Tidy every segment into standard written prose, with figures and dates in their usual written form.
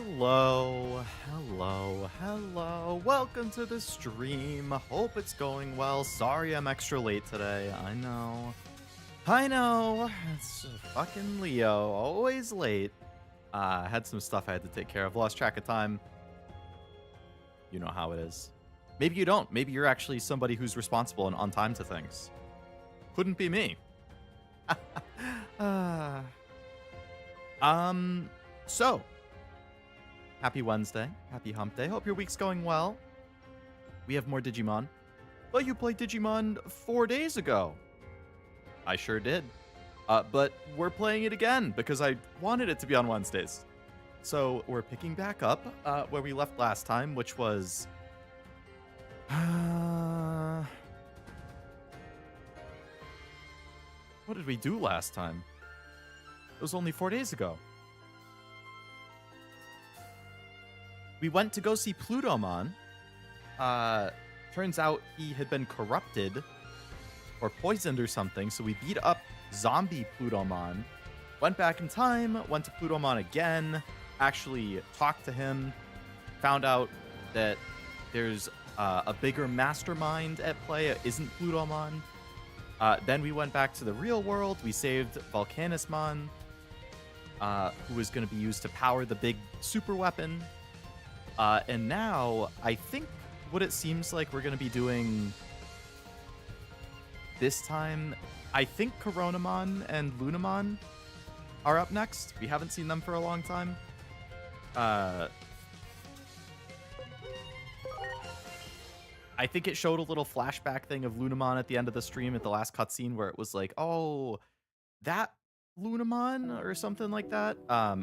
Hello, hello, hello. Welcome to the stream. Hope it's going well. Sorry I'm extra late today. I know. I know. It's fucking Leo. Always late. I had some stuff I had to take care of. Lost track of time. You know how it is. Maybe you don't. Maybe you're actually somebody who's responsible and on time to things. Couldn't be me. So, happy Wednesday. Happy hump day. Hope your week's going well. We have more Digimon. Well, you played Digimon 4 days ago. I sure did. But we're playing it again because I wanted it to be on Wednesdays. So we're picking back up where we left last time, which was... what did we do last time? It was only 4 days ago. We went to go see Plutomon. Turns out he had been corrupted or poisoned or something, so we beat up ZombiePlutomon. Went back in time, went to Plutomon again, actually talked to him, found out that there's a bigger mastermind at play. It isn't Plutomon. Then we went back to the real world. We saved Vulcanusmon, who was going to be used to power the big super weapon. And now, I think what it seems like we're going to be doing this time, I think Coronamon and Lunamon are up next. We haven't seen them for a long time. I think it showed a little flashback thing of Lunamon at the end of the stream at the last cutscene where it was like, oh, that Lunamon or something like that.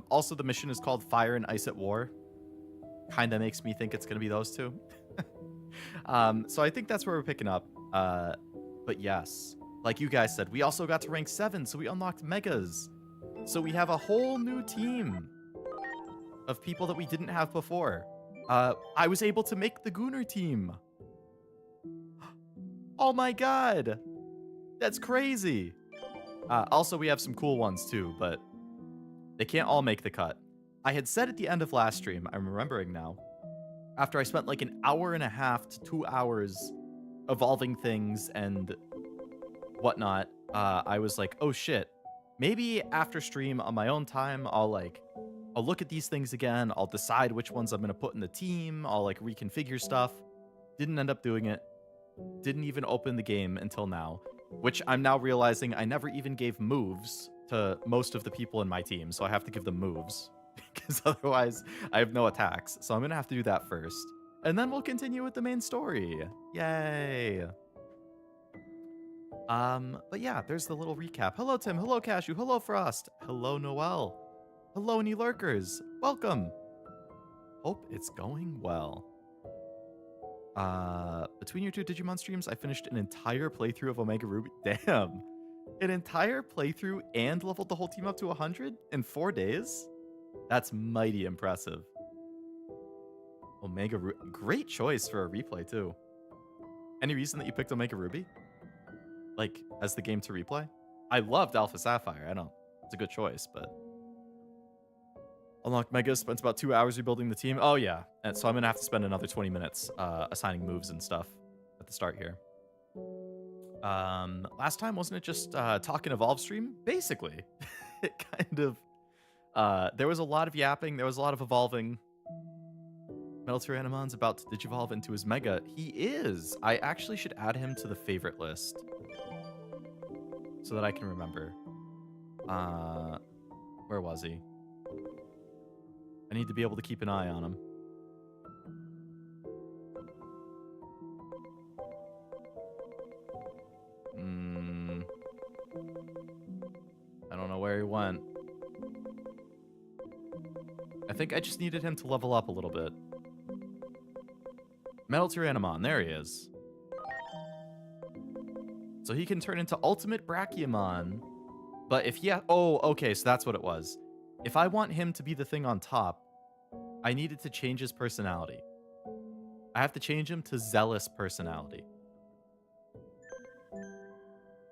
Also, the mission is called Fire and Ice at War. Kind of makes me think it's going to be those two. So I think that's where we're picking up. But yes, like you guys said, we also got to rank 7, so we unlocked Megas. So we have a whole new team of people that we didn't have before. I was able to make the Gooner team. Oh my god! That's crazy! Also, we have some cool ones too, but they can't all make the cut. I had said at the end of last stream, I'm remembering now, after I spent like an hour and a half to 2 hours evolving things and whatnot, I was like, oh shit, maybe after stream on my own time, I'll look at these things again, I'll decide which ones I'm going to put in the team, I'll like reconfigure stuff. Didn't end up doing it. Didn't even open the game until now, which I'm now realizing I never even gave moves to most of the people in my team, so I have to give them moves. Because otherwise I have no attacks. So I'm going to have to do that first. And then we'll continue with the main story. Yay. But yeah, there's the little recap. Hello, Tim. Hello, Cashew. Hello, Frost. Hello, Noel. Hello, any lurkers. Welcome. Hope it's going well. Between your two Digimon streams, I finished an entire playthrough of Omega Ruby. Damn. An entire playthrough and leveled the whole team up to 100 in 4 days? That's mighty impressive. Omega Ruby. Great choice for a replay, too. Any reason that you picked Omega Ruby? Like, as the game to replay? I loved Alpha Sapphire. I don't... It's a good choice, but... Unlocked Mega, spent about 2 hours rebuilding the team. Oh, yeah. And so I'm going to have to spend another 20 minutes assigning moves and stuff at the start here. Last time, wasn't it just Talk and Evolve stream? Basically. It kind of... there was a lot of yapping. There was a lot of evolving. Metal Tyrannomon's about to digivolve into his Mega. He is. I actually should add him to the favorite list so that I can remember. Where was he? I need to be able to keep an eye on him. I don't know where he went. I think I just needed him to level up a little bit. Metal Tyrannomon, there he is. So he can turn into Ultimate Brachiamon. But if he... Oh, okay, so that's what it was. If I want him to be the thing on top, I needed to change his personality. I have to change him to Zealous personality.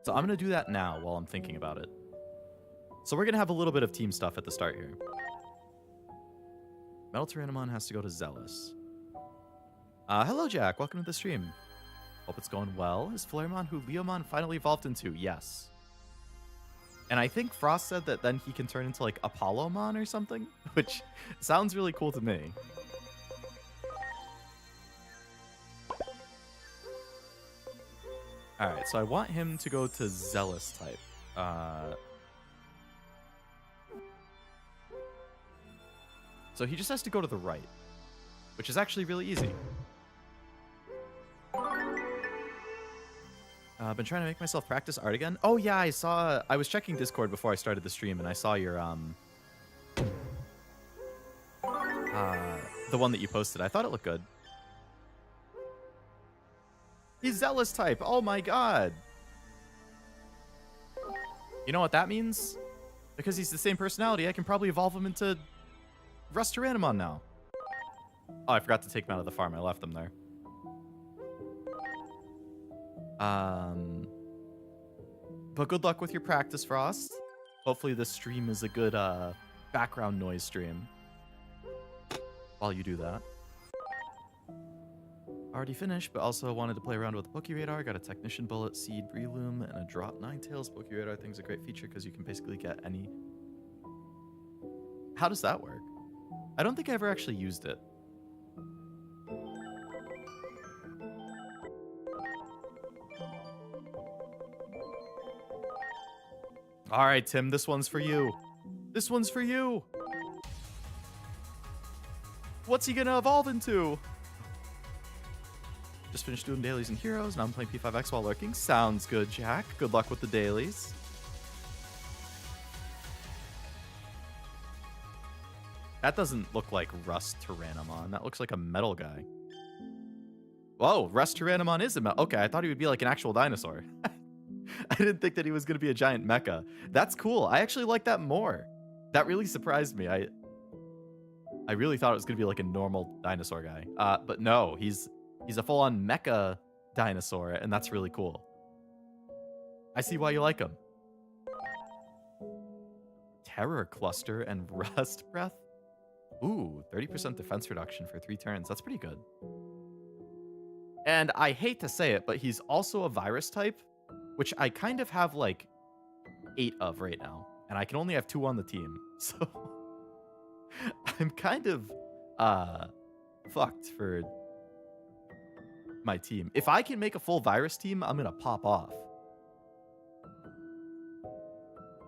So I'm going to do that now while I'm thinking about it. So we're going to have a little bit of team stuff at the start here. Metal Tyrannomon has to go to Zealous. Hello, Jack. Welcome to the stream. Hope it's going well. Is Flaremon who Leomon finally evolved into? Yes. And I think Frost said that then he can turn into like Apollomon or something, which sounds really cool to me. Alright, so I want him to go to Zealous type. So he just has to go to the right, which is actually really easy. I've been trying to make myself practice art again. Oh yeah, I was checking Discord before I started the stream, and I saw your the one that you posted. I thought it looked good. He's Zealous type. Oh my god. You know what that means? Because he's the same personality, I can probably evolve him into Tyrannomon now. Oh, I forgot to take him out of the farm. I left them there. But good luck with your practice, Frost. Hopefully this stream is a good background noise stream while you do that. Already finished, but also wanted to play around with the Pokeradar. Got a Technician Bullet, Seed, Breloom, and a Drop Ninetales. Pokeradar thing's a great feature because you can basically get any... How does that work? I don't think I ever actually used it. All right, Tim, this one's for you. This one's for you. What's he gonna evolve into? Just finished doing dailies and heroes. Now I'm playing P5X while lurking. Sounds good, Jack. Good luck with the dailies. That doesn't look like Tyrannomon. That looks like a metal guy. Whoa, Tyrannomon is a metal. Okay, I thought he would be like an actual dinosaur. I didn't think that he was going to be a giant mecha. That's cool. I actually like that more. That really surprised me. I really thought it was going to be like a normal dinosaur guy. But no, he's a full-on mecha dinosaur, and that's really cool. I see why you like him. Terror Cluster and Rust Breath. Ooh, 30% defense reduction for 3 turns. That's pretty good. And I hate to say it, but he's also a virus type, which I kind of have like 8 of right now. And I can only have 2 on the team. So I'm kind of fucked for my team. If I can make a full virus team, I'm going to pop off.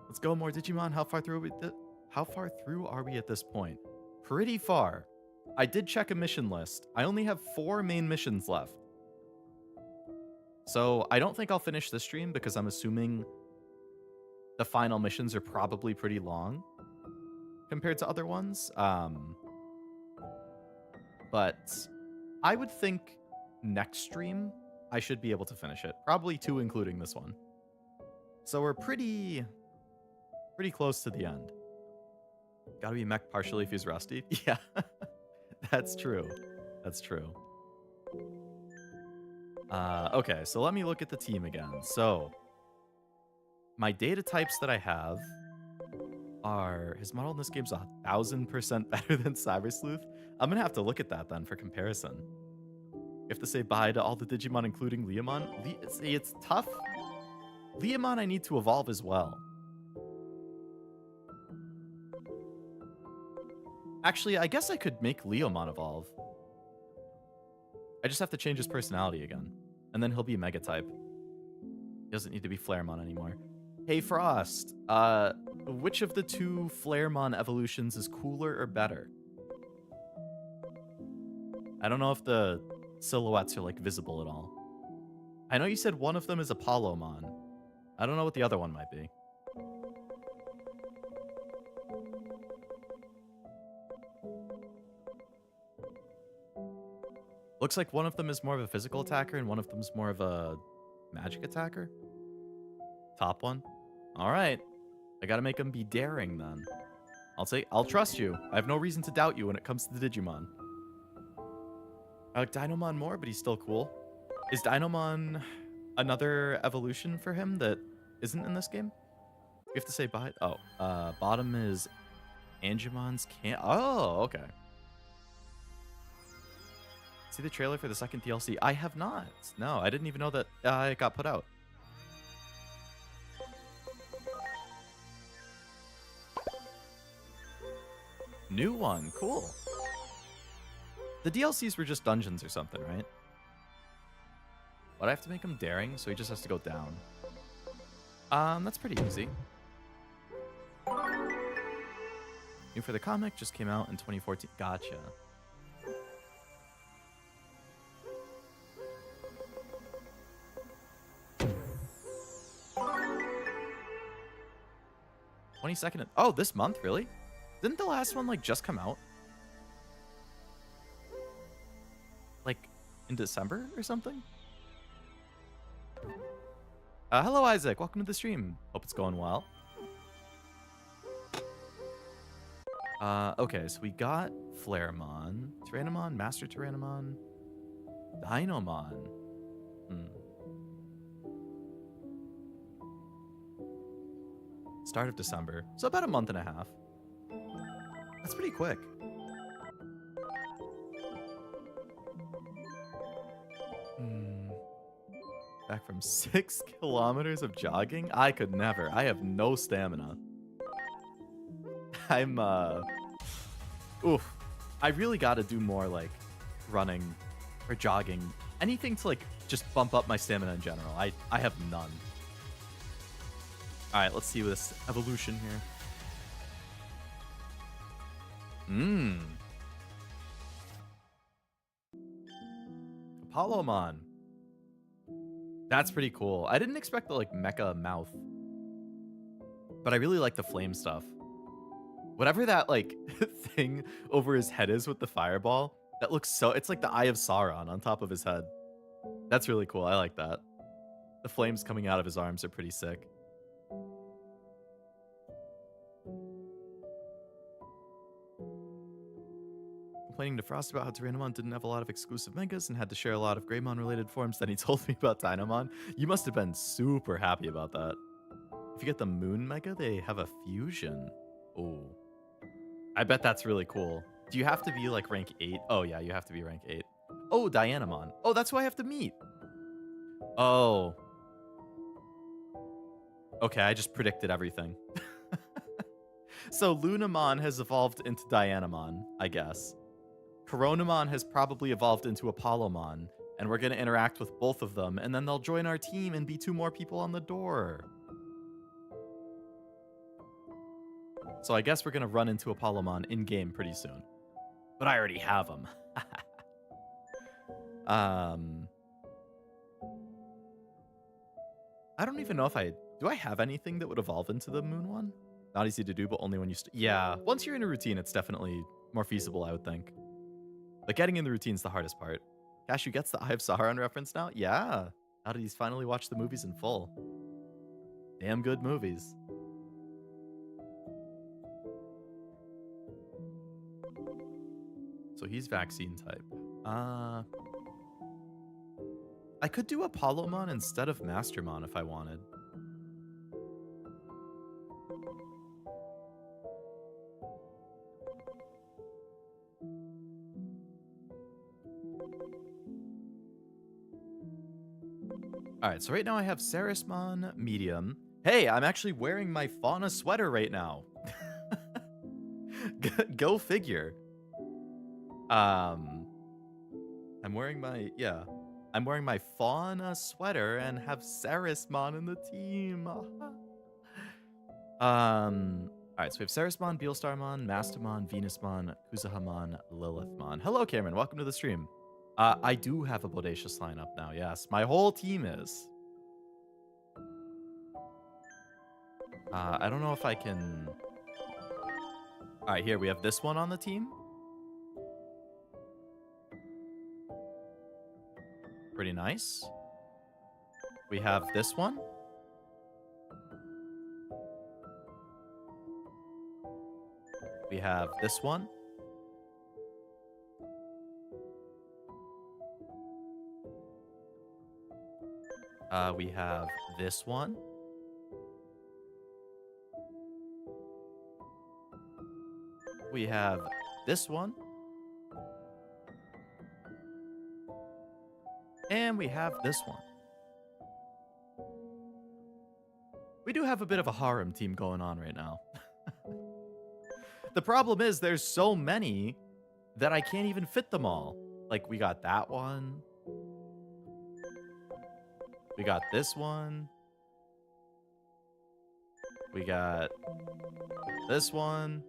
Let's go, more Digimon. How far through are we at this point? Pretty far. I did check a mission list. I only have 4 main missions left. So I don't think I'll finish this stream because I'm assuming the final missions are probably pretty long compared to other ones. But I would think next stream I should be able to finish it. Probably 2 including this one. So we're pretty close to the end. Gotta be mech partially if he's rusty. Yeah, that's true. That's true. Okay, so let me look at the team again. So my data types that I have are... His model in this game's 1,000% better than Cyber Sleuth. I'm gonna have to look at that then for comparison. You have to say bye to all the Digimon, including Leomon. See, it's tough. Leomon I need to evolve as well. Actually, I guess I could make Leomon evolve. I just have to change his personality again. And then he'll be Mega type. He doesn't need to be Flaremon anymore. Hey, Frost. Which of the 2 Flaremon evolutions is cooler or better? I don't know if the silhouettes are, like, visible at all. I know you said one of them is Apollomon. I don't know what the other one might be. Looks like one of them is more of a physical attacker and one of them is more of a magic attacker. Top one. All right. I gotta make him be daring then. I'll trust you. I have no reason to doubt you when it comes to the Digimon. I like Dianamon more, but he's still cool. Is Dianamon another evolution for him that isn't in this game? You have to say bye. Oh, bottom is Angemon's can. Oh, okay. See the trailer for the second DLC? I have not. No, I didn't even know that it got put out. New one. Cool. The DLCs were just dungeons or something, right? But I have to make him daring, so he just has to go down. That's pretty easy. New for the comic, just came out in 2014. Gotcha. '22nd. Oh, this month, really? Didn't the last one like just come out? Like in December or something? Hello, Isaac. Welcome to the stream. Hope it's going well. Okay, so we got Flaremon, Tyrannomon, Master Tyrannomon, Dianamon. Start of December. So about a month and a half. That's pretty quick. Back from 6 kilometers of jogging? I could never. I have no stamina. I'm, oof. I really gotta do more, like, running or jogging. Anything to, like, just bump up my stamina in general. I have none. Alright, let's see this evolution here. Apollomon. That's pretty cool. I didn't expect the, like, mecha mouth. But I really like the flame stuff. Whatever that, like, thing over his head is with the fireball, that looks so... It's like the Eye of Sauron on top of his head. That's really cool. I like that. The flames coming out of his arms are pretty sick. Complaining to Frost about how Tyrannomon didn't have a lot of exclusive megas and had to share a lot of Greymon-related forms. Then he told me about Dianamon. You must have been super happy about that. If you get the Moon Mega, they have a fusion. Oh. I bet that's really cool. Do you have to be, like, rank 8? Oh, yeah, you have to be rank 8. Oh, Dianamon. Oh, that's who I have to meet. Oh. Okay, I just predicted everything. So Lunamon has evolved into Dianamon, I guess. Coronamon has probably evolved into Apollomon, and we're going to interact with both of them, and then they'll join our team and be 2 more people on the door. So I guess we're going to run into Apollomon in-game pretty soon. But I already have him. I don't even know if do I have anything that would evolve into the Moon one? Not easy to do, but only when you... Yeah, once you're in a routine, it's definitely more feasible, I would think. But getting in the routine's the hardest part. Cashew gets the Eye of Sauron reference now? Yeah. Now that he's finally watched the movies in full. Damn good movies. So he's vaccine type. I could do Apollomon instead of Mastermon if I wanted. Alright, so right now I have Sarismon medium. Hey, I'm actually wearing my Fauna sweater right now. Go figure. I'm wearing my, I'm wearing my Fauna sweater and have Sarismon in the team. Alright, so we have Sarismon, Beelstarmon, Mastamon, Venusmon, Kuzahamon, Lilithmon. Hello, Cameron. Welcome to the stream. I do have a bodacious lineup now, yes. My whole team is. I don't know if I can... Alright, here, we have this one on the team. Pretty nice. We have this one. We have this one. We have this one. We have this one. And we have this one. We do have a bit of a harem team going on right now. The problem is there's so many that I can't even fit them all. Like, we got that one. We got this one. We got this one.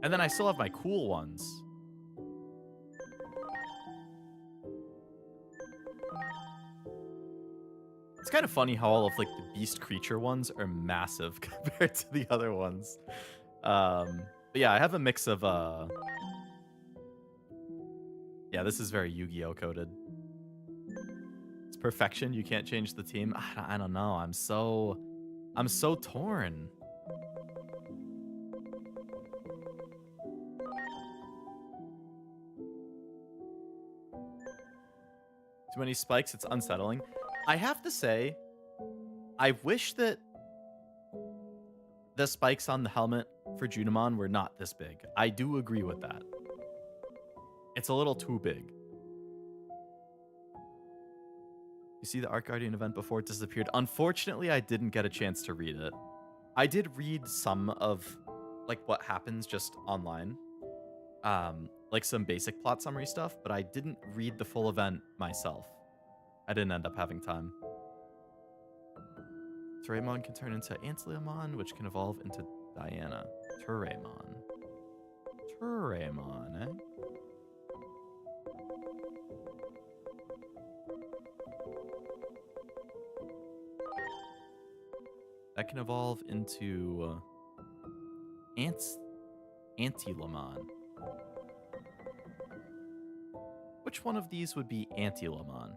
And then I still have my cool ones. It's kind of funny how all of like the beast creature ones are massive compared to the other ones. But yeah, I have a mix of yeah, this is very Yu-Gi-Oh coded. It's perfection. You can't change the team. I don't know. I'm so torn. Too many spikes, it's unsettling. I have to say, I wish that the spikes on the helmet for Junimon were not this big. I do agree with that. It's a little too big. You see the Art Guardian event before it disappeared? Unfortunately, I didn't get a chance to read it. I did read some of like what happens just online. Like some basic plot summary stuff, but I didn't read the full event myself. I didn't end up having time. Turamon can turn into Antilamon, which can evolve into Diana. Turamon. Turamon, eh? That can evolve into Antilamon. Which one of these would be Antilamon?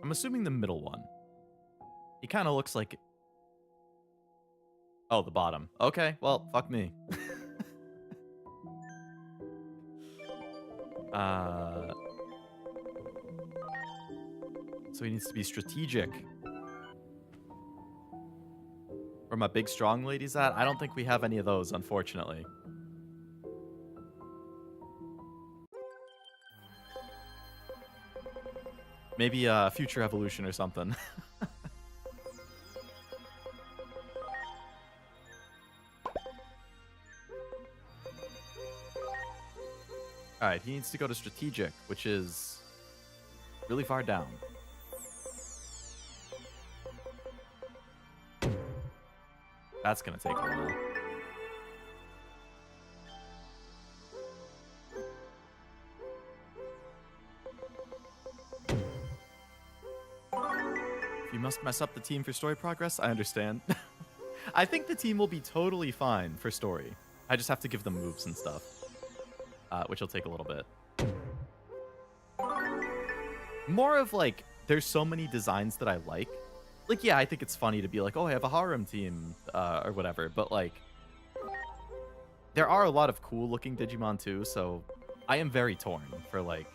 I'm assuming the middle one. He kind of looks like... Oh, the bottom. Okay, well, fuck me. So he needs to be strategic. Where my big strong lady's at? I don't think we have any of those, unfortunately. Maybe a future evolution or something. Alright, he needs to go to strategic, which is really far down. That's gonna take a while. If you must mess up the team for story progress, I understand. I think the team will be totally fine for story. I just have to give them moves and stuff. Which will take a little bit. More of like, there's so many designs that I like. Like, yeah, I think it's funny to be like, oh, I have a harem team, or whatever. But like, there are a lot of cool looking Digimon too. So I am very torn for like,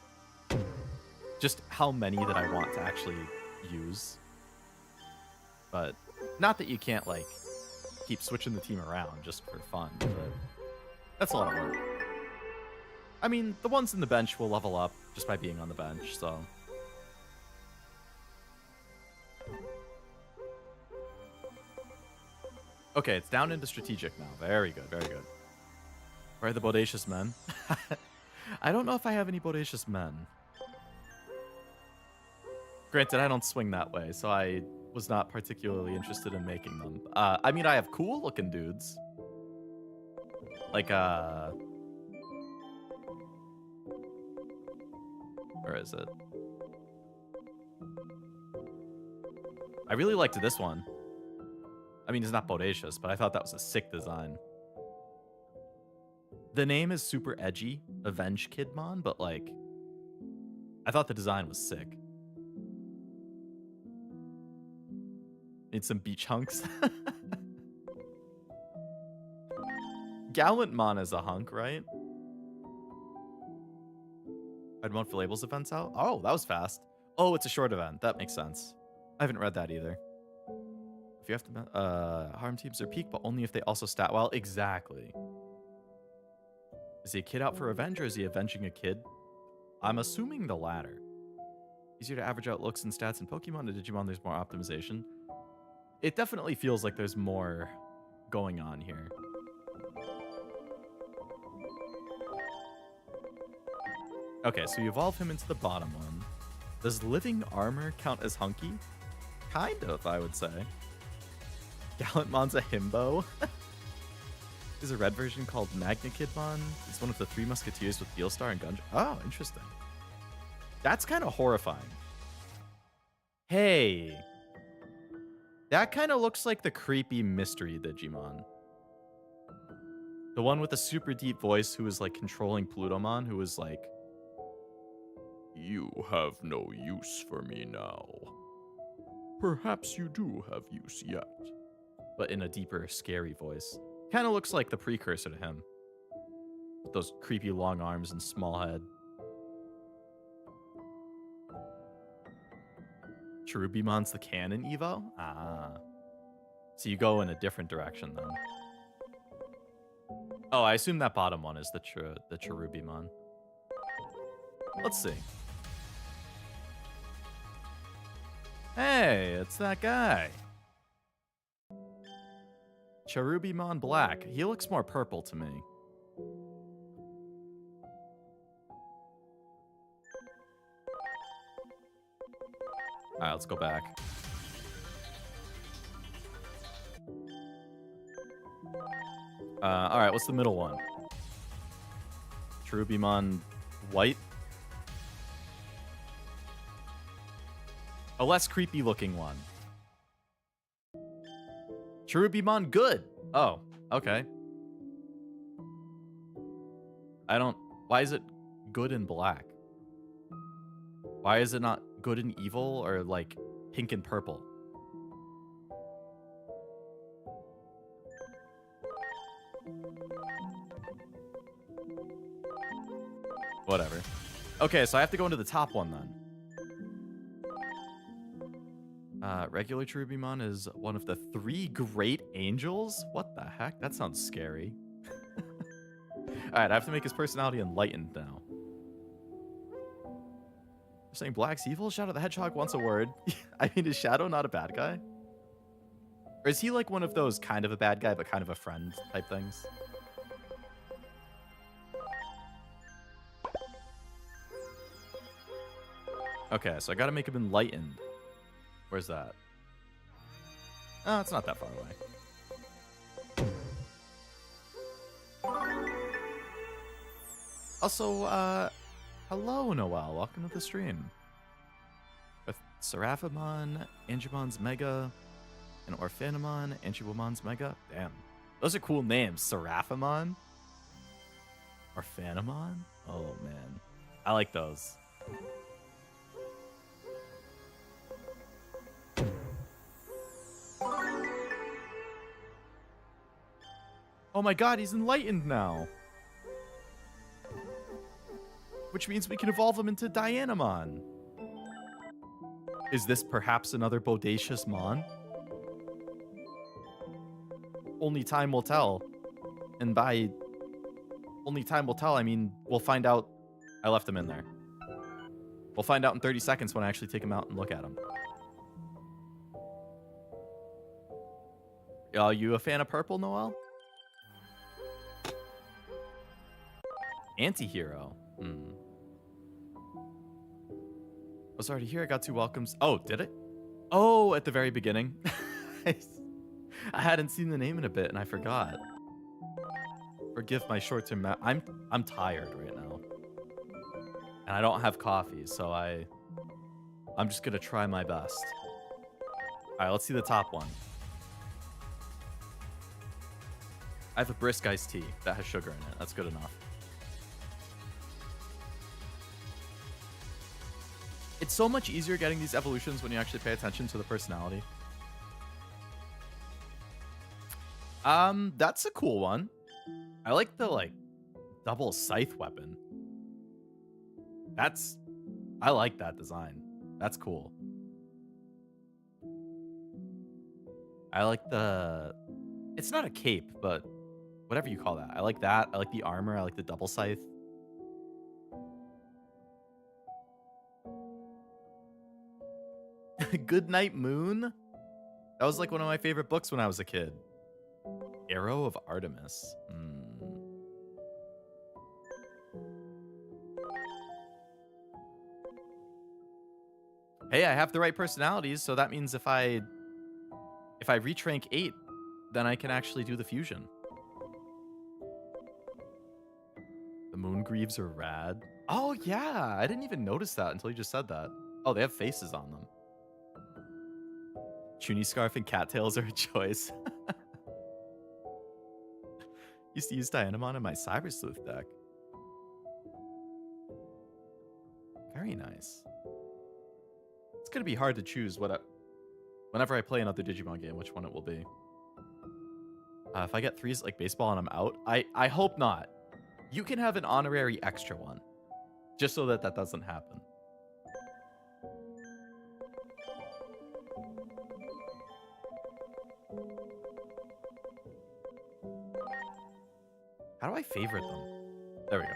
just how many that I want to actually use. But not that you can't like keep switching the team around just for fun. But that's a lot of work. I mean, the ones in the bench will level up just by being on the bench, so. Okay, it's down into strategic now. Very good, very good. Where are the bodacious men? I don't know if I have any bodacious men. Granted, I don't swing that way, so I was not particularly interested in making them. I mean, I have cool looking dudes. Like, where is it? I really liked this one. I mean, it's not bodacious, but I thought that was a sick design. The name is super edgy, Avenge Kidmon, but like, I thought the design was sick. Need some beach hunks. Gallantmon is a hunk, right? I had one for labels events out. Oh, that was fast. Oh, it's a short event. That makes sense. I haven't read that either. If you have to, harm teams are peak, but only if they also stat well. Exactly. Is he a kid out for revenge, or is he avenging a kid? I'm assuming the latter. Easier to average out looks and stats in Pokemon. To Digimon, there's more optimization. It definitely feels like there's more going on here. Okay, so you evolve him into the bottom one. Does living armor count as hunky? Kind of, I would say. Gallantmon's a himbo. There's a red version called Magnakidmon. It's one of the 3 musketeers with Beelstar and Gunja. Oh, interesting. That's kind of horrifying. Hey. That kind of looks like the creepy mystery Digimon. The one with the super deep voice who was like controlling Plutomon, who was like, "You have no use for me now. Perhaps you do have use yet." But in a deeper, scary voice. Kind of looks like the precursor to him. With those creepy long arms and small head. Cherubimon's the canon Evo? Ah. So you go in a different direction then. Oh, I assume that bottom one is the Cherubimon. Let's see. Hey, it's that guy. Cherubimon Black. He looks more purple to me. Alright, let's go back. Alright, what's the middle one? Cherubimon White? A less creepy looking one. Cherubimon Good. Oh, okay. Why is it good and black? Why is it not good and evil or like pink and purple? Whatever. Okay, so I have to go into the top one then. Regular Cherubimon is one of the 3 great angels? What the heck? That sounds scary. Alright, I have to make his personality enlightened now. You're saying Black's evil? Shadow the Hedgehog wants a word. I mean, is Shadow not a bad guy? Or is he like one of those kind of a bad guy, but kind of a friend type things? Okay, so I gotta make him enlightened. Where's that? Oh, it's not that far away. Also, hello, Noel. Welcome to the stream. With Seraphimon, Angimon's Mega, and Orphanamon, Angiwomon's Mega. Damn. Those are cool names. Seraphimon? Orphanamon? Oh, man. I like those. Oh my god, he's enlightened now. Which means we can evolve him into Dianamon. Is this perhaps another bodacious Mon? Only time will tell. And by only time will tell, I mean, we'll find out. I left him in there. We'll find out in 30 seconds when I actually take him out and look at him. Are you a fan of purple, Noel? Anti-hero. Oh, sorry to hear I got 2 welcomes. Oh, did it? Oh, at the very beginning. I hadn't seen the name in a bit and I forgot. Forgive my short-term map. I'm tired right now. And I don't have coffee, so I'm just gonna try my best. Alright, let's see the top one. I have a brisk iced tea that has sugar in it. That's good enough. It's so much easier getting these evolutions when you actually pay attention to the personality. That's a cool one. I like the, double scythe weapon. I like that design. That's cool. I like it's not a cape, but whatever you call that. I like that. I like the armor. I like the double scythe. Good Night Moon? That was like one of my favorite books when I was a kid. Arrow of Artemis. Hey, I have the right personalities, so that means if I reach rank 8, then I can actually do the fusion. The Moongreaves are rad. Oh, yeah. I didn't even notice that until you just said that. Oh, they have faces on them. Chuny Scarf and Cattails are a choice. Used to use Dianamon in my Cyber Sleuth deck. Very nice. It's going to be hard to choose whenever I play another Digimon game, which one it will be. If I get 3s like baseball and I'm out, I hope not. You can have an honorary extra one, just so that doesn't happen. How do I favorite them? There we go.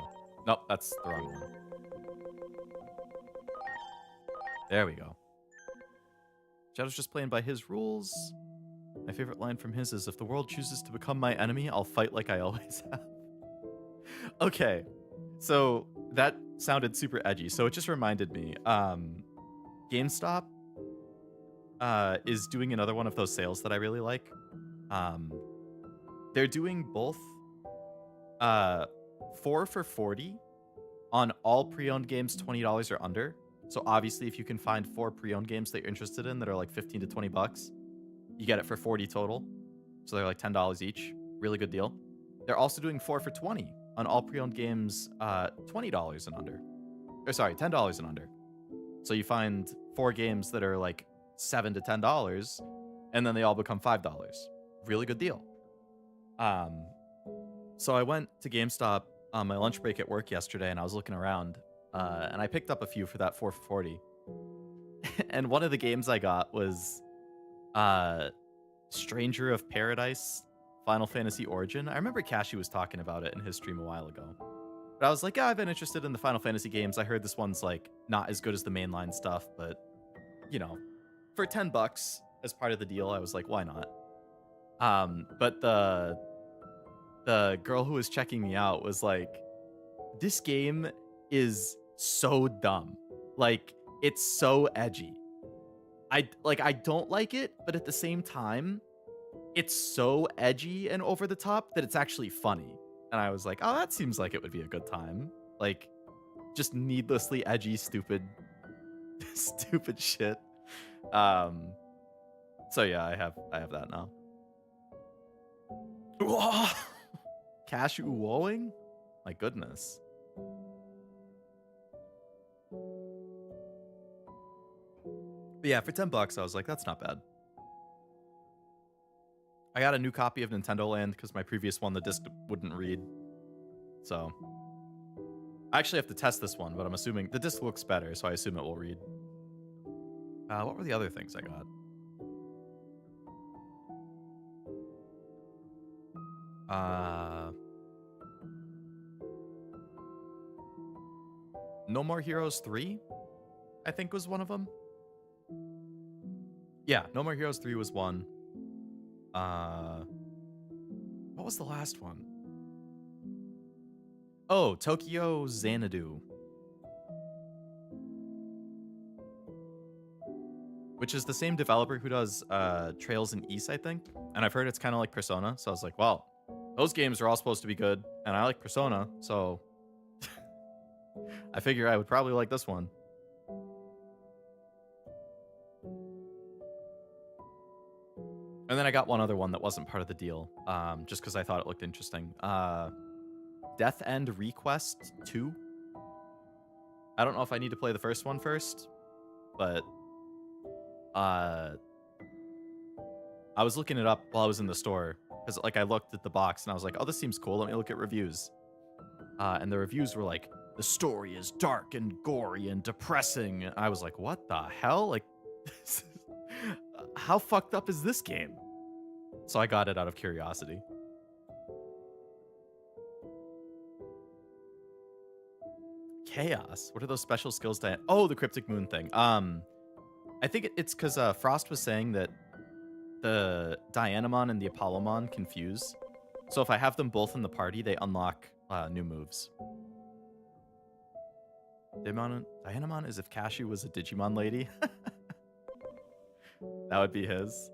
Nope, that's the wrong one. There we go. Shadow's just playing by his rules. My favorite line from his is, if the world chooses to become my enemy, I'll fight like I always have. Okay, so that sounded super edgy. So it just reminded me, GameStop is doing another one of those sales that I really like. They're doing both 4 for $40 on all pre-owned games $20 or under. So obviously, if you can find 4 pre-owned games that you're interested in that are like 15 to 20 bucks, you get it for $40 total. So they're like $10 each. Really good deal. They're also doing 4 for $20 on all pre-owned games $20 and under. Or sorry, $10 and under. So you find 4 games that are like $7 to $10, and then they all become $5. Really good deal. So I went to GameStop on my lunch break at work yesterday, and I was looking around, and I picked up a few for that 4 for $40. And one of the games I got was Stranger of Paradise Final Fantasy Origin. I remember Kashi was talking about it in his stream a while ago. But I was like, yeah, I've been interested in the Final Fantasy games. I heard this one's like not as good as the mainline stuff, but you know, for $10 as part of the deal, I was like, why not? But the girl who was checking me out was like, this game is so dumb. Like, it's so edgy. I don't like it, but at the same time, it's so edgy and over the top that it's actually funny. And I was like, oh, that seems like it would be a good time. Like, just needlessly edgy, stupid, stupid shit. So yeah, I have that now. Cash Uwoing? My goodness. But yeah, for $10, I was like, that's not bad. I got a new copy of Nintendo Land because my previous one, the disc wouldn't read. So I actually have to test this one, but I'm assuming the disc looks better, so I assume it will read. What were the other things I got? No More Heroes 3, I think was one of them. Yeah, No More Heroes 3 was one. What was the last one? Oh, Tokyo Xanadu. Which is the same developer who does Trails in East, I think. And I've heard it's kind of like Persona, so I was like, well, those games are all supposed to be good, and I like Persona, so I figure I would probably like this one. And then I got one other one that wasn't part of the deal, just because I thought it looked interesting. Death End Request 2. I don't know if I need to play the first one first, but I was looking it up while I was in the store, because like I looked at the box and I was like, oh, this seems cool. Let me look at reviews. And the reviews were like the story is dark and gory and depressing. And I was like, what the hell? Like, how fucked up is this game? So I got it out of curiosity. Chaos. What are those special skills? Oh, the Cryptic Moon thing. I think it's because Frost was saying that the Dianamon and the Apollomon confuse. So if I have them both in the party, they unlock new moves. Dianamon is if Cashew was a Digimon lady. That would be his.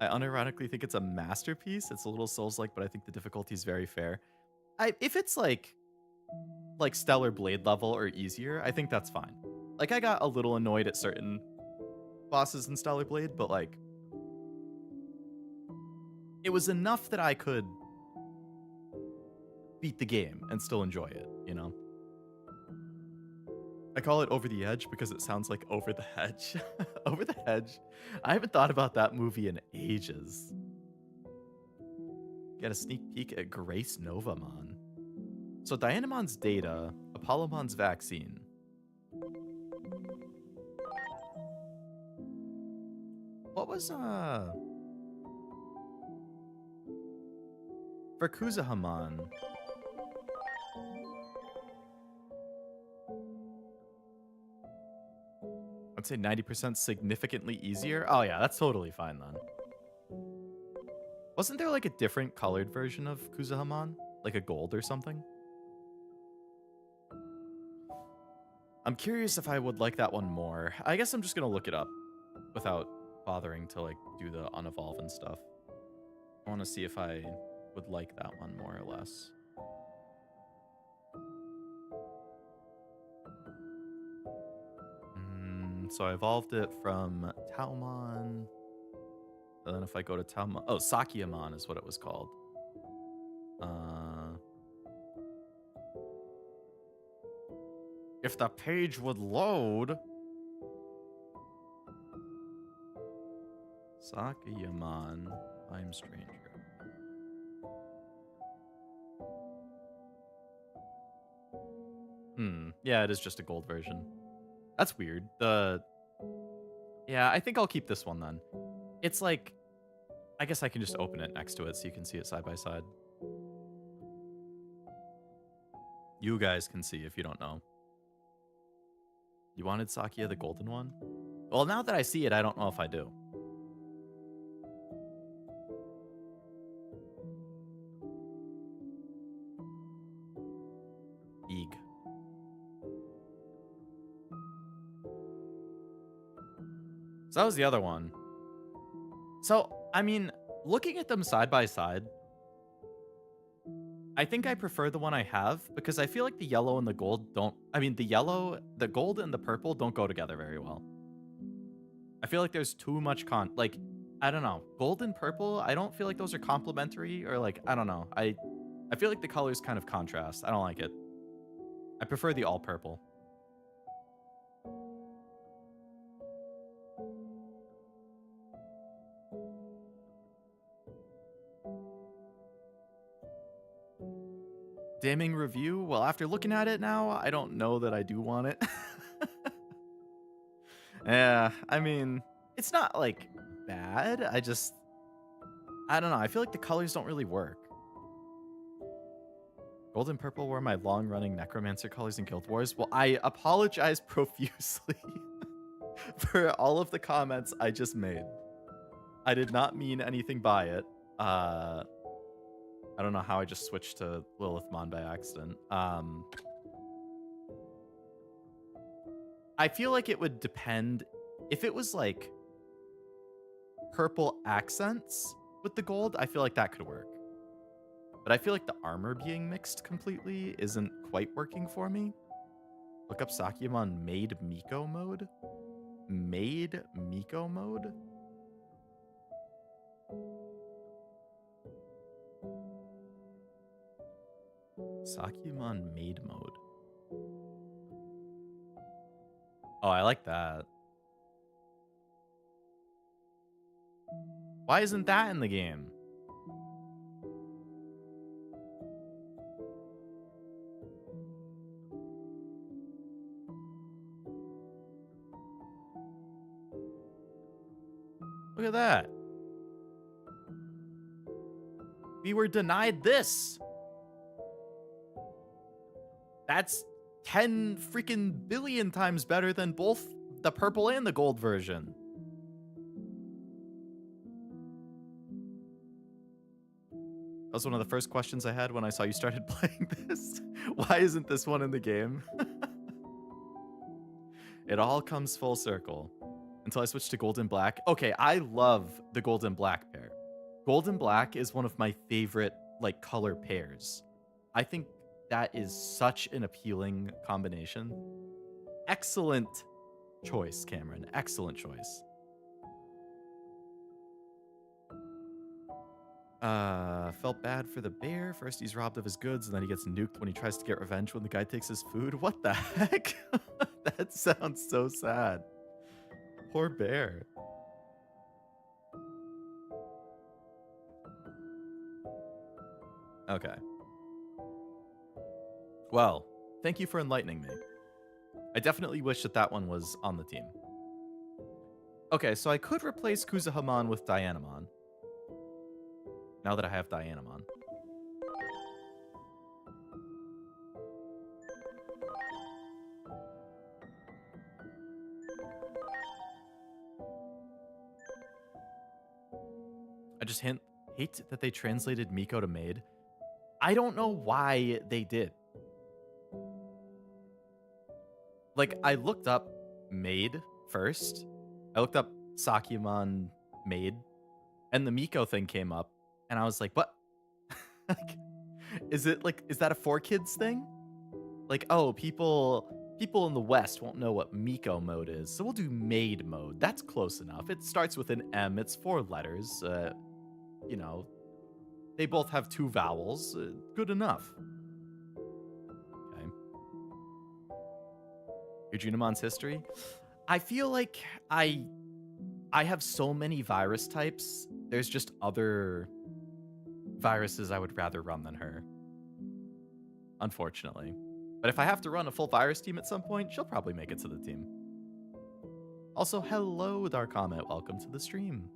I unironically think it's a masterpiece. It's a little Souls-like, but I think the difficulty is very fair. If it's like Stellar Blade level or easier, I think that's fine. Like, I got a little annoyed at certain bosses in Stellar Blade, but like, it was enough that I could beat the game and still enjoy it, you know? I call it Over the Edge because it sounds like Over the Hedge. Over the Hedge. I haven't thought about that movie in ages. Get a sneak peek at Grace Novamon. So Dianamon's data, Apollomon's vaccine. What was for Kuzahamon? I'd say 90% significantly easier. Oh yeah, that's totally fine then. Wasn't there like a different colored version of Kuzahamon? Like a gold or something? I'm curious if I would like that one more. I guess I'm just gonna look it up without bothering to like do the unevolve and stuff. I want to see if I would like that one more or less. So I evolved it from Taumon. And then if I go to Taumon, oh, Sakyamon is what it was called. If the page would load. Sakyamon, I'm Stranger. Yeah, it is just a gold version. That's weird. Yeah, I think I'll keep this one then. It's like, I guess I can just open it next to it so you can see it side by side. You guys can see if you don't know. You wanted Sakia, the golden one? Well, now that I see it, I don't know if I do. Eeg. So that was the other one. So, I mean, looking at them side by side, I think I prefer the one I have because I feel like the yellow and the gold don't... I mean, the gold and the purple don't go together very well. I feel like there's too much like, I don't know. Gold and purple, I don't feel like those are complementary or like, I don't know. I feel like the colors kind of contrast. I don't like it. I prefer the all purple. Damning review? Well, after looking at it now, I don't know that I do want it. Yeah, I mean, it's not like bad. I don't know. I feel like the colors don't really work. Gold and purple were my long-running Necromancer colors in Guild Wars. Well, I apologize profusely for all of the comments I just made. I did not mean anything by it. I don't know how I just switched to Lilithmon by accident. I feel like it would depend. If it was like purple accents with the gold, I feel like that could work. But I feel like the armor being mixed completely isn't quite working for me. Look up Sakyamon Made Miko mode. Made Miko mode? Sakyamon Made mode. Oh, I like that. Why isn't that in the game? Look at that. We were denied this. That's 10 freaking billion times better than both the purple and the gold version. That was one of the first questions I had when I saw you started playing this. Why isn't this one in the game? It all comes full circle. Until I switched to gold and black. Okay, I love the gold and black pair. Gold and black is one of my favorite like color pairs. I think that is such an appealing combination. Excellent choice, Cameron. Excellent choice. Felt bad for the bear. First he's robbed of his goods, and then he gets nuked when he tries to get revenge when the guy takes his food. What the heck? That sounds so sad. Poor bear. Okay. Well, thank you for enlightening me. I definitely wish that that one was on the team. Okay, so I could replace Kuzahamon with Dianamon. Now that I have Dianamon. I just hate that they translated Miko to maid. I don't know why they did. Like, I looked up maid first. I looked up Sakyamon maid, and the Miko thing came up, and I was like, what? Like, is that a 4Kids thing? Like, oh, people in the West won't know what Miko mode is, so we'll do maid mode. That's close enough. It starts with an M. It's 4 letters. You know, they both have 2 vowels. Good enough. Okay. Your Junamon's history? I feel like I have so many virus types. There's just other viruses I would rather run than her. Unfortunately. But if I have to run a full virus team at some point, she'll probably make it to the team. Also, hello, Darkomet. Welcome to the stream.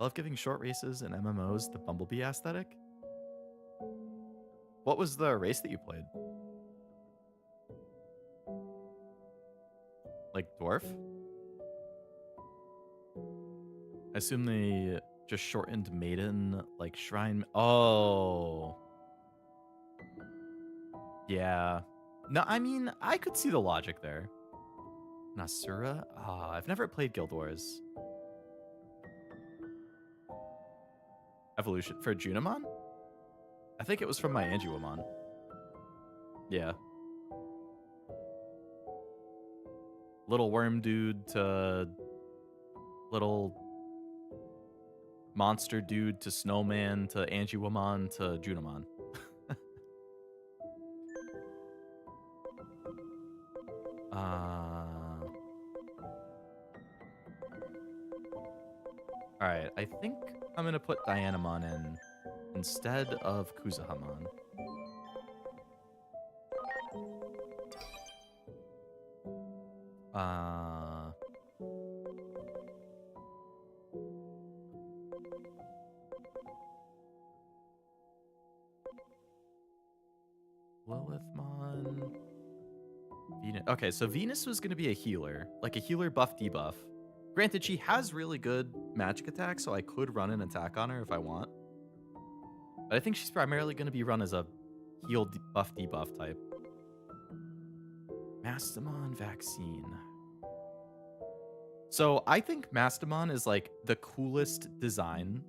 I love giving short races and MMOs the Bumblebee aesthetic. What was the race that you played? Like Dwarf? I assume they just shortened Maiden, like Shrine. Oh. Yeah. No, I mean, I could see the logic there. Nasura? Ah, I've never played Guild Wars. Evolution for Junamon? I think it was from my Angiwamon. Yeah. Little worm dude to little monster dude to snowman to Angiwamon to Junamon. Alright, I think I'm gonna put Dianamon in instead of Kuzahamon. Lilithmon. Venus. Okay, so Venus was going to be a healer, like a healer buff debuff. Granted, she has really good magic attack, so I could run an attack on her if I want. But I think she's primarily going to be run as a heal buff debuff type. Mastamon vaccine. So I think Mastamon is like the coolest design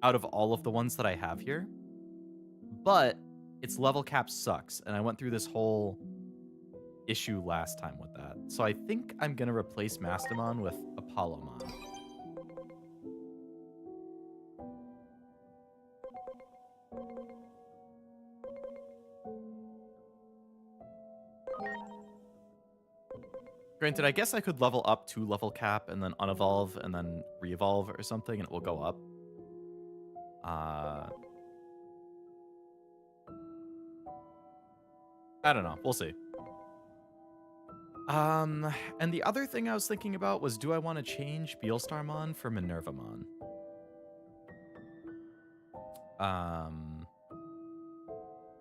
out of all of the ones that I have here. But its level cap sucks, and I went through this whole issue last time with that. So I think I'm going to replace Mastamon with Apollomon. Granted, I guess I could level up to level cap and then unevolve and then re-evolve or something, and it will go up. I don't know. We'll see. And the other thing I was thinking about was, do I want to change Beelstarmon for Minervamon?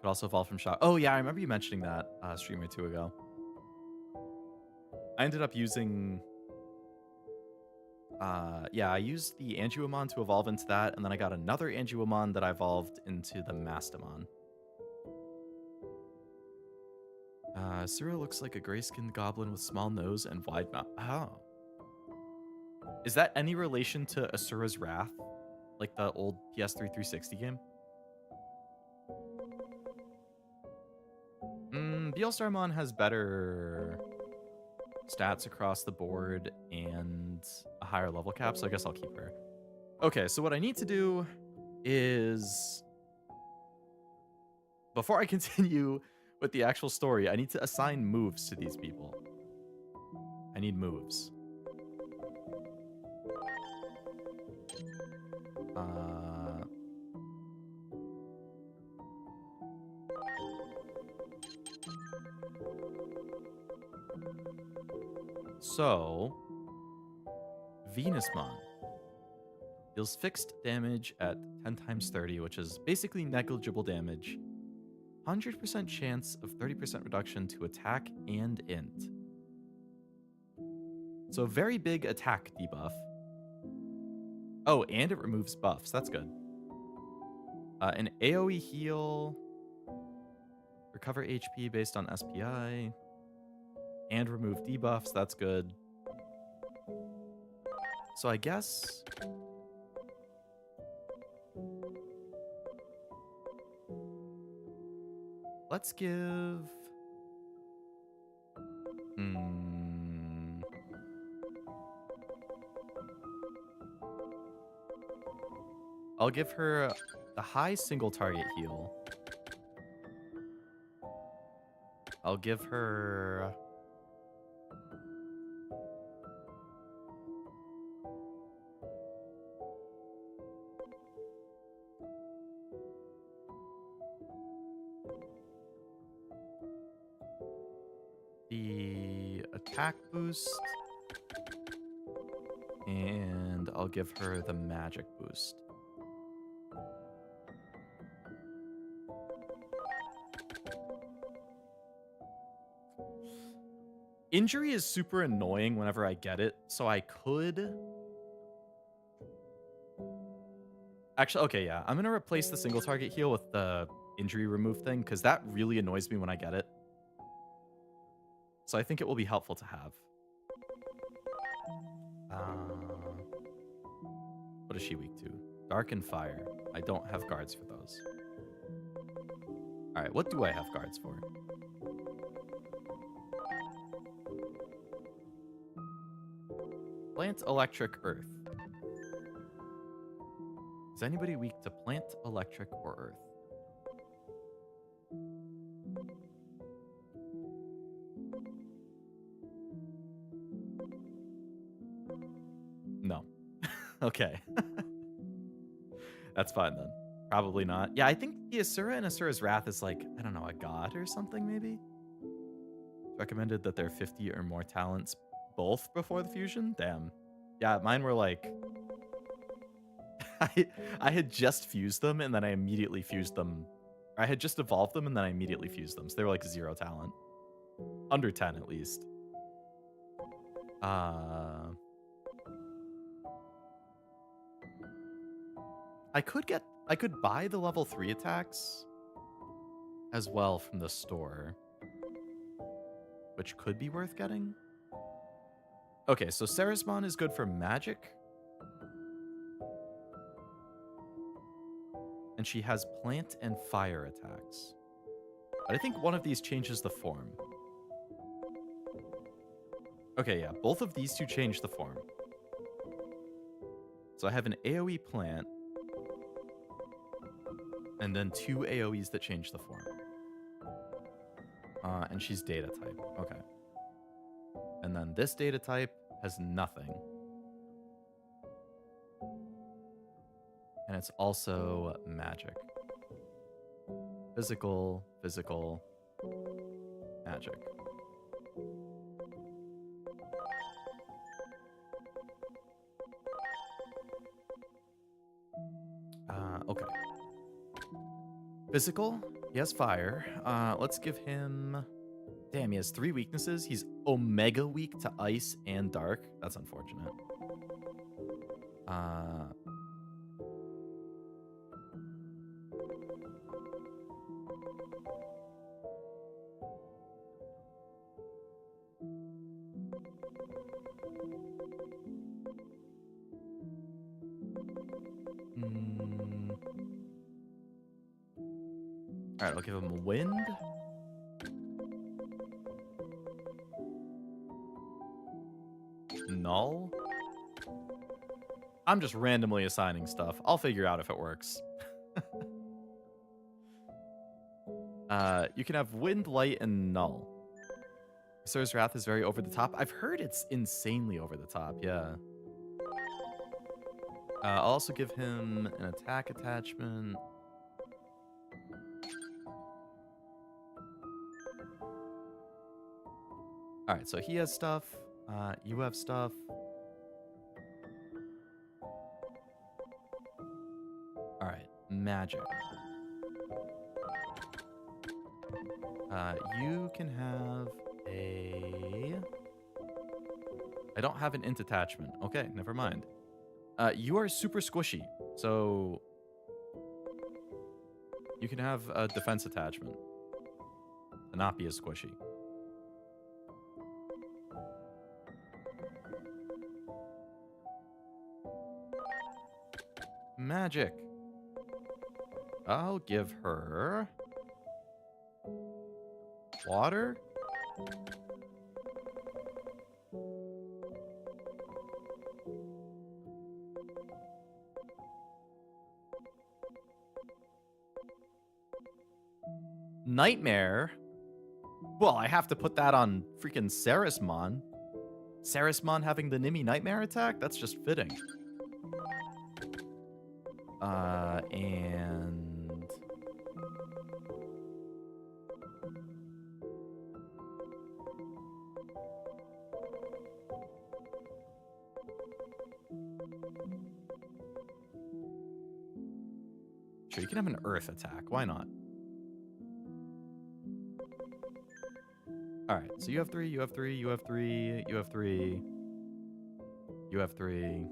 Could also evolve from Shock. Oh yeah, I remember you mentioning that a stream or two ago. I ended up using... yeah, I used the Anguimon to evolve into that, and then I got another Anguimon that I evolved into the Mastamon. Cyril looks like a gray-skinned goblin with small nose and wide mouth. Oh. Is that any relation to Asura's Wrath? Like the old PS3 360 game? Beelstarmon has better stats across the board and a higher level cap, so I guess I'll keep her. Okay, so what I need to do is... Before I continue with the actual story, I need to assign moves to these people. I need moves. So, Venusmon deals fixed damage at 10 times 30, which is basically negligible damage. 100% chance of 30% reduction to attack and int. So very big attack debuff. Oh, and it removes buffs. That's good. An AoE heal. Recover HP based on SPI. And remove debuffs. That's good. So I guess... Let's give... I'll give her the high single target heal. I'll give her... the attack boost. And I'll give her the magic boost. Injury is super annoying whenever I get it, so I could... Actually, okay, yeah. I'm going to replace the single target heal with the injury remove thing, because that really annoys me when I get it. So I think it will be helpful to have. What is she weak to? Dark and fire. I don't have guards for those. Alright, what do I have guards for? Plant, electric, earth. Is anybody weak to plant, electric, or earth? No. Okay. That's fine then. Probably not. Yeah, I think the Asura and Asura's Wrath is like, I don't know, a god or something maybe? It's recommended that there are 50 or more talents both before the fusion? Damn. Yeah, mine were like... I had just fused them and then I immediately fused them. I had just evolved them and then I immediately fused them. So they were like 0 talent. Under 10 at least. I could buy the level 3 attacks as well from the store, which could be worth getting. Okay, so Sarismon is good for magic. And she has plant and fire attacks. But I think one of these changes the form. Okay, yeah, both of these two change the form. So I have an AoE plant. And then 2 AoEs that change the form. And she's data type. Okay. And then this data type has nothing. And it's also magic. Physical, physical, magic. Okay. Physical. He has fire. Let's give him... Damn, he has 3 weaknesses. He's Omega weak to ice and dark. That's unfortunate. Alright, I'll give him a wind. Null. I'm just randomly assigning stuff. I'll figure out if it works. You can have wind, light, and null. Sorcerer's Wrath is very over the top. I've heard it's insanely over the top, yeah. I'll also give him an attack attachment. Alright, so he has stuff. You have stuff. Alright, magic. You can have a... I don't have an int attachment. Okay, never mind. You are super squishy, so... You can have a defense attachment. To not be as squishy. Magic. I'll give her... water? Nightmare? Well, I have to put that on freaking Sarismon. Sarismon having the Nimi Nightmare attack? That's just fitting. And... Sure, you can have an Earth attack. Why not? Alright, so you have 3, you have 3, you have 3, you have 3. You have 3.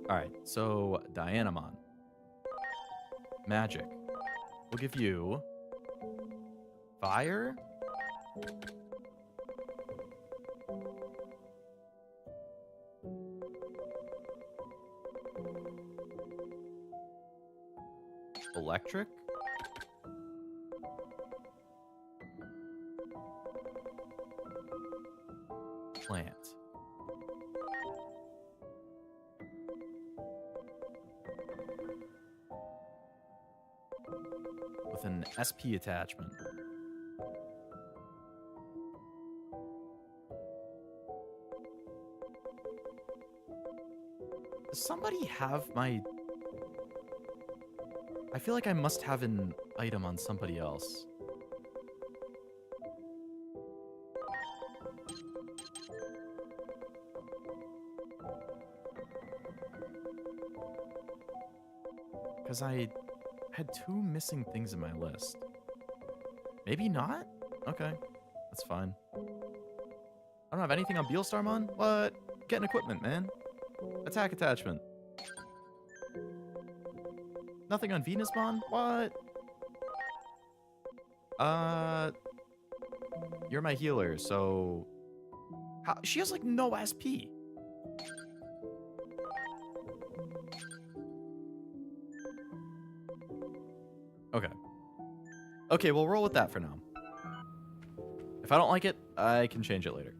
Alright, so Dianamon. Magic. We'll give you... fire? Electric? Plant. With an SP attachment. Does somebody have my... I feel like I must have an item on somebody else. Because I had 2 missing things in my list. Maybe not? Okay, that's fine. I don't have anything on Beelstarmon? What? Getting equipment, man. Attack attachment. Nothing on Venusmon? What? You're my healer, so... How? She has, like, no SP. Okay. Okay, we'll roll with that for now. If I don't like it, I can change it later.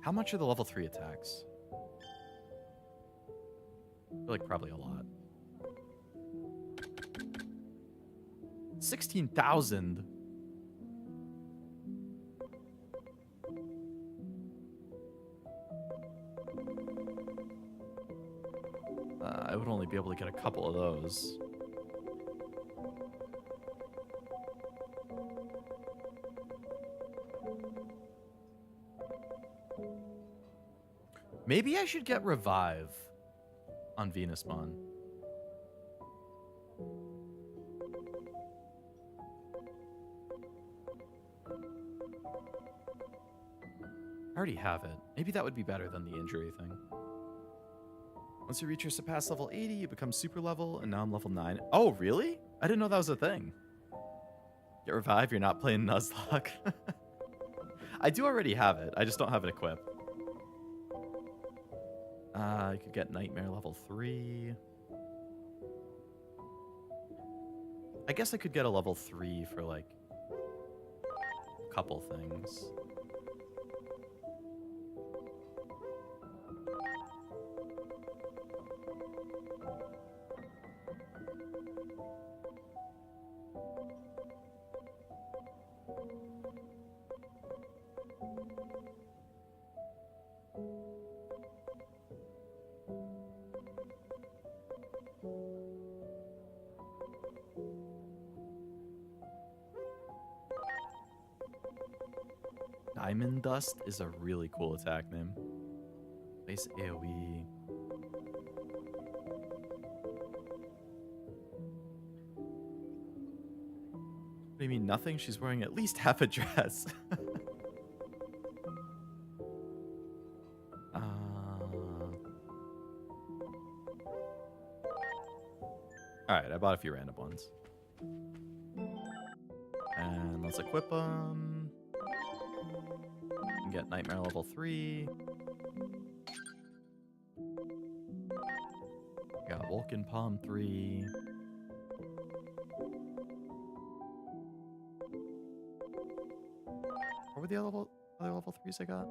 How much are the level 3 attacks? I feel like probably a lot. 16,000. I would only be able to get a couple of those. Maybe I should get Revive. on Venusmon. I already have it. Maybe that would be better than the injury thing. Once you reach or surpass level 80, you become super level, and now I'm level 9. Oh, really? I didn't know that was a thing. Get revive, you're not playing Nuzlocke. I do already have it. I just don't have it equipped. I could get Nightmare level 3. I guess I could get a level 3 for, like, a couple things. Diamond Dust is a really cool attack name. Base AoE. What do you mean nothing? She's wearing at least half a dress. Alright, I bought a few random ones. And let's equip them. Get Nightmare level 3. Got Vulcan Palm 3. What were the other level 3s I got?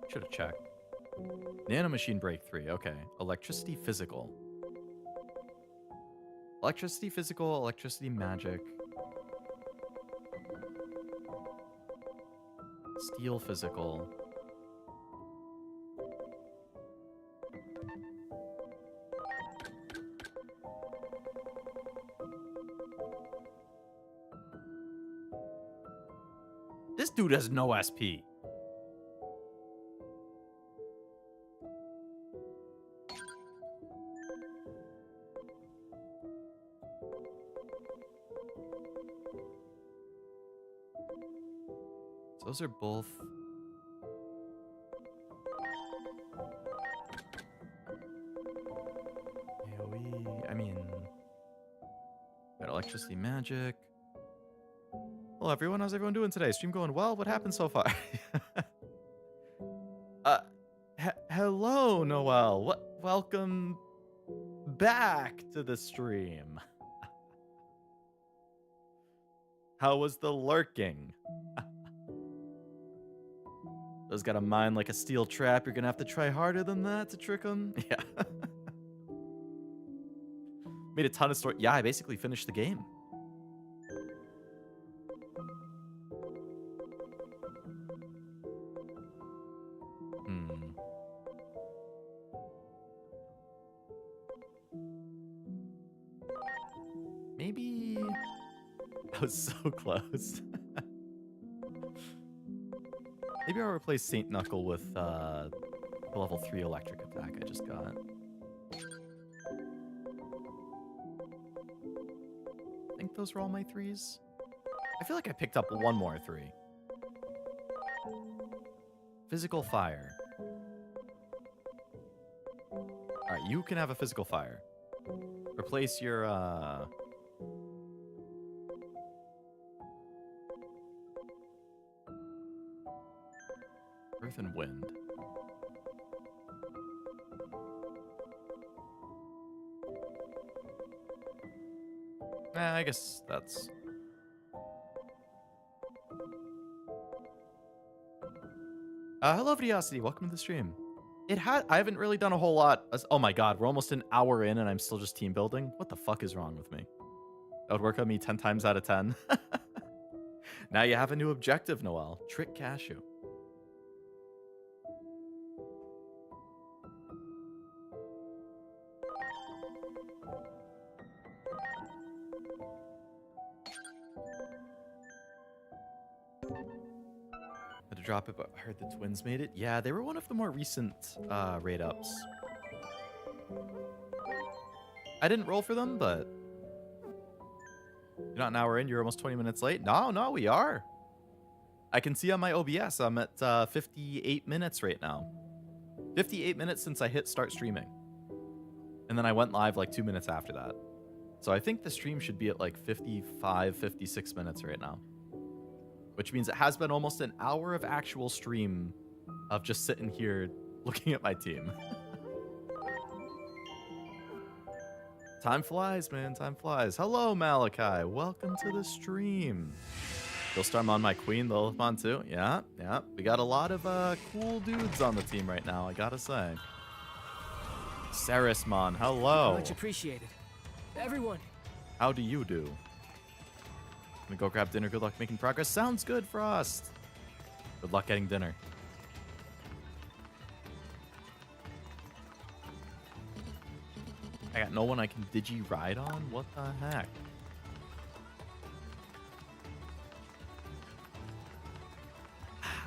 Should have checked. Nanomachine Break 3. Okay. Electricity Physical. Electricity Physical, Electricity Magic. Steel Physical. This dude has no SP. Those are both... AoE, I mean... Got Electricity Magic. Hello everyone, how's everyone doing today? Stream going well? What happened so far? Hello, Noel. Welcome back to the stream. How was the lurking? Those got a mind like a steel trap. You're gonna have to try harder than that to trick them. Yeah. Made a ton of story. Yeah, I basically finished the game. Maybe... I was so close. Maybe I'll replace Saint Knuckle with the level 3 electric attack I just got. I think those were all my 3s. I feel like I picked up one more 3. Physical Fire. Alright, you can have a Physical Fire. Replace your, Earth and Wind. I guess that's... hello, Vidiosity. Welcome to the stream. I haven't really done a whole lot. Oh my god, we're almost an hour in and I'm still just team building? What the fuck is wrong with me? That would work on me 10 times out of 10. Now you have a new objective, Noel. Trick Cashew. Had to drop it, but I heard the twins made it. Yeah, they were one of the more recent raid ups. I didn't roll for them, but you're not an hour in. You're almost 20 minutes late. No, we are. I can see on my OBS I'm at 58 minutes right now. 58 minutes since I hit start streaming. And then I went live like 2 minutes after that. So I think the stream should be at like 55, 56 minutes right now. Which means it has been almost an hour of actual stream of just sitting here looking at my team. Time flies, man. Time flies. Hello, Malachi. Welcome to the stream. Vulcanusmon, my queen. Lovelace too. Yeah. We got a lot of cool dudes on the team right now, I gotta say. Sarismon, hello. Much appreciated. Everyone. How do you do? Gonna go grab dinner. Good luck making progress. Sounds good, Frost. Good luck getting dinner. I got no one I can digi-ride on? What the heck?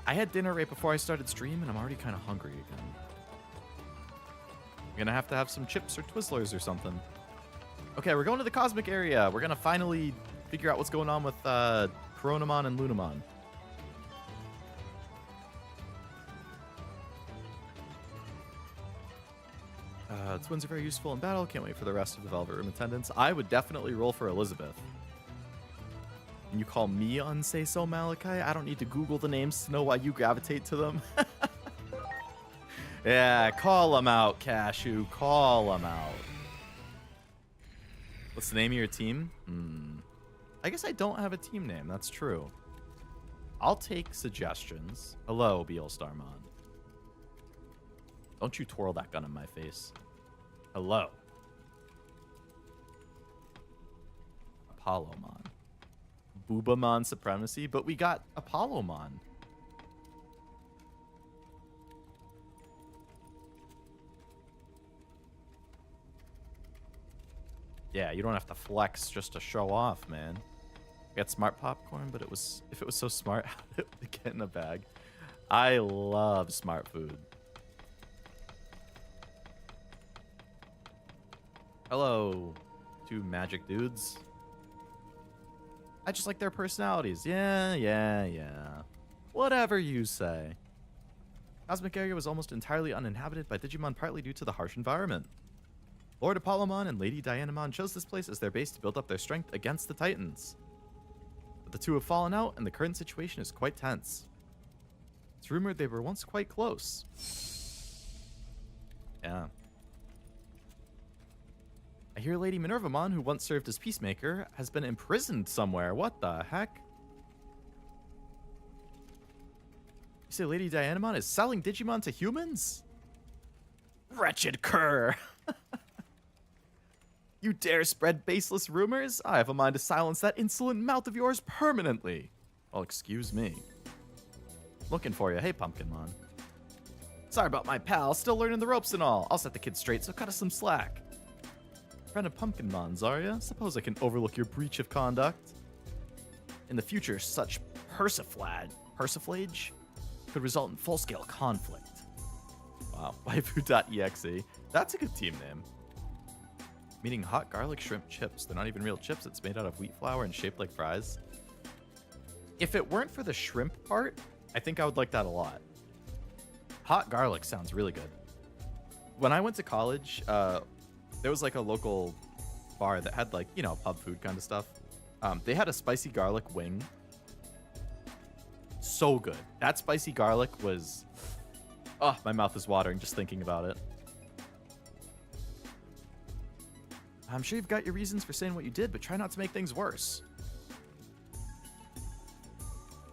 I had dinner right before I started stream, and I'm already kind of hungry again. I'm gonna have to have some chips or Twizzlers or something. Okay, we're going to the cosmic area. We're gonna finally figure out what's going on with Coronamon and Lunamon. Twins are very useful in battle. Can't wait for the rest of the Velvet Room attendants. I would definitely roll for Elizabeth. And you call me unsay so, Malachi? I don't need to Google the names to know why you gravitate to them. Yeah, call them out, Cashew. Call them out. What's the name of your team? I guess I don't have a team name. That's true. I'll take suggestions. Hello, Beelstarmon. Don't you twirl that gun in my face. Hello. Apollomon. Boobamon supremacy, but we got Apollomon. Yeah, you don't have to flex just to show off, man. We got smart popcorn, but if it was so smart, how did it get in a bag? I love smart food. Hello, two magic dudes. I just like their personalities. Yeah. Whatever you say. Cosmic area was almost entirely uninhabited by Digimon, partly due to the harsh environment. Lord Apollomon and Lady Dianamon chose this place as their base to build up their strength against the Titans. But the two have fallen out, and the current situation is quite tense. It's rumored they were once quite close. Yeah. I hear Lady Minervamon, who once served as peacemaker, has been imprisoned somewhere. What the heck? You say Lady Dianamon is selling Digimon to humans? Wretched cur! You dare spread baseless rumors? I have a mind to silence that insolent mouth of yours permanently. Well, excuse me. Looking for you. Hey, Pumpkinmon. Sorry about my pal. Still learning the ropes and all. I'll set the kid straight, so cut us some slack. Friend of Pumpkinmon's, are ya? Suppose I can overlook your breach of conduct. In the future, such persiflage could result in full-scale conflict. Wow. Waifu.exe. That's a good team name. Meaning hot garlic shrimp chips. They're not even real chips. It's made out of wheat flour and shaped like fries. If it weren't for the shrimp part, I think I would like that a lot. Hot garlic sounds really good. When I went to college, there was like a local bar that had like, you know, pub food kind of stuff. They had a spicy garlic wing. So good. That spicy garlic was... Oh, my mouth is watering just thinking about it. I'm sure you've got your reasons for saying what you did, but try not to make things worse.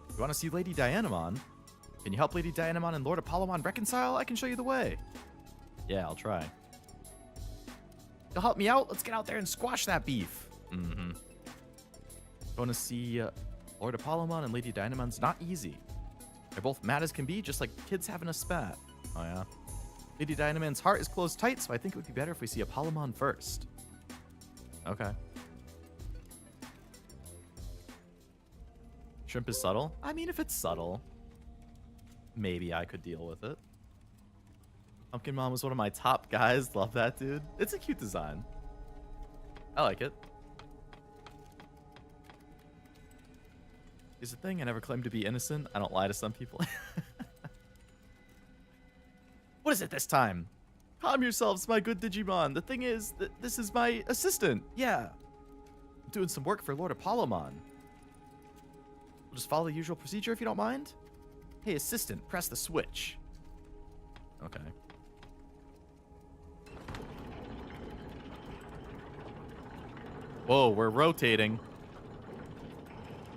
You want to see Lady Dianamon? Can you help Lady Dianamon and Lord Apollomon reconcile? I can show you the way. Yeah, I'll try. You'll help me out? Let's get out there and squash that beef. Want to see Lord Apollomon and Lady Dianamon's not easy. They're both mad as can be, just like kids having a spat. Oh, yeah. Lady Dianamon's heart is closed tight, so I think it would be better if we see Apollomon first. Okay. Shrimp is subtle? I mean, if it's subtle, maybe I could deal with it. Pumpkinmon was one of my top guys. Love that, dude. It's a cute design. I like it. Here's the thing, I never claimed to be innocent. I don't lie to some people. What is it this time? Calm yourselves, my good Digimon. The thing is, this is my assistant. Yeah. I'm doing some work for Lord Apollomon. We'll just follow the usual procedure if you don't mind. Hey, assistant, press the switch. Okay. Whoa, we're rotating.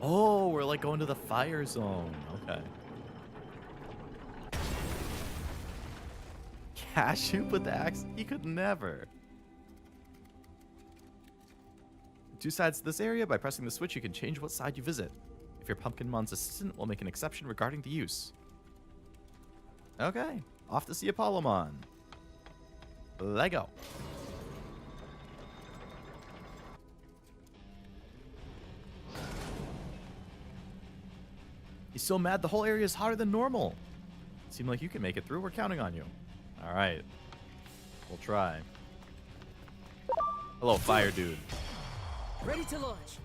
Oh, we're like going to the fire zone. Okay. Cashew with the axe? He could never. Two sides to this area. By pressing the switch, you can change what side you visit. If you're Pumpkinmon's assistant, we'll make an exception regarding the use. Okay. Off to see Apollomon. Lego. He's so mad the whole area is hotter than normal. Seems like you can make it through. We're counting on you. All right. We'll try. Hello, fire dude. Ready to launch.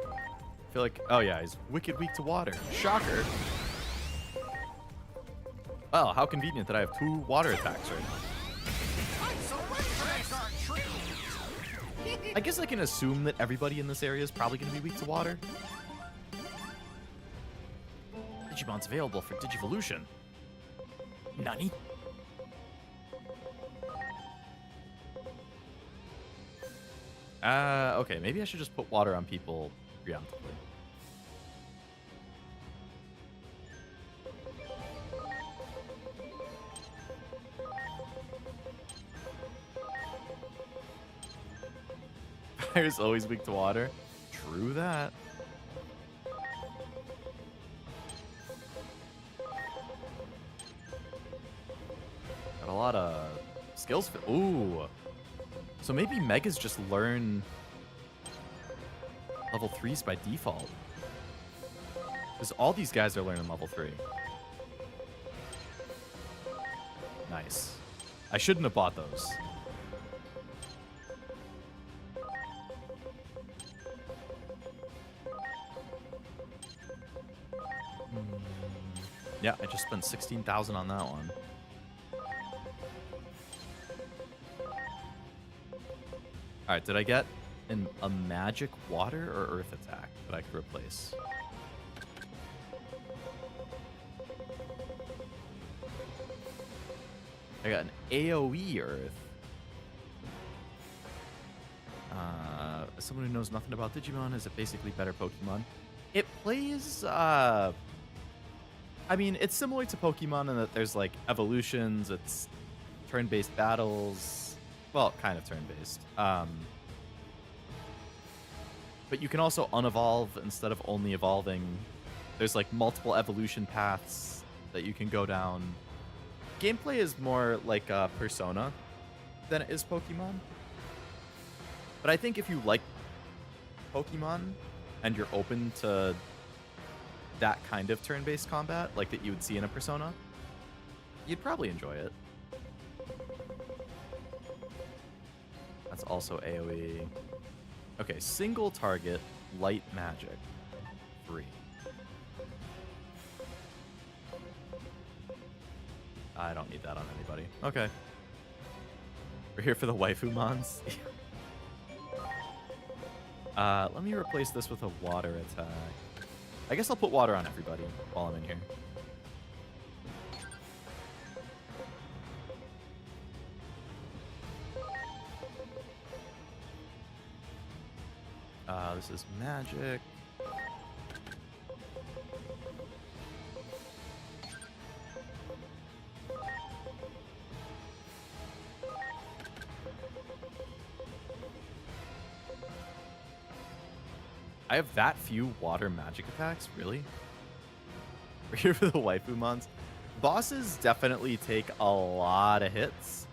I feel like, oh yeah, he's wicked weak to water. Shocker. Well, how convenient that I have 2 water attacks right now. I guess I can assume that everybody in this area is probably going to be weak to water. Digimon's available for Digivolution. Nani? Okay, maybe I should just put water on people preemptively. Fire's always weak to water. True that. Got a lot of skills. Ooh. So maybe Megas just learn level 3s by default. Because all these guys are learning level 3. Nice. I shouldn't have bought those. Yeah, I just spent 16,000 on that one. Alright, did I get a magic water or earth attack that I could replace? I got an AoE earth. As someone who knows nothing about Digimon, is it basically better Pokemon? It plays, I mean, it's similar to Pokemon in that there's like evolutions, it's turn-based battles. Well, kind of turn-based. But you can also unevolve instead of only evolving. There's like multiple evolution paths that you can go down. Gameplay is more like Persona than it is Pokemon. But I think if you like Pokemon and you're open to that kind of turn-based combat, like that you would see in a Persona, you'd probably enjoy it. That's also AoE. Okay, single target, light magic, 3. I don't need that on anybody. Okay. We're here for the waifu mons. Let me replace this with a water attack. I guess I'll put water on everybody while I'm in here. This is magic. I have that few water magic attacks? Really? We're here for the waifu mons. Bosses definitely take a lot of hits.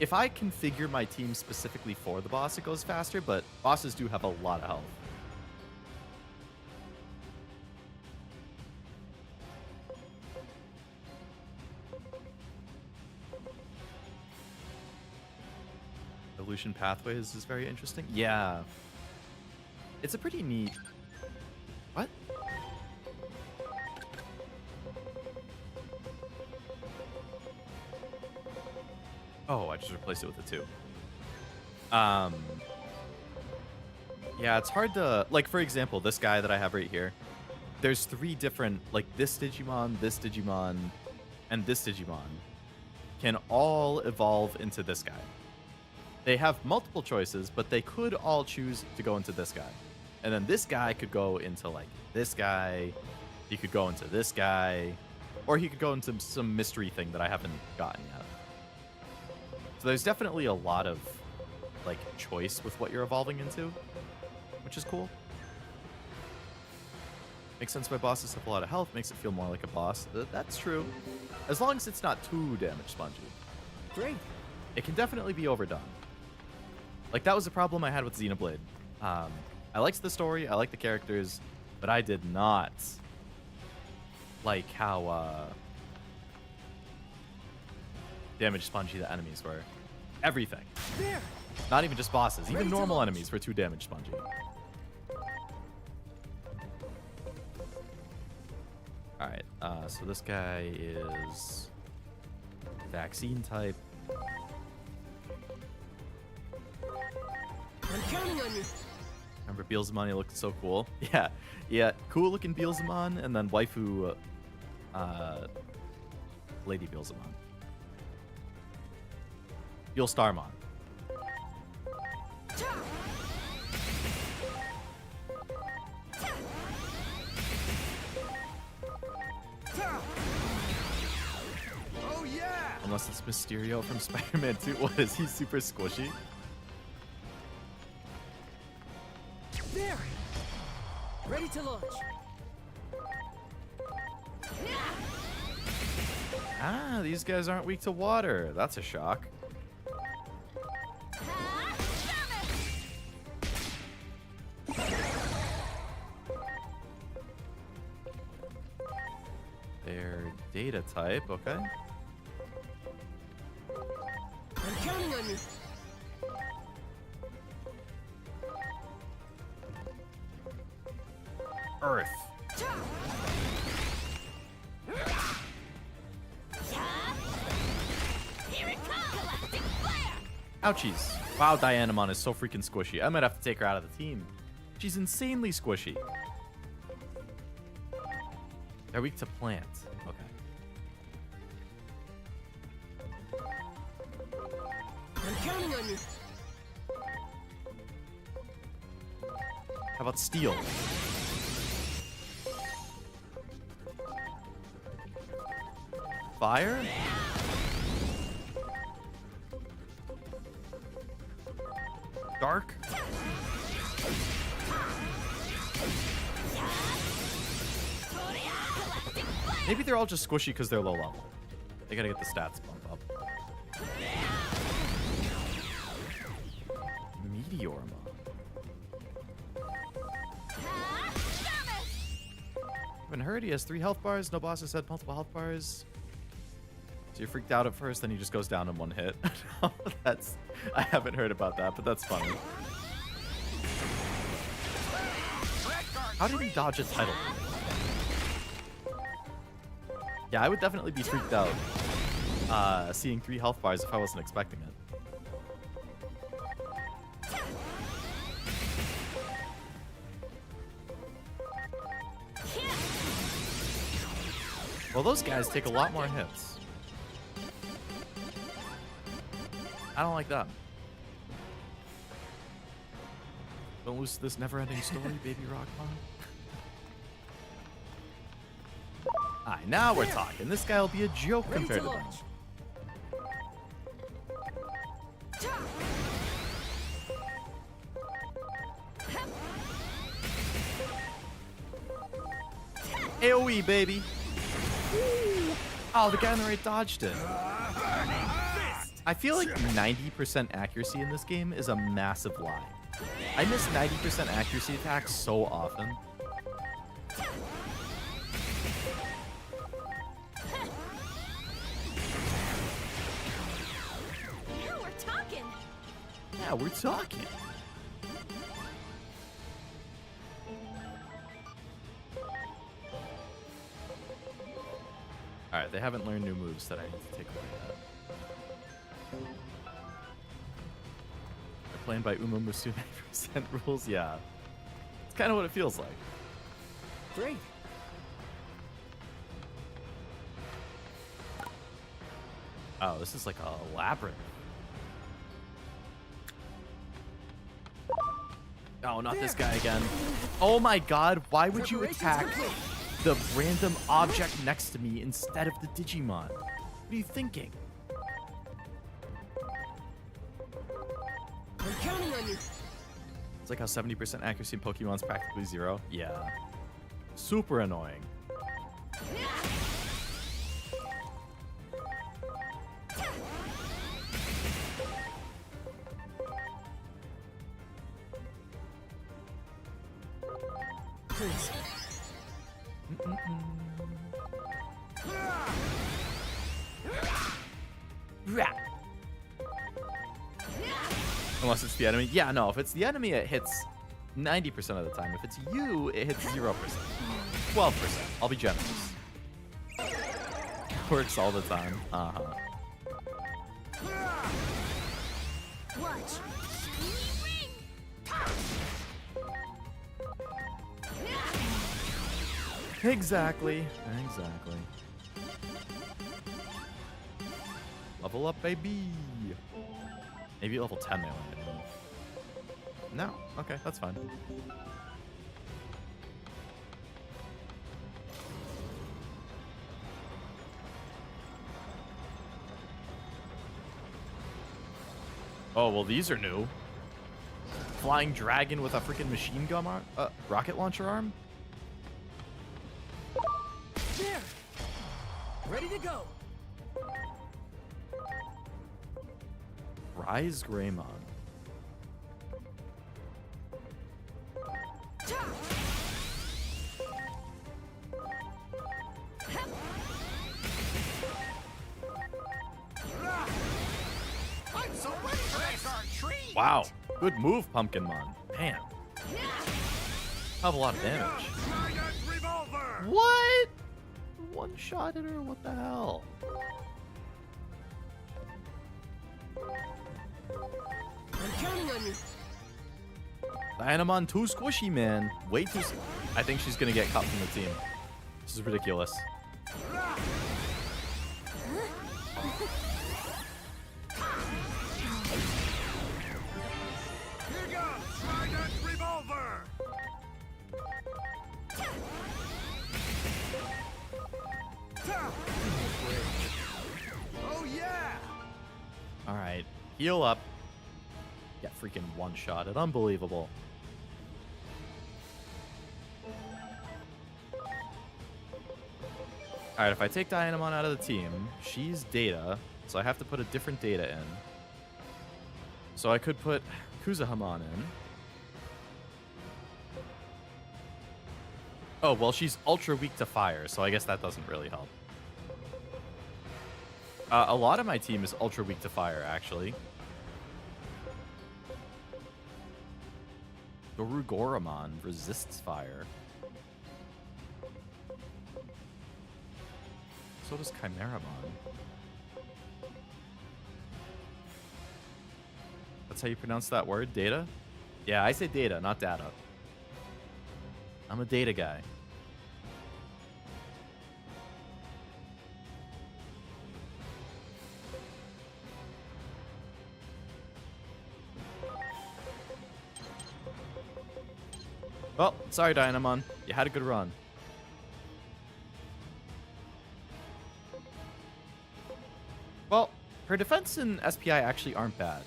If I configure my team specifically for the boss, it goes faster, but bosses do have a lot of health. evolution pathways is very interesting. Yeah. It's a pretty neat... What? Oh, I just replaced it with a 2. Yeah, it's hard to... Like, for example, this guy that I have right here. There's 3 different... Like, this Digimon, and this Digimon can all evolve into this guy. They have multiple choices, but they could all choose to go into this guy. And then this guy could go into, like, this guy. He could go into this guy. Or he could go into some mystery thing that I haven't gotten yet. So there's definitely a lot of, like, choice with what you're evolving into, which is cool. Makes sense why bosses have a lot of health, makes it feel more like a boss. That's true. As long as it's not too damage spongy. Great. It can definitely be overdone. Like, that was a problem I had with Xenoblade. I liked the story, I liked the characters, but I did not like how damage spongy the enemies were. Everything. There. Not even just bosses. Even Ready to normal launch. enemies were too damage spongy. Alright, so this guy is vaccine type. I'm counting on you. Remember Beelzemon? He looked so cool. Yeah, cool looking Beelzemon, and then waifu Lady Beelzemon. Beelstarmon. Oh yeah. Unless it's Mysterio from Spider-Man 2. What is he, super squishy? There. Ready to launch. Ah, these guys aren't weak to water. That's a shock. They're data type, okay. I'm counting on you. Earth. Here it comes. Galactic flare. Ouchies. Wow, Dianamon is so freaking squishy. I might have to take her out of the team. She's insanely squishy. They're weak to plants. Okay. I'm counting on you. How about steel? Fire? Dark? Maybe they're all just squishy because they're low level. They gotta get the stats bump up. Meteormon. Haven't heard. He has 3 health bars. No boss has had multiple health bars. So you're freaked out at first, then he just goes down in 1 hit. I haven't heard about that, but that's funny. How did he dodge a title? Yeah, I would definitely be freaked out seeing 3 health bars if I wasn't expecting it. Well, those guys take a lot more hits. I don't like that. Don't lose this never-ending story, baby Rockmon. Alright, now we're talking. This guy will be a joke Ready compared to to them. launch. AoE, baby. Oh, the guy on the right dodged it. I feel like 90% accuracy in this game is a massive lie. I miss 90% accuracy attacks so often. Now we're talking. Yeah, Yeah, we're talking. Alright, they haven't learned new moves that I need to take away yet. They're playing by Uma Musume percent rules? Yeah. It's kind of what it feels like. Great. Oh, this is like a labyrinth. Oh, not this guy again. Oh my god, why would you attack the random object next to me instead of the Digimon? What are you thinking? I'm counting on you. It's like how 70% accuracy in Pokemon's practically zero. Yeah. Super annoying. Please. Unless it's the enemy. Yeah, no, if it's the enemy, it hits 90% of the time. If it's you, it hits 0%. 12%. I'll be generous. Works all the time. Uh-huh. Watch. Exactly. Exactly. Level up, baby. Maybe level 10 they only hit me. No. Okay, that's fine. Oh, well, these are new. Flying dragon with a freaking machine gun arm? Rocket launcher arm? There. Ready to go. Rise Greymon. I'm so ready for this our treat. Wow. Good move, Pumpkinmon. Man. Have a lot of damage. What? One-shotted her? What the hell? I'm counting on you. Dianamon too squishy, man. Way too... I think she's going to get cut from the team. This is ridiculous. Here goes Trident Revolver! Oh yeah! Alright. Heal up. Get freaking one-shotted. Unbelievable. Alright, if I take Dianamon out of the team, she's Data, so I have to put a different Data in. So I could put Kuzahamon in. Oh, well, she's ultra weak to fire, so I guess that doesn't really help. A lot of my team is ultra weak to fire, actually. Gorugoramon resists fire. So does Chimeramon. That's how you pronounce that word? Data? Yeah, I say data, not data. I'm a data guy. Well, sorry, Dianamon. You had a good run. Well, her defense and SPI actually aren't bad.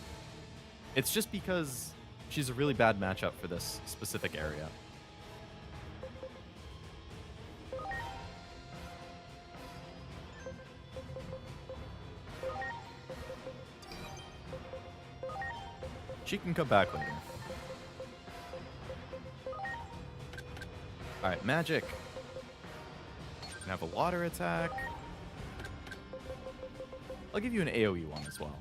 It's just because she's a really bad matchup for this specific area. She can come back later. Alright, magic. Can have a water attack. I'll give you an AoE one as well.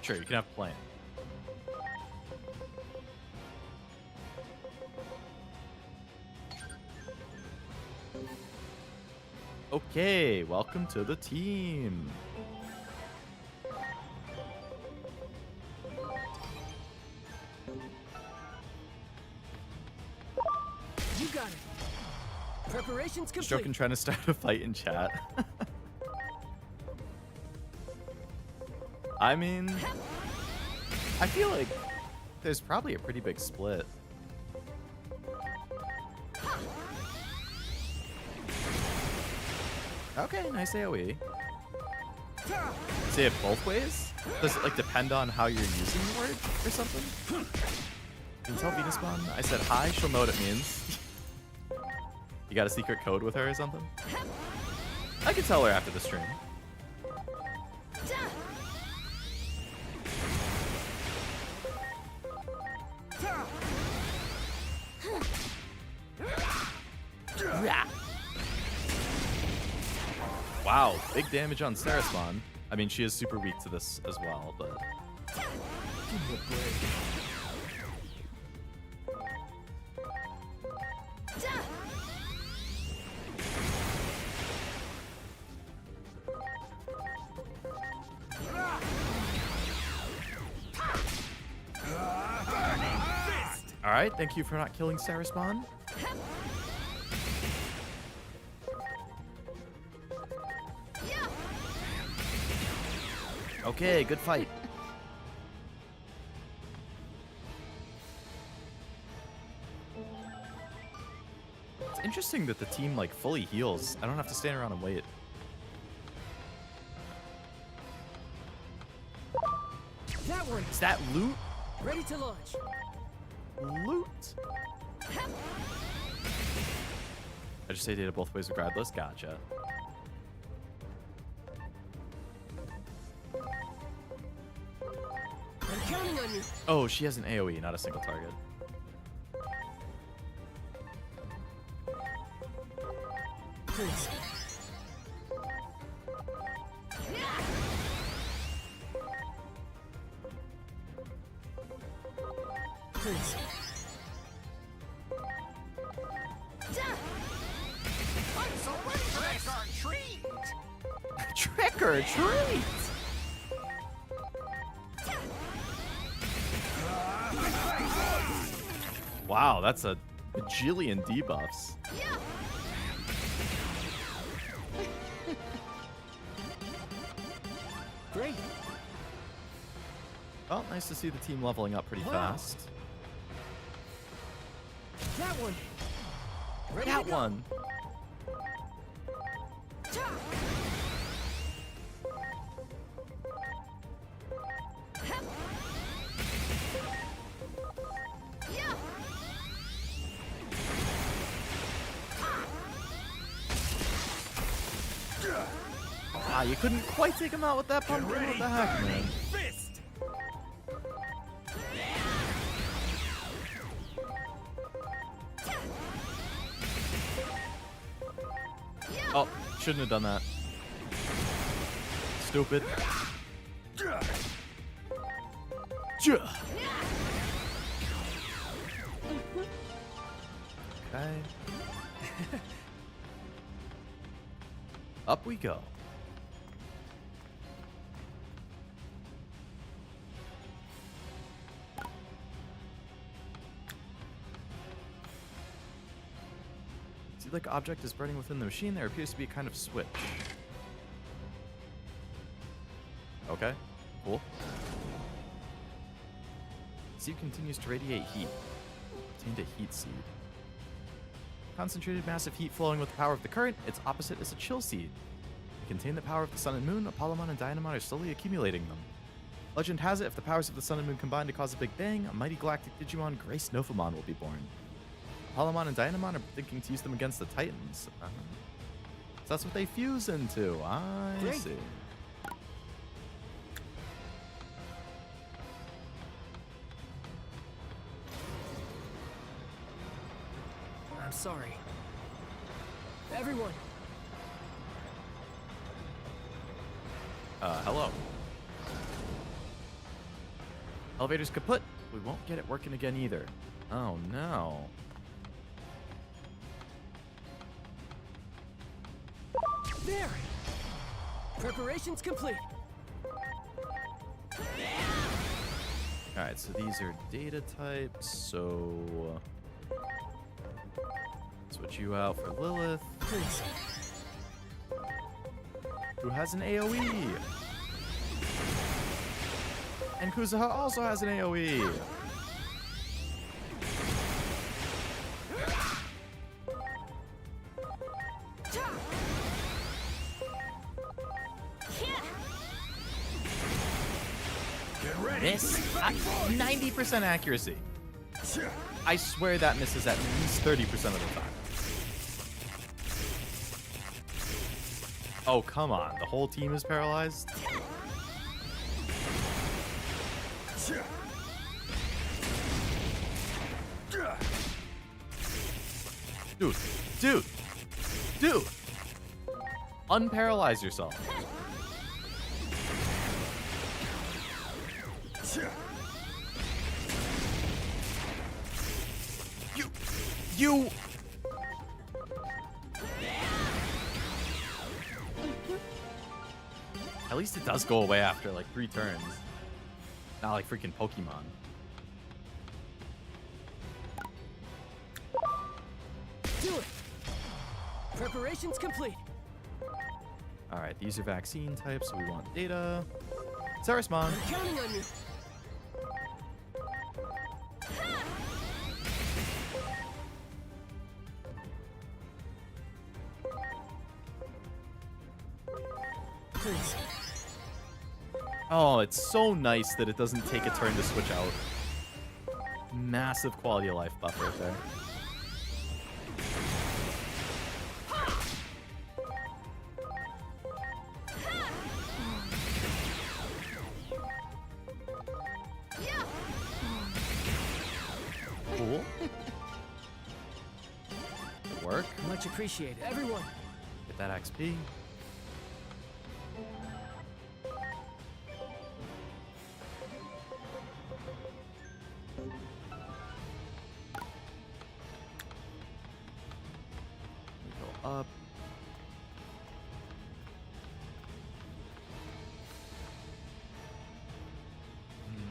Sure, you can have plan. Okay, welcome to the team. You got it. Preparations complete. Stroken trying to start a fight in chat. I mean, I feel like there's probably a pretty big split. Okay, nice AoE. Say it both ways? Does it like depend on how you're using the word or something? Can you tell Venusmon I said hi? She'll know what it means. You got a secret code with her or something? I can tell her after the stream. Wow, big damage on Sarasmon. I mean, she is super weak to this as well, but... Give me a break. Alright, thank you for not killing Sarasmon. Okay, good fight. It's interesting that the team like fully heals. I don't have to stand around and wait. That one. Is that loot? Ready to launch. Loot? I just say data both ways regardless. Gotcha. I'm counting on you. Oh, she has an AoE, not a single target. Please. Please. I'm so ready for this. Our treat. Trick or treat! Wow, that's a bajillion debuffs. Great. Well, nice to see the team leveling up pretty Wow. fast. That one. Ready That to go. one. Ah, you couldn't quite take him out with that pumpkin. What the heck, man? Fist! Oh, shouldn't have done that. Stupid. Juh. Okay. Up we go. See, like object is burning within the machine. There appears to be a kind of switch. Okay, cool. Seed continues to radiate heat. Obtained a heat seed. Concentrated massive heat flowing with the power of the current. Its opposite is a chill seed. They contain the power of the sun and moon. Apollomon and Dianamon are slowly accumulating them. Legend has it, if the powers of the sun and moon combine to cause a big bang, a mighty galactic Digimon, Grace Novamon, will be born. Apollomon and Dianamon are thinking to use them against the Titans. So that's what they fuse into. I Great. see. I'm sorry. Everyone. Hello. Elevator's kaput. We won't get it working again either. Oh no. There! Preparations complete. Alright, so these are data types, so switch you out for Lilith, Please. who has an AoE. And Kuzuha also has an AoE. Get ready. This 90% accuracy. I swear that misses at least 30% of the time. Oh, come on. The whole team is paralyzed? Dude. Unparalyze yourself. You. At least it does go away after like 3 turns. Not like freaking Pokemon. Do it. Preparations complete. All right, these are vaccine types, so we want data. Sarismon. I'm counting on you. Please. Oh, it's so nice that it doesn't take a turn to switch out. Massive quality of life buff right there. Cool. Good work. Much appreciated. Everyone. Get that XP. We go up.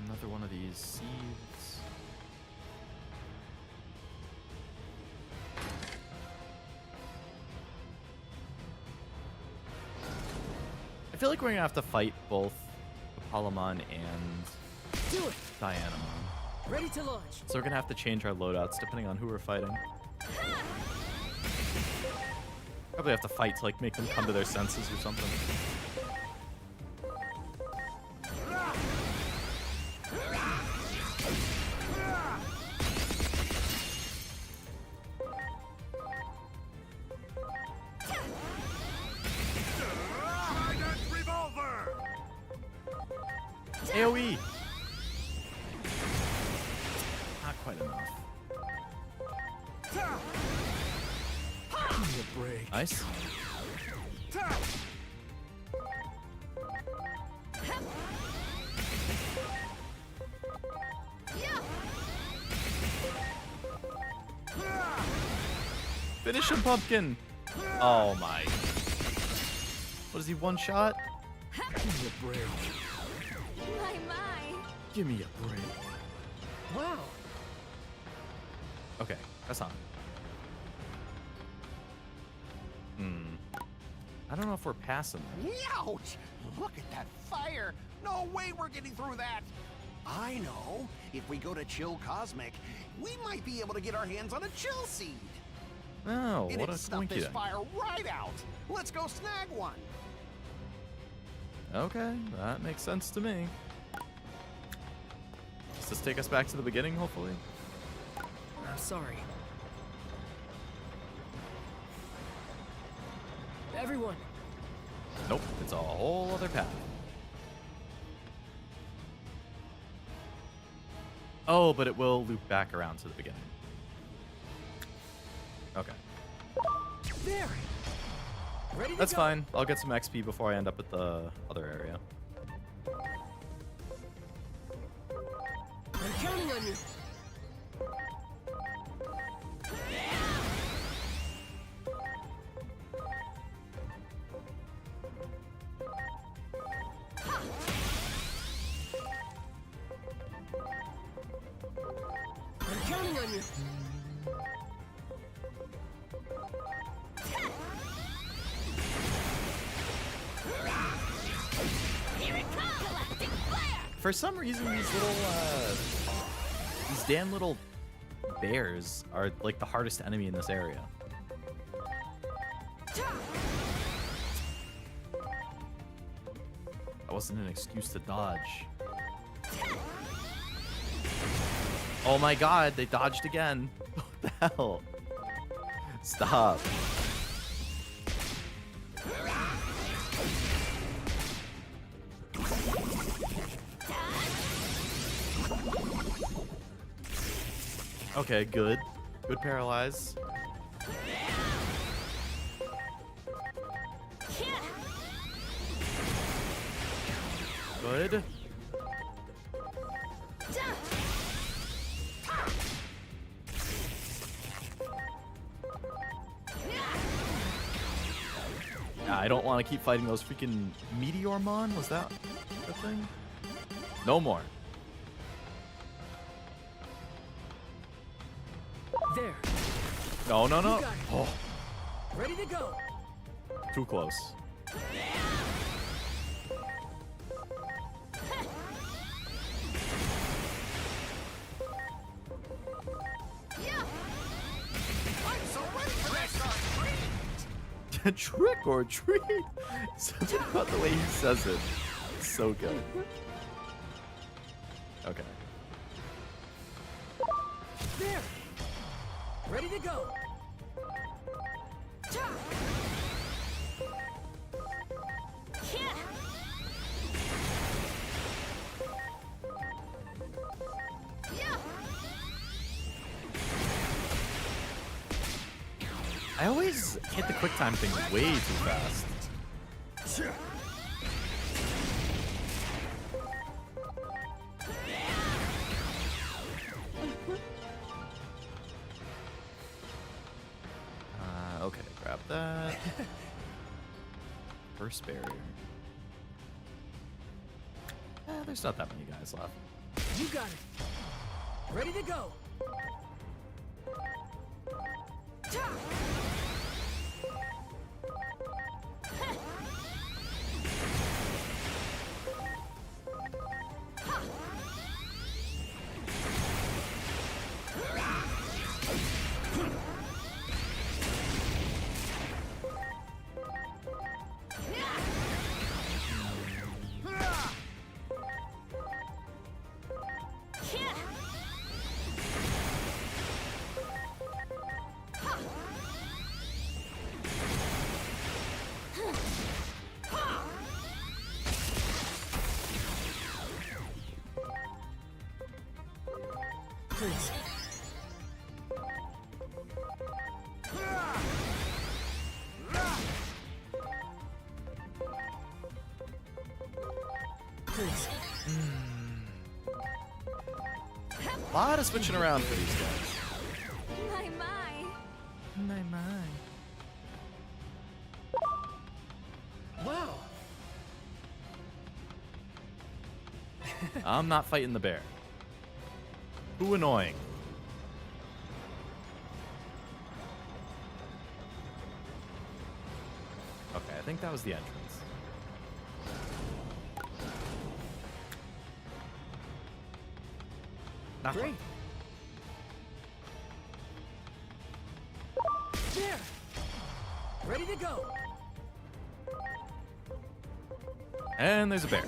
Another one of these seeds. I feel like we're gonna have to fight both Plutomon and Do it. Dianamon. Ready to launch. So we're gonna have to change our loadouts depending on who we're fighting. Probably have to fight to like make them come to their senses or something. Trident revolver. AoE! Not quite enough. Give me a break. Nice. Finish him, Pumpkin! Oh my. What is he, one shot? Give me a break. My. Give me a break. Wow. Okay, that's on. I don't know if we're passing them. Ouch! Look at that fire! No way we're getting through that! I know. If we go to Chill Cosmic, we might be able to get our hands on a chill seed. Oh, And what a it snuff twinkie this then. fire right out. Let's go snag one. Okay, that makes sense to me. Does this take us back to the beginning, hopefully? I'm sorry. Everyone. Nope, it's a whole other path. Oh, but it will loop back around to the beginning. Okay. There. Ready to That's go. fine. I'll get some XP before I end up at the other area. on you. I'm counting on you. Here it comes! Galactic flare! For some reason, these damn little bears are like the hardest enemy in this area. That wasn't an excuse to dodge. Oh my god, they dodged again. What the hell? Stop. Okay, good. Good paralyze. Good. Yeah, I don't want to keep fighting those freaking Meteormon. Was that the thing? No more. There. No, no, no. You got it. Oh, Ready to go. too close. I'm so ready for that. Trick or treat. Something about the way he says it. It's so good. Okay. There. Ready to go. I always hit the quick time thing way too fast. Okay, grab that. First barrier. There's not that many guys left. You got it. Ready to go. Please. Please. A lot of switching around for these guys. My, my. My, my. Wow. I'm not fighting the bear. Who annoying? Okay, I think that was the entrance. Not fun. Great. There. Ready to go. And there's a bear.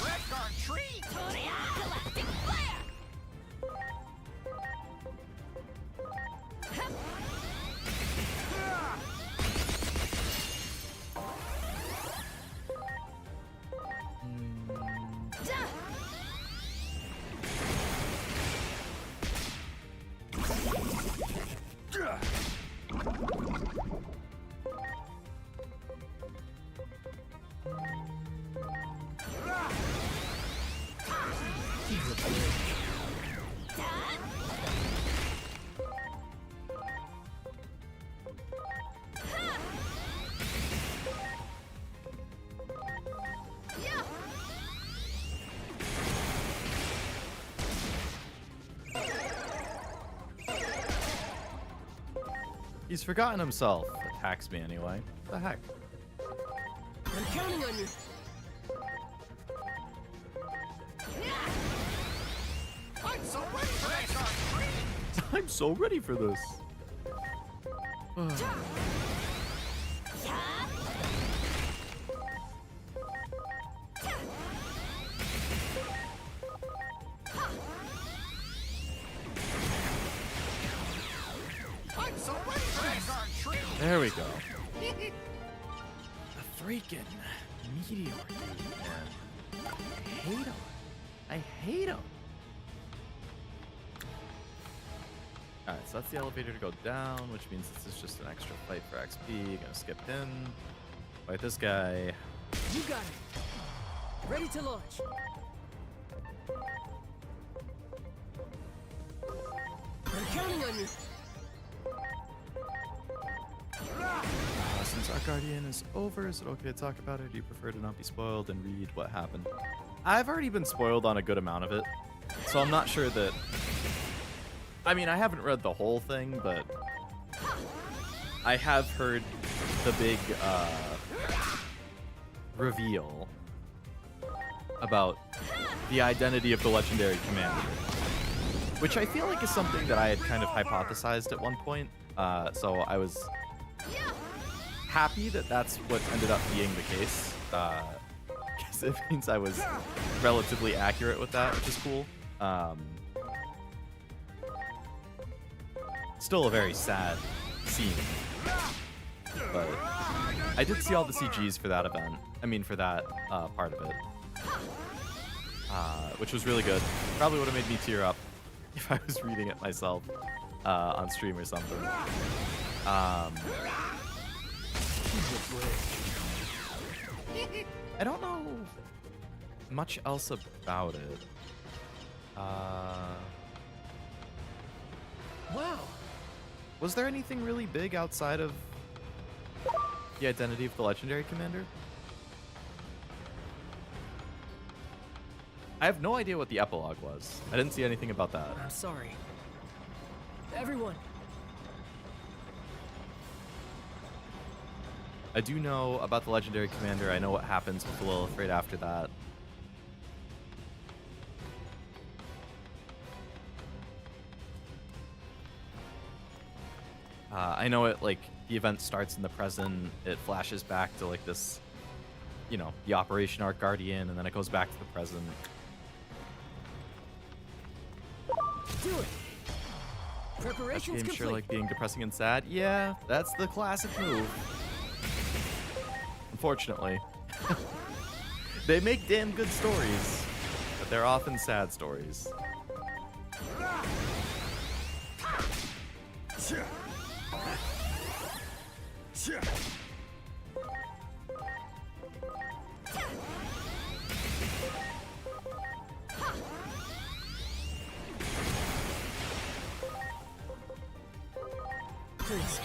Red guard tree. Galactic flare! He's forgotten himself. Attacks me anyway. What the heck? I'm counting on you. I'm so ready for that dark cringe. I'm so ready for this. I'm so ready for that dark cringe. There we go. The freaking meteor dude, man. I hate him. I hate him. Alright, so that's the elevator to go down, which means this is just an extra fight for XP. Gonna skip him. Fight this guy. You got it. Ready to launch. I'm counting on you. Since our Guardian is over, is it okay to talk about it? Or do you prefer to not be spoiled and read what happened? I've already been spoiled on a good amount of it, so I'm not sure that... I mean, I haven't read the whole thing, but I have heard the big reveal about the identity of the legendary commander, which I feel like is something that I had kind of hypothesized at one point. So I was happy that that's what ended up being the case, because it means I was relatively accurate with that, which is cool. Still a very sad scene, but I did see all the CGs for that event. I mean, for that part of it, which was really good. Probably would have made me tear up if I was reading it myself on stream or something. I don't know much else about it. Wow. Was there anything really big outside of the identity of the legendary commander? I have no idea what the epilogue was. I didn't see anything about that. I'm sorry. Everyone. I do know about the legendary commander. I know what happens with Lilith right after that. I know it, like, the event starts in the present, it flashes back to, like, this, you know, the Operation Arc Guardian, and then it goes back to the present. Do it. That Preparations game complete. sure like being depressing and sad. Yeah, that's the classic move. Unfortunately. They make damn good stories, but they're often sad stories. Please.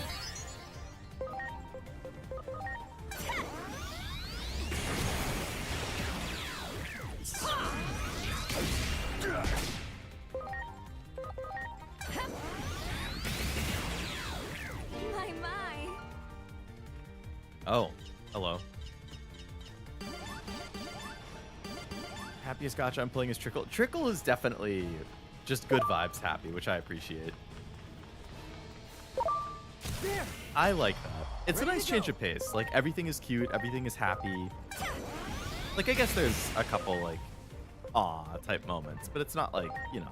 My. Oh, hello. Happiest gotcha I'm playing is Trickle. Trickle is definitely just good vibes happy, which I appreciate. There. I like that. It's a Ready nice to change go. of pace. Like, everything is cute, everything is happy. Like, I guess there's a couple, like, aw type moments, but it's not like, you know.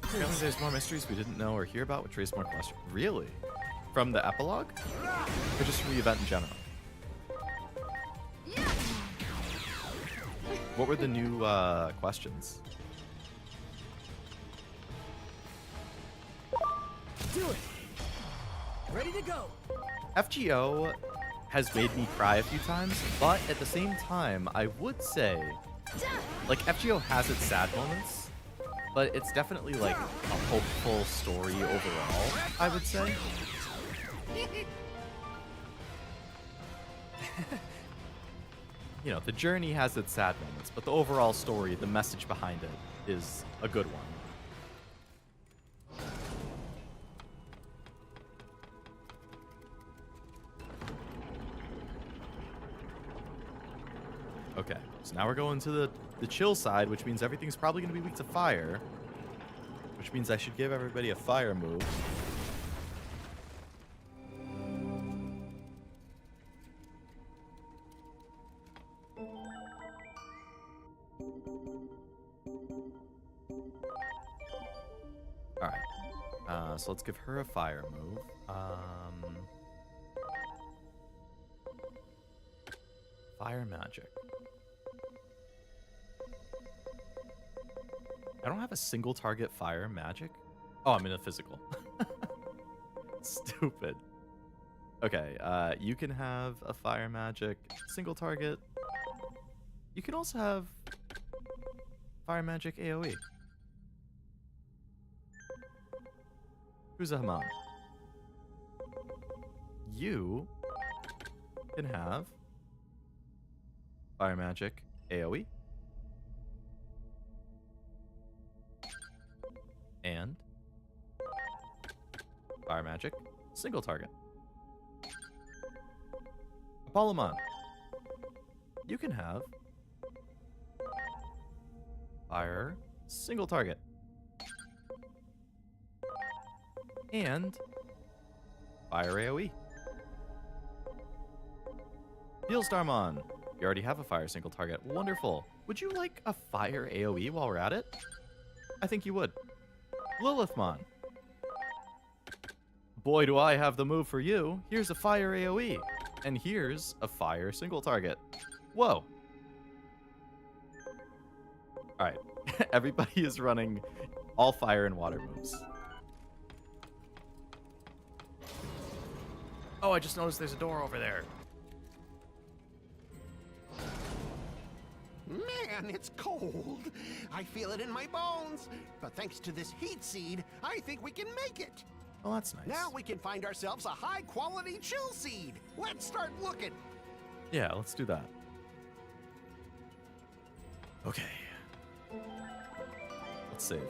Apparently there's more mysteries we didn't know or hear about, which raised more questions. Really? From the epilogue? Or just from the event in general? What were the new questions? Do it. Ready to go. FGO has made me cry a few times, but at the same time, I would say, like, FGO has its sad moments, but it's definitely, like, a hopeful story overall, I would say. You know, the journey has its sad moments, but the overall story, the message behind it, is a good one. So now we're going to the chill side, which means everything's probably going to be weak to fire. Which means I should give everybody a fire move. Alright. So let's give her a fire move. Fire magic. I don't have a single target fire magic. Oh, I'm in a physical. Stupid. Okay, you can have a fire magic single target. You can also have fire magic AoE. Kuzahamon. You can have fire magic AoE. And fire magic single target. Apollomon. You can have fire single target. And fire AoE. Starmon. You already have a fire single target. Wonderful. Would you like a fire AoE while we're at it? I think you would. Lilithmon. Boy, do I have the move for you. Here's a fire AoE. And here's a fire single target. Whoa. Alright. Everybody is running all fire and water moves. Oh, I just noticed there's a door over there. Man, it's cold. I feel it in my bones. But thanks to this heat seed, I think we can make it. Oh, that's nice. Now we can find ourselves a high-quality chill seed. Let's start looking. Yeah, let's do that. Okay. Let's save.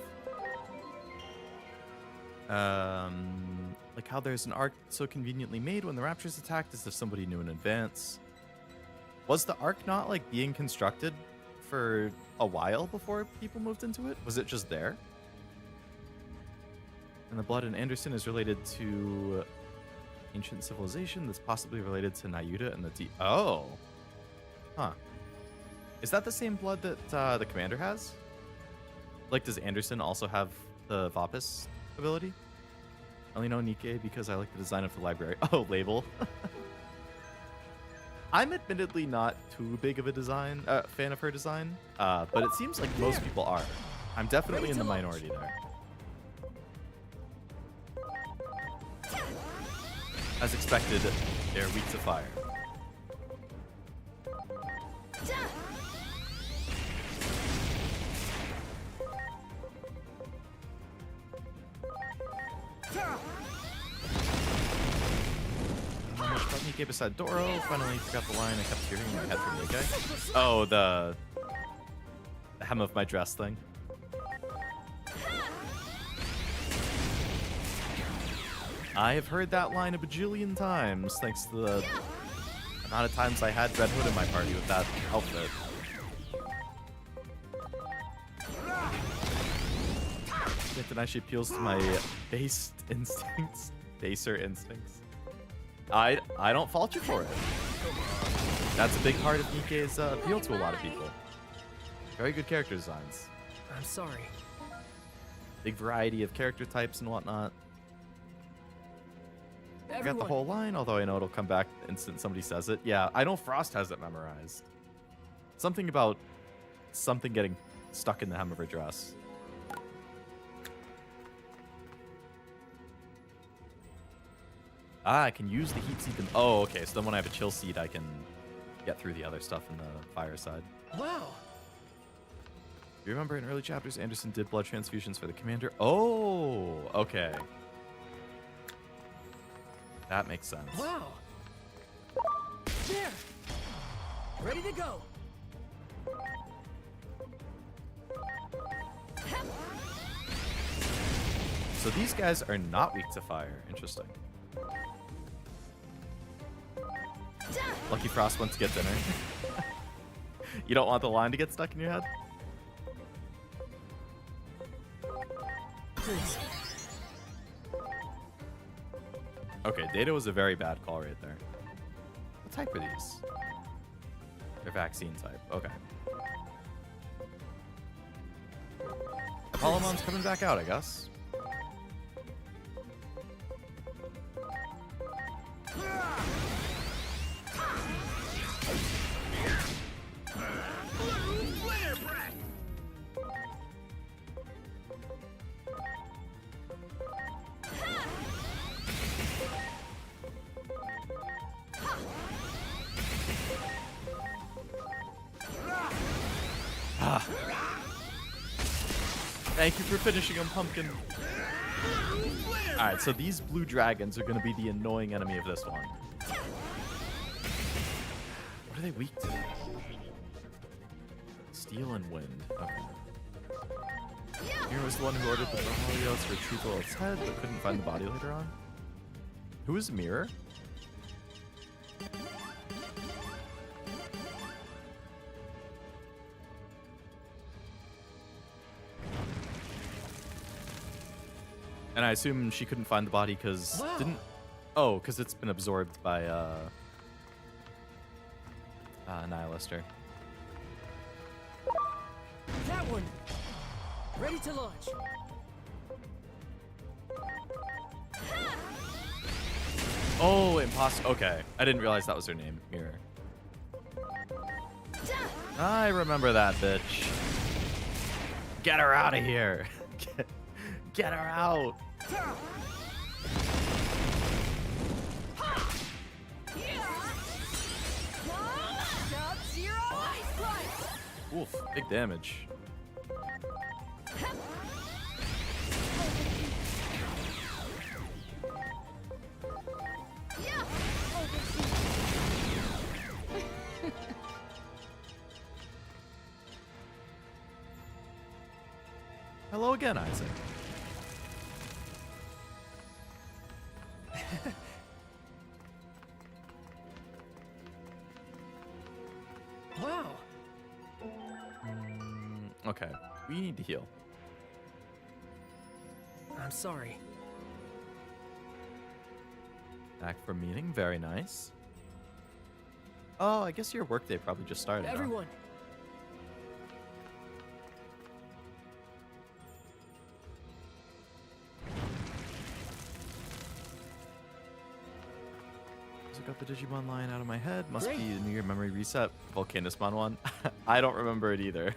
Like how there's an arc so conveniently made when the Rapture's attacked as if somebody knew in advance. Was the arc not like being constructed for a while before people moved into it? Was it just there? And the blood in Anderson is related to ancient civilization that's possibly related to Nayuta and the Oh. Huh. Is that the same blood that the commander has? Like, does Anderson also have the Vapis ability? I only know Nikke because I like the design of the library. Oh, label. I'm admittedly not too big of a fan of her design, but it seems like most people are. I'm definitely in the minority there. As expected, they're weak to fire. Nikke beside Doro. Finally forgot the line I kept hearing in my head from Nikke. Oh, the hem of my dress thing. I have heard that line a bajillion times, thanks to the amount of times I had Red Hood in my party with that outfit. It then actually appeals to my baser instincts. I don't fault you for it. That's a big part of Nikke's appeal to a lot of people. Very good character designs. I'm sorry. Big variety of character types and whatnot. I got the whole line, although I know it'll come back the instant somebody says it. Yeah, I know Frost has it memorized. Something about something getting stuck in the hem of her dress. Ah, I can use the heat seed. Oh, okay. So then when I have a chill seed, I can get through the other stuff in the fire side. Wow. You remember in early chapters, Anderson did blood transfusions for the commander? Oh, okay. That makes sense. Wow. There. Ready to go. So these guys are not weak to fire. Interesting. Lucky Frost went to get dinner. You don't want the line to get stuck in your head? Please. Okay, Data was a very bad call right there. What type are these? They're vaccine type. Okay. Apollomon's coming back out, I guess. Thank you for finishing him, Pumpkin. Alright, so these blue dragons are going to be the annoying enemy of this one. What are they weak to? Steel and wind. Okay. Here was the one who ordered the Vulcanusmon to retrieve the its head, but couldn't find the body later on. Who is Mirror? And I assume she couldn't find the body because didn't. Oh, because it's been absorbed by Nihilister. That one. Ready to launch. Oh, impossible. Okay, I didn't realize that was her name. Mirror. I remember that bitch. Get her out of here. Get her out. Oof, big damage. Hello again, Isaac. Wow. Okay, we need to heal. I'm sorry. Back from meeting, very nice. Oh, I guess your workday probably just started. huh? Everyone. So got the Digimon line out of my head. Must Great. be a New Year memory reset. Vulcanusmon one. I don't remember it either.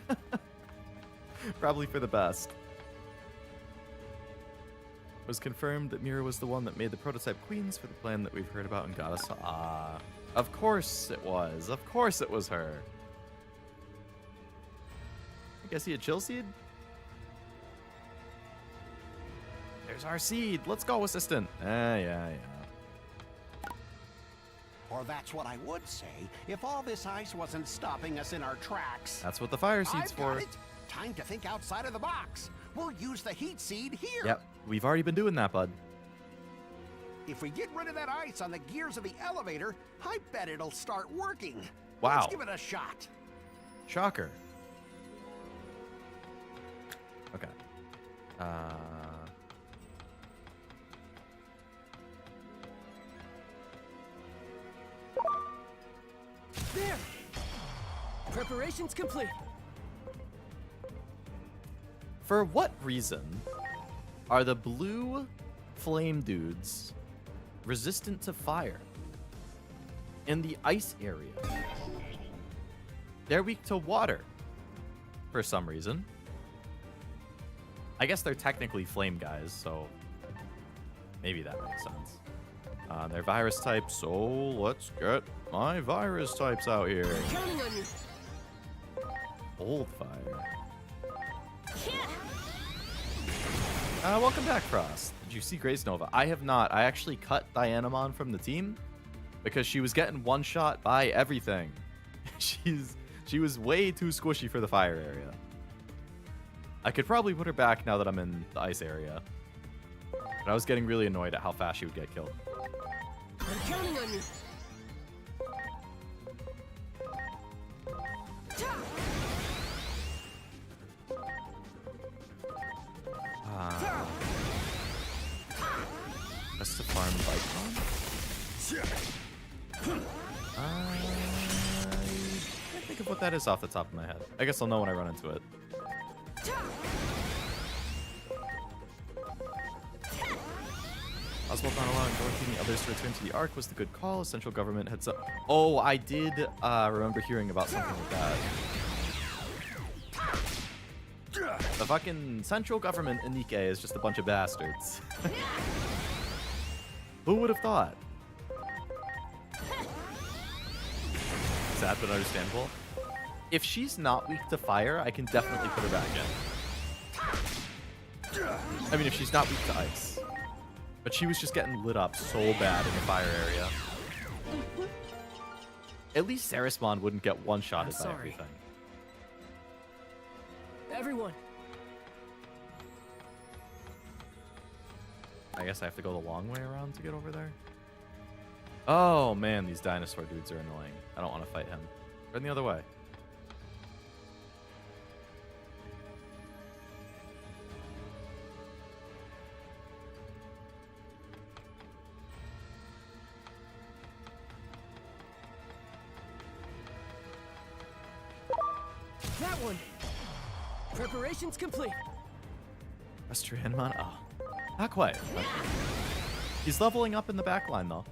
Probably for the best. It was confirmed that Mira was the one that made the prototype queens for the plan that we've heard about and got us. Ah, of course it was. Of course it was her. I guess he had Chill Seed? There's our seed. Let's go, assistant. Yeah. Or that's what I would say if all this ice wasn't stopping us in our tracks. That's what the fire seed's I've got for. it. Time to think outside of the box. We'll use the heat seed here. Yep, we've already been doing that, bud. If we get rid of that ice on the gears of the elevator, I bet it'll start working. Wow. Let's give it a shot. Shocker. Okay. There. Preparations complete. For what reason are the blue flame dudes resistant to fire in the ice area? They're weak to water for some reason. I guess they're technically flame guys, so maybe that makes sense. They're virus types, so let's get my virus types out here. Counting on you. Old fire. Welcome back, Frost. Did you see Grace Nova? I have not. I actually cut Dianamon from the team because she was getting one shot by everything. She was way too squishy for the fire area. I could probably put her back now that I'm in the ice area. But I was getting really annoyed at how fast she would get killed. I'm counting on you. Just to farm Vulcan? I can't think of what that is off the top of my head. I guess I'll know when I run into it. Oswald not allowing Dorothy and the others to return to the Ark was the good call. Central government had Oh, I did remember hearing about something like that. The fucking central government in Nikkei is just a bunch of bastards. Who would have thought? Sad but understandable. If she's not weak to fire, I can definitely put her back in. I mean, if she's not weak to ice. But she was just getting lit up so bad in the fire area. At least Sarismon wouldn't get one-shotted by everything. Everyone. I guess I have to go the long way around to get over there. Oh man, these dinosaur dudes are annoying. I don't want to fight him. Turn the other way. That one. Preparations complete. Dianamon? Oh, not quite. But he's leveling up in the back line though.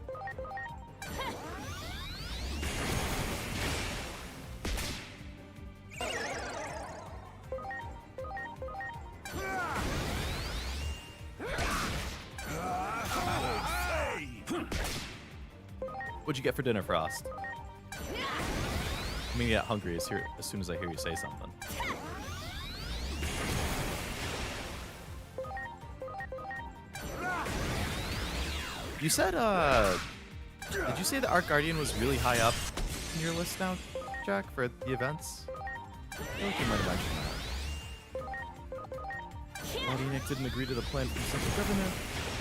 What'd you get for dinner, Frost? I'm gonna get hungry as soon as I hear you say something. You said, did you say the Arc Guardian was really high up in your list now, Jack, for the events? I feel like you might have mentioned that. Odinik didn't agree to the plan from central government.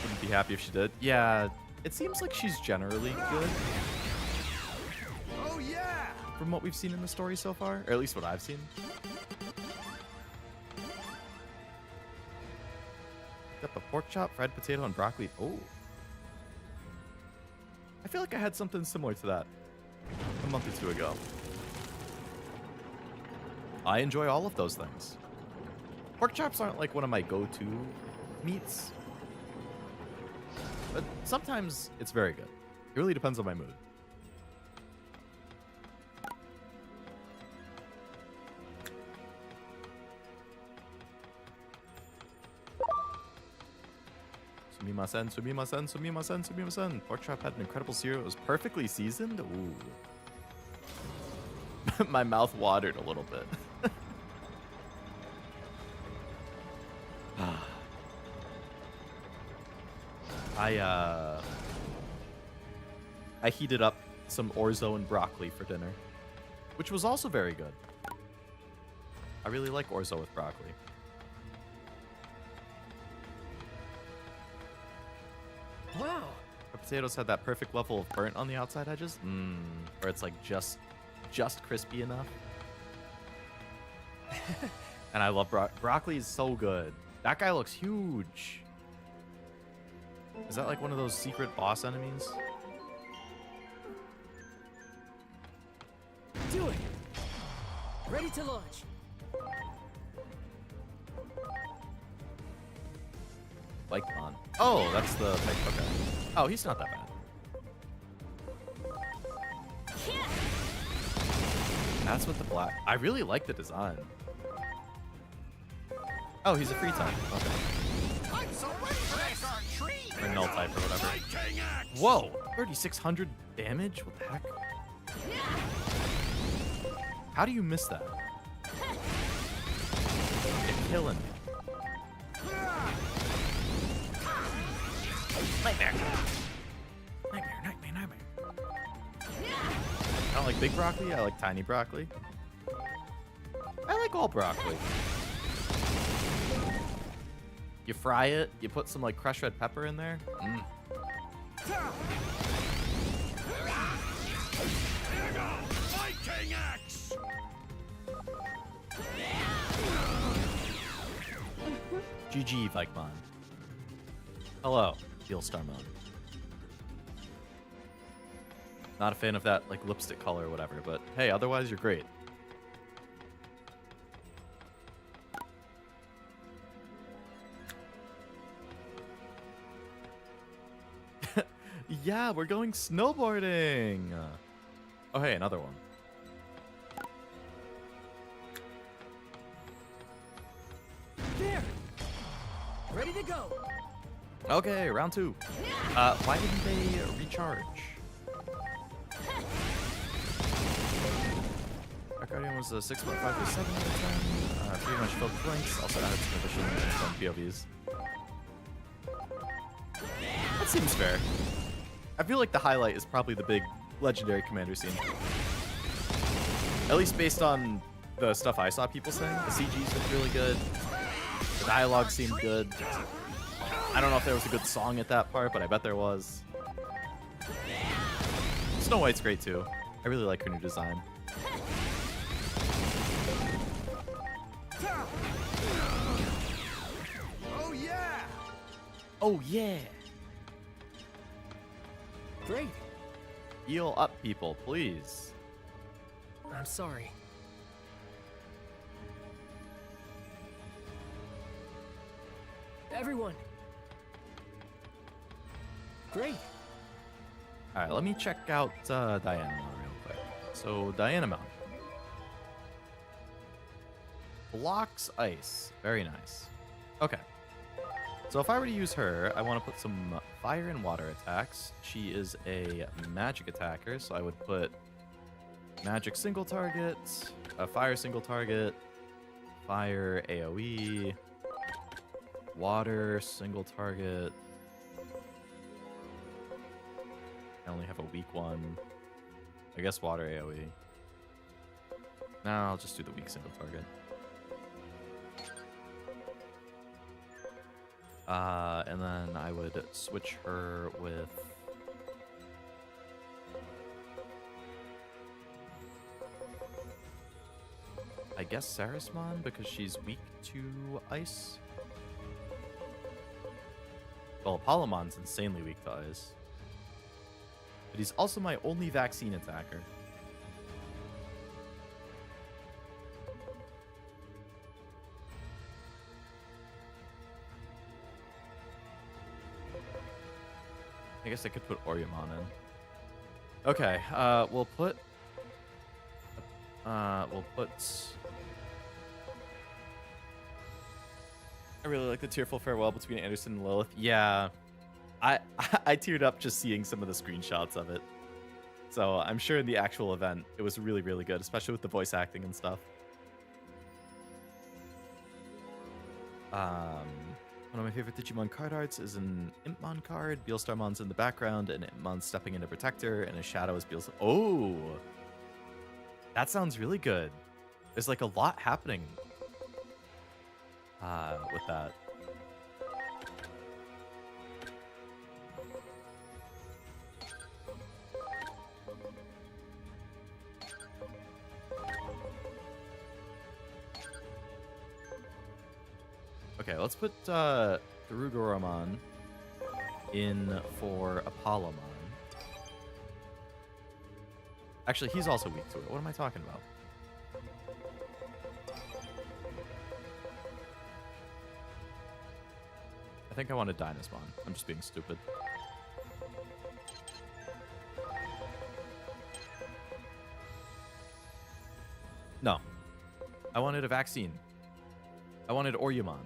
Wouldn't be happy if she did. Yeah, it seems like she's generally good. Oh yeah! From what we've seen in the story so far, or at least what I've seen. Picked up a pork chop, fried potato, and broccoli. Oh. I feel like I had something similar to that a month or two ago. I enjoy all of those things. Pork chops aren't like one of my go-to meats, but sometimes it's very good. It really depends on my mood. Sumimasen, sumimasen, sumimasen, sumimasen. Pork chop had an incredible sear. It was perfectly seasoned. Ooh. My mouth watered a little bit. I heated up some orzo and broccoli for dinner, which was also very good. I really like orzo with broccoli. Wow. The potatoes had that perfect level of burnt on the outside edges. Where it's like just crispy enough. And I love broccoli is so good. That guy looks huge. Is that like one of those secret boss enemies? Do it. Ready to launch. Vulcanusmon. Oh, that's the okay. Oh, he's not that bad. That's what the black. I really like the design. Oh, he's a free type. Okay. I'm so ready for this our tree. Or null type or whatever. King Axe! Whoa, 3,600 damage. What the heck? How do you miss that? You're killing me. Nightmare. Nightmare. I don't like big broccoli. I like tiny broccoli. I like all broccoli. You fry it. You put some like crushed red pepper in there. King Axe! GG, Vulcanusmon. Hello, Steel Starmon. Not a fan of that like lipstick color or whatever, but hey, otherwise you're great. Yeah, we're going snowboarding. Oh, hey, another one. There! Ready to go! Okay, round 2. Why didn't they recharge? Our Guardian was a 6.5 to 7 out of 10. Pretty much filled with links. Also added some additional fun POVs. That seems fair. I feel like the highlight is probably the big legendary commander scene. At least based on the stuff I saw people saying. The CGs looked really good. The dialogue seemed good. I don't know if there was a good song at that part, but I bet there was. Snow White's great too. I really like her new design. Oh yeah! Oh yeah! Great! Heal up, people, please. I'm sorry. Everyone! Great! Alright, let me check out Dianamon real quick. So, Dianamon. Blocks ice. Very nice. Okay. So if I were to use her, I want to put some fire and water attacks. She is a magic attacker, so I would put magic single target, a fire single target, fire AoE, water single target. I only have a weak one. I guess water AoE. No, I'll just do the weak single target. And then I would switch her with... I guess Sarismon, because she's weak to ice. Well, Apollomon's insanely weak to ice. But he's also my only vaccine attacker. I guess I could put Oriyamon in. Okay, we'll put... I really like the tearful farewell between Anderson and Lilith. Yeah, I teared up just seeing some of the screenshots of it. So I'm sure in the actual event, it was really, really good, especially with the voice acting and stuff. One of my favorite Digimon card arts is an Impmon card. Beelstarmon's in the background, and Impmon's stepping into Protector, and his shadow is Beelstar. Oh! That sounds really good. There's like a lot happening with that. Okay, let's put Coronamon in for Apollomon. Actually, he's also weak to it. What am I talking about? I think I want a Dynasmon. I'm just being stupid. No. I wanted a vaccine. I wanted Oriyamon.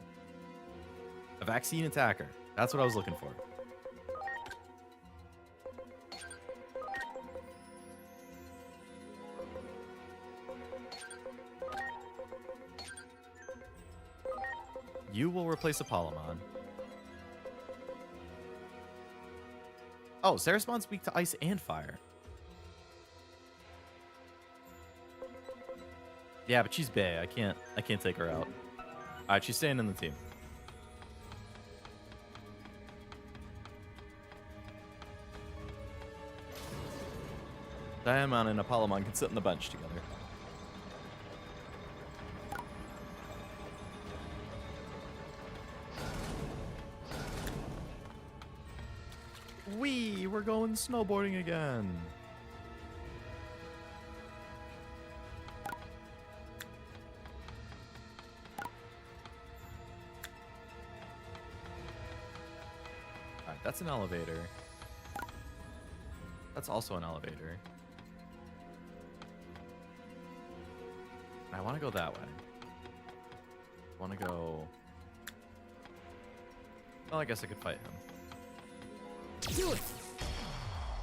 A vaccine attacker. That's what I was looking for. You will replace Apollomon. Oh, Sarismon's weak to ice and fire. Yeah, but she's bae. I can't take her out. Alright, she's staying in the team. Dianamon and Apollomon can sit on the bench together. We're going snowboarding again. That's an elevator. That's also an elevator. I want to go that way. I want to go... Well, I guess I could fight him. Do it!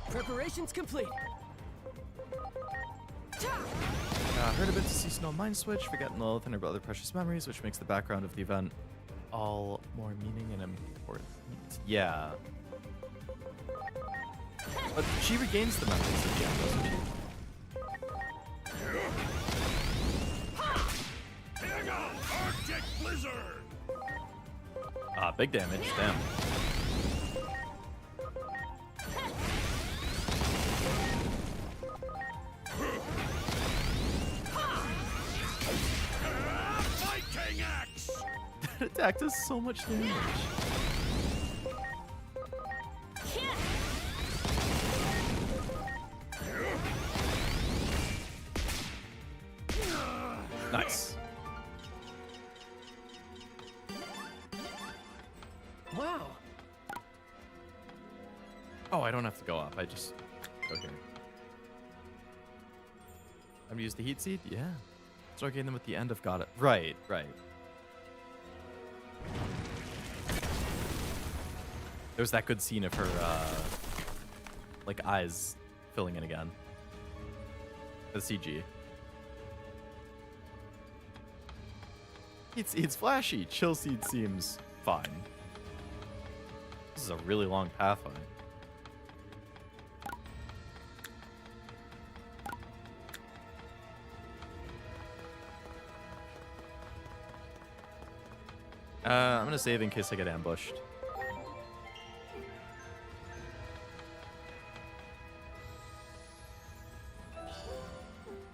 Preparations complete. Heard a bit to see Snow Mind Switch, forgetting the and her other precious memories, which makes the background of the event all more meaning and important. Yeah. But she regains the memories at the end, doesn't she? Here goes Arctic Blizzard! Ah, big damage. Damn. Viking Axe! That attack does so much damage. Nice. Wow. Oh, I don't have to go up. I just go here. I'm gonna use the heat seed? Yeah. Start getting them at the end of got it. Right, right. There's that good scene of her, like, eyes filling in again. The CG. It's flashy. Chill Seed seems fine. This is a really long pathway. I'm gonna save in case I get ambushed.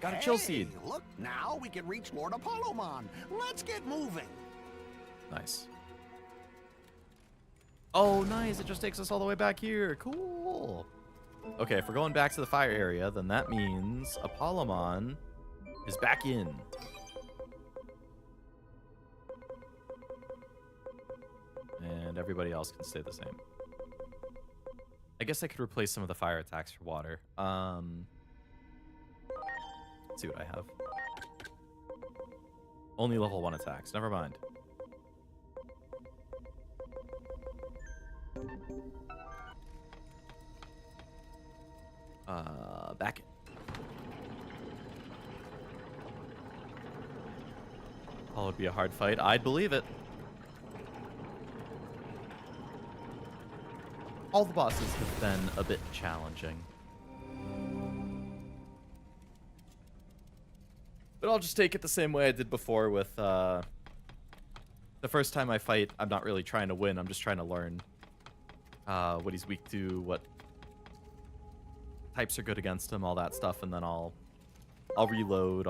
Got a chill seed. Look, now we can reach Lord Apollomon. Let's get moving. Nice. Oh, nice. It just takes us all the way back here. Cool. Okay, if we're going back to the fire area, then that means Apollomon is back in. And everybody else can stay the same. I guess I could replace some of the fire attacks for water. Let's see what I have. Only level 1 attacks. Never mind. Back it. Oh, it'd be a hard fight. I'd believe it. All the bosses have been a bit challenging. But I'll just take it the same way I did before with, the first time I fight, I'm not really trying to win, I'm just trying to learn, what he's weak to, what types are good against him, all that stuff, and then I'll reload,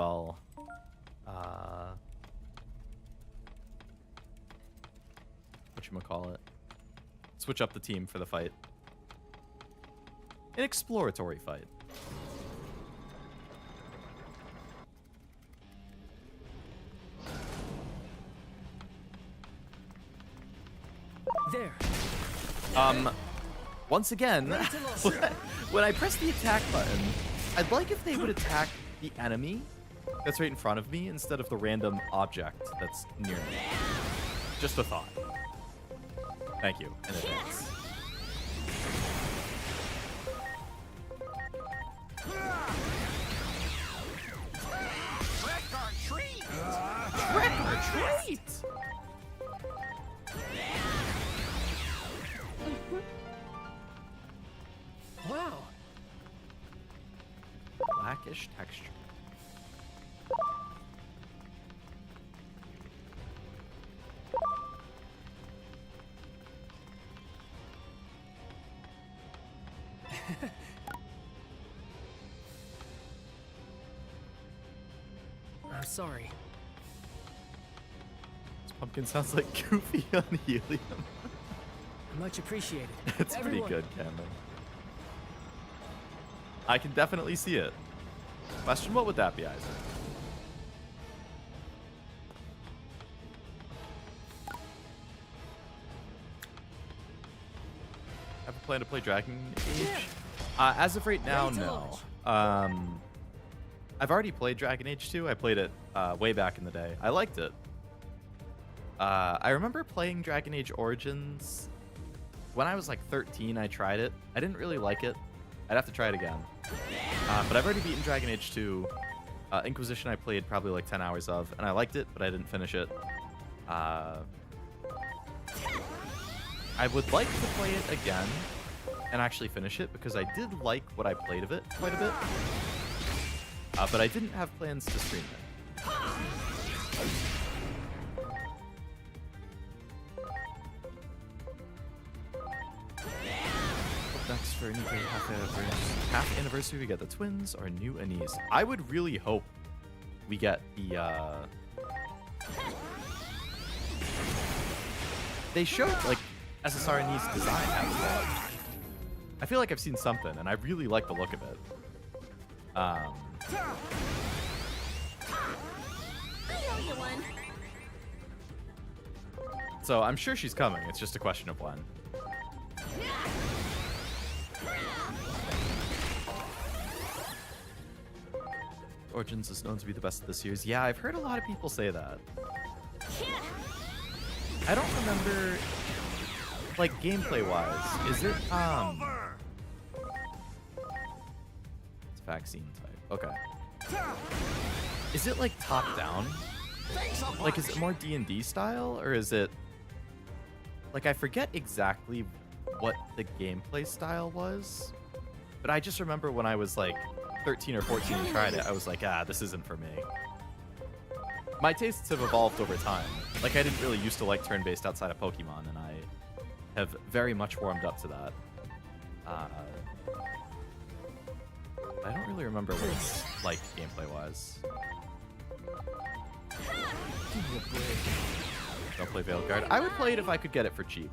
whatchamacallit, switch up the team for the fight. An exploratory fight. There. Once again, when I press the attack button, I'd like if they would attack the enemy that's right in front of me instead of the random object that's near me. Just a thought. Thank you in advance. Trick or treat! Trick or treat! Wow. Blackish texture. I'm sorry. This pumpkin sounds like Goofy on helium. Much appreciated. It's pretty Everyone. good, Cameron. I can definitely see it. Question, what would that be, Isaac? have a plan to play Dragon Age? As of right now, Ready to no. launch. I've already played Dragon Age 2. I played it way back in the day. I liked it. I remember playing Dragon Age Origins when I was like 13. I tried it. I didn't really like it. I'd have to try it again. But I've already beaten Dragon Age 2. Inquisition I played probably like 10 hours of, and I liked it, but I didn't finish it. I would like to play it again and actually finish it because I did like what I played of it quite a bit. But I didn't have plans to stream it. Next for any half anniversary, we get the twins or new Anise. I would really hope we get the. They showed like SSR Anise design. I feel like I've seen something, and I really like the look of it. I owe you one. So I'm sure she's coming. It's just a question of when. Origins is known to be the best of the series. Yeah, I've heard a lot of people say that. I don't remember, like, gameplay-wise. Is it, It's vaccine type. Okay. Is it, like, top-down? Like, is it more D&D style, or is it... Like, I forget exactly what the gameplay style was, but I just remember when I was, like, 13 or 14 and tried it, I was like, this isn't for me. My tastes have evolved over time. Like, I didn't really used to like turn-based outside of Pokemon, and I have very much warmed up to that. I don't really remember what it's like gameplay-wise. Don't play Veiled Guard. I would play it if I could get it for cheap.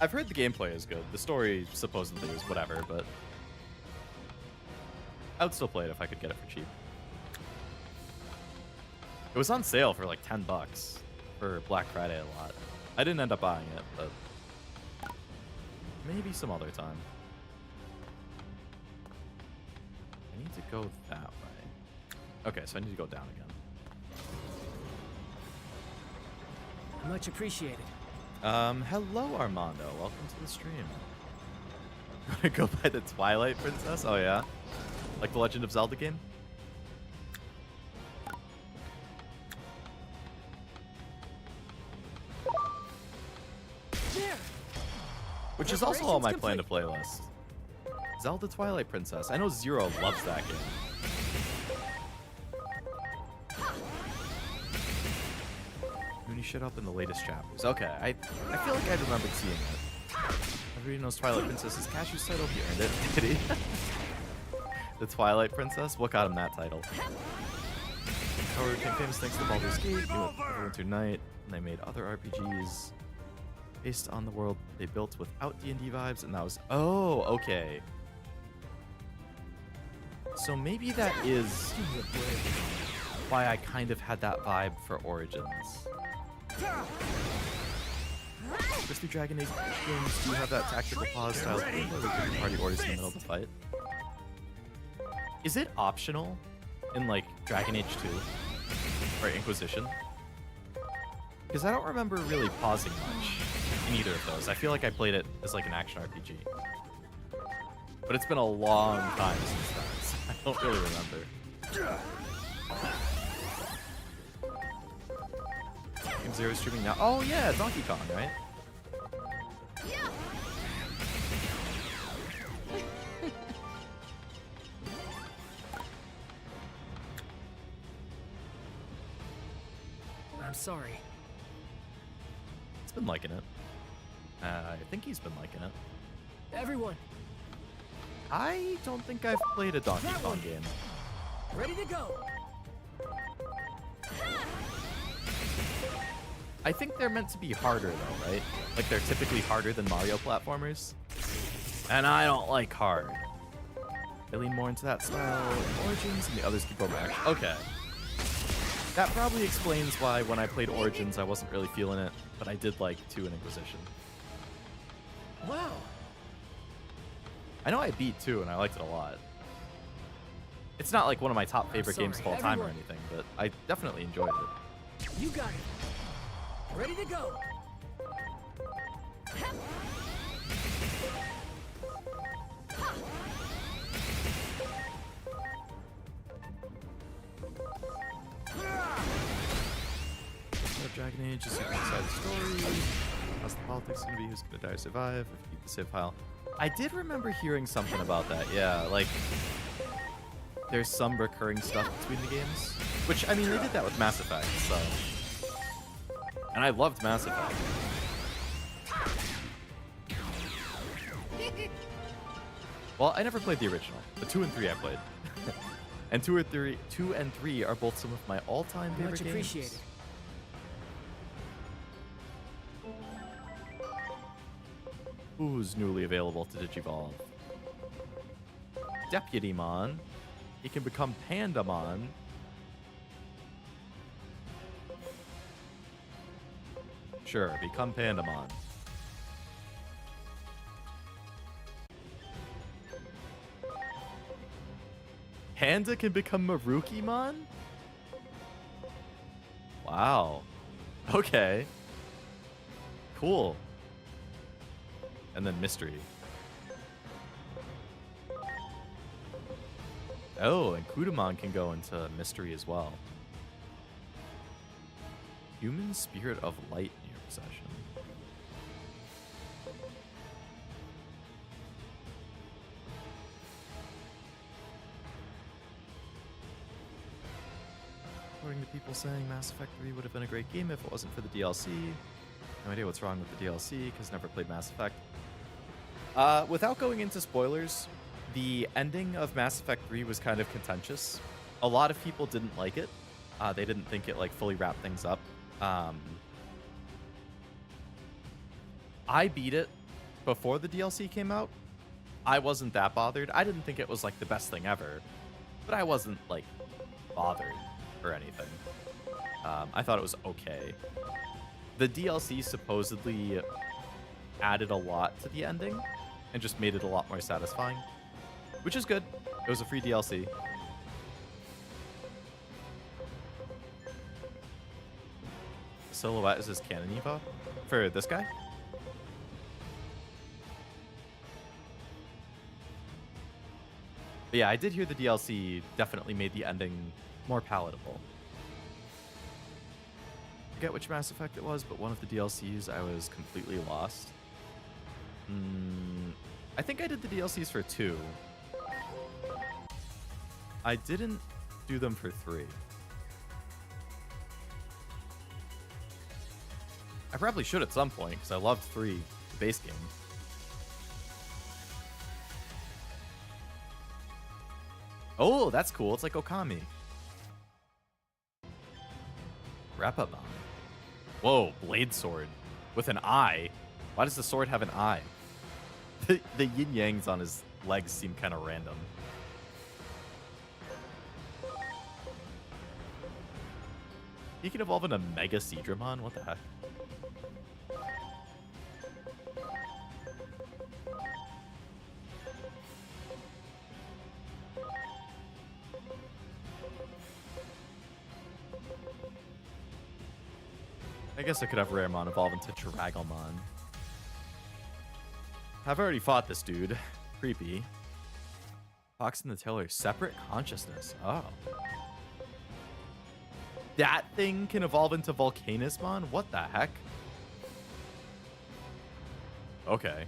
I've heard the gameplay is good. The story supposedly is whatever, but I would still play it if I could get it for cheap. It was on sale for like $10 for Black Friday a lot. I didn't end up buying it, but maybe some other time. I need to go that way. Okay, so I need to go down again. Much appreciated. Hello Armando, welcome to the stream. Wanna go by the Twilight Princess? Oh yeah? Like the Legend of Zelda game? There. Which is also on my plan to playlist. Zelda Twilight Princess. I know Zero loves that game. Mooney showed up in the latest chapters. Okay, I feel like I remembered seeing it. Everybody knows Twilight Princess is Cashew's title. He earned it. Did he? The Twilight Princess? What got him that title? Howard became famous thanks to Baldur's Gate, Neverwinter Night, and they made other RPGs based on the world they built without D&D vibes, and that was... Oh, okay. So maybe that is why I kind of had that vibe for Origins. Just the Dragon Age games do have that tactical pause style game where the party orders in the middle of the fight. Is it optional in like Dragon Age 2 or Inquisition? Because I don't remember really pausing much in either of those. I feel like I played it as like an action RPG. But it's been a long time since then, so I don't really remember. Game Zero is streaming now. Oh yeah, Donkey Kong, right? I'm sorry. It's been liking it. I think he's been liking it. Everyone, I don't think I've played a Donkey Kong game. ready to go. I think they're meant to be harder though, right? Like they're typically harder than Mario platformers. And I don't like hard. They lean more into that style in Origins and the others keep over action. Okay. That probably explains why when I played Origins I wasn't really feeling it, but I did like 2 in Inquisition. Wow. I know I beat 2 and I liked it a lot. It's not like one of my top favorite games of all time or anything, but I definitely enjoyed it. You got it. Ready to go. Dragon Age is super exciting story. How's the politics gonna be? Who's gonna die or survive? If you keep the save file. I did remember hearing something about that. Yeah, like there's some recurring stuff between the games. Which, I mean, they did that with Mass Effect, so. And I loved Mass Effect. Well, I never played the original, but 2 and 3 I played. And 2 and 3 are both some of my all-time favorite Much games. appreciated. Who's newly available to Digivolve? Deputymon. He can become Pandamon. Sure, become Pandamon. Panda can become Marukimon? Wow. Okay. Cool. And then Mystery. Oh, and Plutomon can go into Mystery as well. Human Spirit of Light in your possession. According to people saying Mass Effect 3 would have been a great game if it wasn't for the DLC. No idea what's wrong with the DLC, because never played Mass Effect. Without going into spoilers, the ending of Mass Effect 3 was kind of contentious. A lot of people didn't like it. They didn't think it like fully wrapped things up. I beat it before the DLC came out. I wasn't that bothered. I didn't think it was like the best thing ever, but I wasn't like bothered or anything. I thought it was okay. The DLC supposedly added a lot to the ending and just made it a lot more satisfying, which is good. It was a free DLC. Silhouette is his canon evo for this guy. But yeah, I did hear the DLC definitely made the ending more palatable. I forget which Mass Effect it was, but one of the DLCs I was completely lost. I think I did the DLCs for 2. I didn't do them for 3. I probably should at some point, because I loved 3, the base game. Oh, that's cool. It's like Okami. Revamped. Whoa, blade sword. With an eye. Why does the sword have an eye? The yin-yangs on his legs seem kind of random. He can evolve into Mega Seadramon? What the heck? I guess I could have Raremon evolve into Dragomon. I've already fought this dude. Creepy. Fox and the Tailor, separate consciousness. Oh. That thing can evolve into Vulcanusmon? What the heck? Okay.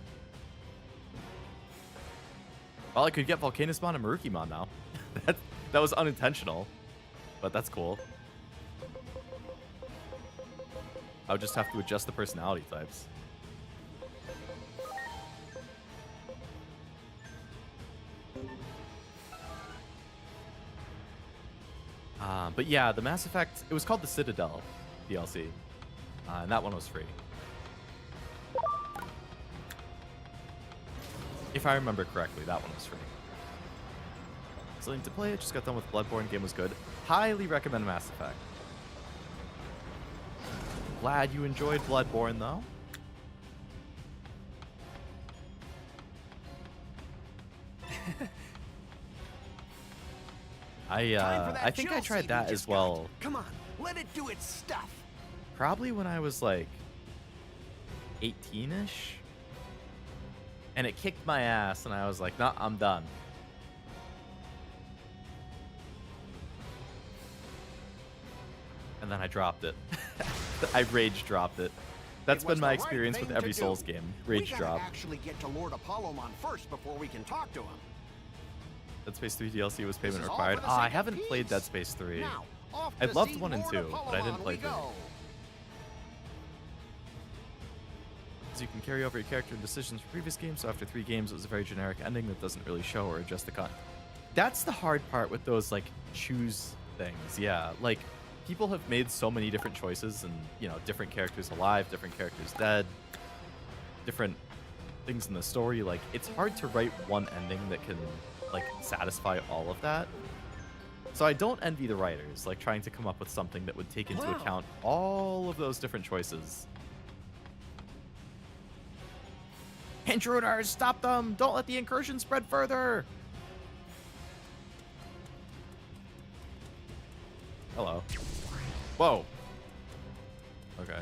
Well, I could get Vulcanusmon and Marukimon now. that was unintentional, but that's cool. I would just have to adjust the personality types. But yeah, the Mass Effect, it was called the Citadel DLC, and that one was free. If I remember correctly, that one was free. Still need to play it, just got done with Bloodborne, game was good. Highly recommend Mass Effect. Glad you enjoyed Bloodborne, though. I think I tried that as well. Come on, let it do its stuff. Probably when I was like 18-ish. And it kicked my ass, and I was like, nah, I'm done. And then I dropped it. I rage dropped it. That's been my experience with every Souls game. Rage drop. We gotta actually get to Lord Apollomon first before we can talk to him. Dead Space 3 DLC was payment This is all required. for the Ah, I sake of haven't played peace. Dead Space 3. Now, off I to loved see 1 and Lord 2, but I didn't Apollomon play we 3. go. So you can carry over your character and decisions from previous games, so after 3 games it was a very generic ending that doesn't really show or adjust the content. That's the hard part with those, like, choose things, yeah. Like, people have made so many different choices, and, you know, different characters alive, different characters dead, different things in the story. Like, it's hard to write one ending that can, like, satisfy all of that. So I don't envy the writers, like, trying to come up with something that would take into account all of those different choices. Intruders, stop them! Don't let the incursion spread further! Hello. Whoa. Okay.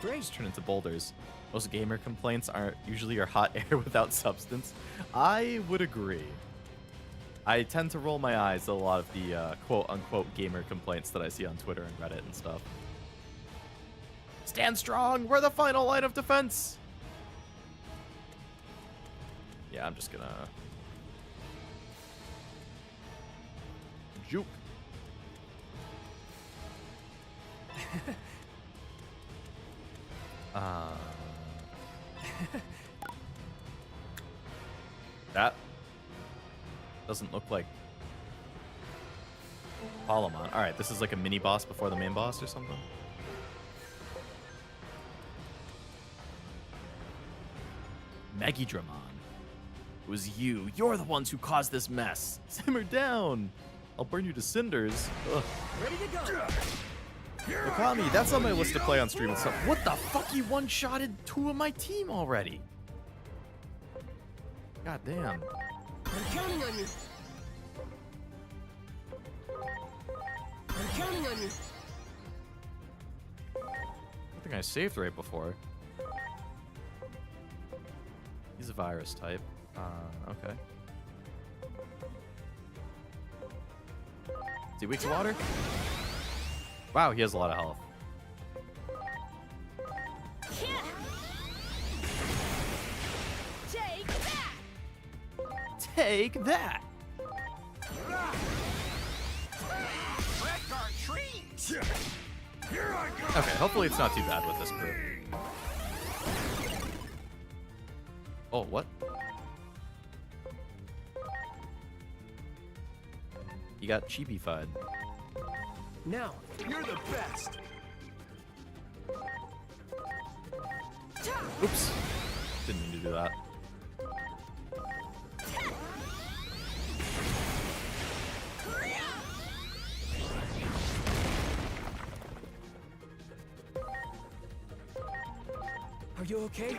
Just turn into boulders. Most gamer complaints usually are hot air without substance. I would agree. I tend to roll my eyes at a lot of the quote-unquote gamer complaints that I see on Twitter and Reddit and stuff. Stand strong! We're the final line of defense! Yeah, I'm just gonna... juke. That doesn't look like Plutomon. Alright, this is like a mini boss before the main boss or something. Megidramon. It was you. You're the ones who caused this mess. Simmer down. I'll burn you to cinders. Ugh. Ready to go. Okami, that's on my list to play on stream and stuff. What the fuck? He one-shotted 2 of my team already. God damn. I'm counting on you. I'm counting on you. I think I saved right before. He's a virus type. Okay. Is he weak to water? Wow, he has a lot of health. Take that! Take that! Wreck our trees! Here I go. Okay, hopefully it's not too bad with this crew. Oh, what? You got chibi-fied. Now. You're the best! Oops. Didn't mean to do that. Are you okay?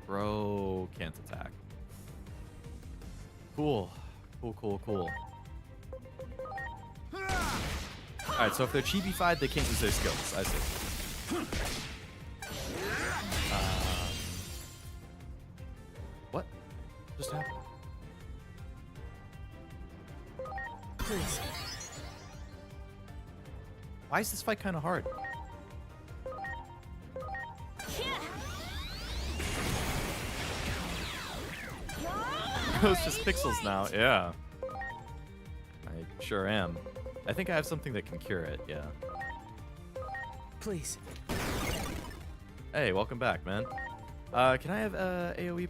Bro can't attack. Cool. Cool. Alright, so if they're chibi-fied, they can't use their skills. I see. What just happened? Please. Why is this fight kind of hard? It's just pixels now, yeah. I sure am. I think I have something that can cure it, yeah. Please. Hey, welcome back, man. Can I have AoE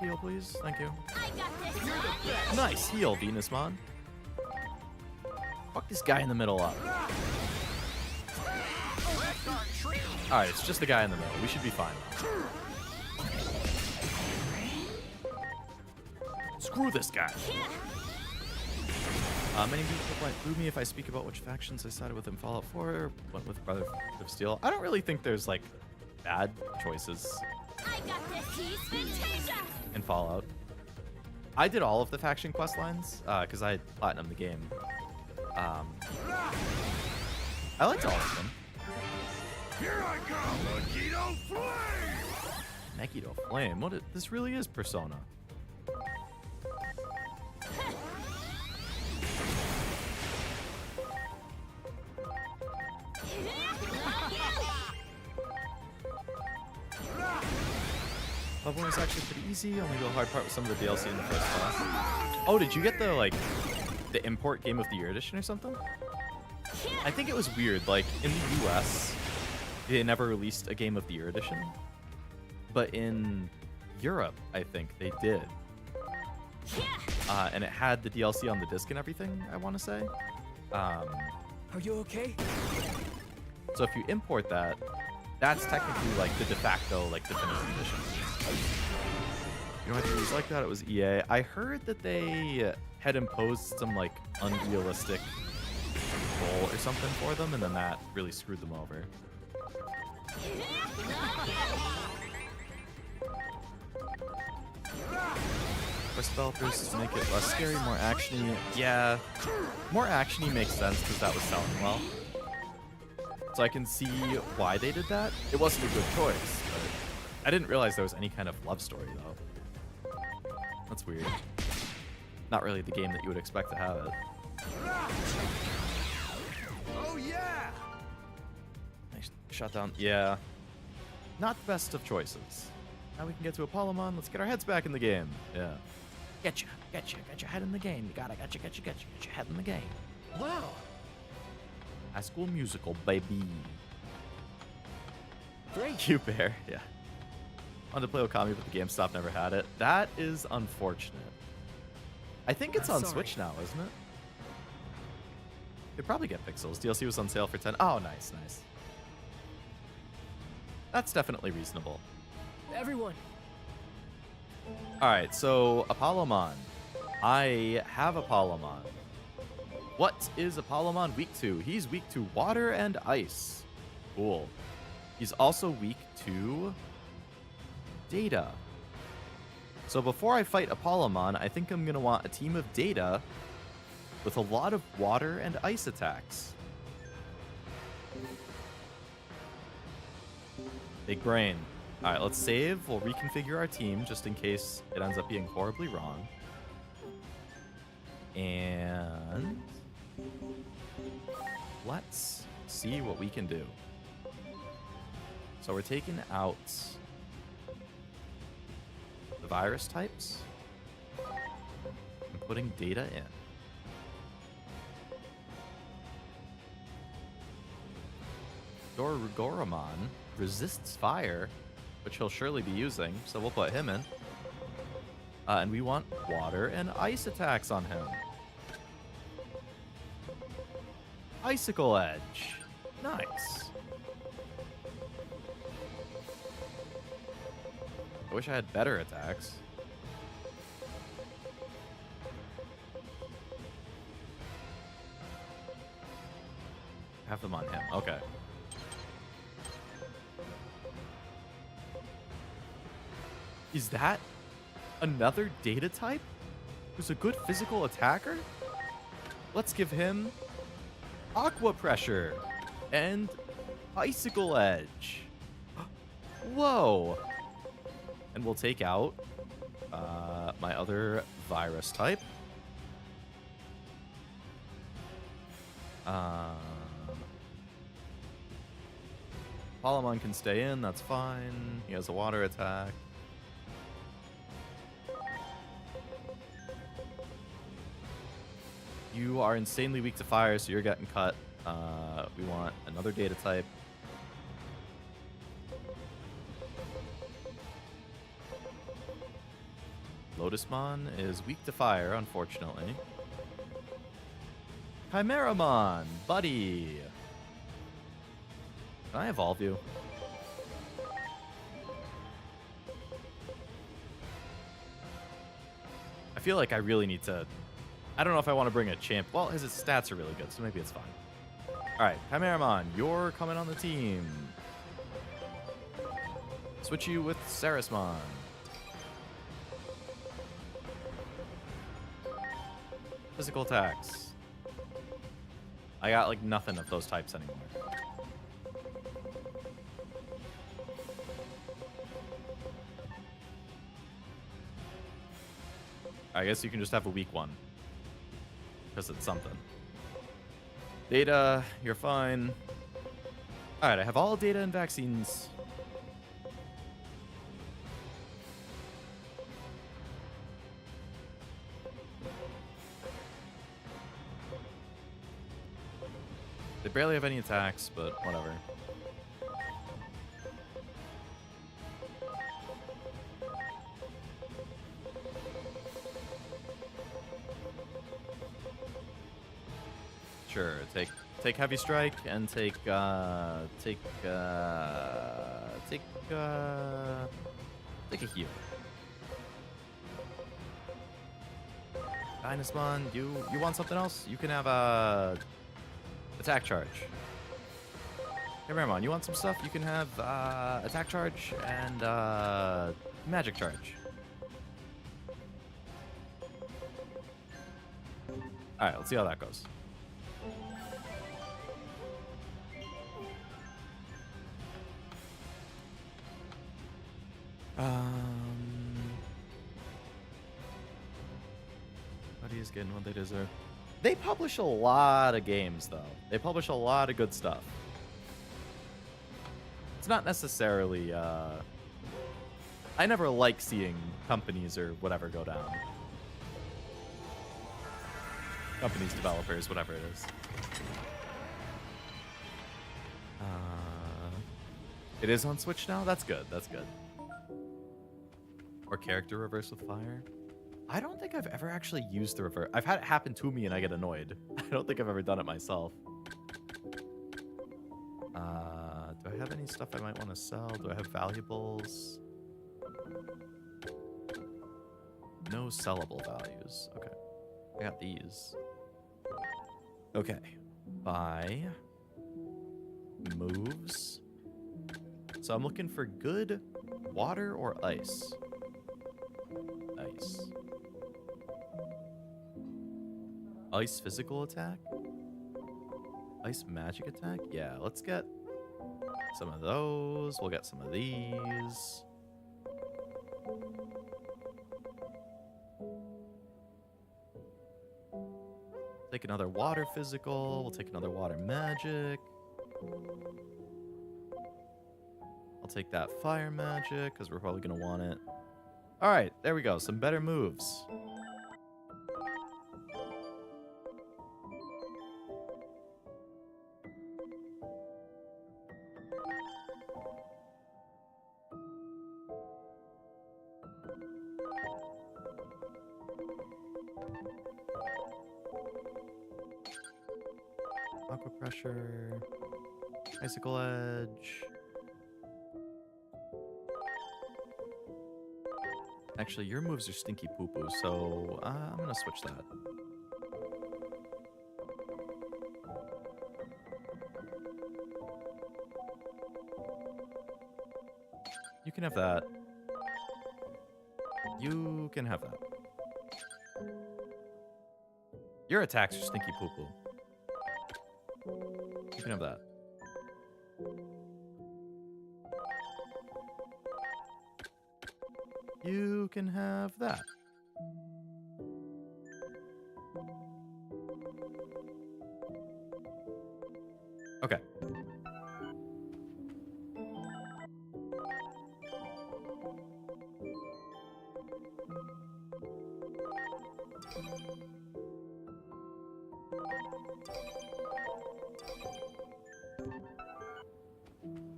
heal, please? Thank you. I got this. Nice heal, Venusmon. Fuck this guy in the middle up. Alright, it's just the guy in the middle. We should be fine. Screw this guy. Many people might boo me if I speak about which factions I sided with in Fallout 4 or went with Brotherhood of Steel. I don't really think there's, like, bad choices I got this. He's Fantasia. in Fallout. I did all of the faction quest lines because I had platinum the game. I liked all of them. Here I come, Magneto Flame! Magneto Flame. This really is Persona. Level 1 is actually pretty easy. Only the hard part with some of the DLC in the first class. Oh, did you get the import Game of the Year edition or something? I think it was weird. Like in the US, they never released a Game of the Year edition, but in Europe, I think they did. And it had the DLC on the disc and everything. I want to say. Are you okay? So if you import that, that's technically like the de facto definitive edition. You know what it was like that? It was EA. I heard that they had imposed some unrealistic goal or something for them, and then that really screwed them over. Quest developers to make it less scary, more actiony. Yeah, more actiony makes sense because that was selling well. So I can see why they did that. It wasn't a good choice, but I didn't realize there was any kind of love story though. That's weird. Not really the game that you would expect to have it. Oh yeah! Nice shut down. Yeah. Not the best of choices. Now we can get to Plutomon. Let's get our heads back in the game. Yeah. Get your head in the game. You gotta get your head in the game. Wow. High School Musical, baby. Great. You bear. Yeah. Wanted to play Okami, but the GameStop never had it. That is unfortunate. I think it's on Sorry. Switch now, isn't it? Could probably get Pixels. DLC was on sale for 10. Oh, nice. That's definitely reasonable. Everyone. All right, so Plutomon. I have Plutomon. What is Plutomon weak to? He's weak to water and ice. Cool. He's also weak to data. So before I fight Plutomon, I think I'm going to want a team of data with a lot of water and ice attacks. Big brain. All right, let's save. We'll reconfigure our team just in case it ends up being horribly wrong. And let's see what we can do. So we're taking out the virus types and putting data in. Coronamon resists fire, which he'll surely be using, so we'll put him in. And we want water and ice attacks on him. Icicle Edge. Nice. I wish I had better attacks. Have them on him. Okay. Is that another data type who's a good physical attacker? Let's give him Aqua Pressure and Icicle Edge. Whoa. And we'll take out my other virus type. Plutomon can stay in, that's fine. He has a water attack. You are insanely weak to fire, so you're getting cut. We want another data type. Lotusmon is weak to fire, unfortunately. Chimeramon, buddy. Can I evolve you? I feel like I really need to... I don't know if I want to bring a champ. Well, his stats are really good, so maybe it's fine. All right, Chimeramon, you're coming on the team. Switch you with Sarasmon. Physical attacks. I got like nothing of those types anymore. I guess you can just have a weak one. Because it's something. Data, you're fine. Alright, I have all data and vaccines. They barely have any attacks, but whatever. Sure, take heavy strike and take a heal. Dianamon, you want something else? You can have a attack charge. Minervamon, you want some stuff? You can have attack charge and magic charge. All right, let's see how that goes. Buddies getting what they deserve. They publish a lot of games, though. They publish a lot of good stuff. It's not necessarily, I never like seeing companies or whatever go down. Companies, developers, whatever it is. It is on Switch now? That's good, that's good. Or character reverse with fire. I don't think I've ever actually used the reverse. I've had it happen to me and I get annoyed. I don't think I've ever done it myself. Do I have any stuff I might want to sell? Do I have valuables? No sellable values. Okay. I got these. Okay. Buy. Moves. So I'm looking for good water or ice. Ice. Ice physical attack? Ice magic attack? Yeah, let's get some of those. We'll get some of these. Take another water physical. We'll take another water magic. I'll take that fire magic because we're probably going to want it. All right, there we go. Some better moves. Aqua pressure. Icicle edge. Actually, your moves are stinky poo-poo, so I'm gonna switch that. You can have that. You can have that. Your attacks are stinky poo-poo. You can have that. You can have that. Okay.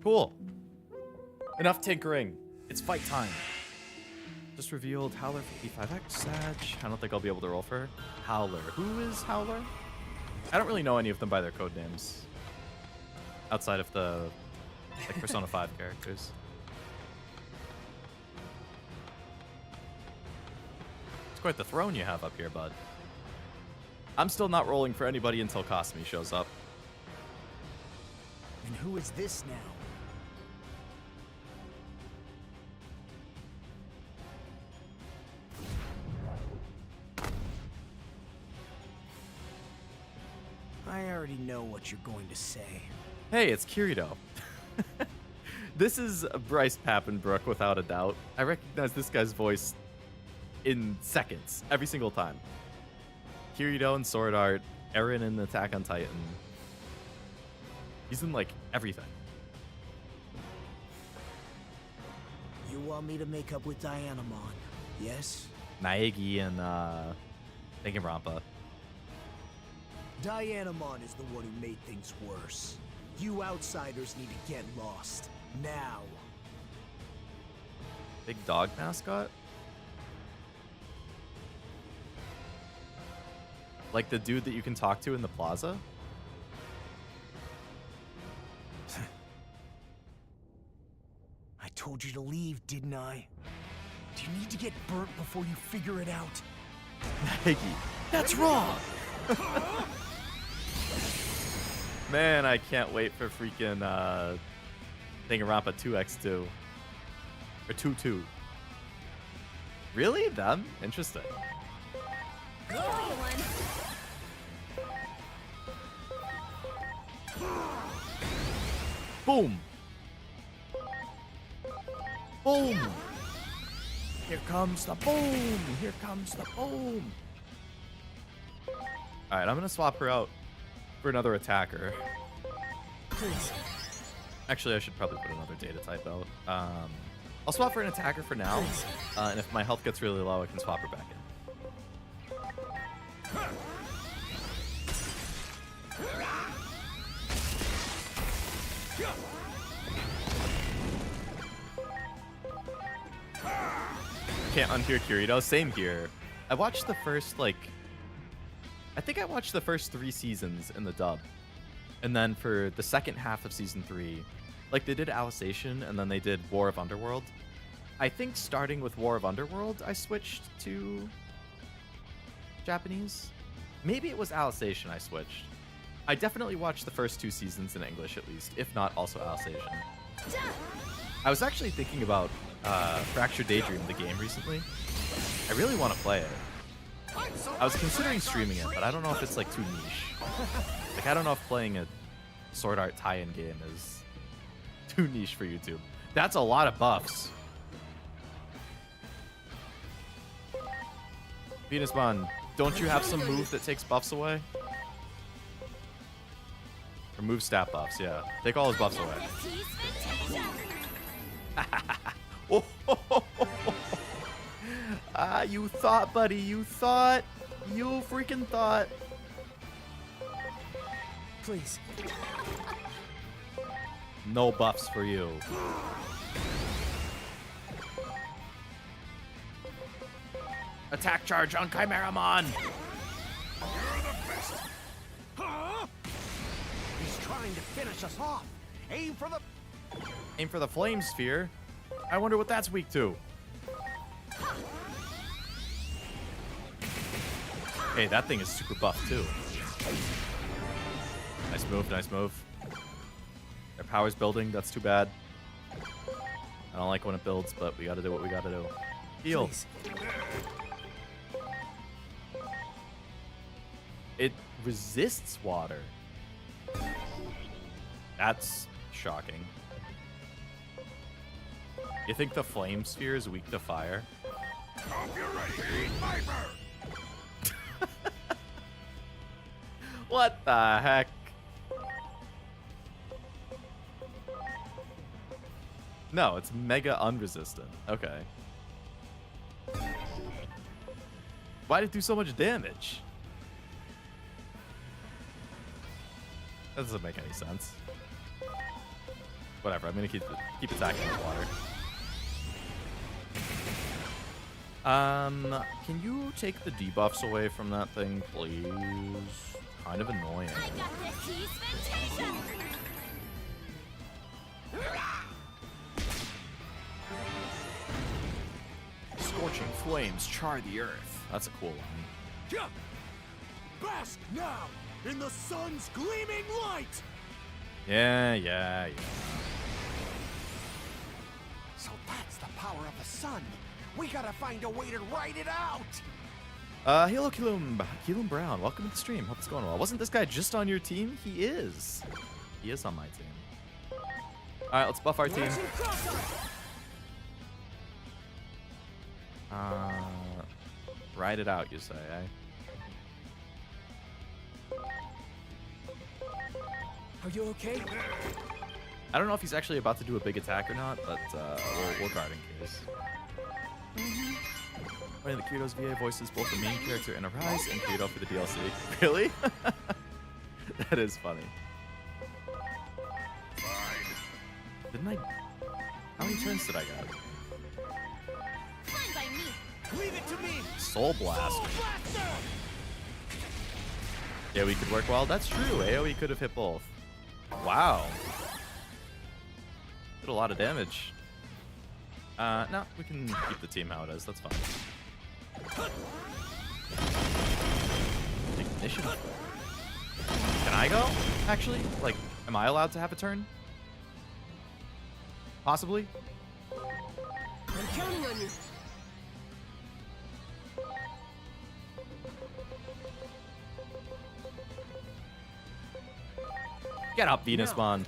Cool. Enough tinkering. It's fight time. Just revealed Howler 55X Sag. I don't think I'll be able to roll for her. Howler. Who is Howler? I don't really know any of them by their code names. Outside of the like Persona 5 characters. It's quite the throne you have up here, bud. I'm still not rolling for anybody until Cosme shows up. And who is this now? what you're going to say. Hey, it's Kirito. This is Bryce Pappenbrook, without a doubt. I recognize this guy's voice in seconds, every single time. Kirito in Sword Art, Eren in Attack on Titan. He's in, like, everything. You want me to make up with Dianamon, yes? Naegi and, Danganronpa. Dianamon is the one who made things worse. You outsiders need to get lost. Now. Big dog mascot? Like the dude that you can talk to in the plaza? I told you to leave, didn't I? Do you need to get burnt before you figure it out? Naegi, that's wrong! Man, I can't wait for freaking Danganronpa 2x2. Or 2-2. Really? Them? Interesting. One. Boom! Boom! Here comes the boom! Here comes the boom! Alright, I'm gonna swap her out for another attacker. Please. Actually, I should probably put another data type out. I'll swap for an attacker for now. And if my health gets really low, I can swap her back in. Can't unhear Kirito. Same here. I watched the first, like... I think I watched the first 3 seasons in the dub. And then for the second half of season 3, like they did Alicization and then they did War of Underworld. I think starting with War of Underworld, I switched to Japanese. Maybe it was Alicization I switched. I definitely watched the first 2 seasons in English at least, if not also Alicization. I was actually thinking about Fractured Daydream, the game, recently. I really want to play it. I was considering streaming it, but I don't know if it's like too niche. Like, I don't know if playing a Sword Art tie-in game is too niche for YouTube. That's a lot of buffs. Venusmon, don't you have some move that takes buffs away? Or move stat buffs, yeah. Take all his buffs away. Oh, ah, you thought, buddy. You thought. You freaking thought. Please. No buffs for you. Attack charge on Chimeramon. He's trying to finish us off. Aim for the... Aim for the flame sphere. I wonder what that's weak to. Hey, that thing is super buff too. Nice move, nice move. Their power's building, that's too bad. I don't like when it builds, but we gotta do what we gotta do. Heal. Please. It resists water. That's shocking. You think the flame sphere is weak to fire? Hope you're ready. Eat Viper! What the heck? No, it's mega unresistant. Okay. Why'd it do so much damage? That doesn't make any sense. Whatever, I'm gonna keep attacking with water. Can you take the debuffs away from that thing, please? Kind of annoying. I got this. He's fantastic. Scorching flames char the earth. That's a cool line. Bask now in the sun's gleaming light! Yeah. So that's the power of the sun. We gotta find a way to ride it out. Hello, Keelum Brown. Welcome to the stream. Hope it's going well. Wasn't this guy just on your team? He is. He is on my team. All right, let's buff our team. Ride it out, you say, eh? Are you okay? I don't know if he's actually about to do a big attack or not, but we'll guard in case. One of the Kyoto's VA voices both the main character in Arise and Kyoto for the DLC. Really? That is funny. Fine. Didn't I? How many turns did I get? Fine by me. Leave it to me! Soul Blaster. Blaster! AoE could work well. That's true. AoE could have hit both. Wow. Did a lot of damage. No, we can keep the team how it is. That's fine. Ignition. Can I go? Actually? Like, am I allowed to have a turn? Possibly? I'm counting on you. Get up, Venusmon.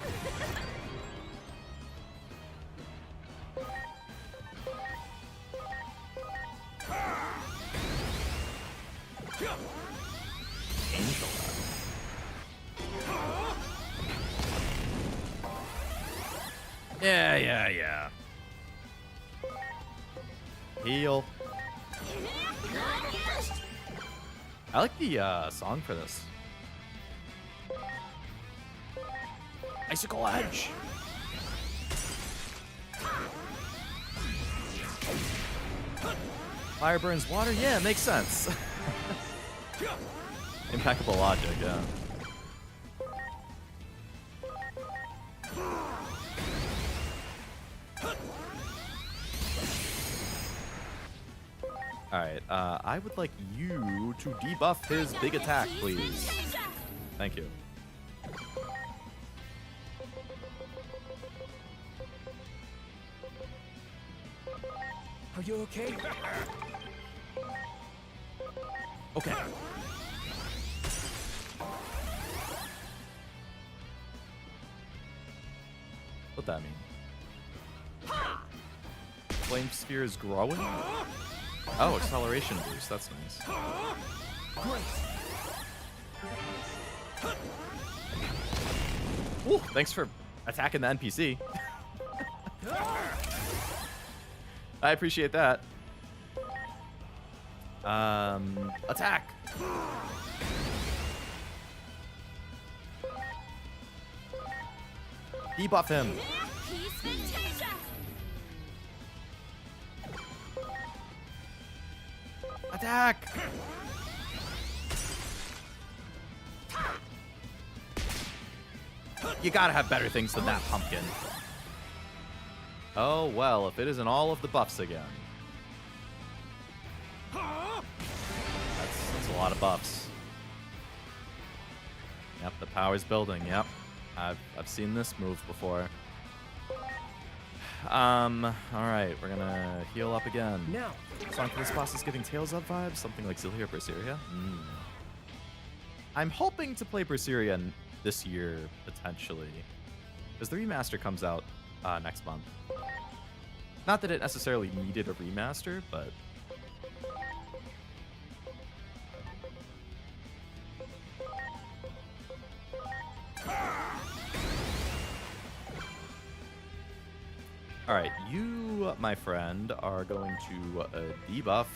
Angel. Yeah. Heal. I like the song for this. Icicle Edge. Fire burns water? Yeah, it makes sense. Impeccable logic, yeah. Alright, I would like you to debuff his big attack, please. Thank you. Are you okay? Okay. What'd that mean? Flame sphere is growing? Oh, acceleration boost. That's nice. Great. Ooh, thanks for attacking the NPC. I appreciate that. Attack. Debuff him. Attack. You gotta have better things than that, pumpkin. Oh, well, if it isn't all of the buffs again. That's a lot of buffs. Yep, the power's building, yep. I've seen this move before. Alright, we're gonna heal up again. Now. Song for this boss is giving Tales of vibes, something like Zillia or Berseria. I'm hoping to play Berseria this year, potentially. Because the remaster comes out next month. Not that it necessarily needed a remaster, but... Alright, you, my friend, are going to debuff.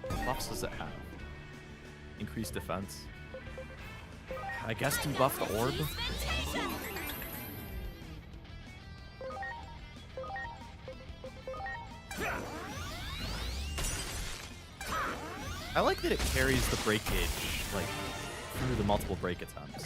What buffs does it have? Increased defense. I guess debuff the orb. I like that it carries the break gauge, like, through the multiple break attempts.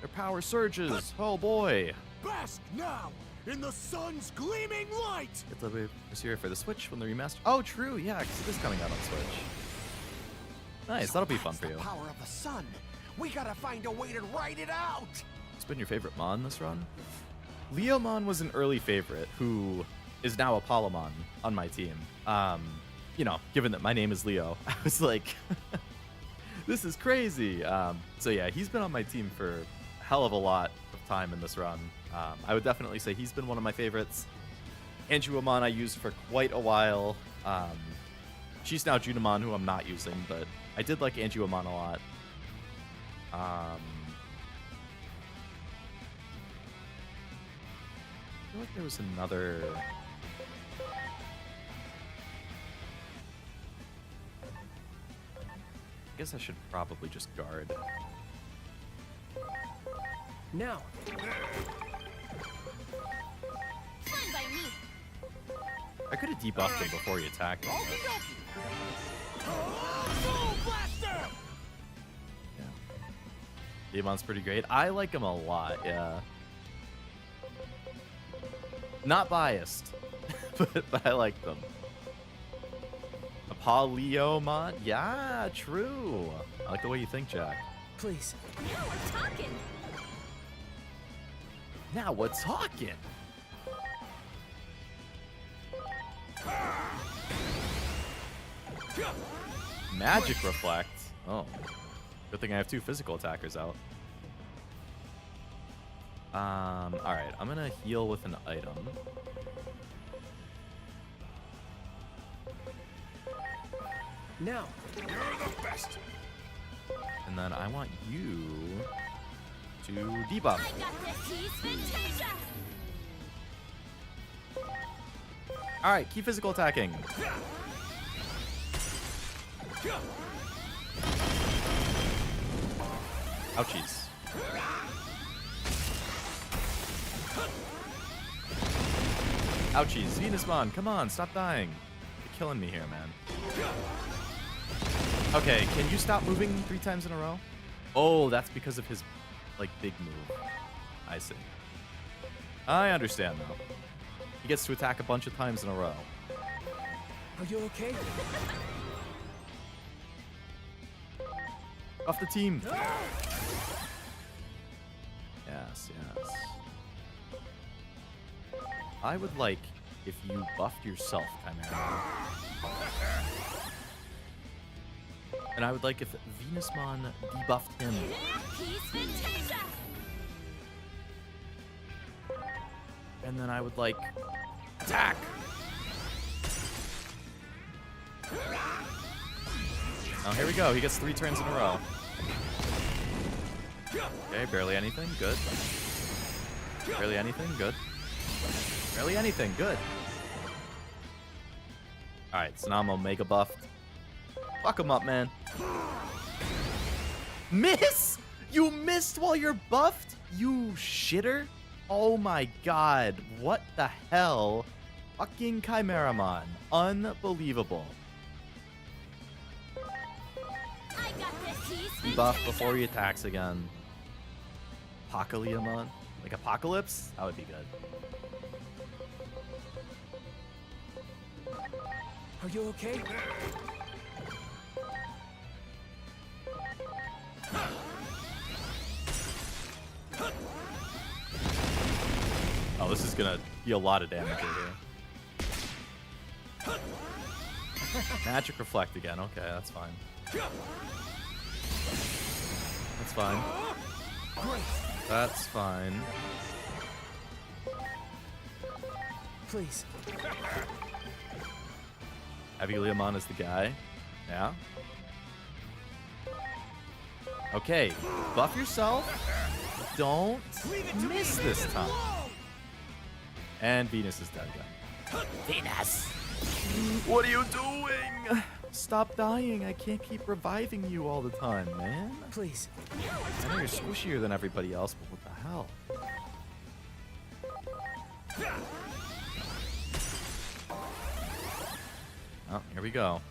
Their power surges. Oh boy. Bask now in the sun's gleaming light! Get the Berseria for the Switch when the remaster. Oh, true. Yeah, because it is coming out on Switch. Nice, that'll be fun for you. The power of the sun. We gotta find a way to ride it out. What's been your favorite Mon this run? Leomon was an early favorite, who is now a Polymon on my team. You know, given that my name is Leo, I was like, this is crazy. So yeah, he's been on my team for a hell of a lot of time in this run. I would definitely say he's been one of my favorites. Envtuber I used for quite a while. She's now Junamon, who I'm not using, but I did like Envtuber a lot. I feel like there was another... I guess I should probably just guard. Now. Fine by me. I could have debuffed him before he attacked him. Yeah. Diamon's pretty great. I like him a lot, yeah. Not biased, but I like them. A Polyomon? Yeah, true. I like the way you think, Jack. Please. Now we're talking. Now we're talking. Magic Reflect. Oh. Good thing I have 2 physical attackers out. Alright, I'm gonna heal with an item. Now. You're the best. And then I want you to debuff. I got this. He's Fantasia. Alright, keep physical attacking. Ouchies. Ouchies. Venusmon, come on, stop dying. You're killing me here, man. Okay, can you stop moving 3 times in a row? Oh, that's because of his, like, big move. I see. I understand, though. He gets to attack a bunch of times in a row. Are you okay? Off the team. Yes, yes. I would like if you buffed yourself, Chimera. And I would like if Venusmon debuffed him. He's Fantasia. And then I would like attack. Oh, here we go. He gets 3 turns in a row. Okay, barely anything. Good. Barely anything. Good. Barely anything. Good. Alright, so now I'm Omega buffed. Fuck him up, man. Miss! You missed while you're buffed? You shitter? Oh my god. What the hell? Fucking Chimeramon. Unbelievable. I got this. He's Buff Fantasia. before he attacks again. Apocalypse? Like Apocalypse? That would be good. Are you okay? Oh, this is gonna be a lot of damage right here. Magic Reflect again. Okay, that's fine. That's fine. That's fine. Please. Heavy Leomon is the guy. Yeah. Okay, buff yourself. Don't miss this time. And Venus is dead again. Venus! What are you doing? Stop dying. I can't keep reviving you all the time, man. Please. I know you're squishier than everybody else, but what the hell? Oh, here we go.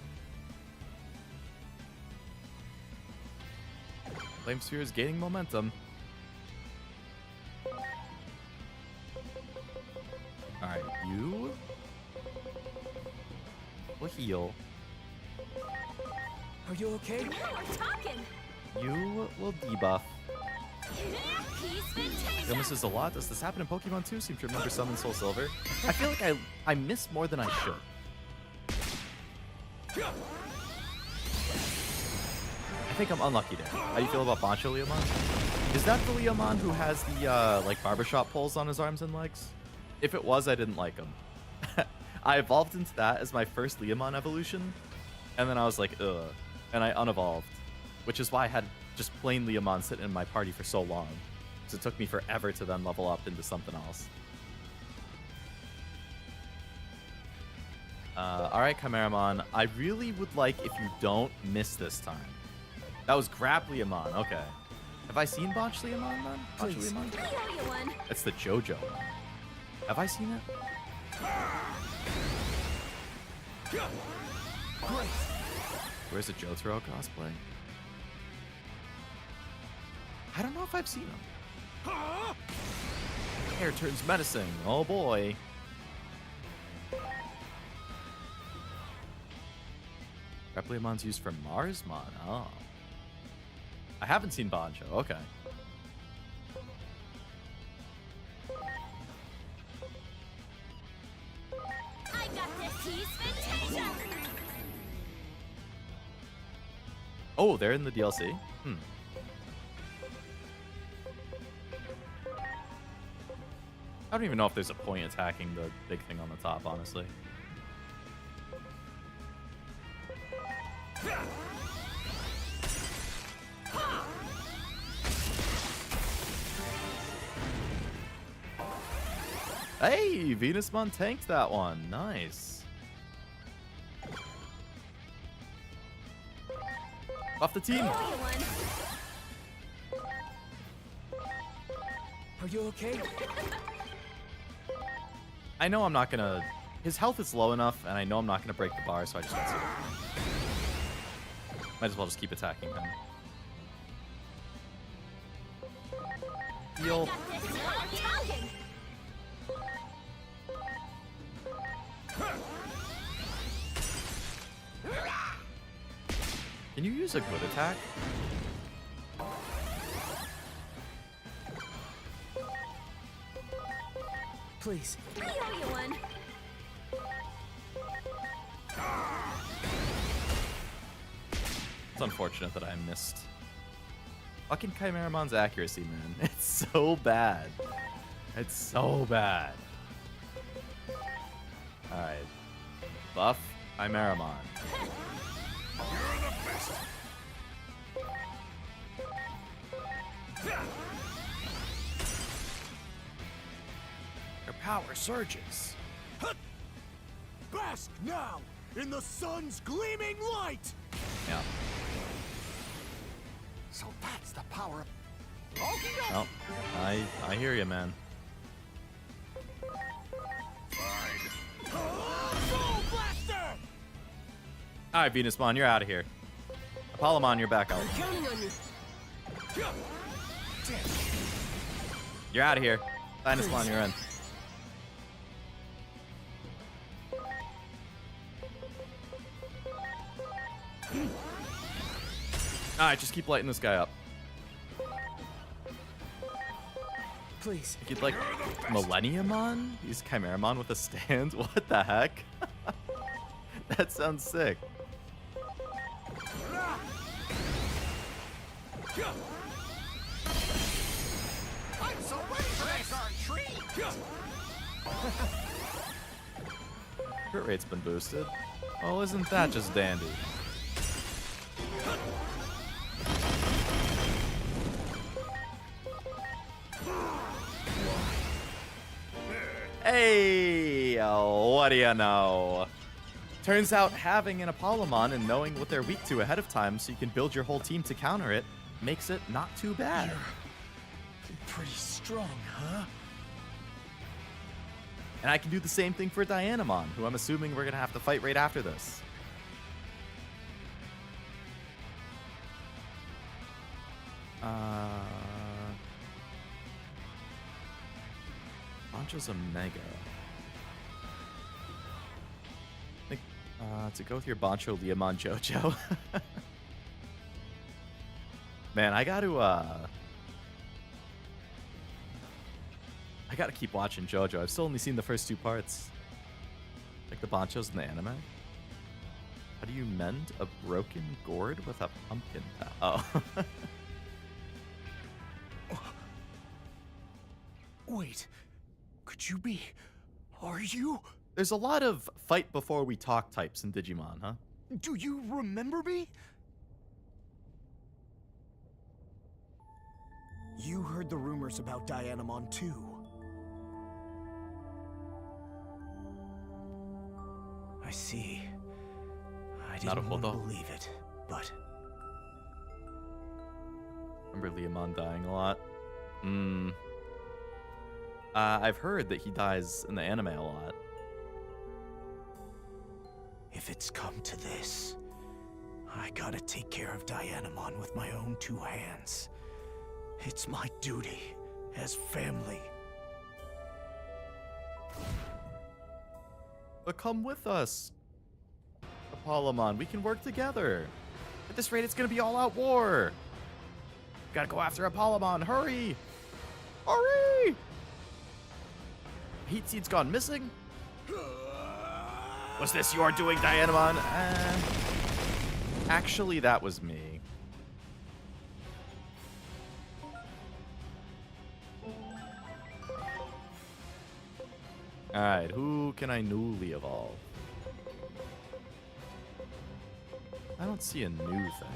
Flame Sphere is gaining momentum. Alright, you will heal. Are you okay? Now we're talking. You will debuff. Peace Yo, Fantasia. misses a lot. Does this happen in Pokemon too? Seem to remember Summon Soul Silver. I feel like I miss more than I should. I think I'm unlucky there. How do you feel about Bancho Leomon? Is that the Leomon who has the like barbershop poles on his arms and legs? If it was, I didn't like him. I evolved into that as my first Leomon evolution, and then I was like, ugh, and I unevolved, which is why I had just plain Leomon sitting in my party for so long, because it took me forever to then level up into something else. All right, Chimeramon, I really would like if you don't miss this time. That was Grappleamon, okay. Have I seen Botchleamon then? Please. Botchleamon? I owe you one. That's the JoJo one. Have I seen it? Great. Where's the Jotaro cosplay? I don't know if I've seen him. Hair turns menacing. Oh boy. Replemon's used for Marsmon. Oh. I haven't seen Bancho. Okay. I got this. Peace Fantasia. Oh, they're in the DLC? Hmm. I don't even know if there's a point attacking the big thing on the top, honestly. Hey, Venusmon tanked that one. Nice. Off the team. I owe you one. Are you okay? I know I'm not gonna... His health is low enough, and I know I'm not gonna break the bar, so I just consider it. Might as well just keep attacking him. Heal. Got this. Now we're talking. Can you use a good attack? Please. I owe you one. It's unfortunate that I missed. Fucking Chimeramon's accuracy, man. It's so bad. It's so bad. Alright. Buff Chimeramon. You're the best. Your power surges. Bask now in the sun's gleaming light. Yeah. So that's the power of... Well, I hear you, man. Fine. Soul Blaster! Alright, Venusmon, you're out of here. Apollomon, you're back out. I'm counting on you. You're out of here. Dynasmon, you're in. Alright, just keep lighting this guy up. Please. You'd like Millenniumon? He's Chimeramon with a stand? What the heck? That sounds sick. I'm so ready for this, our treat! Crit rate's been boosted. Well, isn't that just dandy? Hey, what do you know? Turns out having an Apollomon and knowing what they're weak to ahead of time so you can build your whole team to counter it makes it not too bad. Pretty strong, huh? And I can do the same thing for Dianamon, who I'm assuming we're going to have to fight right after this. Bancho's a Mega. I think to go with your Bancho Leomon JoJo. Man, I gotta keep watching JoJo. I've still only seen the first 2 parts. Like the Banchos in the anime. How do you mend a broken gourd with a pumpkin pie? Oh. Wait, could you be... Are you? There's a lot of fight before we talk types in Digimon, huh? Do you remember me? You heard the rumors about Dianamon too. I see. I didn't want to believe it, but... Remember Leomon dying a lot? I've heard that he dies in the anime a lot. If it's come to this, I gotta take care of Dianamon with my own 2 hands. It's my duty as family. But come with us, Apollomon. We can work together. At this rate, it's gonna be all-out war. Gotta go after Apollomon. Hurry! Hurry! Heat Seed's gone missing. Was this your doing, Dianamon? Actually, that was me. Alright, who can I newly evolve? I don't see a new thing.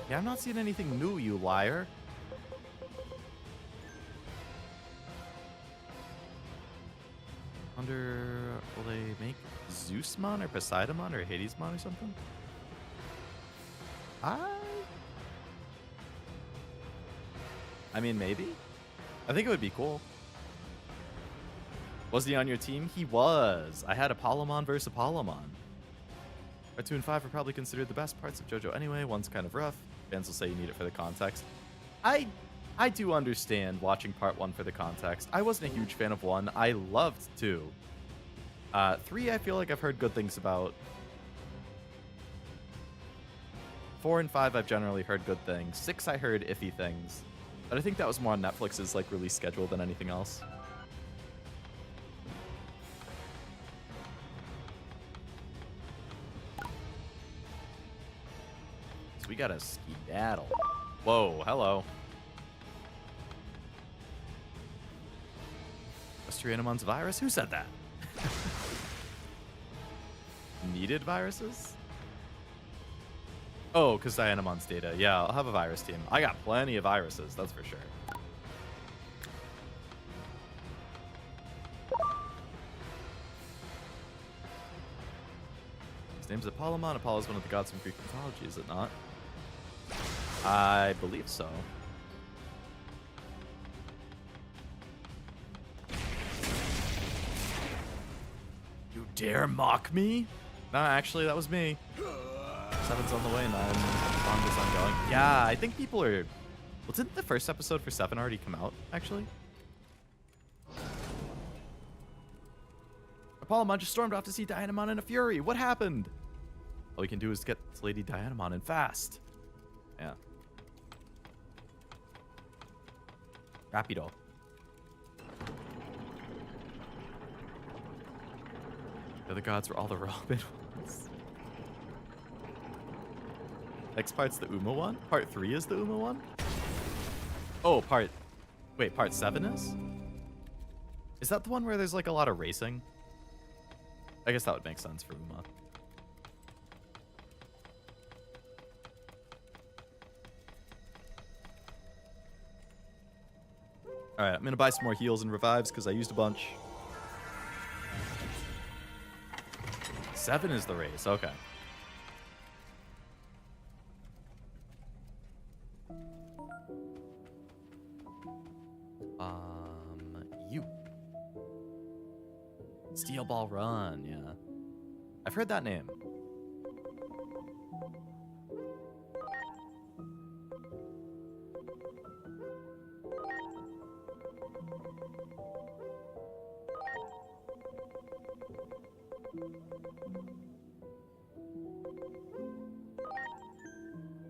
Yeah, I'm not seeing anything new, you liar. Wonder, will they make Zeusmon or Poseidonmon or Hadesmon or something? I mean, maybe. I think it would be cool. Was he on your team? He was. I had Apollomon versus Apollomon. Part 2 and 5 are probably considered the best parts of JoJo anyway. One's kind of rough. Fans will say you need it for the context. I do understand watching part 1 for the context. I wasn't a huge fan of 1. I loved 2. 3, I feel like I've heard good things about. 4 and 5, I've generally heard good things. 6, I heard iffy things. But I think that was more on Netflix's like release schedule than anything else. We got a skedaddle. Whoa, hello. Was Tyrannomon's virus? Who said that? Needed viruses? Oh, because Dianamon's data. Yeah, I'll have a virus team. I got plenty of viruses, that's for sure. His name's Apollomon. Apollo is one of the gods from Greek mythology, is it not? I believe so. You dare mock me? No, actually, that was me. 7's on the way, 9 long is ongoing. Yeah, I think people are... Well, didn't the first episode for 7 already come out, actually? Apollomon just stormed off to see Dianamon in a fury. What happened? All we can do is get this Lady Dianamon in fast. Yeah. Rapido. The other gods were all the Robin ones. Next part's the Uma one? Part 3 is the Uma one? Oh, Wait, part 7 is? Is that the one where there's like a lot of racing? I guess that would make sense for Uma. Alright, I'm gonna buy some more heals and revives because I used a bunch. 7 is the race, okay. You. Fireball Run, yeah. I've heard that name.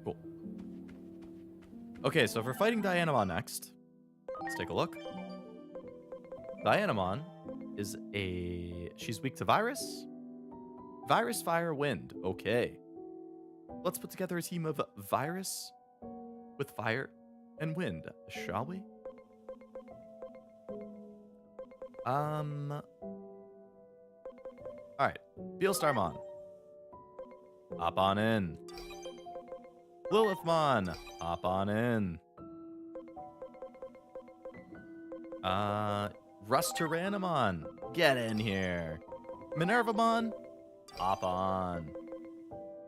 Cool. Okay, so if we're fighting Dianamon next, let's take a look. Dianamon is she's weak to virus. Virus, fire, wind. Okay. Let's put together a team of virus with fire and wind, shall we? Alright. Beelstarmon. Hop on in. Lilithmon. Hop on in. Rustoranamon. Get in here. Minervamon. Hop on.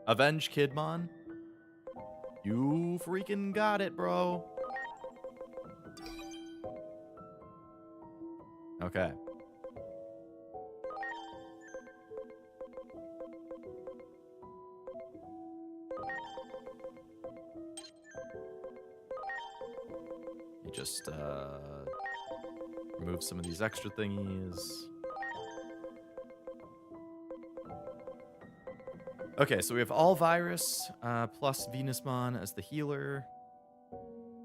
Avenge Kidmon. You freaking got it, bro. Okay. You just remove some of these extra thingies. Okay, so we have all virus plus Venusmon as the healer.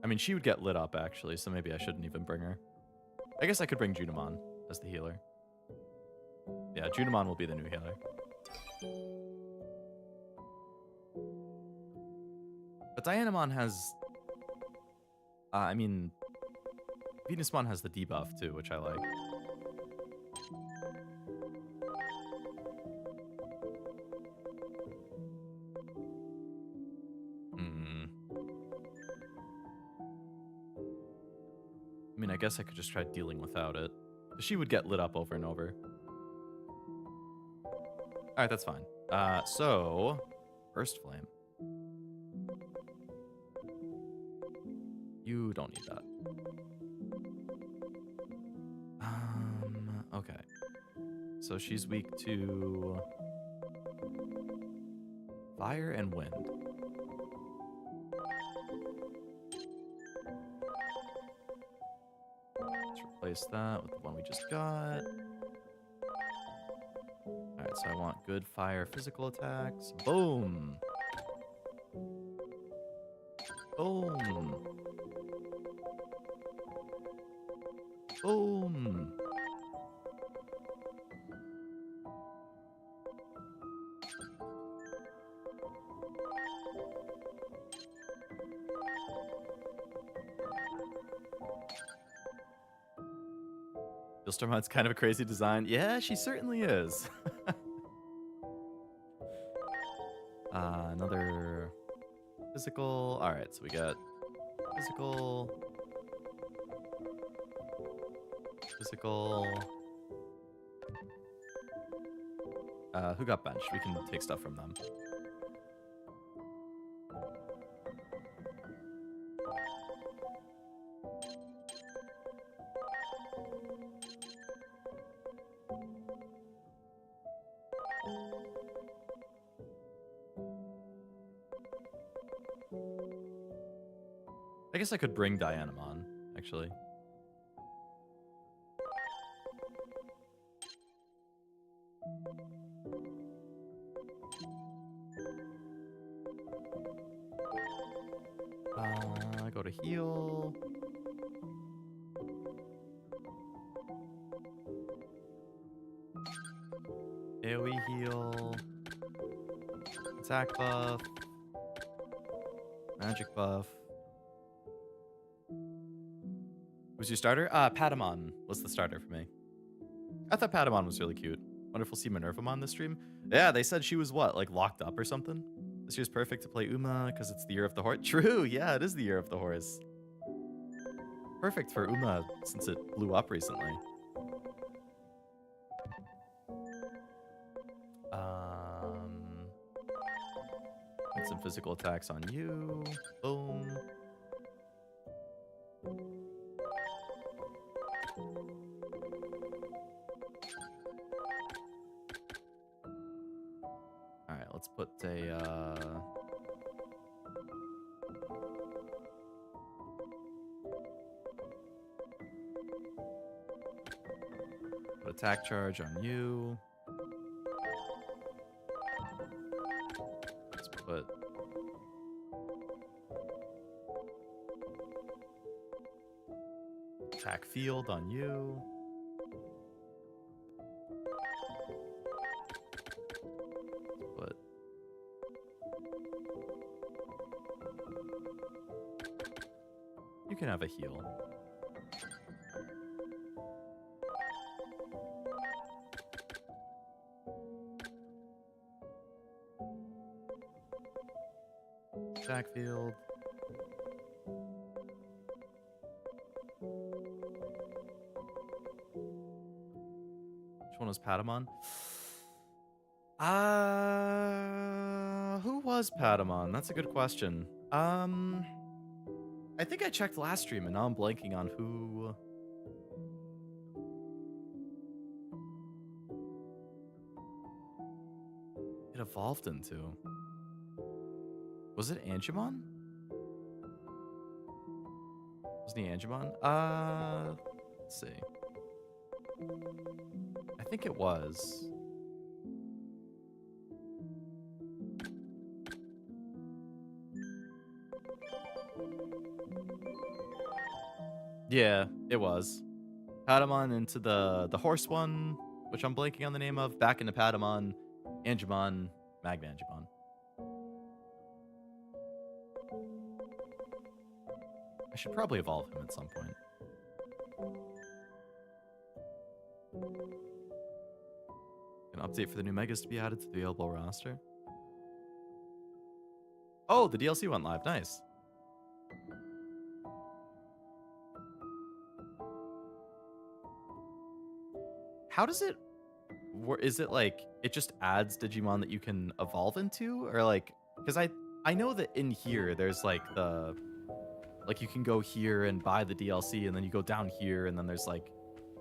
I mean, she would get lit up actually, so maybe I shouldn't even bring her. I guess I could bring Junimon as the healer. Yeah, Junimon will be the new healer. But Dianamon has... I mean, Venusmon has the debuff too, which I like. I mean, I guess I could just try dealing without it. She would get lit up over and over. Alright, that's fine. So... Burst Flame. You don't need that. Okay. So she's weak to... fire and wind. Let's replace that with the one we just got. Alright, so I want good fire physical attacks. Boom! Boom! Boom! Beelstarmon's kind of a crazy design. Yeah, she certainly is. Another physical. Alright, so we got physical. Physical. Who got benched? We can take stuff from them. I guess I could bring Dianamon, actually. Go to heal. AoE heal. Attack buff. Magic buff. Who's your starter? Patamon was the starter for me. I thought Patamon was really cute. Wonder if we'll see Minervamon this stream. Yeah, they said she was what, like locked up or something? This year's perfect to play Uma because it's the year of the horse. True, yeah, it is the year of the horse. Perfect for Uma since it blew up recently. Get some physical attacks on you. Boom. let's put a put attack charge on you. Let's put attack field on you. But you can have a heal. Attack field. Which one was Patamon? Who was Patamon? That's a good question. I think I checked last stream and now I'm blanking on who. It evolved into. Was it Angemon? Wasn't he Angemon? Let's see. I think it was. Yeah, it was. Patamon into the horse one, which I'm blanking on the name of. Back into Patamon, Angemon, Magma Angemon. I should probably evolve him at some point. An update for the new Megas to be added to the available roster. Oh, the DLC went live. Nice. How does it work? Is it like it just adds Digimon that you can evolve into? Or like, because I know that in here there's like the... Like, you can go here and buy the DLC, and then you go down here, and then there's, like,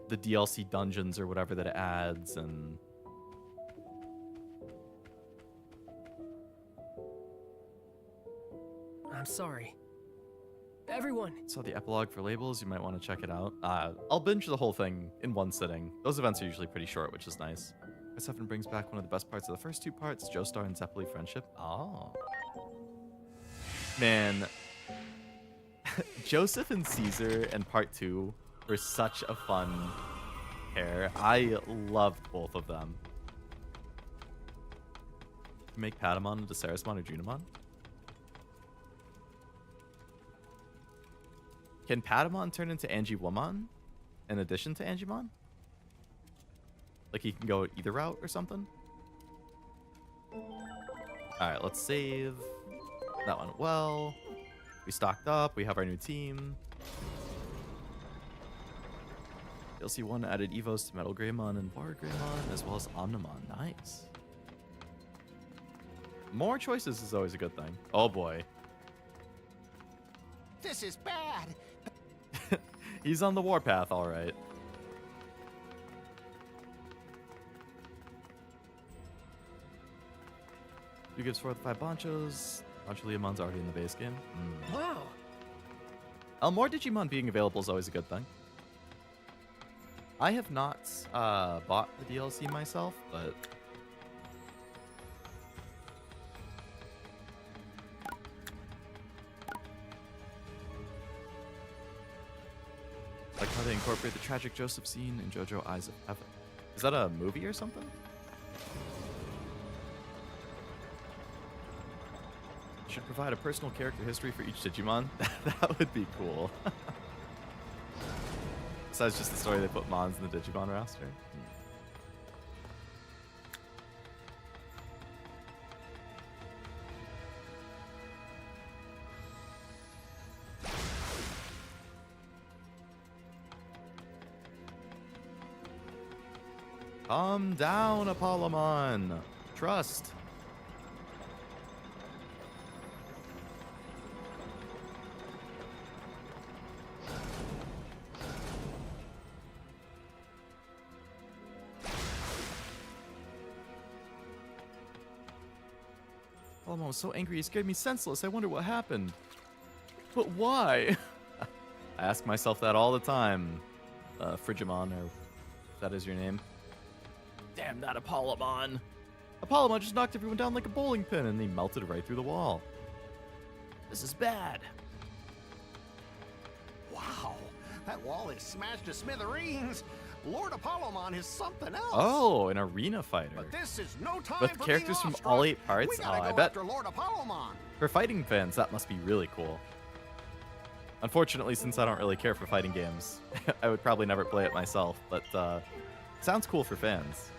the DLC dungeons or whatever that it adds, and... I'm sorry. Everyone! Saw the epilogue for labels. You might want to check it out. I'll binge the whole thing in one sitting. Those events are usually pretty short, which is nice. S7 brings back one of the best parts of the first two parts, Joestar and Zeppeli friendship. Oh. Man... Joseph and Caesar and part 2 were such a fun pair. I loved both of them. Make Patamon into Sarismon or Junimon? Can Patamon turn into Angiwomon in addition to Angemon? Like he can go either route or something? Alright, let's save. That went well. We stocked up. We have our new team. DLC 1 added Evos to Metal Greymon and Bar Greymon, as well as Omnimon. Nice. More choices is always a good thing. Oh boy. This is bad. He's on the warpath, all right. Who gives 4 of the 5 Bonchos? Bancho Leomon's already in the base game. Wow! More Digimon being available is always a good thing. I have not bought the DLC myself, but... Like how they incorporate the tragic Joseph scene in JoJo Eyes of Heaven. Is that a movie or something? Should provide a personal character history for each Digimon. That would be cool. Besides just the story they put Mons in the Digimon roster. Calm down, Apollomon. Trust. Coronamon was so angry he scared me senseless. I wonder what happened. But why? I ask myself that all the time. Frigimon, or if that is your name. Damn that Apollomon. Apollomon just knocked everyone down like a bowling pin and he melted right through the wall. This is bad. Wow, that wall is smashed to smithereens. Lord Apollomon is something else. Oh, an arena fighter. But this is no time With for characters being from all awestruck. 8 parts? We gotta Oh, I go bet. after Lord Apollomon. For fighting fans, that must be really cool. Unfortunately, since I don't really care for fighting games, I would probably never play it myself, but sounds cool for fans.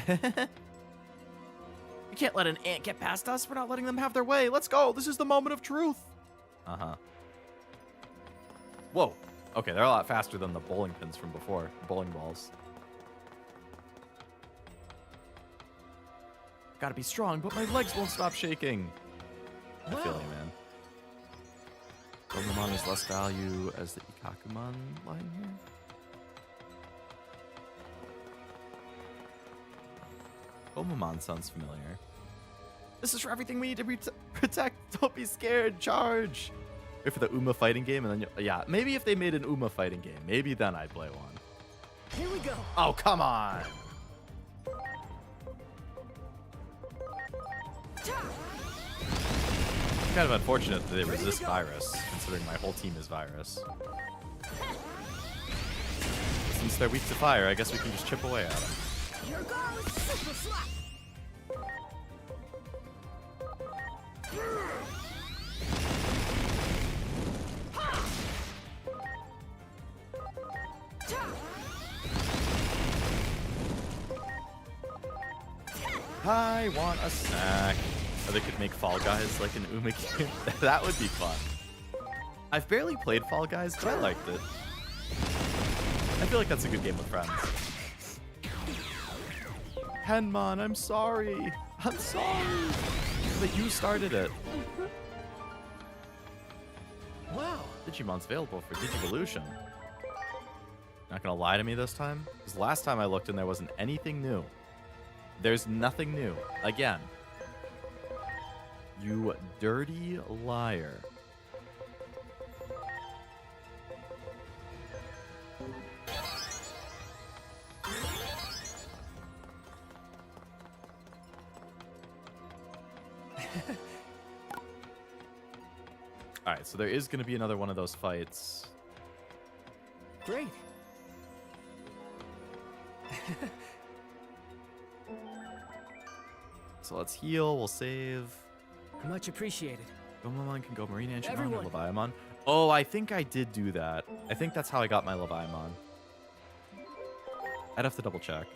You can't let an ant get past us. We're not letting them have their way. Let's go. This is the moment of truth. Uh-huh. Whoa. Okay, they're a lot faster than the bowling pins from before. Bowling balls. Gotta be strong, but my legs won't stop shaking. I feel you, man. Vulcanusmon is less value as the Ikakumon line here. Vulcanusmon sounds familiar. This is for everything we need to protect. Don't be scared. Charge. Wait for the Uma fighting game, and then yeah, maybe if they made an Uma fighting game, maybe then I'd play one. Here we go. Oh, come on. Kind of unfortunate that they resist virus, considering my whole team is virus. Since they're weak to fire, I guess we can just chip away at them. Here goes super slap. I want a snack. Or they could make Fall Guys like an Uma game. That would be fun. I've barely played Fall Guys, but I liked it. I feel like that's a good game with friends. Henmon, I'm sorry. I'm sorry. But you started it. Wow, Digimon's available for Digivolution. Not gonna lie to me this time, because last time I looked and there wasn't anything new. There's nothing new. Again. You dirty liar. Alright, so there is going to be another one of those fights. Great. So let's heal, we'll save. Much appreciated. Gomamon can go Marine Ancient or Everyone. Leviamon. Oh, I think I did do that. I think that's how I got my Leviamon. I'd have to double check.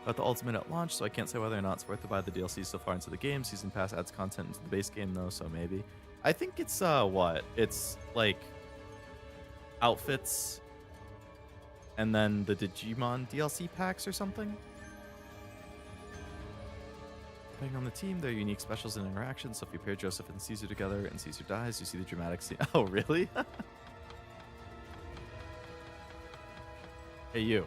Got the ultimate at launch, so I can't say whether or not it's worth to buy the DLC so far into the game. Season Pass adds content into the base game, though, so maybe. I think it's, what? It's, like, outfits, and then the Digimon DLC packs or something? Depending on the team, there are unique specials and interactions, so if you pair Joseph and Caesar together and Caesar dies, you see the dramatic scene. Oh, really? Hey, you.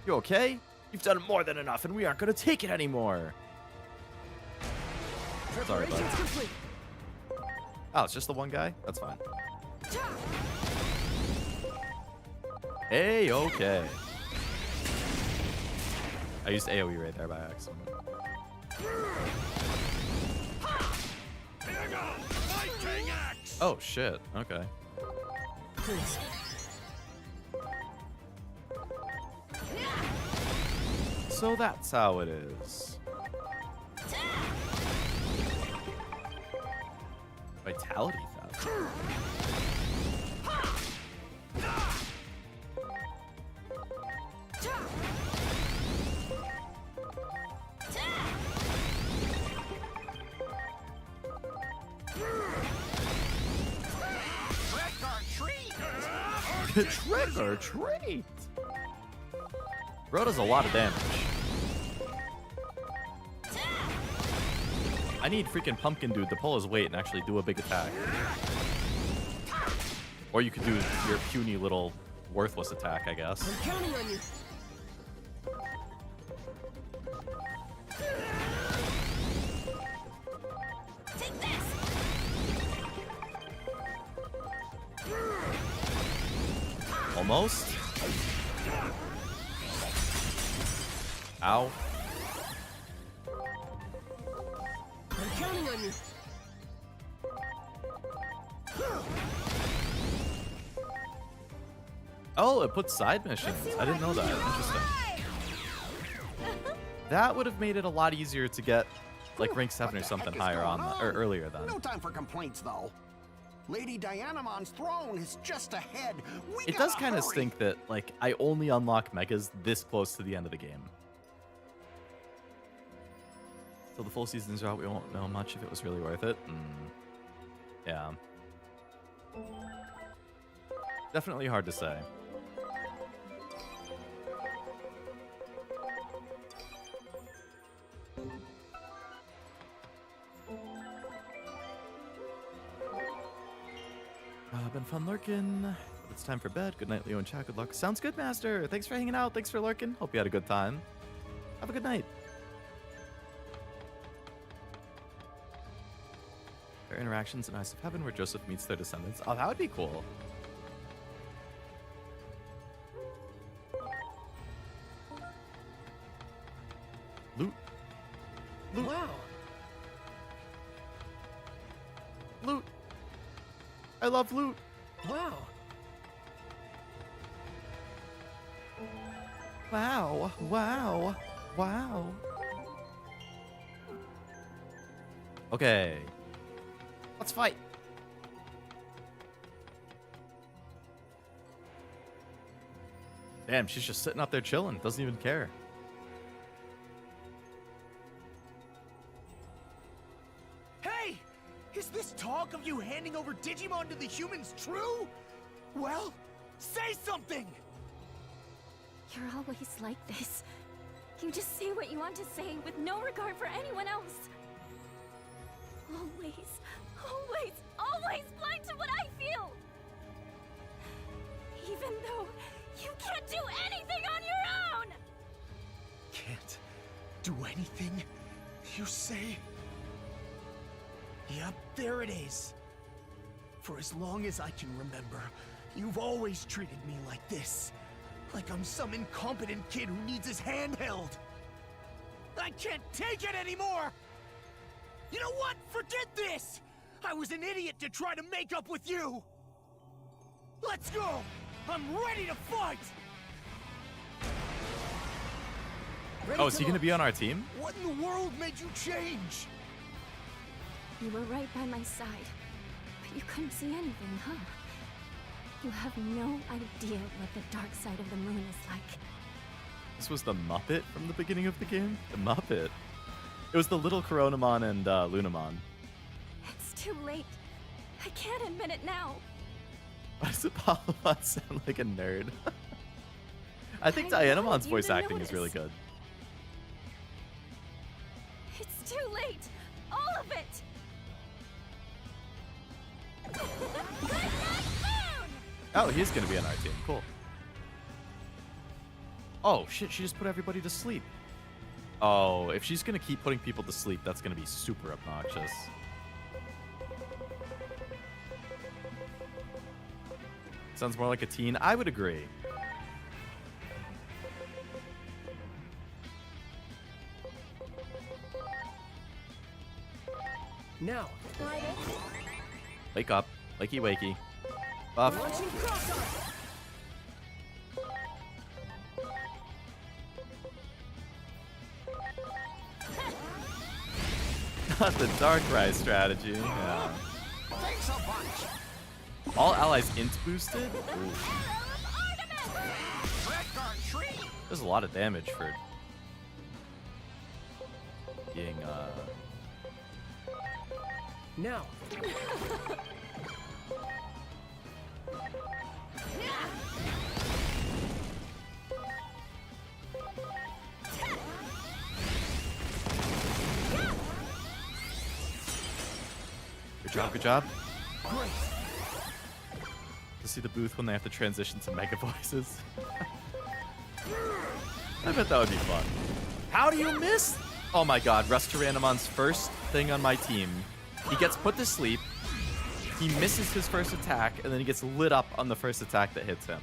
You okay? You've done more than enough, and we aren't going to take it anymore. Sorry, bud. Preparations complete. Oh, it's just the one guy? That's fine. Hey, okay. I used AoE right there by accident. Here goes my king axe. Oh, shit. Okay. Please. So that's how it is. Vitality theft. Trick or treat! Trick or treat! Bro does a lot of damage. I need freaking Pumpkin Dude to pull his weight and actually do a big attack. Or you could do your puny little worthless attack, I guess. I'm counting on you. Take this! Almost. Ow. I'm counting on you. Oh, it puts side missions. I didn't know that. Interesting. That would have made it a lot easier to get like rank 7 or What the something heck is higher going on, or earlier then. No time for complaints, though. Lady Dianamon's throne is just ahead. It does kind of stink that like I only unlock megas this close to the end of the game. So the full seasons are out. We won't know much if it was really worth it. Yeah. Definitely hard to say. Been fun lurking. It's time for bed. Good night, Leo and chat. Good luck. Sounds good, Master. Thanks for hanging out. Thanks for lurking. Hope you had a good time. Have a good night. Their interactions in Eyes of Heaven where Joseph meets their descendants. Oh, that would be cool. Loot. Loot. Wow. Loot. I love loot. Wow. Wow. Wow. Wow. Okay. Let's fight. Damn, she's just sitting up there chilling. Doesn't even care. Hey! Is this talk of you handing over Digimon to the humans true? Well, say something! You're always like this. You just say what you want to say with no regard for anyone else. Always, always, always blind to what I feel. Even though you can't do anything on your own! Can't do anything, you say? Yep, there it is. For as long as I can remember, you've always treated me like this. Like I'm some incompetent kid who needs his hand held. I can't take it anymore! You know what? Forget this! I was an idiot to try to make up with you! Let's go! I'm ready to fight! Ready Oh, is to he going to launch. be on our team? What in the world made you change? You were right by my side, but you couldn't see anything, huh? You have no idea what the dark side of the moon is like. This was the Muppet from the beginning of the game? The Muppet. It was the little Coronamon and Lunamon. It's too late. I can't admit it now. Why does Apollon sound like a nerd? I think I know, Dianamon's you voice didn't acting is really notice. good. It's too late. All of it. Good night, moon! Oh, he's going to be on our team. Cool. Oh, shit. She just put everybody to sleep. Oh, if she's going to keep putting people to sleep, that's going to be super obnoxious. Sounds more like a teen. I would agree. Now. Wake up. Wakey, wakey. Buff. Launching cross arm. Not the Darkrai strategy. Yeah. Thanks a bunch. All allies int boosted? Ooh. Red guard tree. There's a lot of damage for being, Now. Good job, good job. Great. to see the booth when they have to transition to Mega Voices. I bet that would be fun. How do you miss? Oh my god, Rustyranimon's first thing on my team. He gets put to sleep. He misses his first attack, and then he gets lit up on the first attack that hits him.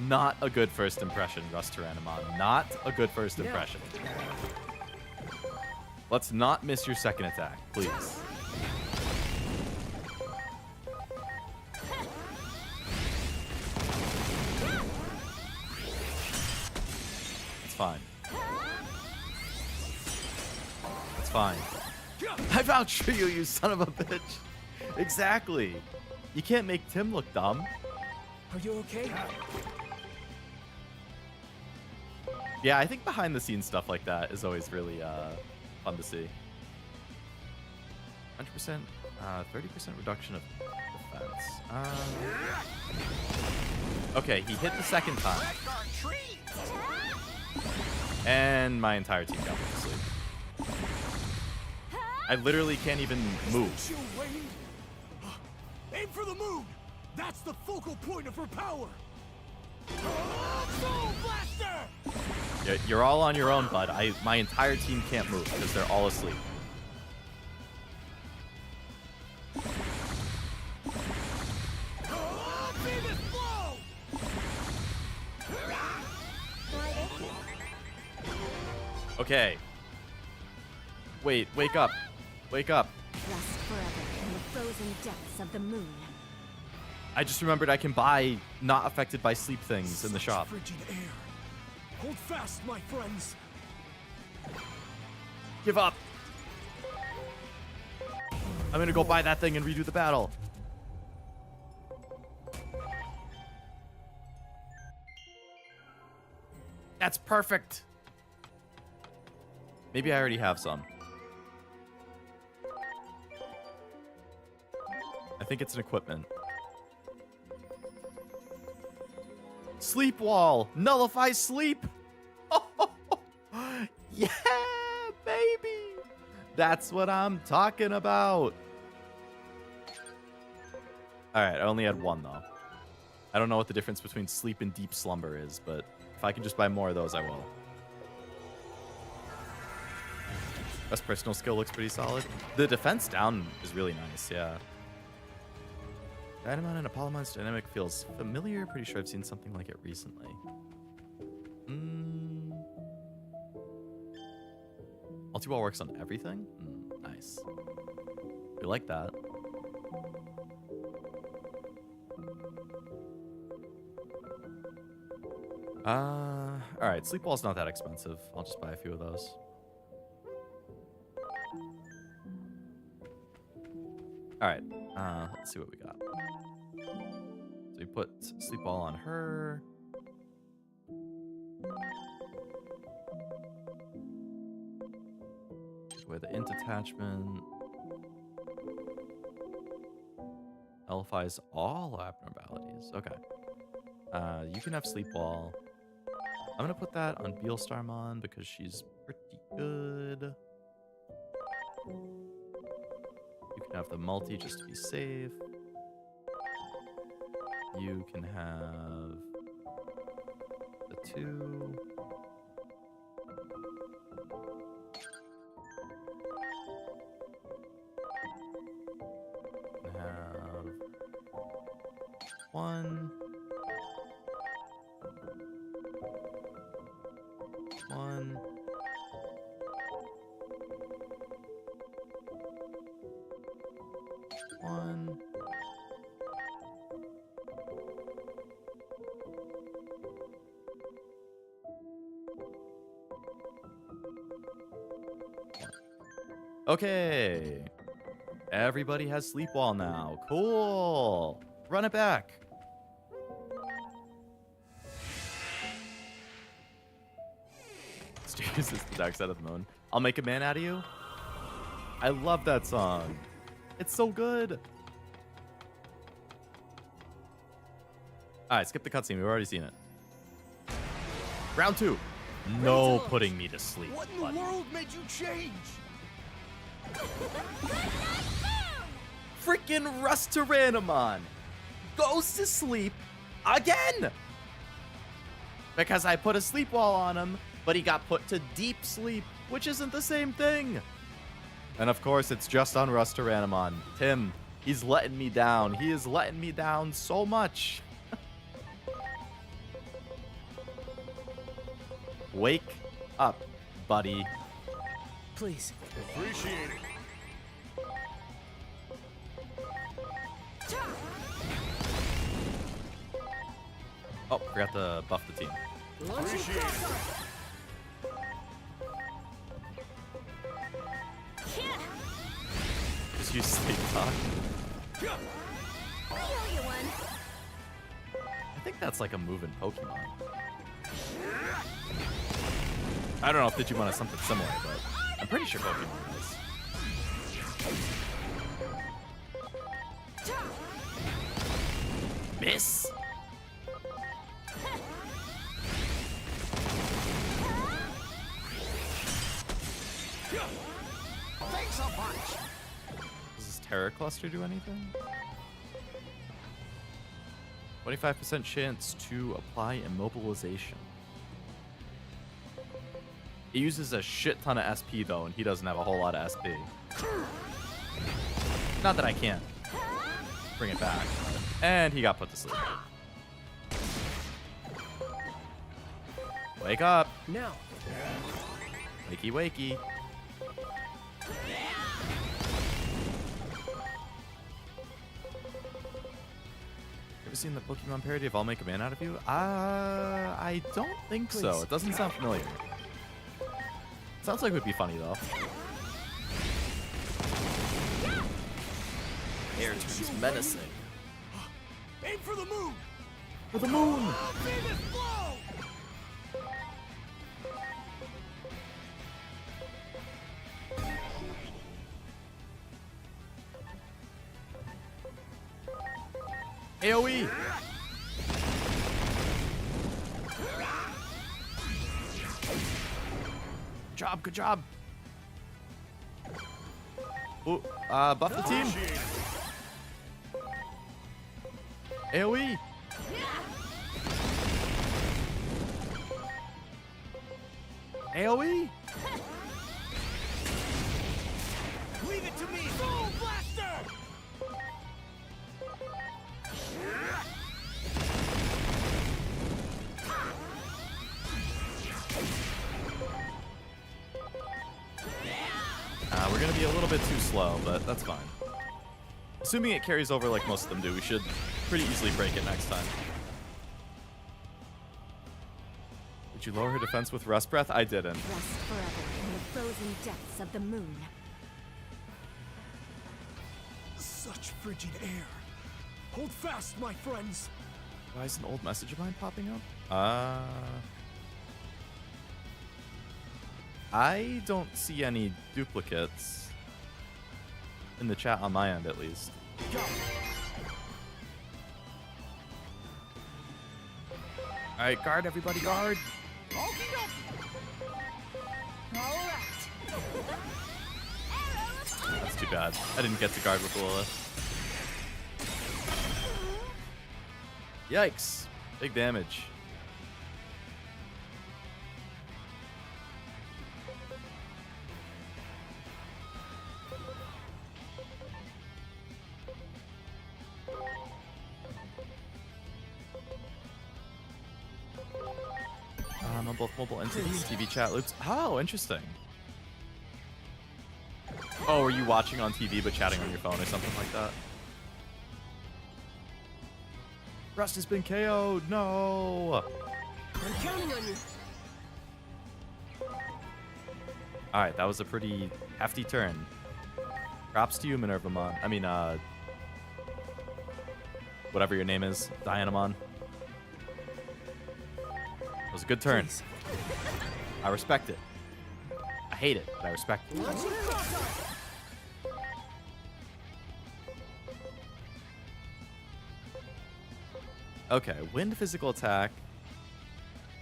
Not a good first impression, Rustyranimonn. Not a good first impression. Let's not miss your second attack, please. It's fine. It's fine. I vouch for you, you son of a bitch. Exactly. You can't make Tim look dumb. Are you okay? Yeah, I think behind the scenes stuff like that is always really fun to see. 100%, 30% reduction of defense. Okay, he hit the second time. And my entire team got put to sleep. I literally can't even move. Aim for the moon! That's the focal point of her power! Soul Blaster! You're all on your own, bud. My entire team can't move because they're all asleep. Venus Blow! Okay. Wait, wake up. Wake up. Rest forever in the frozen depths of the moon. I just remembered I can buy not affected by sleep things in the shop. Frigid air. Hold fast, my friends. Give up. I'm gonna go buy that thing and redo the battle. That's perfect. Maybe I already have some. I think it's an equipment. Sleep wall. Nullify sleep. Yeah, baby. That's what I'm talking about. All right, I only had one, though. I don't know what the difference between sleep and deep slumber is, but if I can just buy more of those, I will. Best personal skill looks pretty solid. The defense down is really nice, yeah. Dianamon and Apollomon's dynamic feels familiar. Pretty sure I've seen something like it recently. Multi-ball works on everything? Nice. We like that. Alright, sleep wall's not that expensive. I'll just buy a few of those. Alright, let's see what we got. So we put sleep wall on her. Take away the int attachment. Nullifies all abnormalities. Okay. You can have sleep wall. I'm gonna put that on Beelstarmon because she's pretty good. You can have the multi just to be safe. You can have the 2. You can have 1. 1. One. Okay. Everybody has sleep wall now. Cool. Run it back. This is the dark side of the moon. I'll make a man out of you. I love that song. It's so good. All right, skip the cutscene. We've already seen it. Round 2. No putting me to sleep. What in the world made you change? Freaking Rustyranimonn. goes to sleep again. Because I put a sleep wall on him, but he got put to deep sleep, which isn't the same thing. And of course, it's just on Coronamon. Tim, he's letting me down. He is letting me down so much. Wake up, buddy. Please. Appreciate it. Oh, forgot to buff the team. Launching Appreciate it. crossfire. Just use sleep talk. I owe you one. I think that's like a move in Pokemon. I don't know if Digimon is something similar, but I'm pretty sure Pokemon does. Miss. Thanks a bunch. Does this Terror Cluster do anything? 25% chance to apply immobilization. It uses a shit ton of SP though, and he doesn't have a whole lot of SP. Not that I can't bring it back. And he got put to sleep. Wake up. Now. Wakey, wakey. Ever seen the Pokemon parody of I'll Make a Man Out of You? I don't think so. Please. It doesn't sound familiar. Sounds like it would be funny though. Air turns menacing. Aim for the moon! For the moon! Venus blow! AoE! Good job, good job. Ooh, buff the team. Appreciate it. AoE! AoE! Leave it to me! Soul Blaster! We're gonna be a little bit too slow, but that's fine. Assuming it carries over like most of them do, we should pretty easily break it next time. Did you lower her defense with Rust Breath? I didn't. Rest forever in the frozen depths of the moon. Such frigid air. Hold fast, my friends. Why is an old message of mine popping up? I don't see any duplicates in the chat on my end, at least. Go. All right, guard, everybody, guard. Okie dokie. All right. That's too bad. I didn't get to guard with Lilith. Yikes. Big damage. On both mobile and TV chat loops. Oh, interesting. Oh, are you watching on TV but chatting on your phone or something like that? Rust has been KO'd. No. I'm counting on you. All right, that was a pretty hefty turn. Props to you, Minervamon. I mean, whatever your name is, Dianamon. It was a good turn. Please. I respect it. I hate it, but I respect it. Launching crossfire. Okay, wind physical attack.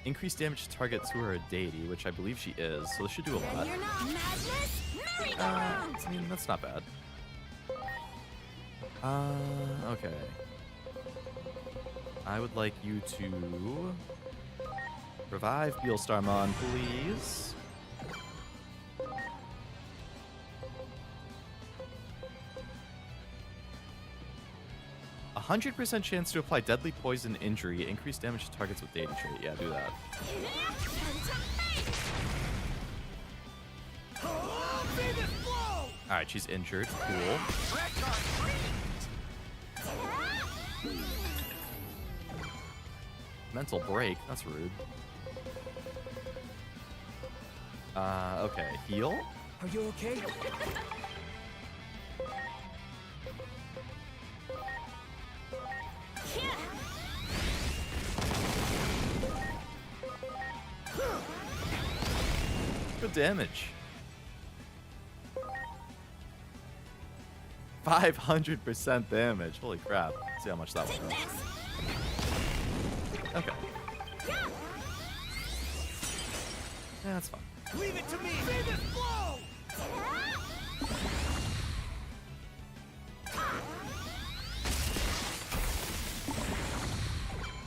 Increase damage to targets who are a deity, which I believe she is, so this should do a lot. You're not madness. Merry-go-round. I mean, that's not bad. Okay. I would like you to revive Beelstarmon, please. 100% chance to apply deadly poison injury. Increase damage to targets with dating trait. Yeah, do that. Alright, she's injured. Cool. Mental break. That's rude. Okay. Heal? Are you okay? Good damage. 500% damage. Holy crap. Let's see how much that one does. Okay. Yeah, that's fine. Leave it to me! See this flow!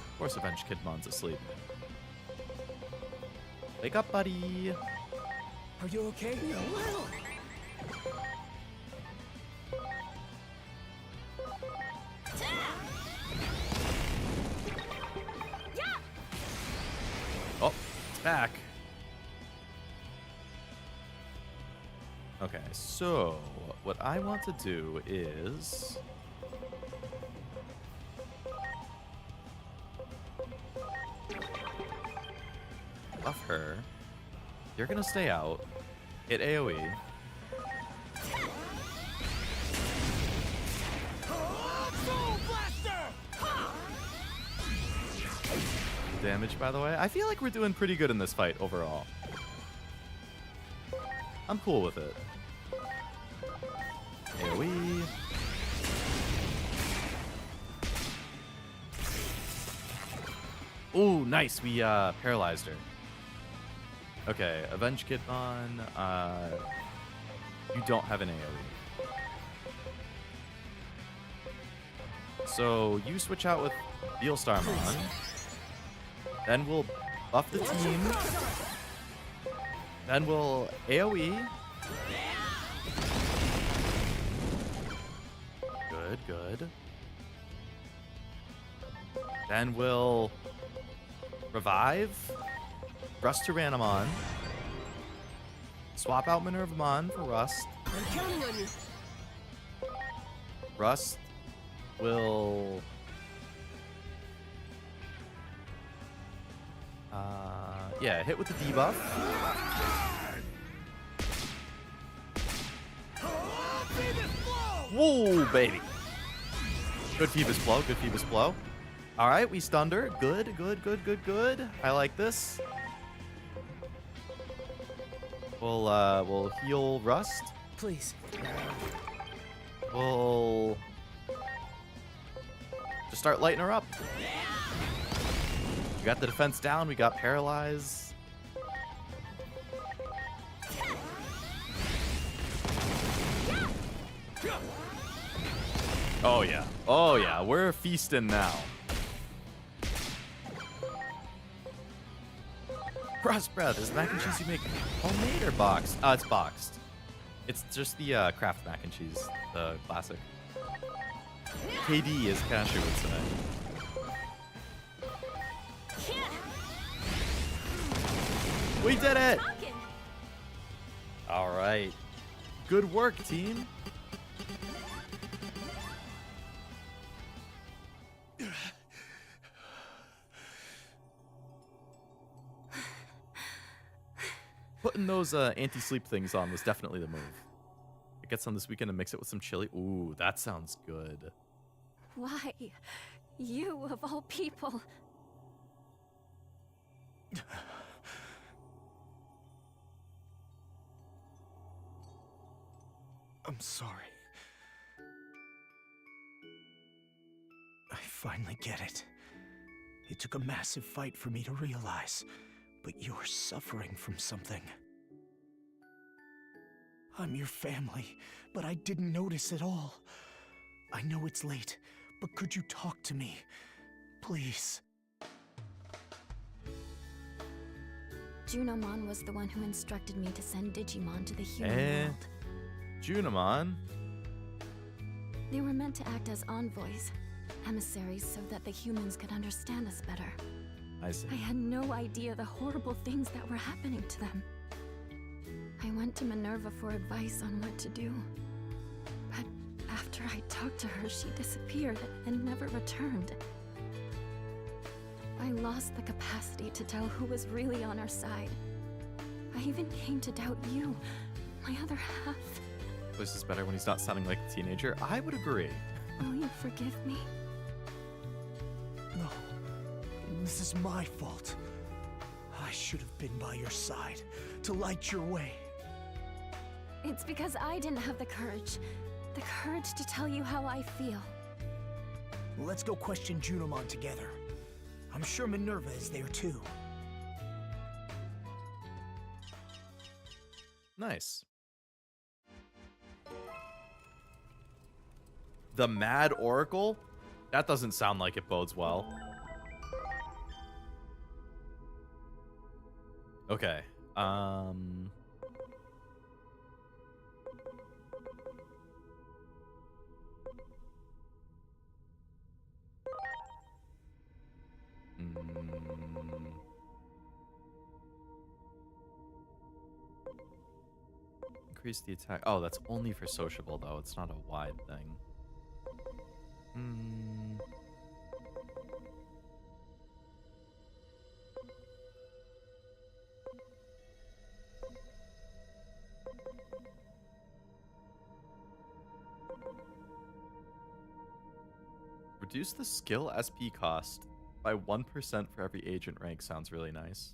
Of course, Avenged Kidmon's asleep. Wake up, buddy. Are you okay? Oh, it's back. Okay, so what I want to do is buff her. You're gonna stay out. Hit AoE. Damage, by the way. I feel like we're doing pretty good in this fight overall. I'm cool with it. AoE. Ooh, nice. We paralyzed her. Okay, Avenge Kidmon. You don't have an AoE. So you switch out with Beelstarmon. Then we'll buff the team. Then we'll AoE. Good, good. Then we'll revive. Rust Tyrannomon. Swap out Minervamon for Rust. I'm counting on you. Rust will... yeah, hit with the debuff. Whoa, baby. Good Phoebus Blow, good Phoebus Blow. All right, we stunned her. Good, good, good, good, good. I like this. We'll heal Rust. Please. We'll just start lighting her up. We got the defense down. We got paralyzed. Oh yeah. Oh yeah. We're feasting now. Rust Breath is mac and cheese you make homemade or boxed? It's boxed. It's just the Kraft mac and cheese, the classic. KD, as Cashew would say. We did it! All right. Good work, team. Putting those anti-sleep things on was definitely the move. I get some this weekend and mix it with some chili. Ooh, that sounds good. Why? You, of all people. I'm sorry. I finally get it. It took a massive fight for me to realize, but you're suffering from something. I'm your family, but I didn't notice at all. I know it's late, but could you talk to me? Please. Junamon was the one who instructed me to send Digimon to the human world. Junamon? They were meant to act as envoys, emissaries, so that the humans could understand us better. I see. I had no idea the horrible things that were happening to them. I went to Minerva for advice on what to do. But after I talked to her, she disappeared and never returned. I lost the capacity to tell who was really on our side. I even came to doubt you, my other half. This is better when he's not sounding like a teenager. I would agree. Will you forgive me? No. This is my fault. I should have been by your side to light your way. It's because I didn't have the courage to tell you how I feel. Let's go question Junamon together. I'm sure Minerva is there too. Nice. The Mad Oracle? That doesn't sound like it bodes well. Okay. Increase the attack. Oh, that's only for sociable, though. It's not a wide thing. Reduce the skill SP cost by 1% for every agent rank. Sounds really nice.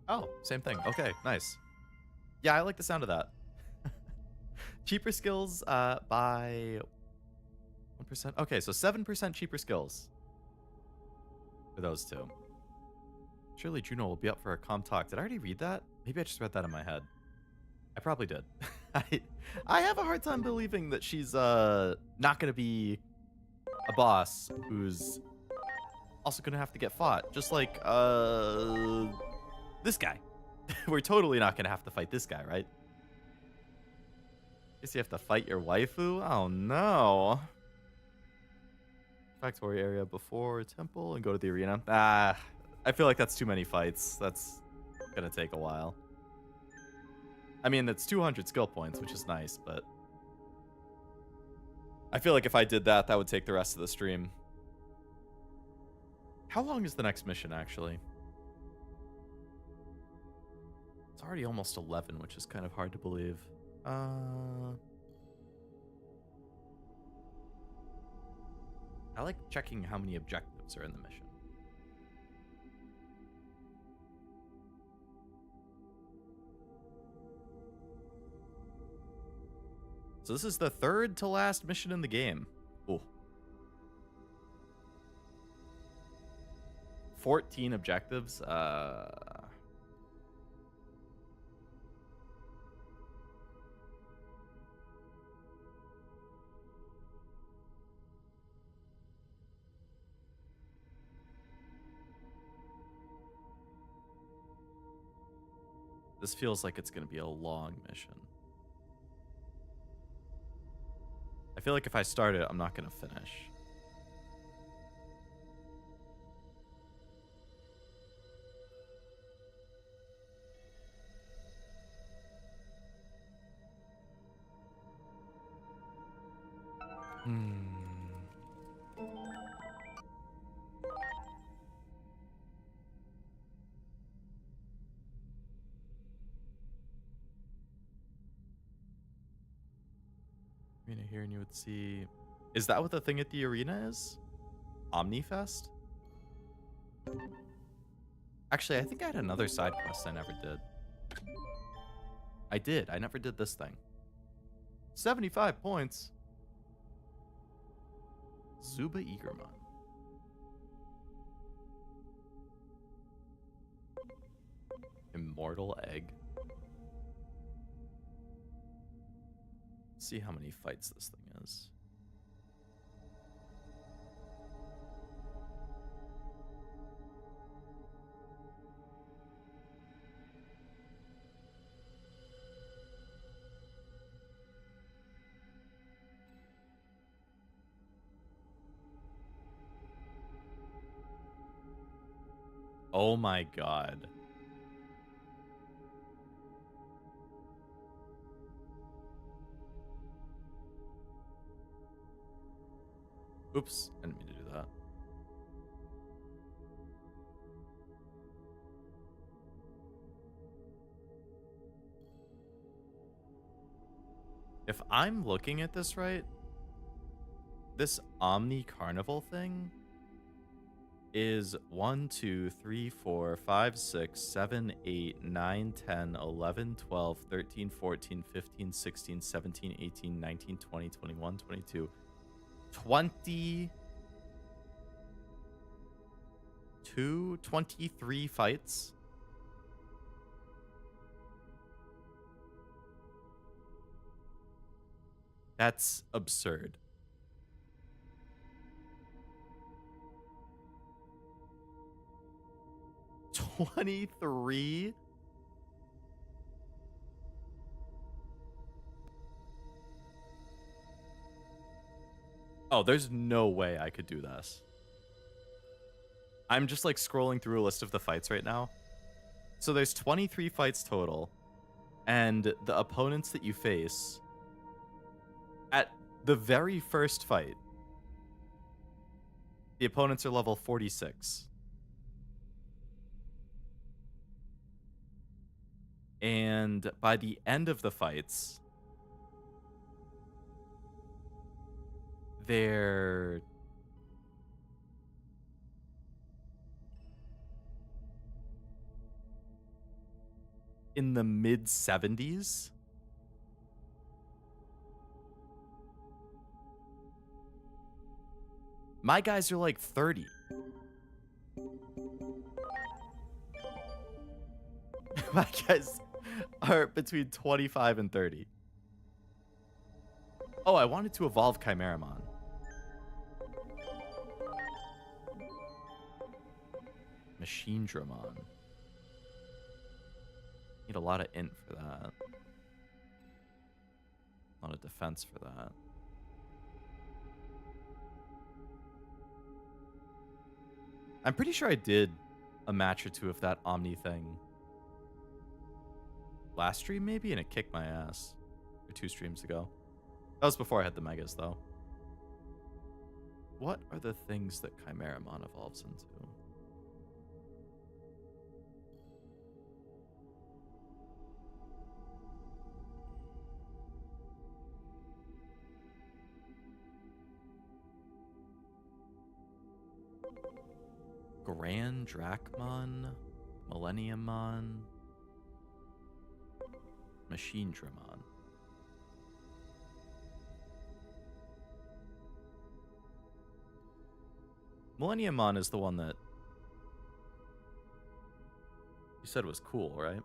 Oh, same thing. Okay, nice. Yeah, I like the sound of that. Cheaper skills by 1%. Okay, so 7% cheaper skills for those two. Surely Juno will be up for a calm talk. Did I already read that? Maybe I just read that in my head. I probably did. I have a hard time believing that she's not going to be a boss who's also going to have to get fought. Just like this guy. We're totally not going to have to fight this guy, right? Guess you have to fight your waifu? Oh, no. Factory area before temple and go to the arena. Ah, I feel like that's too many fights. That's going to take a while. I mean, it's 200 skill points, which is nice, but I feel like if I did that, that would take the rest of the stream. How long is the next mission, actually? It's already almost 11, which is kind of hard to believe. I like checking how many objectives are in the mission. So this is the third to last mission in the game. Ooh. 14 objectives. This feels like it's going to be a long mission. I feel like if I start it, I'm not going to finish. Arena here, and you would see. Is that what the thing at the arena is? Omnifest? Actually, I think I had another side quest I never did. I did. I never did this thing. 75 points. Zuba Eagermon. Immortal egg. See how many fights this thing is. Oh my god. Oops, I didn't mean to do that. If I'm looking at this right, this Omni Carnival thing is 1, 2, 3, 4, 5, 6, 7, 8, 9, 10, 11, 12, 13, 14, 15, 16, 17, 18, 19, 20, 21, 22, 23 fights. That's absurd. $23? Oh, there's no way I could do this. I'm just like scrolling through a list of the fights right now. So there's 23 fights total. And the opponents that you face at the very first fight, the opponents are level 46. And by the end of the fights, they're in the mid 70s. My guys are like 30. My guys are between 25 and 30. Oh, I wanted to evolve Chimeramon. Machinedramon. Need a lot of int for that. A lot of defense for that. I'm pretty sure I did a match or two of that Omni thing last stream maybe, and it kicked my ass. Or 2 streams ago. That was before I had the Megas, though. What are the things that Chimeramon evolves into? Grand Dracmon, Millenniummon, Machinedramon. Millenniummon is the one that you said was cool, right?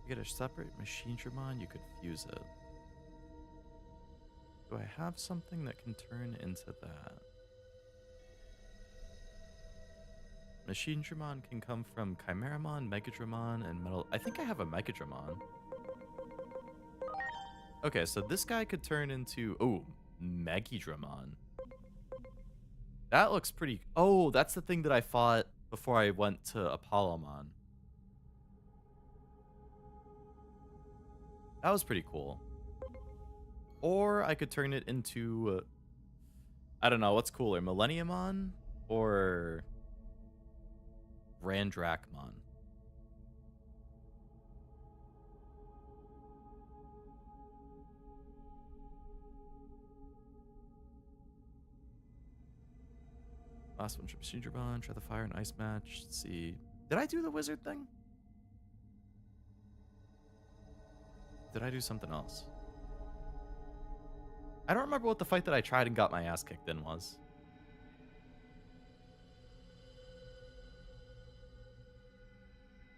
You get a separate Machinedramon, you could fuse it. Do I have something that can turn into that? Machinedramon can come from Chimeramon, Megadramon, and Metal. I think I have a Megadramon. Okay, so this guy could turn into... Oh, Megidramon. That looks pretty... Oh, that's the thing that I fought before I went to Apollomon. That was pretty cool. Or I could turn it into... I don't know, what's cooler? Millenniummon or... Randrachmon? Last one, Machinedramon, try the fire and ice match. Let's see. Did I do the wizard thing? did I do something else? I don't remember what the fight that I tried and got my ass kicked in was.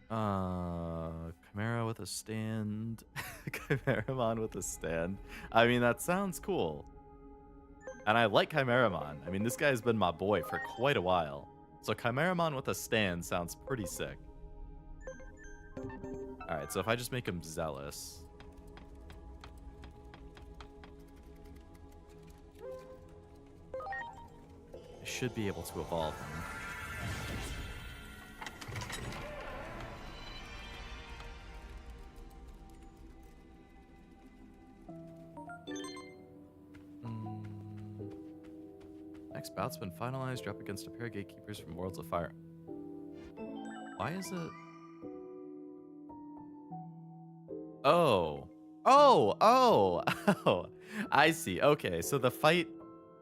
Chimera with a stand. Chimeramon with a stand. I mean, that sounds cool. And I like Chimeramon. I mean, this guy's been my boy for quite a while. So Chimeramon with a stand sounds pretty sick. Alright, so if I just make him zealous. I should be able to evolve him. Next bout's been finalized. You're up against a pair of gatekeepers from Worlds of Fire. Why is it? Oh. Oh, oh, oh. I see. Okay, so the fight,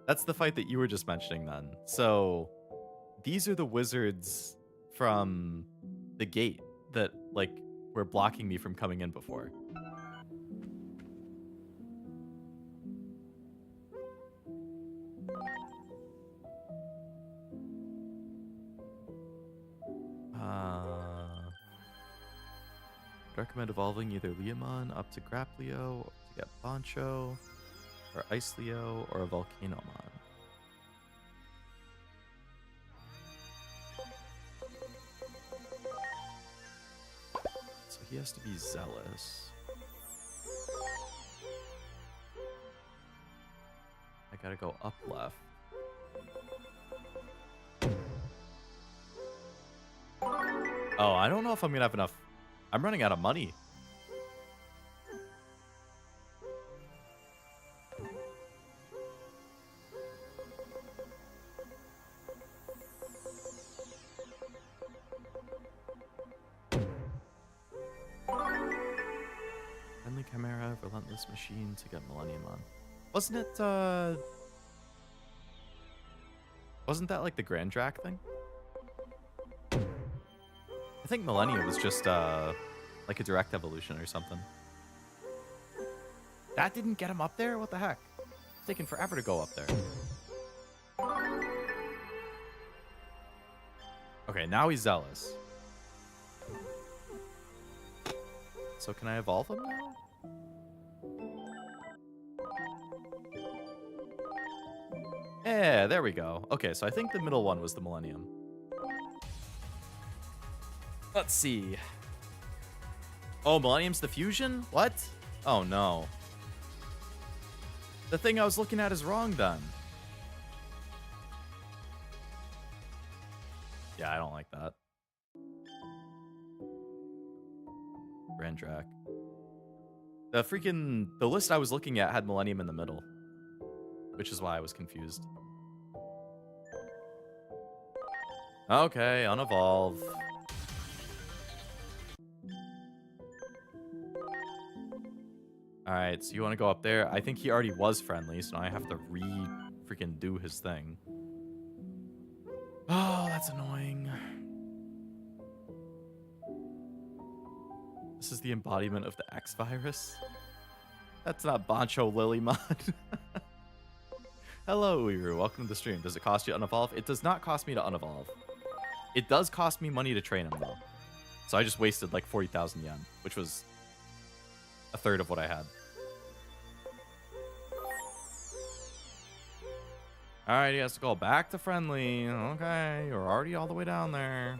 that's the fight that you were just mentioning then. So these are the wizards from the gate that, like, were blocking me from coming in before. Recommend evolving either Leomon up to Graplio to get Boncho, or Ice Leo, or a Vulcanumon. So he has to be zealous. I gotta go up left. Oh, I don't know if I'm gonna have enough. I'm running out of money. Friendly Chimera, Relentless Machine to get Millenniumon. Wasn't it, wasn't that like the Grand Drac thing? I think Millennia was just like a direct evolution or something. That didn't get him up there? What the heck? It's taking forever to go up there. Okay, now he's zealous. So can I evolve him now? Yeah, there we go. Okay, so I think the middle one was the Millennium. Let's see. Oh, Millennium's the fusion? What? Oh, no. The thing I was looking at is wrong, then. Yeah, I don't like that. Grand Drac. The list I was looking at had Millennium in the middle, which is why I was confused. Okay, unevolve. Alright, so you want to go up there? I think he already was friendly, so now I have to freaking do his thing. Oh, that's annoying. This is the embodiment of the X virus. That's not Boncho Lilymon. Hello, Uiru. Welcome to the stream. Does it cost you to unevolve? It does not cost me to unevolve. It does cost me money to train him, though. So I just wasted like 40,000 yen, which was a third of what I had. Alright, he has to go back to friendly. Okay, you're already all the way down there.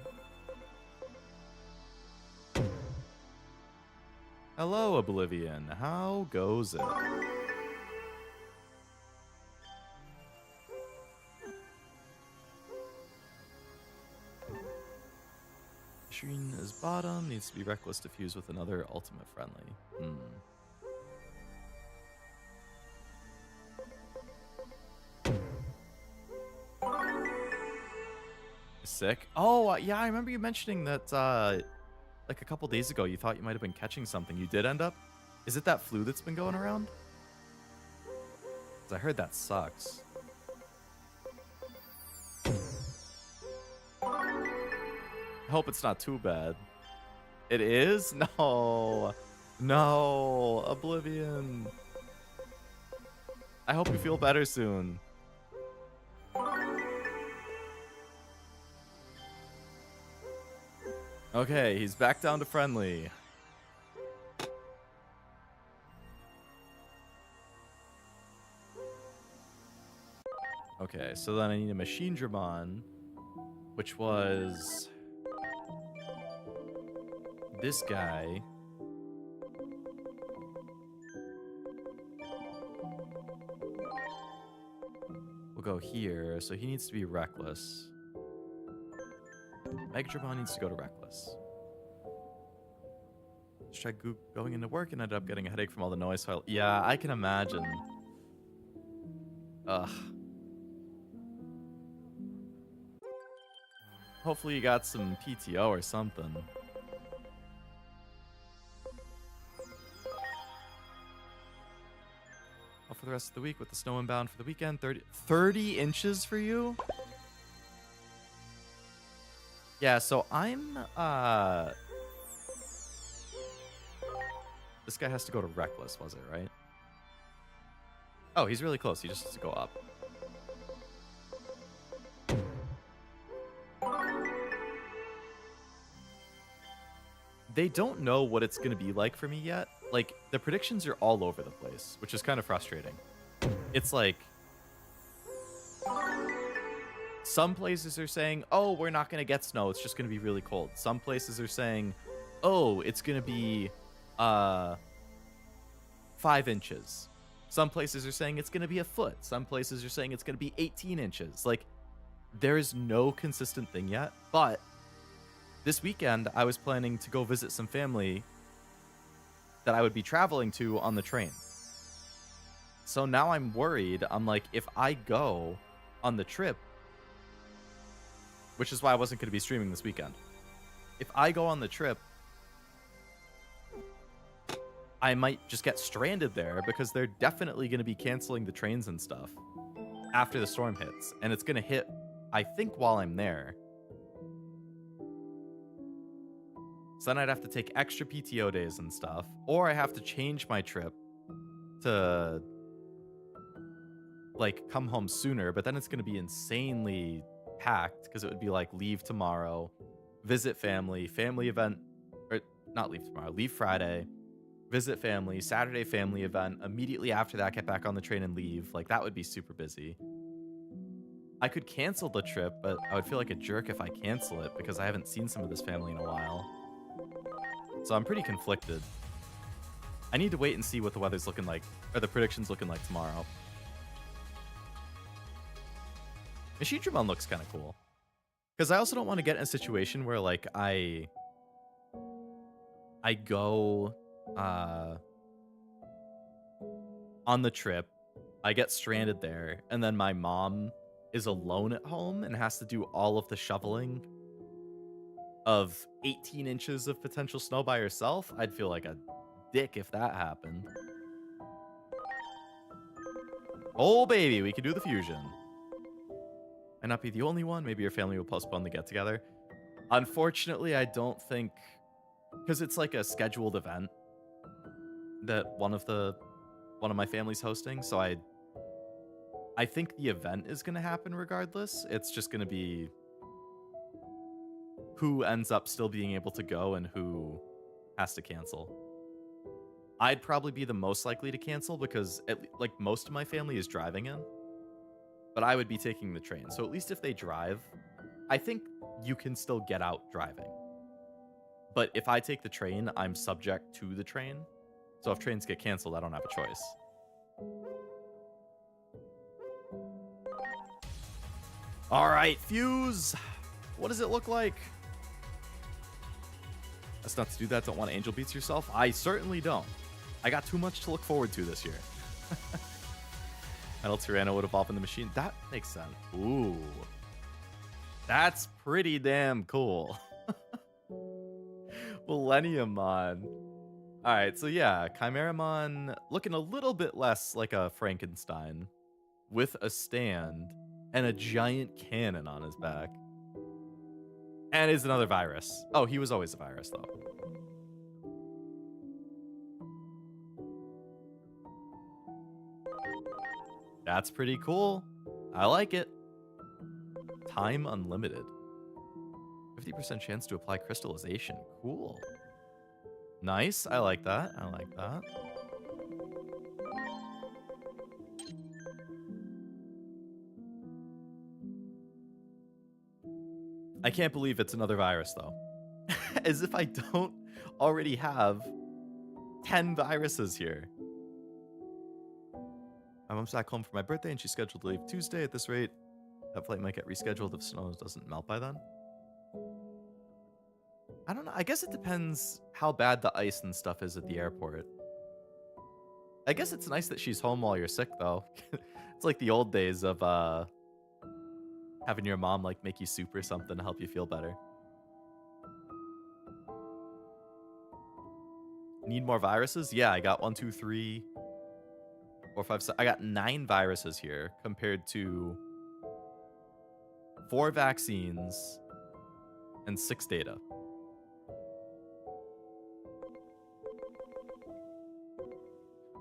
Hello, Oblivion. How goes it? Sheen is bottom. Needs to be reckless to fuse with another ultimate friendly. Sick. Oh, yeah, I remember you mentioning that like a couple days ago you thought you might have been catching something. You did end up? Is it that flu that's been going around? 'Cause I heard that sucks. I hope it's not too bad. It is? No. No, Oblivion. I hope you feel better soon. Okay, he's back down to friendly. Okay, so then I need a Minervamon, which was this guy. We'll go here, so he needs to be Reckless. Megadramon needs to go to Reckless. Just tried going into work and ended up getting a headache from all the noise. So yeah, I can imagine. Ugh. Hopefully you got some PTO or something. For the rest of the week with the snow inbound for the weekend. 30 inches for you? Yeah, so I'm, this guy has to go to Reckless, was it, right? Oh, he's really close. He just has to go up. They don't know what it's going to be like for me yet. Like, the predictions are all over the place, which is kind of frustrating. It's like, some places are saying, oh, we're not going to get snow. It's just going to be really cold. Some places are saying, oh, it's going to be 5 inches. Some places are saying it's going to be a foot. Some places are saying it's going to be 18 inches. Like, there is no consistent thing yet. But this weekend, I was planning to go visit some family that I would be traveling to on the train. So now I'm worried. I'm like, if I go on the trip, which is why I wasn't going to be streaming this weekend. If I go on the trip, I might just get stranded there because they're definitely going to be canceling the trains and stuff after the storm hits. And it's going to hit, I think, while I'm there. So then I'd have to take extra PTO days and stuff, or I have to change my trip to, like, come home sooner, but then it's going to be insanely packed because it would be like leave tomorrow, visit family, family event, or not leave tomorrow, leave Friday, visit family, Saturday family event, immediately after that get back on the train and leave. Like, that would be super busy. I could cancel the trip, but I would feel like a jerk if I cancel it because I haven't seen some of this family in a while. So I'm pretty conflicted. I need to wait and see what the weather's looking like, or the prediction's looking like tomorrow. Minervamon looks kind of cool. Because I also don't want to get in a situation where, like, I go on the trip, I get stranded there, and then my mom is alone at home and has to do all of the shoveling of 18 inches of potential snow by herself. I'd feel like a dick if that happened. Oh, baby, we can do the fusion. And not be the only one. Maybe your family will postpone the get-together. Unfortunately, I don't think... Because it's like a scheduled event that one of my family's hosting. So I think the event is going to happen regardless. It's just going to be who ends up still being able to go and who has to cancel. I'd probably be the most likely to cancel because like most of my family is driving in, but I would be taking the train. So at least if they drive, I think you can still get out driving. But if I take the train, I'm subject to the train. So if trains get canceled, I don't have a choice. All right, Fuse. What does it look like? That's not to do that. Don't want to angel beats yourself. I certainly don't. I got too much to look forward to this year. Metal Tyranno would evolve in the machine. That makes sense. Ooh. That's pretty damn cool. Millenniummon. Alright, so yeah, Chimeramon looking a little bit less like a Frankenstein with a stand and a giant cannon on his back. And is another virus. Oh, he was always a virus, though. That's pretty cool. I like it. Time unlimited. 50% chance to apply crystallization. Cool. Nice. I like that. I like that. I can't believe it's another virus, though. As if I don't already have 10 viruses here. My mom's back home for my birthday, and she's scheduled to leave Tuesday. At this rate, that flight might get rescheduled if snow doesn't melt by then. I don't know. I guess it depends how bad the ice and stuff is at the airport. I guess it's nice that she's home while you're sick, though. It's like the old days of having your mom like make you soup or something to help you feel better. Need more viruses? Yeah, I got 1, 2, 3, 4, 5, 6. I got 9 viruses here compared to 4 vaccines and 6 data.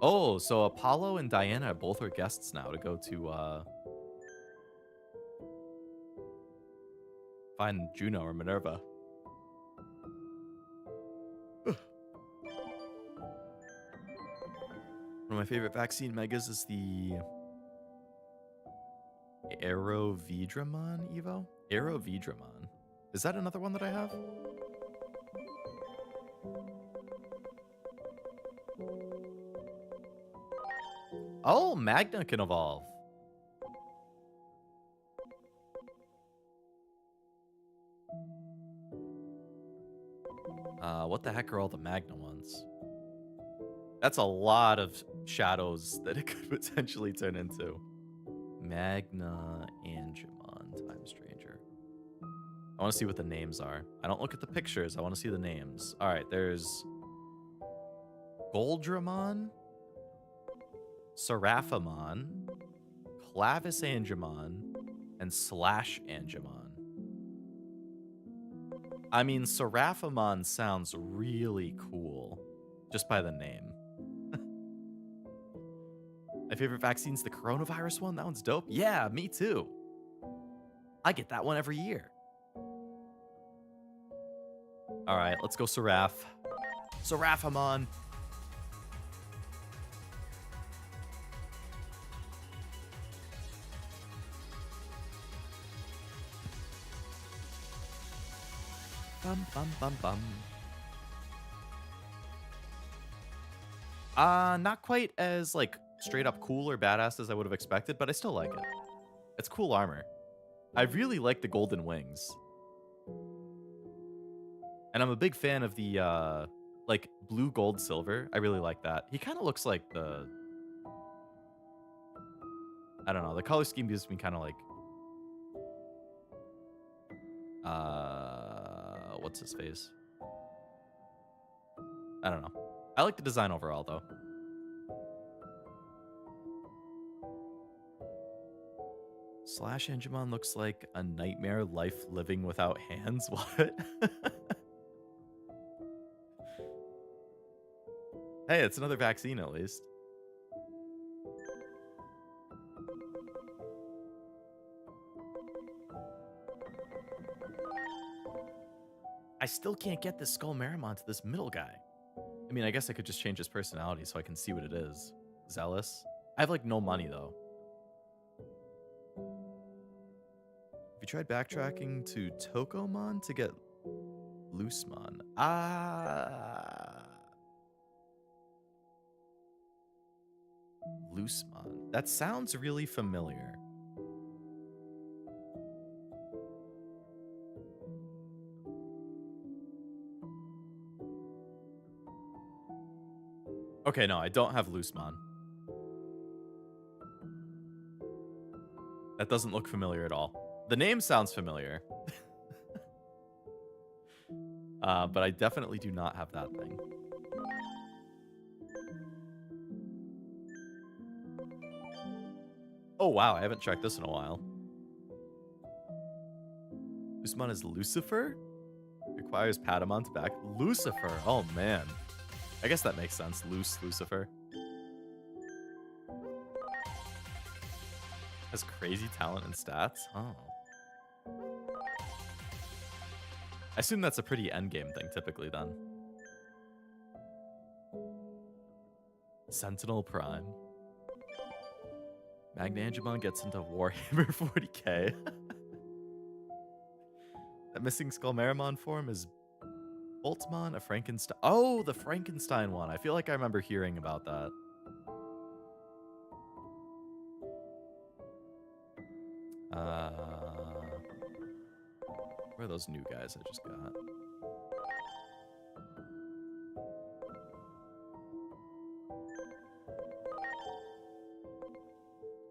Oh, so Apollo and Diana both are guests now to go to find Juno or Minerva. One of my favorite vaccine megas is the Aerovedramon Evo? Aerovedramon. Is that another one that I have? Oh, Magna can evolve. What the heck are all the Magna ones? That's a lot of shadows that it could potentially turn into. Magna Angemon, Time Stranger. I want to see what the names are. I don't look at the pictures. I want to see the names. All right, there's Goldramon, Seraphimon, Clavis Angemon, and Slash Angemon. I mean, Seraphimon sounds really cool just by the name. My favorite vaccine's the coronavirus one. That one's dope. Yeah, me too. I get that one every year. All right, let's go Seraph. Seraphimon. Bum, bum, bum, bum. Not quite as, like, straight up cool or badass as I would have expected, but I still like it. It's cool armor. I really like the golden wings. And I'm a big fan of the, like, blue, gold, silver. I really like that. He kind of looks like the... I don't know. The color scheme gives me kind of like... what's his face? I don't know. I like the design overall, though. Slash Angemon looks like a nightmare life living without hands. What? Hey, it's another vaccine at least. I still can't get this Skull Minervamon to this middle guy. I mean, I guess I could just change his personality so I can see what it is. Zealous. I have, like, no money, though. Have you tried backtracking to Tokomon to get Loosemon? Loosemon. That sounds really familiar. Okay, no, I don't have Loosemon. That doesn't look familiar at all. The name sounds familiar. But I definitely do not have that thing. Oh, wow, I haven't checked this in a while. Loosemon is Lucifer? Requires Patamon to back. Lucifer, oh man. I guess that makes sense. Lucifer. Has crazy talent and stats? Oh. I assume that's a pretty endgame thing typically then. Sentinel Prime. Magnangemon gets into Warhammer 40k. That missing Skullmeramon form is Boltmon, a Frankenstein. Oh, the Frankenstein one. I feel like I remember hearing about that. Where are those new guys I just got?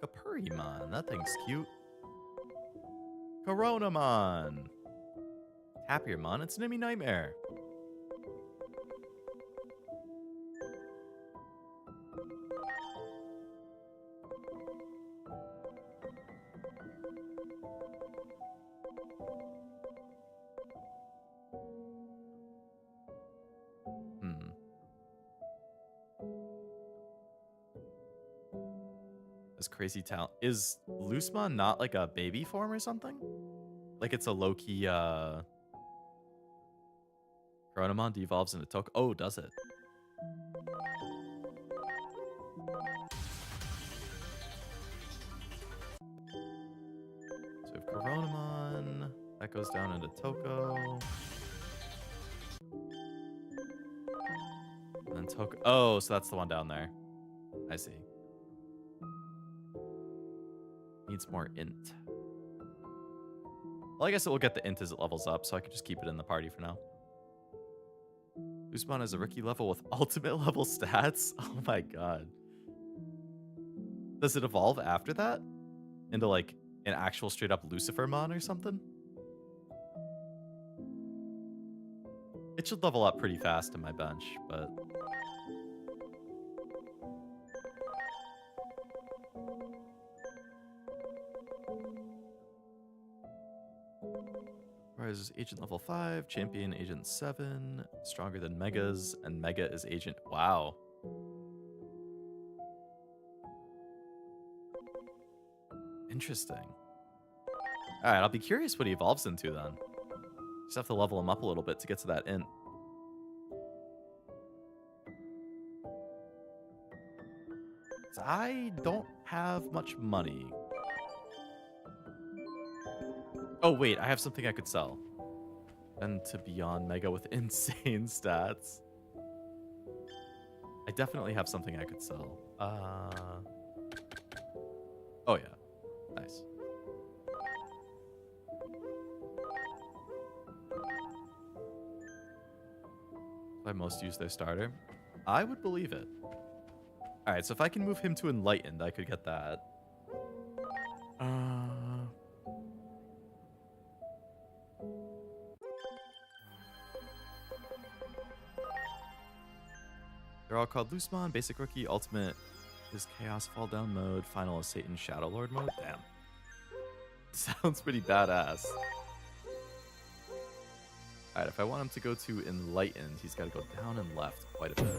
Capurimon, that thing's cute. Coronamon. Tapirmon, it's Nimi Nightmare. This crazy talent. Is Loosemon not like a baby form or something? Like it's a low-key Coronamon devolves into Tok. Oh, does it? So we have Coronamon. That goes down into Toko. And then Toko. Oh, so that's the one down there. I see. Needs more int. Well, I guess it will get the int as it levels up, so I could just keep it in the party for now. Usman is a rookie level with ultimate level stats? Oh my god. Does it evolve after that? Into like an actual straight up Lucifermon or something? It should level up pretty fast in my bench, but... Rise Agent level 5, Champion Agent 7, stronger than Megas, and Mega is Agent... Wow. Interesting. Alright, I'll be curious what he evolves into then. Just have to level him up a little bit to get to that int. I don't have much money. Oh, wait, I have something I could sell. And to Beyond Mega with insane stats. I definitely have something I could sell. Oh, yeah. Nice. I most use their starter. I would believe it. Alright, so if I can move him to Enlightened, I could get that. They're all called Loosemon, Basic Rookie, Ultimate is Chaos Fall Down mode, Final is Satan Shadow Lord mode. Damn. Sounds pretty badass. Alright, if I want him to go to Enlightened, he's got to go down and left quite a bit.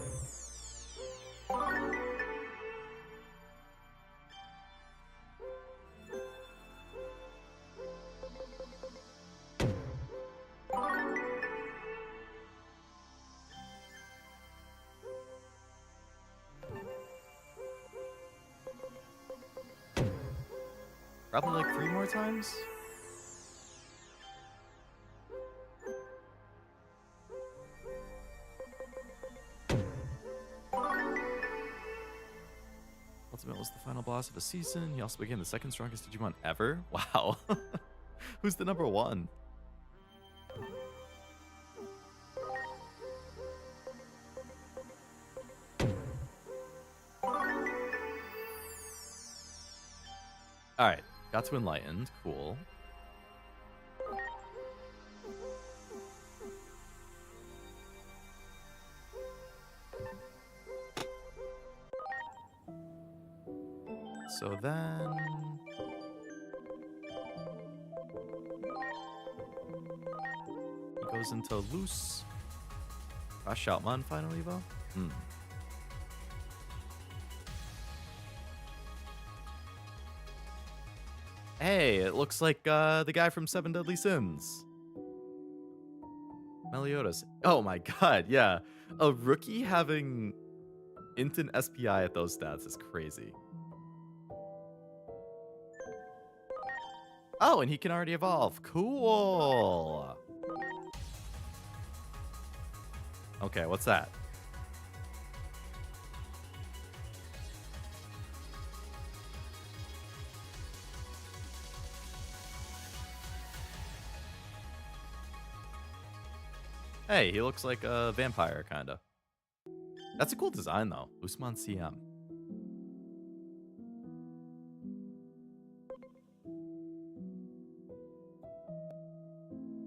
Probably like 3 more times. Ultimate was the final boss of a season. He also became the 2nd strongest Digimon ever. Wow. Who's the number 1? Alright. Got to Enlightened. Cool. So then... he goes into Loose. Shoutmon final evo? Hey, it looks like the guy from Seven Deadly Sins. Meliodas. Oh my god, yeah. A rookie having int and SPI at those stats is crazy. Oh, and he can already evolve. Cool. Okay, what's that? Hey, he looks like a vampire, kinda. That's a cool design, though. Usman CM.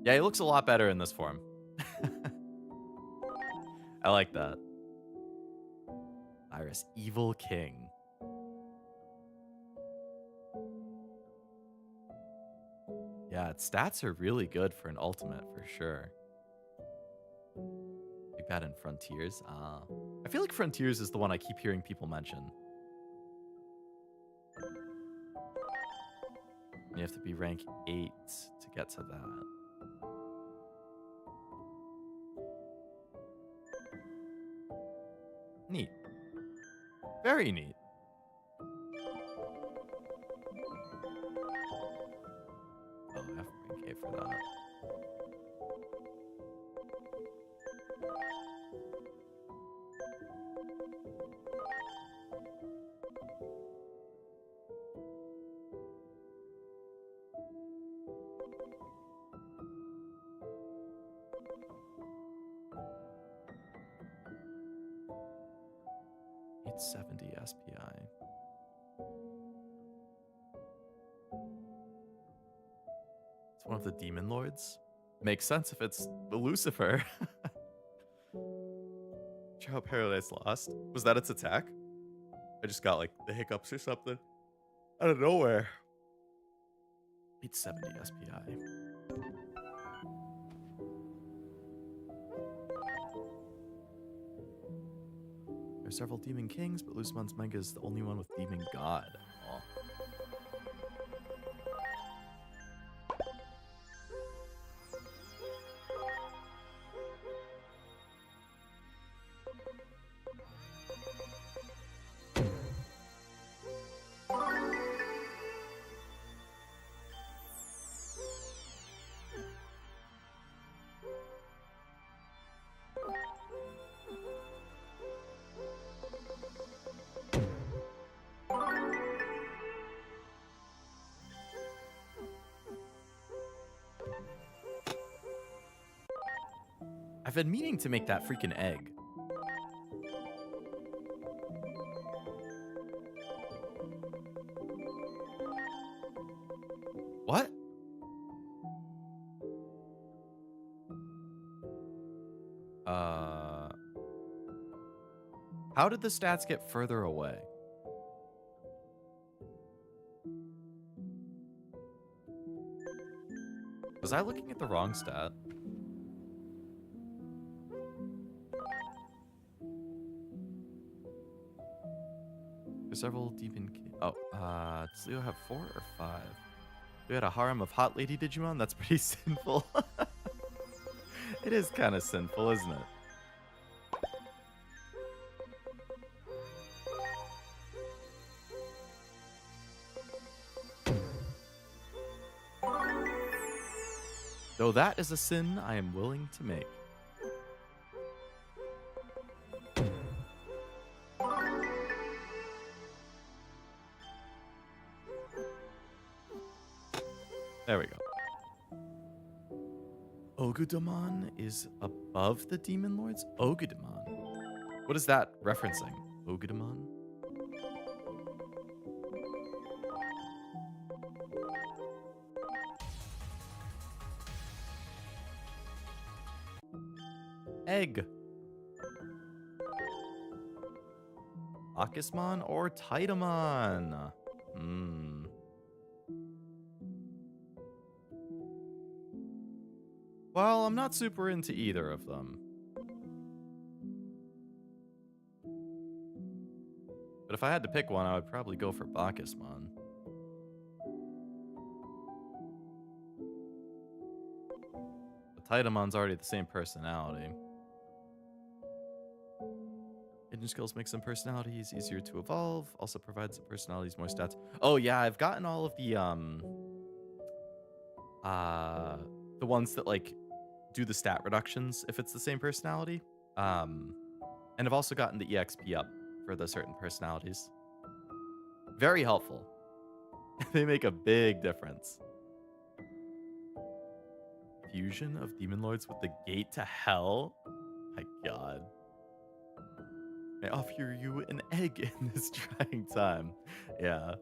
Yeah, he looks a lot better in this form. I like that. Iris, Evil King. Yeah, its stats are really good for an ultimate, for sure. Big Bad in Frontiers. I feel like Frontiers is the one I keep hearing people mention. You have to be rank 8 to get to that. Neat. Very neat. Oh, I have rank 8 for that. It's 70 SPI. It's one of the demon lords. Makes sense if it's Lucifer. Child Paradise Lost. Was that its attack? I just got like the hiccups or something. Out of nowhere. It's 70 SPI. There are several demon kings, but Lucimon's manga is the only one with demon god. Aw. I've been meaning to make that freaking egg. What? How did the stats get further away? Was I looking at the wrong stat? There's several demon. Oh, does Leo have 4 or 5? We had a harem of hot lady Digimon? That's pretty sinful. It is kind of sinful, isn't it? Though that is a sin I am willing to make. There we go. Ogudamon is above the Demon Lords? Ogudamon? What is that referencing? Ogudamon? Egg. Akismon or Titamon? Well, I'm not super into either of them. But if I had to pick one, I would probably go for Bakismon. Titamon's already the same personality. Hidden skills make some personalities easier to evolve. Also provides the personalities more stats. Oh yeah, I've gotten all of the ones that like do the stat reductions if it's the same personality. And I've also gotten the EXP up for the certain personalities. Very helpful. They make a big difference. Fusion of demon lords with the gate to hell? My god. I offer you an egg in this trying time. Yeah.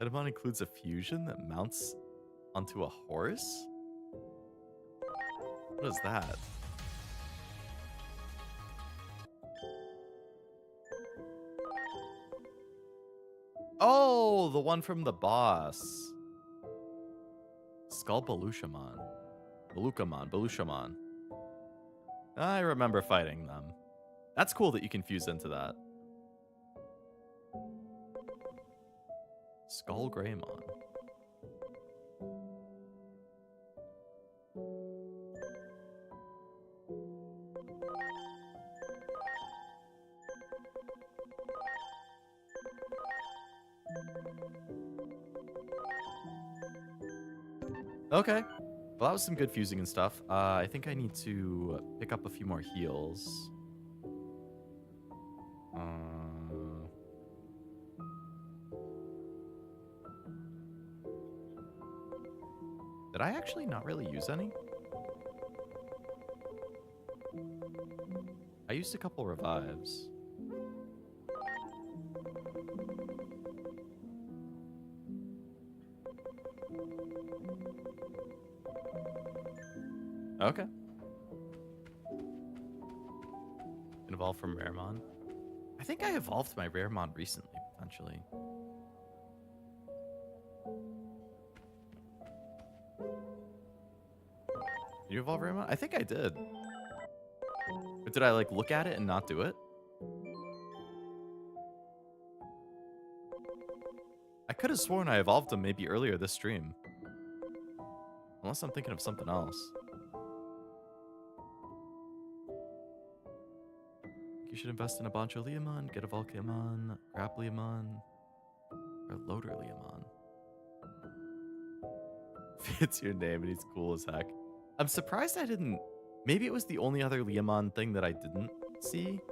Dianamon includes a fusion that mounts onto a horse? What is that? Oh, the one from the boss. Skullbalushamon. Balushamon. I remember fighting them. That's cool that you can fuse into that. Skullgreymon. Okay. Well, that was some good fusing and stuff. I think I need to pick up a few more heals. Did I actually not really use any? I used a couple revives. Okay. Evolve from Raremon. I think I evolved my Raremon recently, potentially. Did you evolve Raremon? I think I did. But did I like look at it and not do it? I could have sworn I evolved him maybe earlier this stream. Unless I'm thinking of something else. You should invest in a Boncho-Leomon, get a Vulcanusmon, Grap-Leomon, or Loader-Leomon. Fits your name and he's cool as heck. I'm surprised I didn't... Maybe it was the only other Leomon thing that I didn't see.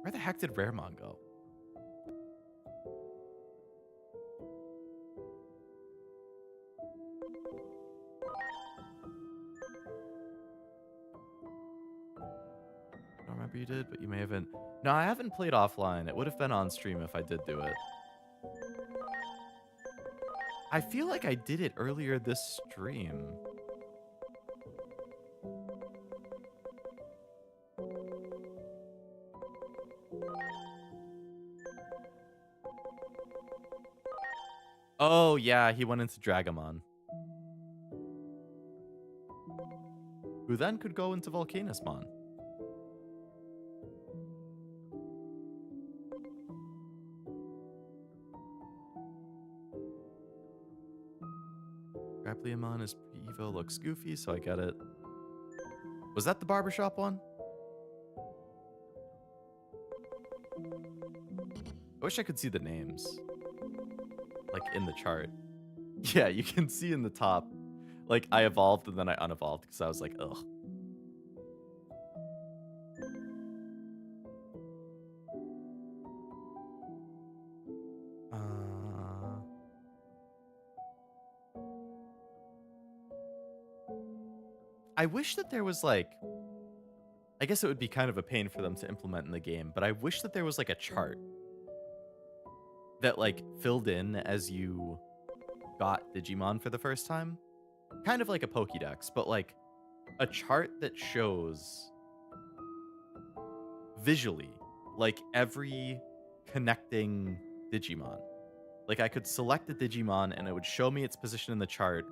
Where the heck did Raremon go? You did, but you may haven't. No, I haven't played offline. It would have been on stream if I did do it. I feel like I did it earlier this stream. Oh, yeah, he went into Dragamon. Who then could go into Vulcanusmon. Leomon is pre-evo, looks goofy, so I get it. Was that the barbershop one? I wish I could see the names. Like in the chart. Yeah, you can see in the top. Like I evolved and then I unevolved because I was like, ugh. I wish that there was like, I guess it would be kind of a pain for them to implement in the game, but I wish that there was like a chart that like filled in as you got Digimon for the first time. Kind of like a Pokédex, but like a chart that shows visually like every connecting Digimon. Like I could select a Digimon and it would show me its position in the chart.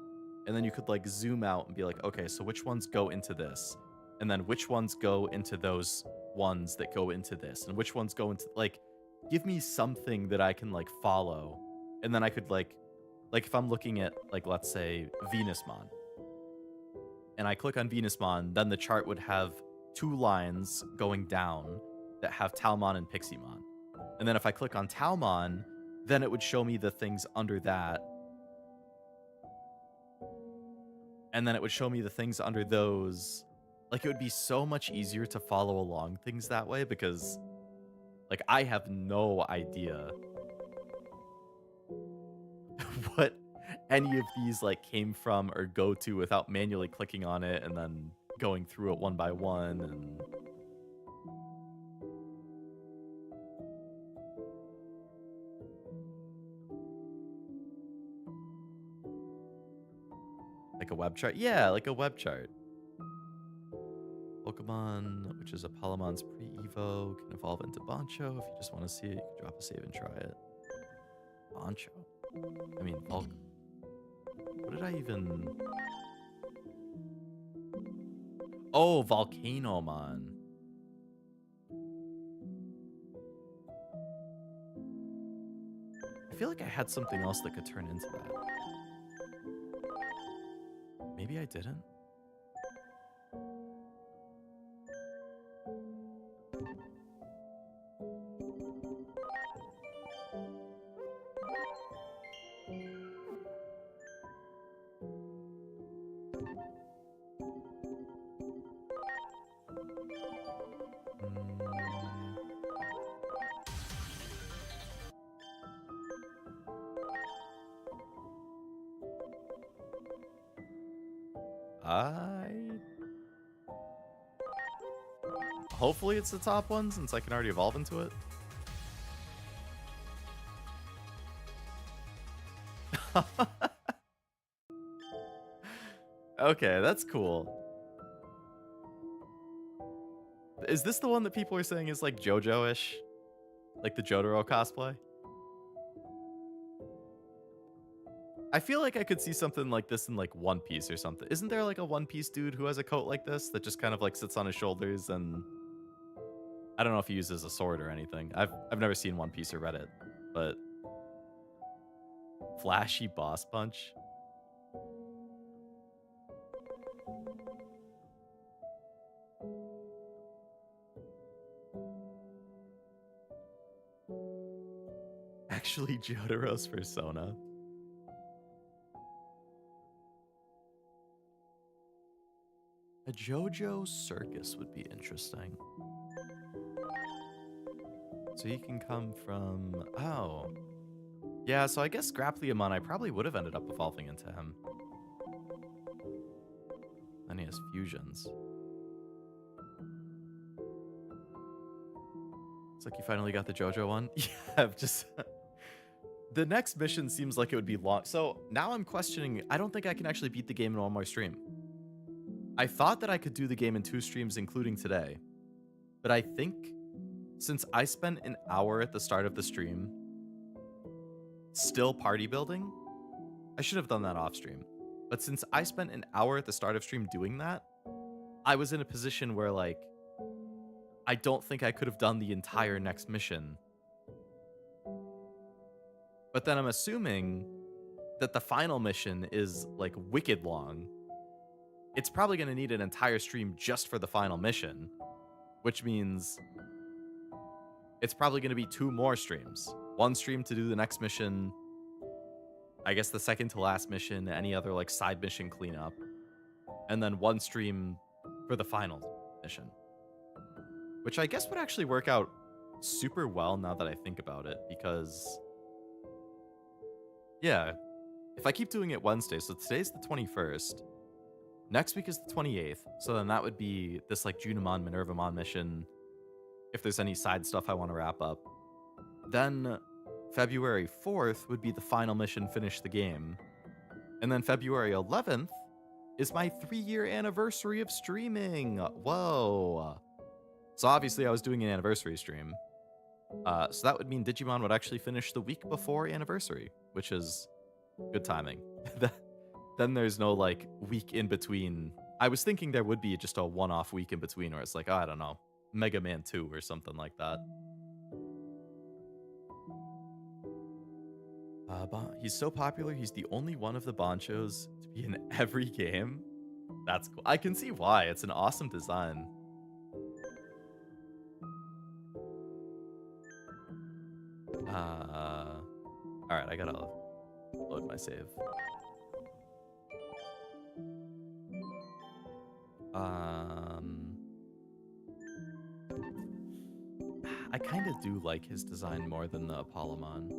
And then you could like zoom out and be like, okay, so which ones go into this? And then which ones go into those ones that go into this? And which ones go into, like, give me something that I can like follow. And then I could like if I'm looking at like, let's say Venusmon, and I click on Venusmon, then the chart would have 2 lines going down that have Talmon and Piximon. And then if I click on Talmon, then it would show me the things under that. And then it would show me the things under those. Like, it would be so much easier to follow along things that way because, like, I have no idea what any of these, like, came from or go to without manually clicking on it and then going through it one by one. And like a web chart? Yeah, like a web chart. Pokemon, which is Apollomon's pre-evo, can evolve into Boncho. If you just want to see it, you can drop a save and try it. Boncho? I mean, What did I even... Oh, Vulcanumon. I feel like I had something else that could turn into that. Maybe I didn't? Hopefully it's the top one, since I can already evolve into it. Okay, that's cool. Is this the one that people are saying is like JoJo-ish? Like the Jotaro cosplay? I feel like I could see something like this in like One Piece or something. Isn't there like a One Piece dude who has a coat like this that just kind of like sits on his shoulders and... I don't know if he uses a sword or anything. I've never seen One Piece or read it, but... Flashy boss punch? Actually, Jotaro's persona. A JoJo circus would be interesting. So he can come from... Oh. Yeah, so I guess Grappleomon, I probably would have ended up evolving into him. Then he has fusions. It's like you finally got the JoJo one. Yeah, I've just... The next mission seems like it would be long. So now I'm questioning... I don't think I can actually beat the game in one more stream. I thought that I could do the game in 2 streams, including today. But I think since I spent an hour at the start of the stream still party building, I should have done that off stream. But since I spent an hour at the start of stream doing that, I was in a position where, like, I don't think I could have done the entire next mission. But then I'm assuming that the final mission is, like, wicked long. It's probably going to need an entire stream just for the final mission, which means it's probably going to be 2 more streams. 1 stream to do the next mission, I guess the second to last mission, any other like side mission cleanup, and then 1 stream for the final mission. Which I guess would actually work out super well now that I think about it, because yeah, if I keep doing it Wednesday, so today's the 21st, next week is the 28th, so then that would be this like Junimon, Minervamon mission, if there's any side stuff I want to wrap up. Then February 4th would be the final mission, finish the game. And then February 11th is my 3-year anniversary of streaming. Whoa. So obviously I was doing an anniversary stream. So that would mean Digimon would actually finish the week before anniversary, which is good timing. Then there's no like week in between. I was thinking there would be just a one-off week in between where it's like, oh, I don't know, Mega Man 2 or something like that. He's so popular, he's the only one of the Bonchos to be in every game. That's cool. I can see why. It's an awesome design. Alright, I gotta load my save. I kind of do like his design more than the Apollomon.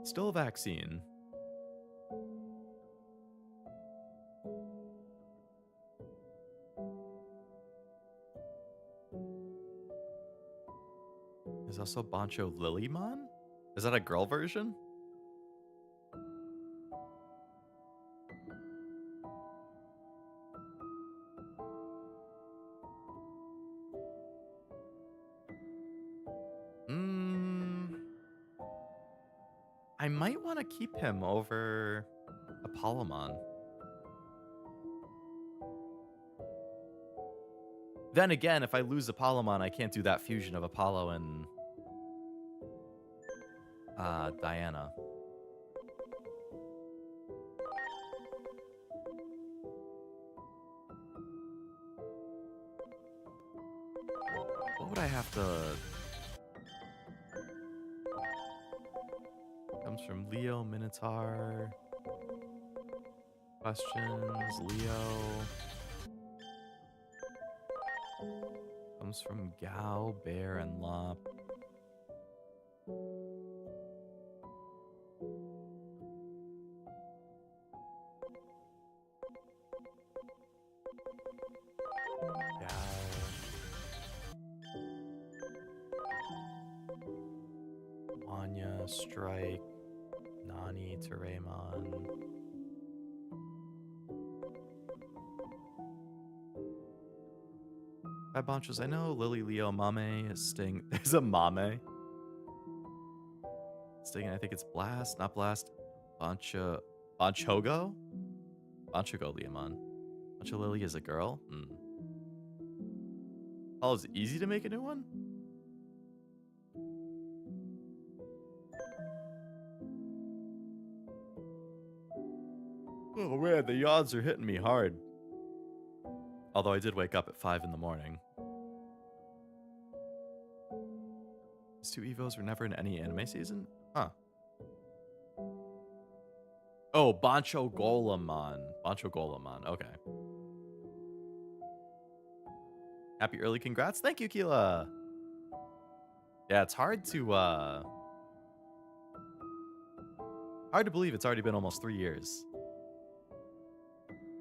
Still a vaccine. There's also Bancho Lilymon? Is that a girl version? I might want to keep him over Apollomon. Then again, if I lose Apollomon, I can't do that fusion of Apollo and Diana. What would I have to... Comes from Leo, Minotaur. Questions, Leo. Comes from Gao, Bear, and Lop. Wanya, Strike, Nani, Terraemon. By Bonchos, I know Lily, Leo, Mame, Sting. There's a Mame. Sting, I think it's Blast, not Blast. Bonchogo? Bonchogo Leomon. Boncho Lily is a girl? Oh, is it easy to make a new one? Oh man, the yawns are hitting me hard. Although I did wake up at 5 in the morning. These two Evos were never in any anime season? Huh. Oh, Bancho Golemon. Bancho Golemon, okay. Happy early congrats. Thank you, Keela. Yeah, it's hard to believe it's already been almost 3 years.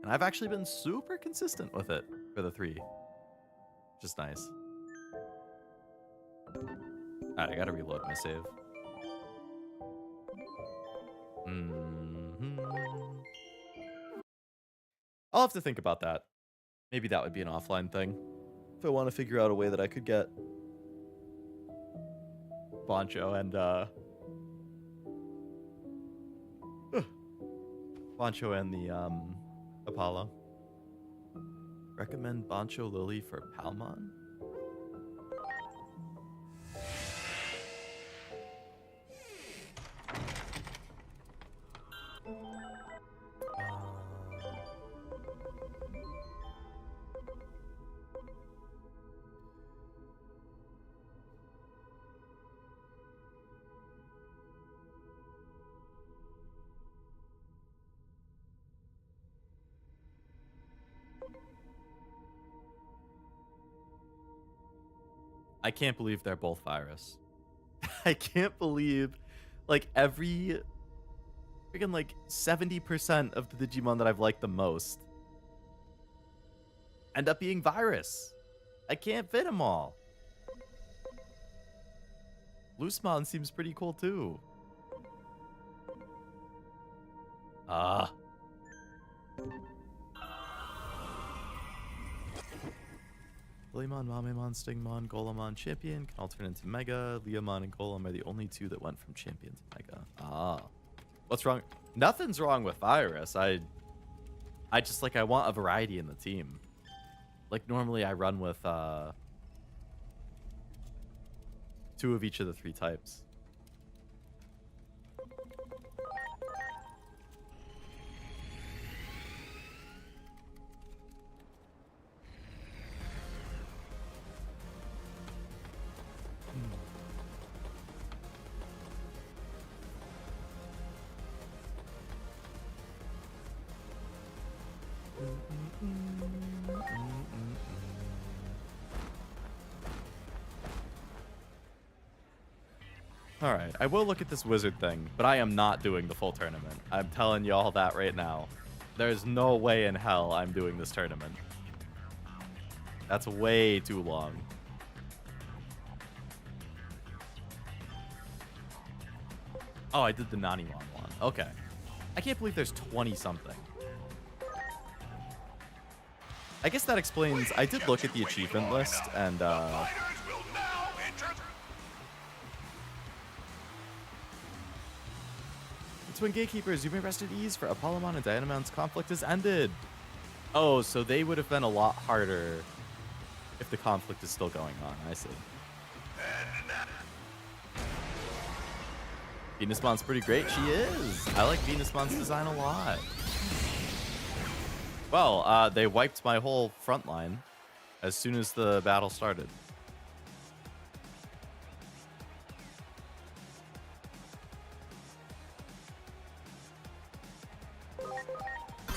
And I've actually been super consistent with it for the 3. Just nice. Alright, I gotta reload my save. I'll have to think about that. Maybe that would be an offline thing. If I want to figure out a way that I could get Boncho and Boncho and the Apollo. Recommend Boncho Lily for Palmon? I can't believe they're both virus. I can't believe, like, every freaking, like, 70% of the Digimon that I've liked the most end up being virus. I can't fit them all. Loosemon seems pretty cool, too. Lilymon, Mamemon, Stingmon, Golemon, Champion can all turn into Mega. Leomon and Golem are the only two that went from Champion to Mega. What's wrong? Nothing's wrong with Virus. I just, like, I want a variety in the team. Like, normally I run with 2 of each of the 3 types. Alright, I will look at this wizard thing, but I am not doing the full tournament. I'm telling you all that right now. There's no way in hell I'm doing this tournament. That's way too long. Oh, I did the Nanimon one. Okay. I can't believe there's 20-something. I guess that explains... I did look at the achievement list, and, Twin Gatekeepers, you may rest at ease, for Apollomon and Dianamon's conflict has ended. Oh, so they would have been a lot harder if the conflict is still going on. I see. Venusmon's pretty great. She is. I like Venusmon's design a lot. Well, they wiped my whole front line as soon as the battle started.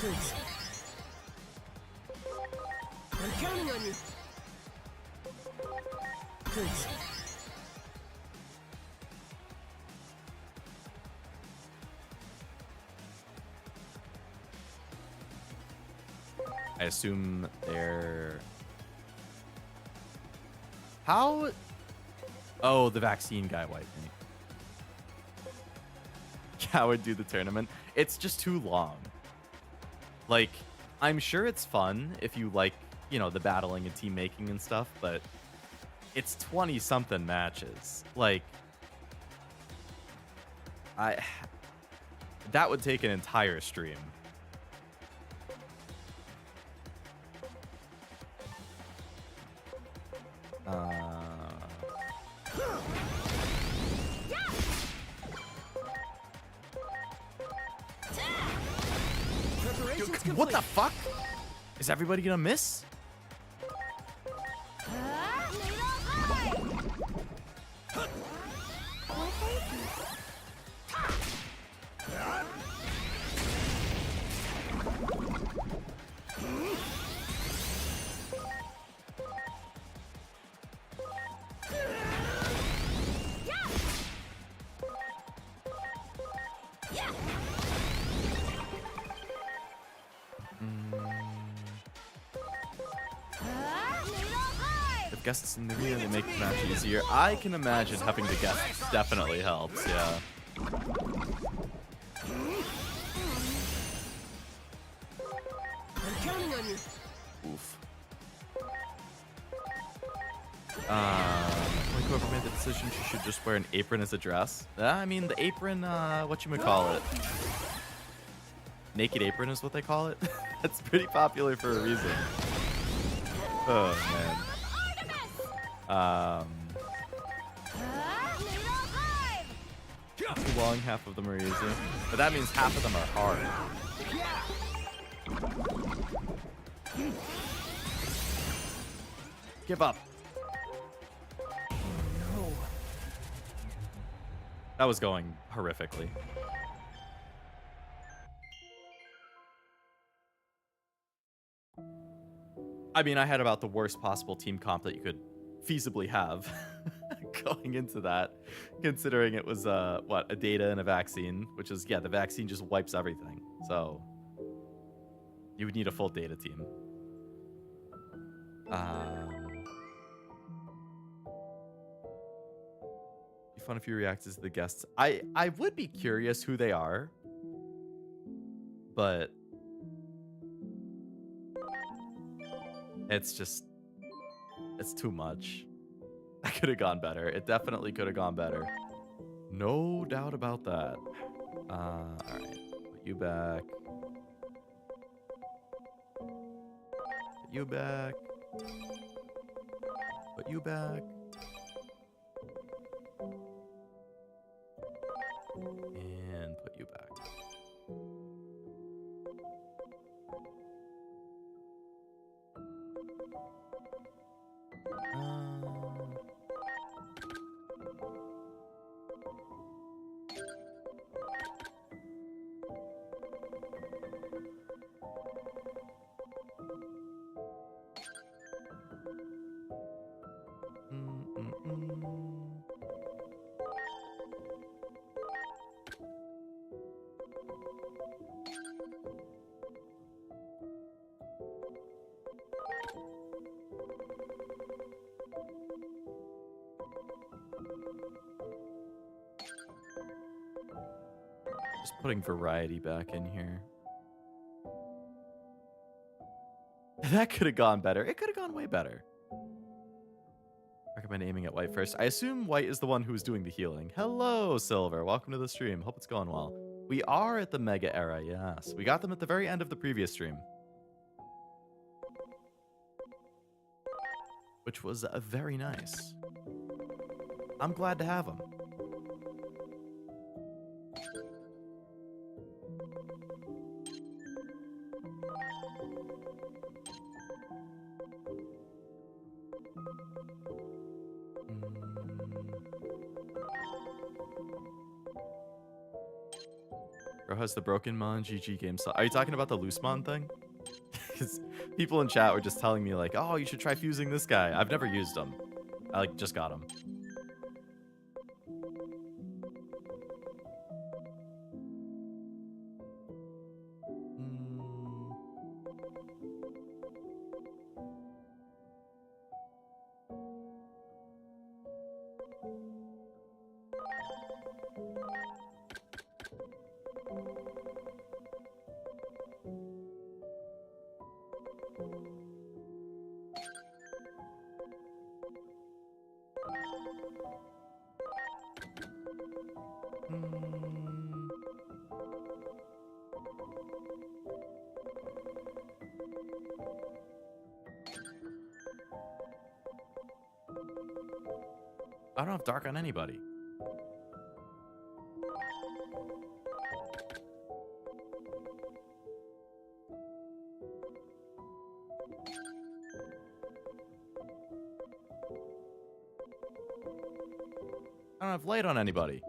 Please. I'm counting on you. Please. I assume they're... How? Oh, the vaccine guy wiped me. Yeah, I would do the tournament. It's just too long. Like, I'm sure it's fun if you like, you know, the battling and team making and stuff, but it's 20-something matches. Like, that would take an entire stream. What the fuck? Is everybody gonna miss? Guests in the arena to make the match easier. I can imagine having the guests definitely helps, yeah. I'm counting on you. Oof. Whoever made the decision she should just wear an apron as a dress. I mean, the apron, whatchamacallit? Naked apron is what they call it. That's pretty popular for a reason. Oh, man. Too long, half of them are easy. But that means half of them are hard. Give up. No. That was going horrifically. I mean, I had about the worst possible team comp that you could feasibly have going into that, considering it was what, a data and a vaccine, which is, yeah, the vaccine just wipes everything, so you would need a full data team. Be fun if you reacted to the guests. I would be curious who they are, but it's just, it's too much. I could have gone better. It definitely could have gone better. No doubt about that. Alright. Put you back. Put you back. Put you back. And put you back. Just putting variety back in here. That could have gone better. It could have gone way better. Recommend aiming at white first. I assume white is the one who is doing the healing. Hello, Silver. Welcome to the stream. Hope it's going well. We are at the Mega era, yes. We got them at the very end of the previous stream. Which was very nice. I'm glad to have them. Bro has the broken mon GG game. Are you talking about the Lunamon thing? Because people in chat were just telling me like, oh, you should try fusing this guy. I've never used him. I like just got him. I don't have dark on anybody. I don't have light on anybody.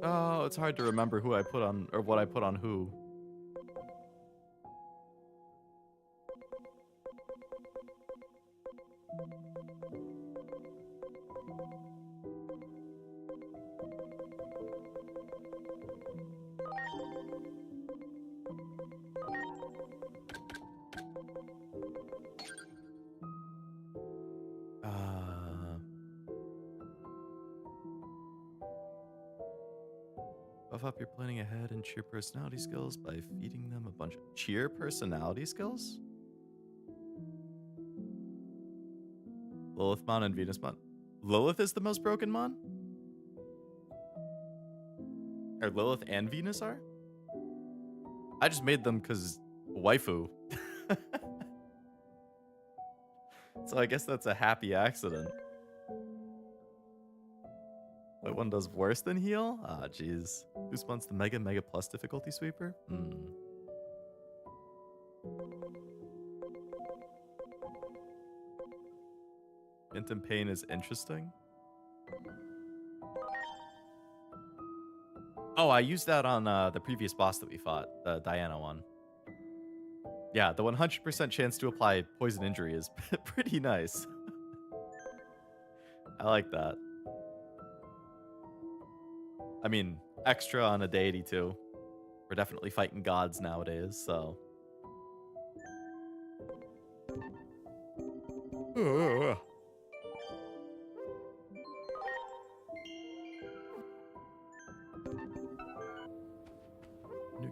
Oh, it's hard to remember who I put on, or what I put on who. Buff up your planning ahead and cheer personality skills by feeding them a bunch of cheer personality skills? Lilithmon and Venusmon. Lilith is the most broken mon? Or Lilith and Venus are? I just made them because waifu. So I guess that's a happy accident. What one does worse than heal? Ah, jeez. Who spawns the Mega Plus difficulty sweeper? Phantom Pain is interesting. Oh, I used that on the previous boss that we fought, the Dianamon. Yeah, the 100% chance to apply poison injury is pretty nice. I like that. I mean, extra on a deity too. We're definitely fighting gods nowadays, so. New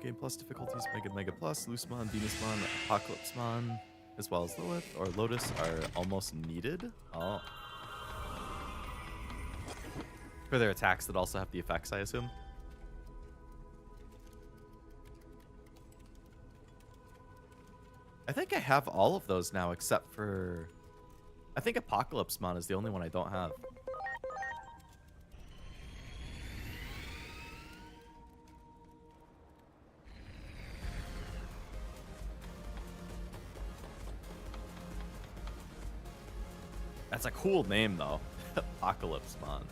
game plus difficulties, Mega Plus, Lunamon, Venusmon, Apocalypsemon. as well as Lilith or Lotus are almost needed. Oh. For their attacks that also have the effects, I assume. I think I have all of those now except for... I think Apocalypsemon is the only one I don't have. That's a cool name, though. Apocalypsemon.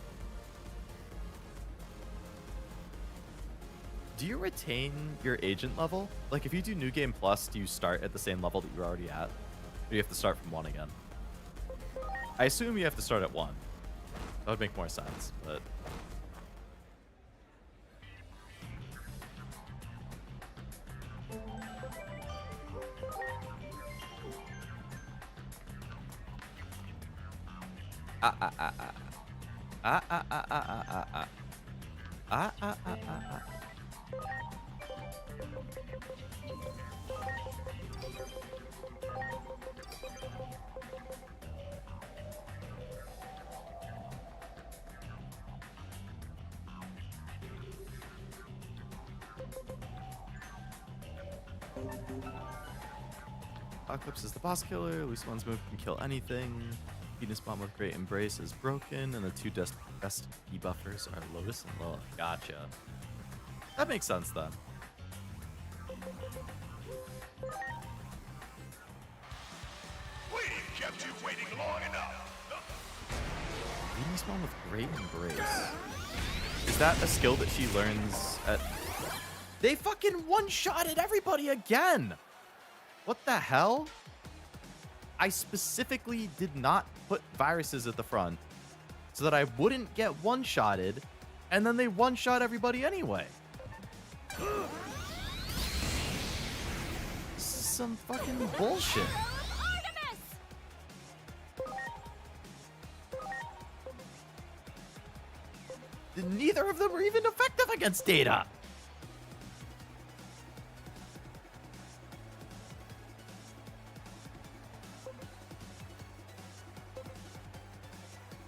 Do you retain your agent level? Like, if you do New Game Plus, do you start at the same level that you're already at? Or do you have to start from 1 again? I assume you have to start at 1. That would make more sense, but... Apocalypse is the boss killer. Lunamon's move can kill anything. Venusmon with Great Embrace is broken, and the two best debuffers are Lotus and Lilith. Gotcha. That makes sense then. We kept you waiting long enough. Venusmon with Great Embrace. Is that a skill that she learns at... They fucking one-shotted everybody again! What the hell? I specifically did not put viruses at the front so that I wouldn't get one-shotted, and then they one-shot everybody anyway. This is some fucking bullshit. Neither of them are even effective against Data.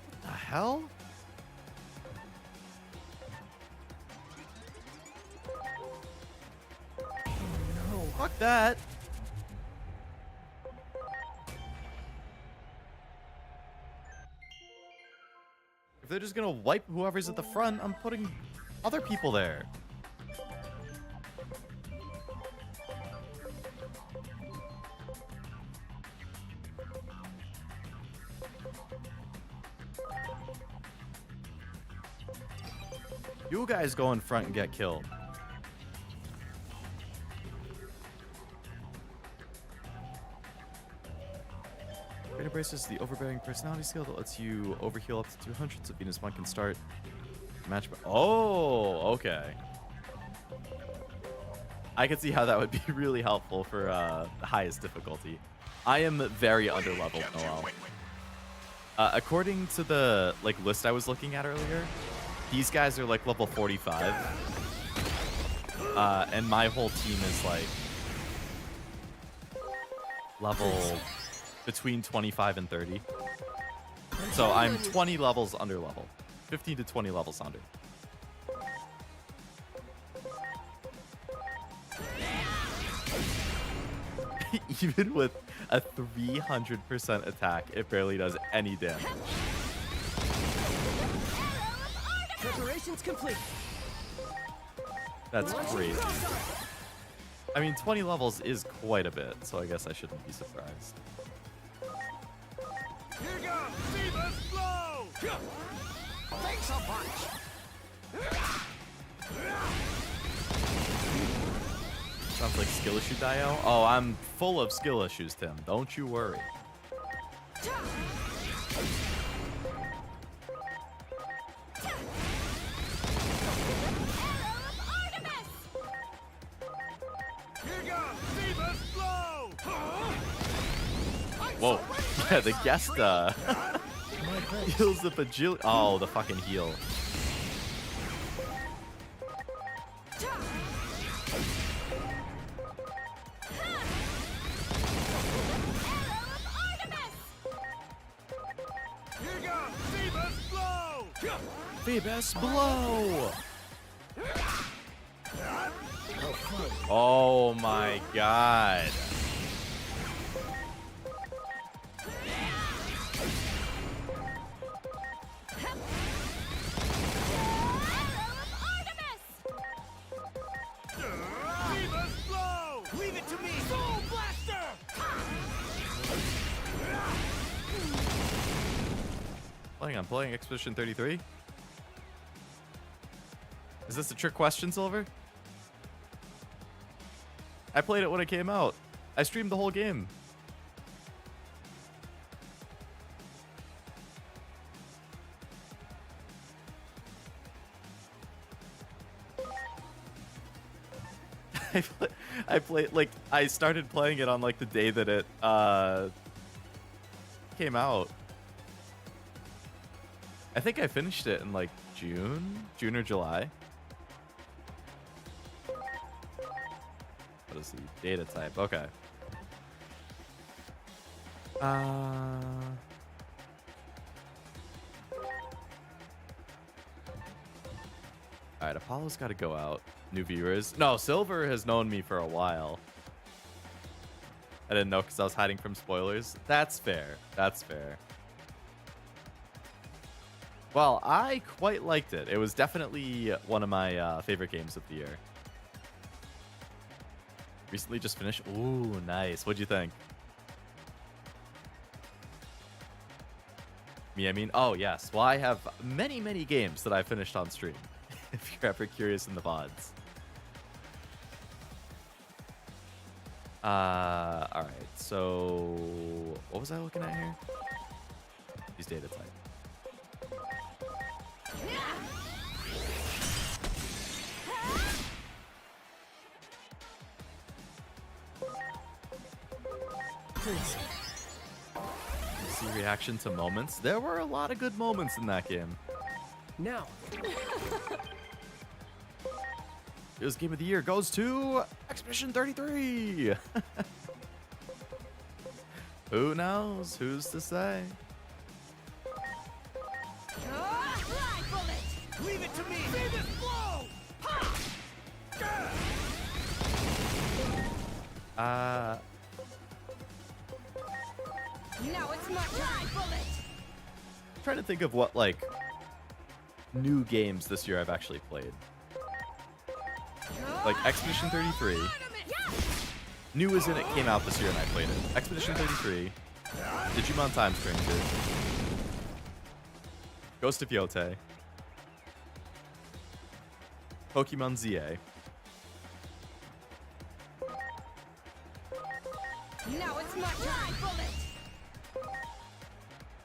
What the hell? No. Fuck that. If they're just gonna wipe whoever's at the front, I'm putting other people there. You guys go in front and get killed. Great Embrace is the overbearing personality skill that lets you overheal up to 200, so Venusmon can start match. Oh, okay. I can see how that would be really helpful for the highest difficulty. I am very underleveled, Noel. According to the list I was looking at earlier, these guys are like level 45, and my whole team is like level between 25 and 30. So I'm 20 levels under level. 15 to 20 levels under. Even with a 300% attack, it barely does any damage. Preparations complete. That's crazy. I mean, 20 levels is quite a bit, so I guess I shouldn't be surprised. Here goes Fever's blow! Thanks a bunch. Sounds like skill issue Dio. Oh, I'm full of skill issues, Tim. Don't you worry. Here goes Fever's blow! Whoa. Yeah, the guest heals the bajillion. Oh, the fucking heal. Famous blow! Oh my god. Leave it to me! Soul Blaster! I'm playing Expedition 33. Is this a trick question, Silver? I played it when it came out. I streamed the whole game. I played, like, I started playing it on, like, the day that it, came out. I think I finished it in, like, June or July. What is the data type? Okay. Alright, Apollo's got to go out. New viewers. No, Silver has known me for a while. I didn't know because I was hiding from spoilers. That's fair. That's fair. Well, I quite liked it. It was definitely one of my favorite games of the year. Recently just finished. Ooh, nice. What'd you think? Me, I mean, oh, yes. Well, I have many, many games that I finished on stream, if you're ever curious in the VODs. All right. So, what was I looking at here? These data type. Please. See reaction to moments. There were a lot of good moments in that game. Now. This game of the year goes to Expedition 33. Who knows? Who's to say? Fly bullet! Leave it to me! Famous blow! Ha! Now it's my time, bullet! Trying to think of what, like, new games this year I've actually played. Like Expedition 33. New as in it came out this year and I played it. Expedition 33. Digimon Time Stranger. Ghost of Yote. Pokemon ZA. Now it's my time, bullet!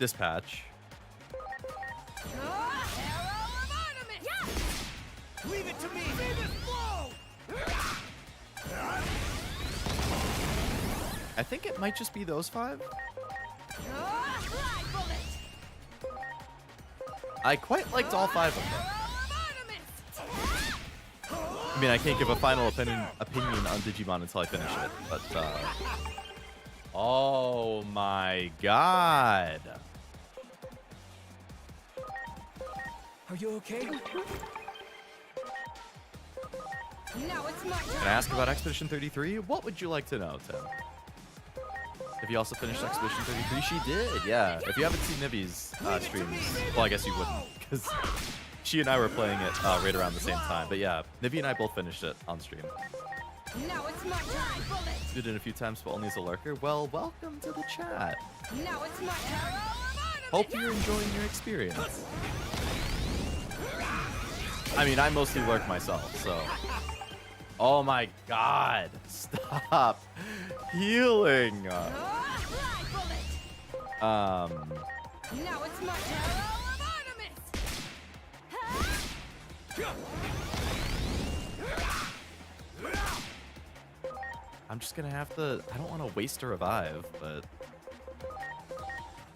Dispatch. Leave it to me! Famous blow! I think it might just be those 5. Fly bullet! I quite liked all 5 of them. I mean, I can't give a final opinion on Digimon until I finish it, but, oh my god. Are you okay? Now it's my Can I ask about Expedition 33? What would you like to know, Tim? Have you also finished Expedition 33? She did, yeah. If you haven't seen Nivi's streams, well, I guess you wouldn't, because she and I were playing it right around the same time. But yeah, Nivi and I both finished it on stream. Now it's my time, bullet! Did it a few times, but only as a lurker. Well, welcome to the chat. Now it's my time! Hope you're enjoying your experience. I mean, I mostly lurk myself, so. Oh my god. Stop healing. Fly bullet! Now it's my time! I'm just gonna have to. I don't want to waste a revive, but.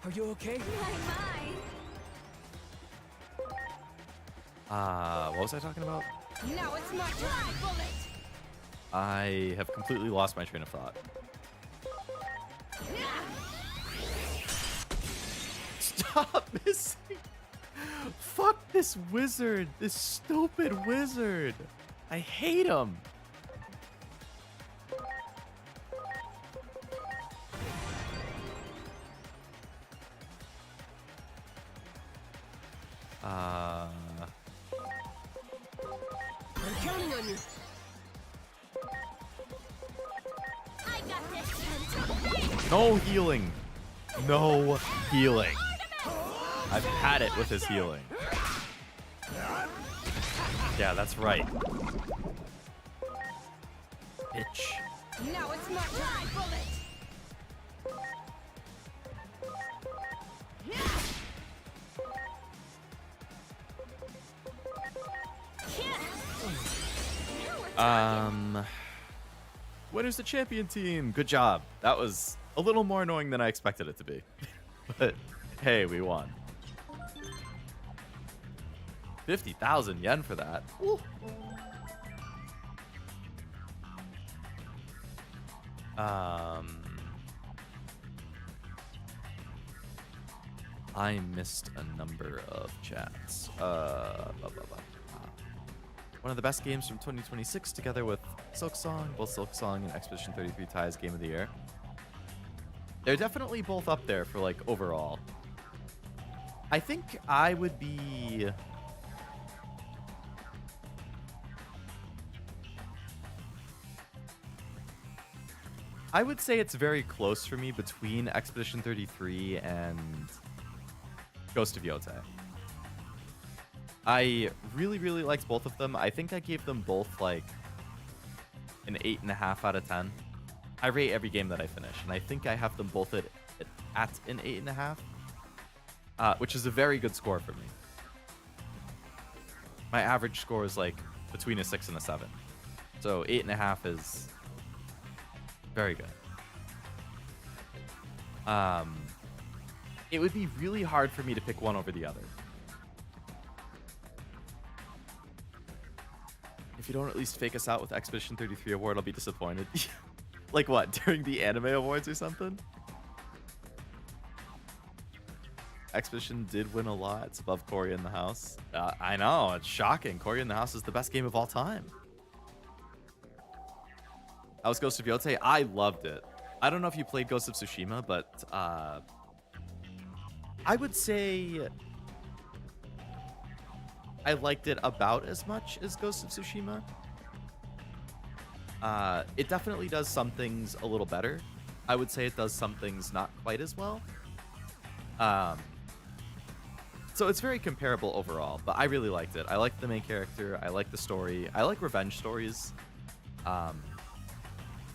Are you okay? What was I talking about? Now it's my time, bullet! I have completely lost my train of thought. Stop missing. Fuck this wizard. This stupid wizard. I hate him. I'm counting on you. I got this. No healing. No healing. I've had it with his healing. Yeah, that's right. Bitch. Now it's my time. Bullet. Winner's the champion team. Good job. That was a little more annoying than I expected it to be. But hey, we won. 50,000 yen for that. Ooh. I missed a number of chats. One of the best games from 2026, together with Silk Song. Both Silk Song and Expedition 33 ties Game of the Year. They're definitely both up there for like overall. I think I would be... I would say it's very close for me between Expedition 33 and Ghost of Yotei. I really, really liked both of them. I think I gave them both like an 8.5 out of 10. I rate every game that I finish, and I think I have them both at an 8.5, which is a very good score for me. My average score is like between a 6 and a 7. So 8.5 is very good. It would be really hard for me to pick one over the other. If you don't at least fake us out with Expedition 33 award, I'll be disappointed. Like what, during the anime awards or something? Expedition did win a lot. It's above Cory in the House. I know, it's shocking. Cory in the House is the best game of all time. How was Ghost of Yotei? I loved it. I don't know if you played Ghost of Tsushima, but I would say I liked it about as much as Ghost of Tsushima. It definitely does some things a little better. I would say it does some things not quite as well. So it's very comparable overall, but I really liked it. I liked the main character. I liked the story. I like revenge stories.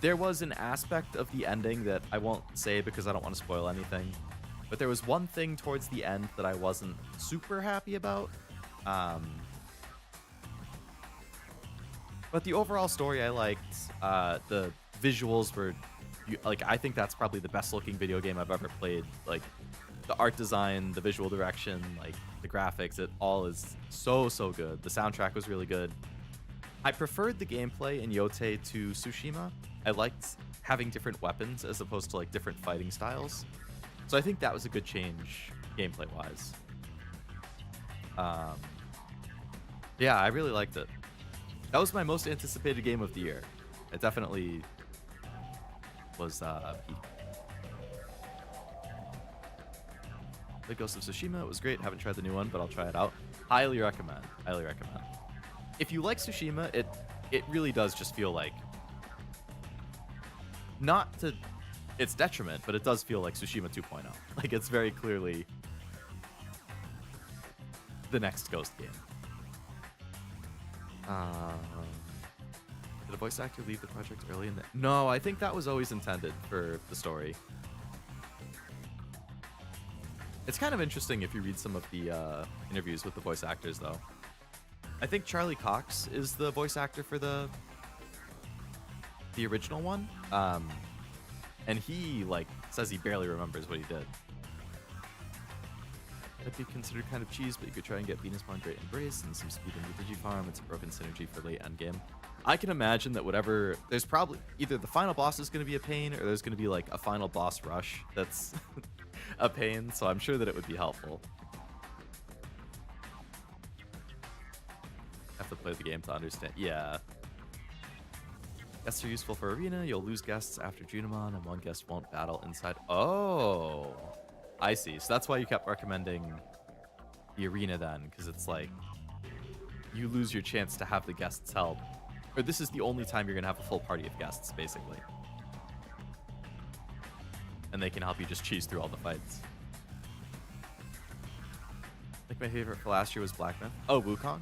There was an aspect of the ending that I won't say because I don't want to spoil anything, but there was one thing towards the end that I wasn't super happy about. But the overall story I liked. The visuals were, like, I think that's probably the best looking video game I've ever played. Like, the art design, the visual direction, like the graphics, it all is so good. The soundtrack was really good. I preferred the gameplay in Yotei to Tsushima. I liked having different weapons as opposed to like different fighting styles. So I think that was a good change gameplay wise. Yeah, I really liked it. That was my most anticipated game of the year. It definitely was peak. The Ghost of Tsushima, it was great. Haven't tried the new one, but I'll try it out. Highly recommend. Highly recommend. If you like Tsushima, it really does just feel like, not to its detriment, but it does feel like Tsushima 2.0. Like, it's very clearly the next Ghost game. Did a voice actor leave the project early in the... No, I think that was always intended for the story. It's kind of interesting if you read some of the interviews with the voice actors, though. I think Charlie Cox is the voice actor for the original one. And he, like, says he barely remembers what he did. That'd be considered kind of cheese, but you could try and get Venusmon Great Embrace and some speed into Digifarm. It's a broken synergy for late endgame. I can imagine that whatever... There's probably... Either the final boss is going to be a pain, or there's going to be, like, a final boss rush that's a pain, so I'm sure that it would be helpful. Have to play the game to understand. Yeah. Guests are useful for arena. You'll lose guests after Junimon, and one guest won't battle inside. Oh, I see. So that's why you kept recommending the arena then, because it's like you lose your chance to have the guests help. Or this is the only time you're going to have a full party of guests, basically. And they can help you just cheese through all the fights. I think my favorite for last year was Black Myth. Oh, Wukong?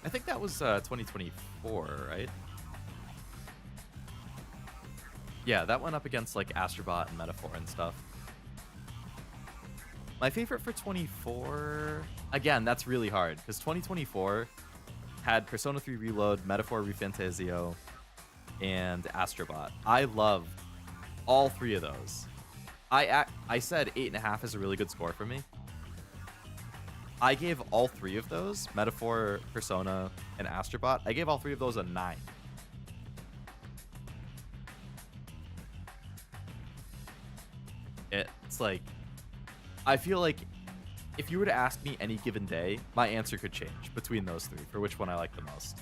I think that was 2024, right? Yeah, that went up against like Astrobot and Metaphor and stuff. My favorite for 24... Again, that's really hard, because 2024 had Persona 3 Reload, Metaphor Refantasio, and Astrobot. I love all three of those. I said 8.5 is a really good score for me. I gave all three of those, Metaphor, Persona, and Astrobot, I gave all three of those a 9. It's like, I feel like if you were to ask me any given day, my answer could change between those three for which one I like the most.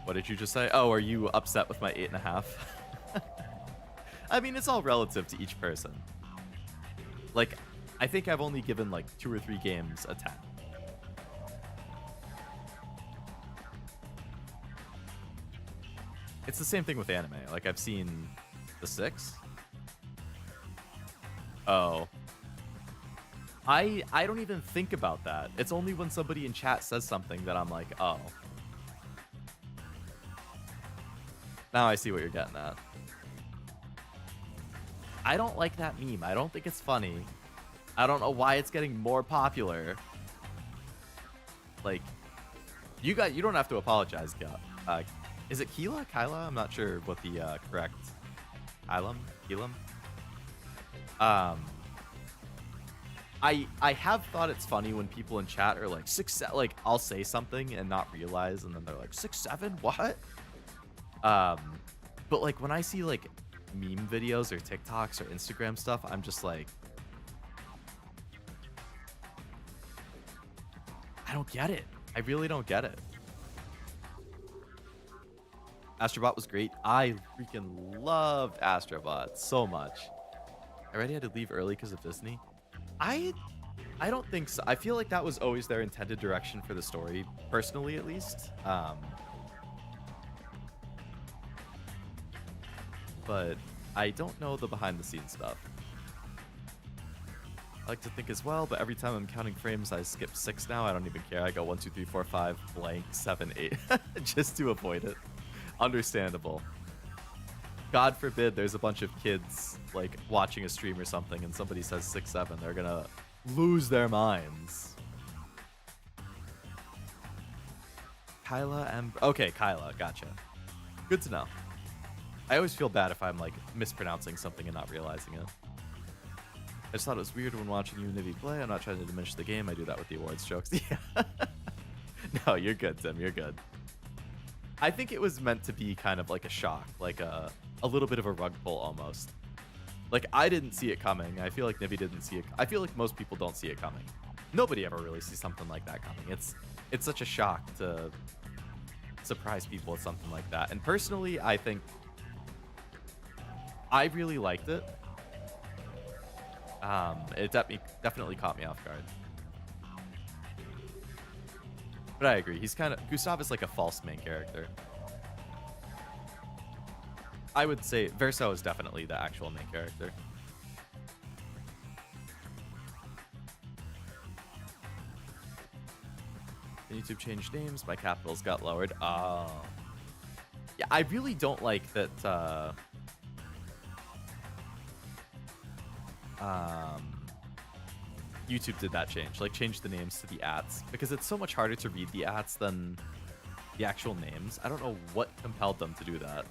What did you just say? Oh, are you upset with my 8.5? I mean, it's all relative to each person. Like, I think I've only given like 2 or 3 games a 10. It's the same thing with anime. Like, I've seen the 6. Oh. I don't even think about that. It's only when somebody in chat says something that I'm like, oh. Now I see what you're getting at. I don't like that meme. I don't think it's funny. I don't know why it's getting more popular. Like, you don't have to apologize, is it Keela? Kyla? I'm not sure what the correct Keelam? I have thought it's funny when people in chat are like 6, like I'll say something and not realize, and then they're like 6'7", what? But like when I see like meme videos or TikToks or Instagram stuff, I'm just like, I don't get it. I really don't get it. Astrobot was great. I freaking loved Astrobot so much. I already had to leave early because of Disney. I don't think so. I feel like that was always their intended direction for the story, personally at least. But I don't know the behind the scenes stuff. I like to think as well, but every time I'm counting frames, I skip 6 now. I don't even care. I go 1, 2, 3, 4, 5, blank, 7, 8, just to avoid it. Understandable. God forbid there's a bunch of kids like watching a stream or something and somebody says 6, 7. They're gonna lose their minds. Kyla and... Okay, Kyla. Gotcha. Good to know. I always feel bad if I'm like mispronouncing something and not realizing it. I just thought it was weird when watching you and Nivi play. I'm not trying to diminish the game. I do that with the awards jokes. Yeah. No, you're good, Tim. You're good. I think it was meant to be kind of like a shock, like a little bit of a rug pull almost. Like, I didn't see it coming. I feel like Nivi didn't see it. I feel like most people don't see it coming. Nobody ever really sees something like that coming. It's such a shock to surprise people with something like that. And personally, I think I really liked it. It definitely caught me off guard. But I agree. He's kind of... Gustav is like a false main character. I would say Verso is definitely the actual main character. YouTube changed names. My capitals got lowered. Oh. Yeah, I really don't like that... YouTube did that change, like changed the names to the ats, because it's so much harder to read the ats than the actual names. I don't know what compelled them to do that.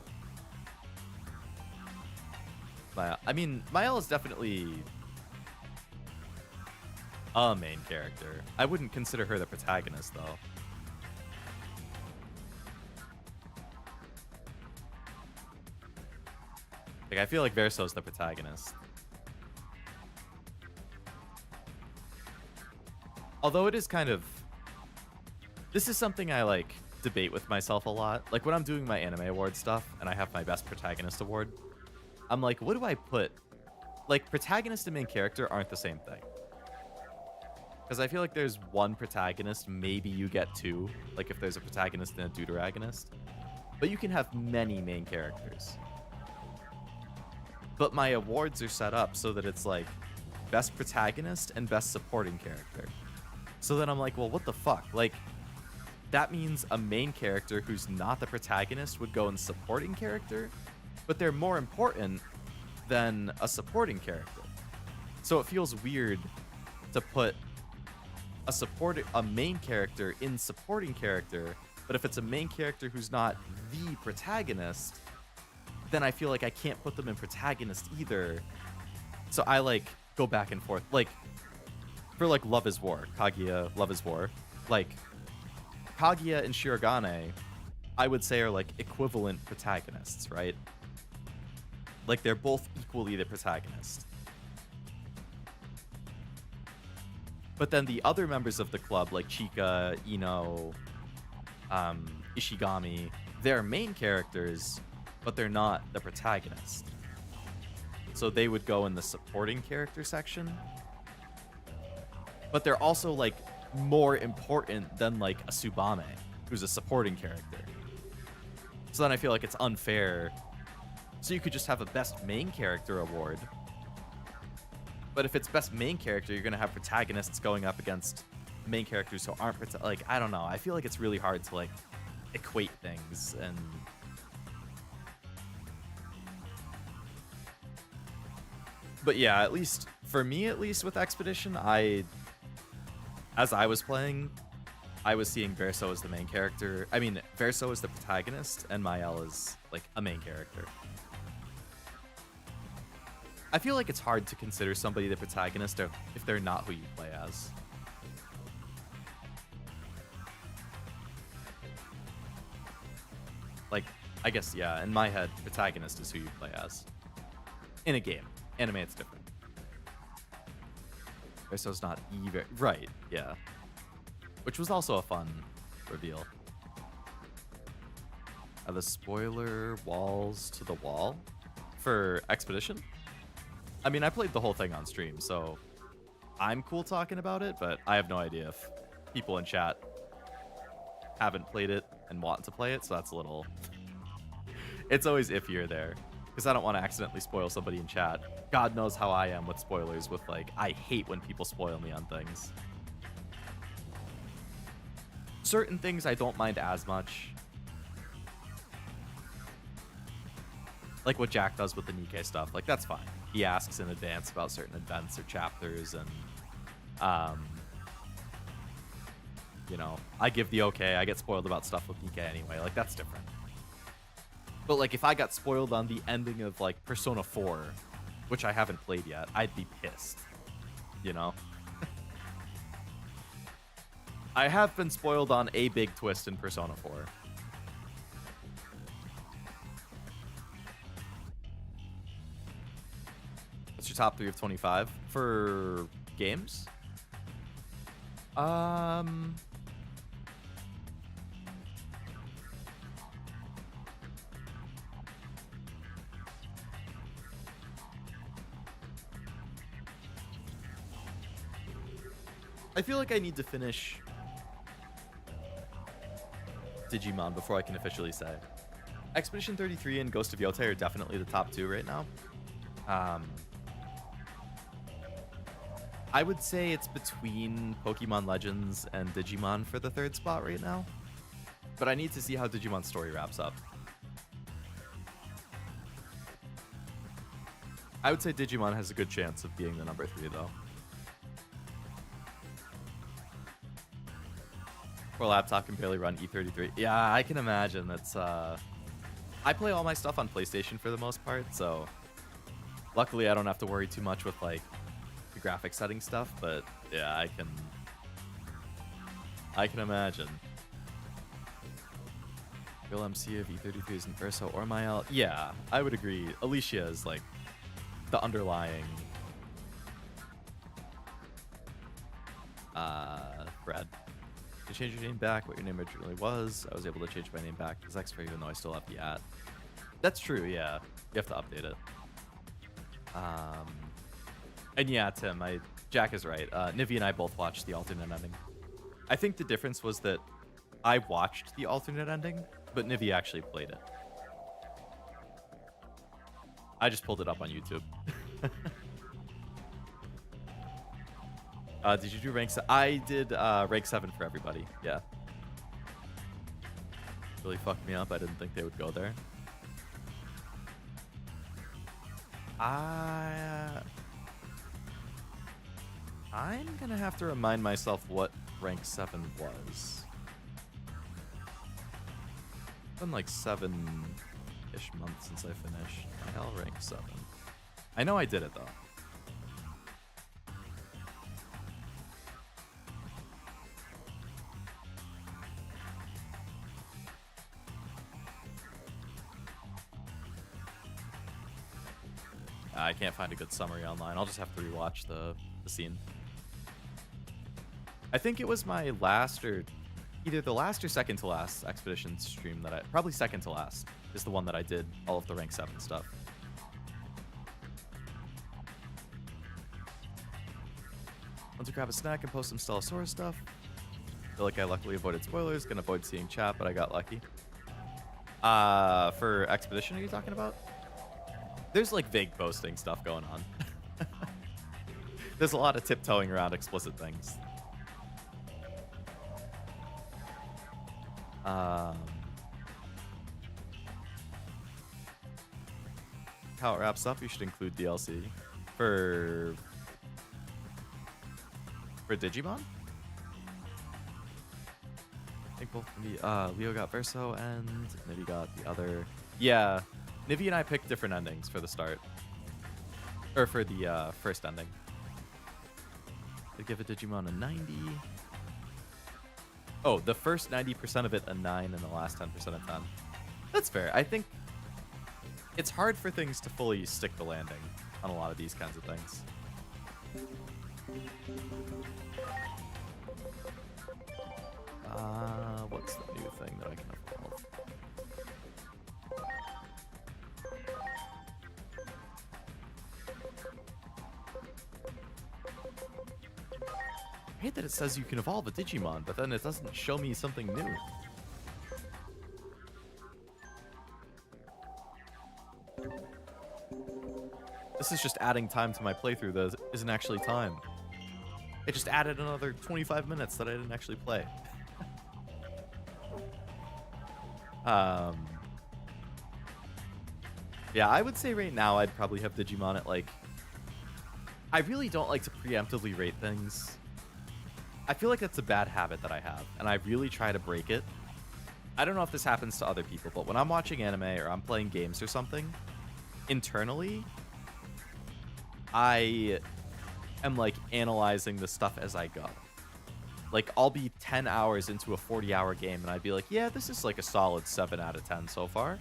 I mean, Mael is definitely a main character. I wouldn't consider her the protagonist, though. Like, I feel like Verso's the protagonist. Although it is kind of... This is something I, like, debate with myself a lot. Like, when I'm doing my anime award stuff, and I have my best protagonist award, I'm like, what do I put? Like, protagonist and main character aren't the same thing. Because I feel like there's one protagonist, maybe you get two, like if there's a protagonist and a deuteragonist. But you can have many main characters. But my awards are set up so that it's like best protagonist and best supporting character. So then I'm like, well, what the fuck? Like, that means a main character who's not the protagonist would go in supporting character, but they're more important than a supporting character. So it feels weird to put a main character in supporting character, but if it's a main character who's not the protagonist, then I feel like I can't put them in protagonist either. So I like go back and forth. Like for like Love is War, Kaguya, Love is War, like Kaguya and Shirogane, I would say are like equivalent protagonists, right? Like they're both equally the protagonist. But then the other members of the club, like Chika, Ino, Ishigami, they're main characters, but they're not the protagonist. So they would go in the supporting character section. But they're also like more important than like a Tsubame, who's a supporting character. So then I feel like it's unfair. So you could just have a best main character award. But if it's best main character, you're going to have protagonists going up against main characters who aren't like, I don't know. I feel like it's really hard to like equate things and but yeah, at least for me, at least with Expedition, as I was playing, I was seeing Verso as the main character. I mean, Verso is the protagonist and Mael is like a main character. I feel like it's hard to consider somebody the protagonist if they're not who you play as. Like, I guess, yeah, in my head, protagonist is who you play as. In a game. Anime, it's different. Verso's not either. Right, yeah. Which was also a fun reveal. Are the spoiler walls to the wall for Expedition? I mean, I played the whole thing on stream, so I'm cool talking about it, but I have no idea if people in chat haven't played it and want to play it, so that's a little... It's always iffier there, because I don't want to accidentally spoil somebody in chat. God knows how I am with spoilers, with like, I hate when people spoil me on things. Certain things I don't mind as much. Like what Jack does with the Nikkei stuff, like that's fine. He asks in advance about certain events or chapters, and you know, I give the okay. I get spoiled about stuff with Nikkei anyway. Like that's different. But like if I got spoiled on the ending of like Persona 4, which I haven't played yet, I'd be pissed. You know? I have been spoiled on a big twist in Persona 4. What's your top 3 of 25 for games? I feel like I need to finish Digimon before I can officially say. Expedition 33 and Ghost of Yotei are definitely the top 2 right now. I would say it's between Pokemon Legends and Digimon for the 3rd spot right now. But I need to see how Digimon's story wraps up. I would say Digimon has a good chance of being the number 3 though. Poor laptop can barely run E33. Yeah, I can imagine. That's I play all my stuff on PlayStation for the most part, so luckily I don't have to worry too much with like the graphic setting stuff, but yeah, I can imagine. Real MC of E33 isn't Verso or Mael. Yeah, I would agree. Alicia is like the underlying Brad. To change your name back, what your name originally was. I was able to change my name back as Xfer even though I still have the @ That's true, yeah. You have to update it. And yeah, Tim, Jack is right. Nivi and I both watched the alternate ending. I think the difference was that I watched the alternate ending, but Nivi actually played it. I just pulled it up on YouTube. Did you do rank 7? I did rank 7 for everybody, yeah. Really fucked me up. I didn't think they would go there. I'm gonna have to remind myself what rank 7 was. It's been like 7-ish months since I finished. The hell, rank 7. I know I did it though. I can't find a good summary online. I'll just have to rewatch the scene. I think it was my last or either the last or second to last expedition stream that probably second to last is the one that I did all of the rank 7 stuff. Want to grab a snack and post some Stellasaurus stuff. Feel like I luckily avoided spoilers. Gonna avoid seeing chat, but I got lucky. For expedition, are you talking about? There's like vague posting stuff going on. There's a lot of tiptoeing around explicit things. How it wraps up, you should include DLC for Digimon. I think both Leo got Verso and Nivi got the other. Yeah, Nivi and I picked different endings for the start, or for the first ending. I'd give a Digimon a 90. Oh, the first 90% of it a 9 and the last 10% a 10. That's fair. I think it's hard for things to fully stick the landing on a lot of these kinds of things. What's the new thing that I can evolve? I hate that it says you can evolve a Digimon, but then it doesn't show me something new. This is just adding time to my playthrough that isn't actually time. It just added another 25 minutes that I didn't actually play. Yeah, I would say right now I'd probably have Digimon at like... I really don't like to preemptively rate things. I feel like that's a bad habit that I have, and I really try to break it. I don't know if this happens to other people, but when I'm watching anime or I'm playing games or something, internally, I am like analyzing the stuff as I go. Like, I'll be 10 hours into a 40-hour game, and I'd be like, yeah, this is like a solid 7 out of 10 so far.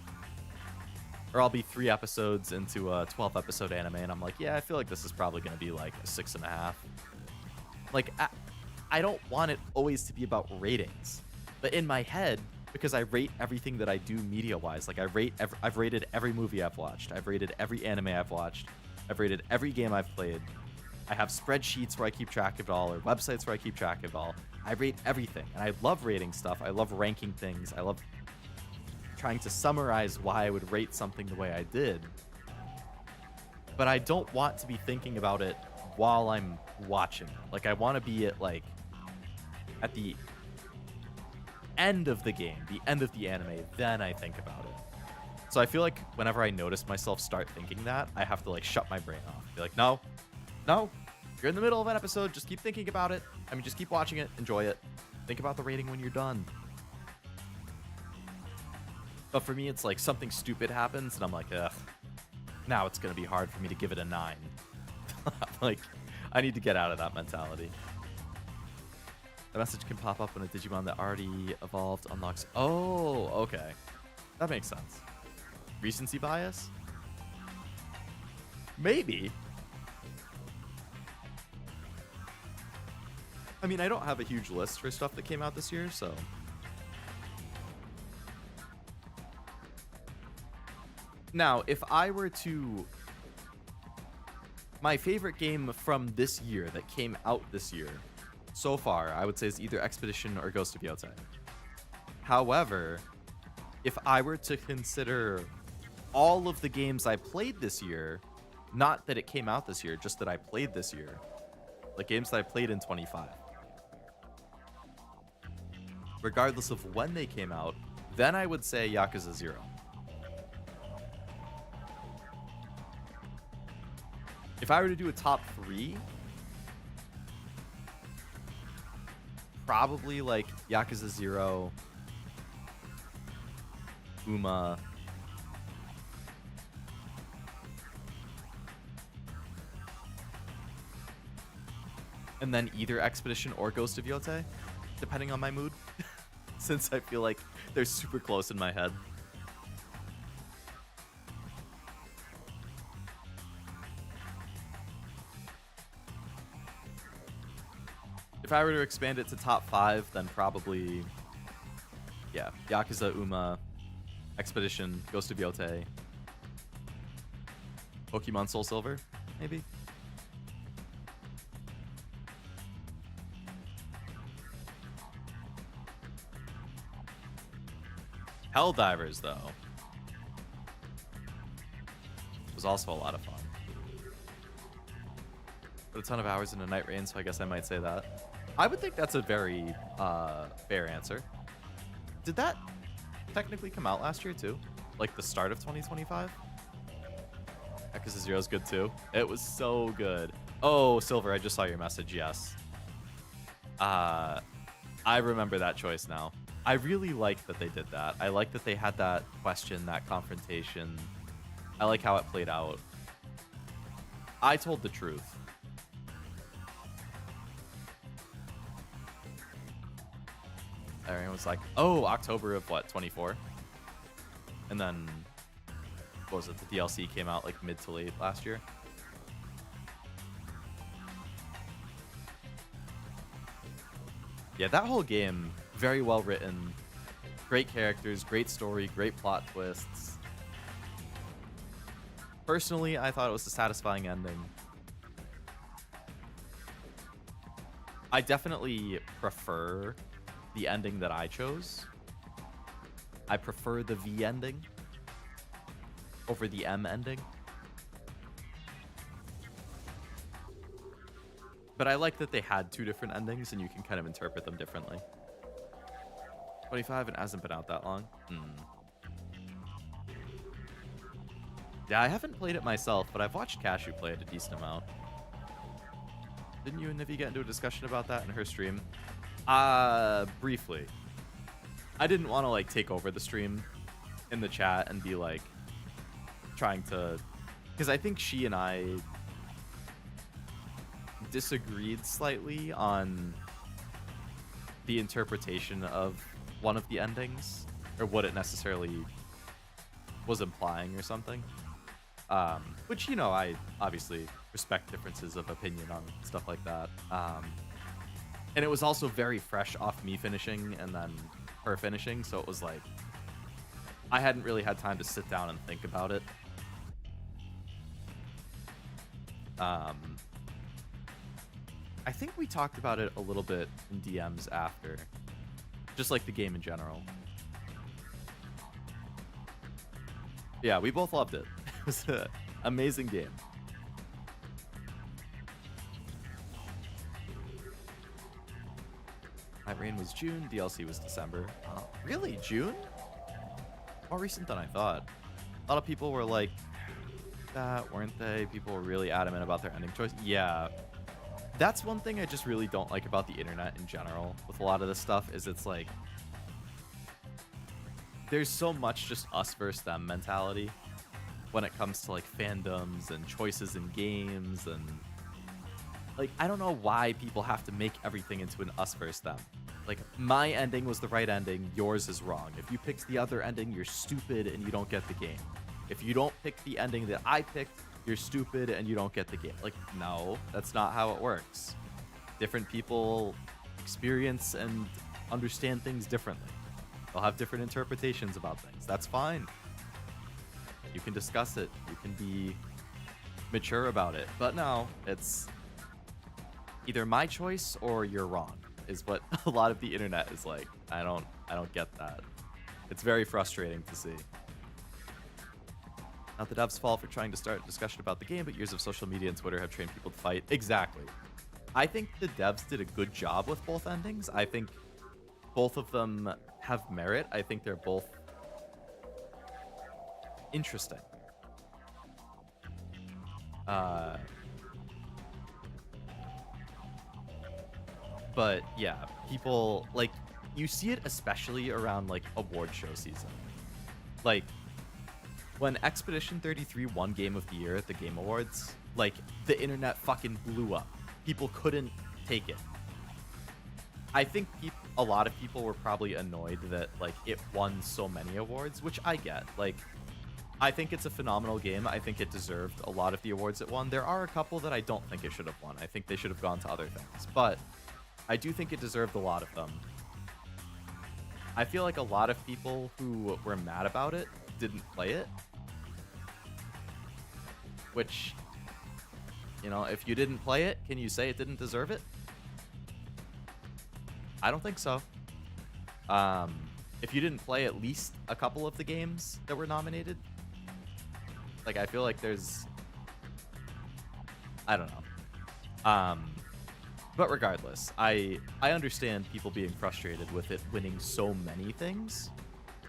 Or I'll be 3 episodes into a 12-episode anime, and I'm like, yeah, I feel like this is probably going to be like a 6.5. Like, I don't want it always to be about ratings. But in my head, because I rate everything that I do media-wise, like I've rated every movie I've watched. I've rated every anime I've watched. I've rated every game I've played. I have spreadsheets where I keep track of it all, or websites where I keep track of it all. I rate everything, and I love rating stuff. I love ranking things. I love trying to summarize why I would rate something the way I did. But I don't want to be thinking about it while I'm watching it. Like, I want to be at at the end of the game, the end of the anime, then I think about it. So I feel like whenever I notice myself start thinking that, I have to like shut my brain off. Be like, no, you're in the middle of an episode, just keep thinking about it. I mean, just keep watching it, enjoy it. Think about the rating when you're done. But for me, it's like something stupid happens, and I'm like, ugh, now it's going to be hard for me to give it a 9. Like, I need to get out of that mentality. The message can pop up when a Digimon that already evolved unlocks. Oh, okay. That makes sense. Recency bias? Maybe. I mean, I don't have a huge list for stuff that came out this year, so. Now, if I were to... My favorite game from this year that came out this year, so far, I would say is either Expedition or Ghost of Yotei. However, if I were to consider all of the games I played this year, not that it came out this year, just that I played this year, like games that I played in 25, regardless of when they came out, then I would say Yakuza 0. If I were to do a top 3, probably like Yakuza 0, Uma, and then either Expedition or Ghost of Yotei, depending on my mood, since I feel like they're super close in my head. If I were to expand it to top 5, then probably, yeah, Yakuza, Uma, Expedition, Ghost of Yotei, Pokemon Soul Silver, maybe? Helldivers, though, was also a lot of fun. Put a ton of hours into Night Rain, so I guess I might say that. I would think that's a very fair answer. Did that technically come out last year, too? Like the start of 2025? Yakuza 0 is good, too. It was so good. Oh, Silver, I just saw your message, yes. I remember that choice now. I really like that they did that. I like that they had that question, that confrontation. I like how it played out. I told the truth. Everyone was like, oh, October of what, 24? And then, what was it, the DLC came out like mid to late last year? Yeah, that whole game, very well written, great characters, great story, great plot twists. Personally, I thought it was a satisfying ending. I definitely prefer the ending that I chose. I prefer the V ending over the M ending. But I like that they had 2 different endings and you can kind of interpret them differently. 25 and hasn't been out that long. Yeah, I haven't played it myself, but I've watched Cashew play it a decent amount. Didn't you and Nivi get into a discussion about that in her stream? Briefly. I didn't want to like take over the stream in the chat and be like trying to, because I think she and I disagreed slightly on the interpretation of one of the endings or what it necessarily was implying or something. Which, you know, I obviously respect differences of opinion on stuff like that. And it was also very fresh off me finishing and then her finishing, so it was like I hadn't really had time to sit down and think about it. I think we talked about it a little bit in DMs after, just like the game in general. Yeah, we both loved it. It was an amazing game. Night Rain was June, DLC was December. Really? June? More recent than I thought. A lot of people were like that, weren't they? People were really adamant about their ending choice. Yeah. That's one thing I just really don't like about the internet in general with a lot of this stuff, is it's like there's so much just us versus them mentality when it comes to like fandoms and choices in games, and like I don't know why people have to make everything into an us versus them. Like, my ending was the right ending, yours is wrong. If you picked the other ending, you're stupid and you don't get the game. If you don't pick the ending that I picked, you're stupid and you don't get the game. Like, no, that's not how it works. different people experience and understand things differently. They'll have different interpretations about things. That's fine. You can discuss it. You can be mature about it. But no, it's either my choice or you're wrong, is what a lot of the internet is like. I don't get that. It's very frustrating to see. Not the devs' fault for trying to start a discussion about the game, but years of social media and Twitter have trained people to fight. Exactly. I think the devs did a good job with both endings. I think both of them have merit. I think they're both interesting. But yeah, people, like, you see it especially around, like, award show season. Like, when Expedition 33 won Game of the Year at the Game Awards, like, the internet fucking blew up. People couldn't take it. I think a lot of people were probably annoyed that, like, it won so many awards, which I get. Like, I think it's a phenomenal game. I think it deserved a lot of the awards it won. There are a couple that I don't think it should have won. I think they should have gone to other things. But I do think it deserved a lot of them. I feel like a lot of people who were mad about it didn't play it. Which, you know, if you didn't play it, can you say it didn't deserve it? I don't think so. If you didn't play at least a couple of the games that were nominated, like, I feel like there's, I don't know. But regardless, I understand people being frustrated with it winning so many things,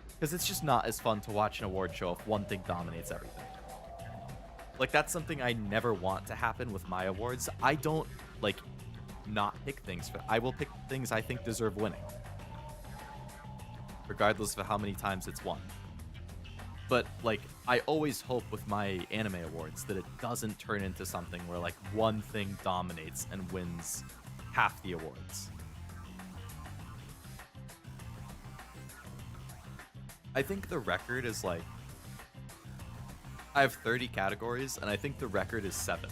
because it's just not as fun to watch an award show if one thing dominates everything. Like, that's something I never want to happen with my awards. I don't, like, not pick things. I will pick things I think deserve winning, regardless of how many times it's won. But, like, I always hope with my anime awards that it doesn't turn into something where, like, one thing dominates and wins half the awards. I think the record is, like, I have 30 categories, and I think the record is 7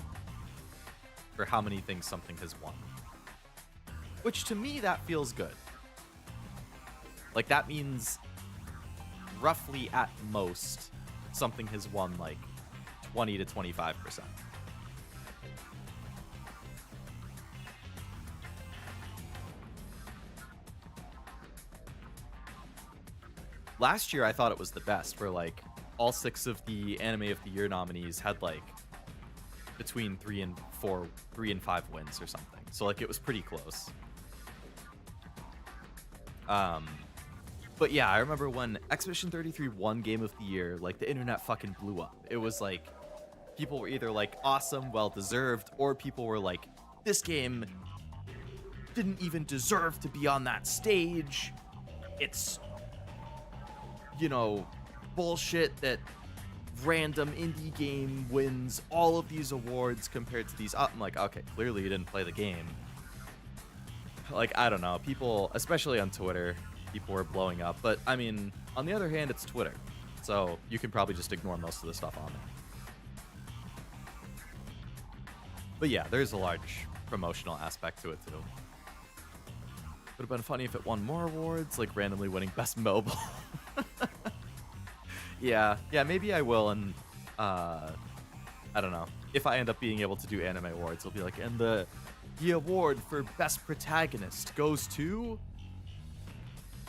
for how many things something has won. Which, to me, that feels good. Like, that means roughly at most something has won, like, 20 to 25%. Last year, I thought it was the best, where, like, all 6 of the Anime of the Year nominees had, like, between 3 and 5 wins or something. So, like, it was pretty close. But yeah, I remember when Expedition 33 won Game of the Year, like, the internet fucking blew up. It was like, people were either like, awesome, well-deserved, or people were like, this game didn't even deserve to be on that stage. It's, you know, bullshit that random indie game wins all of these awards compared to these. I'm like, okay, clearly you didn't play the game. Like, I don't know, people, especially on Twitter, people were blowing up. But, I mean, on the other hand, it's Twitter. So you can probably just ignore most of the stuff on there. But yeah, there's a large promotional aspect to it, too. Would have been funny if it won more awards, like randomly winning Best Mobile. Yeah, maybe I will, and, I don't know. If I end up being able to do anime awards, it'll be like, and the award for Best Protagonist goes to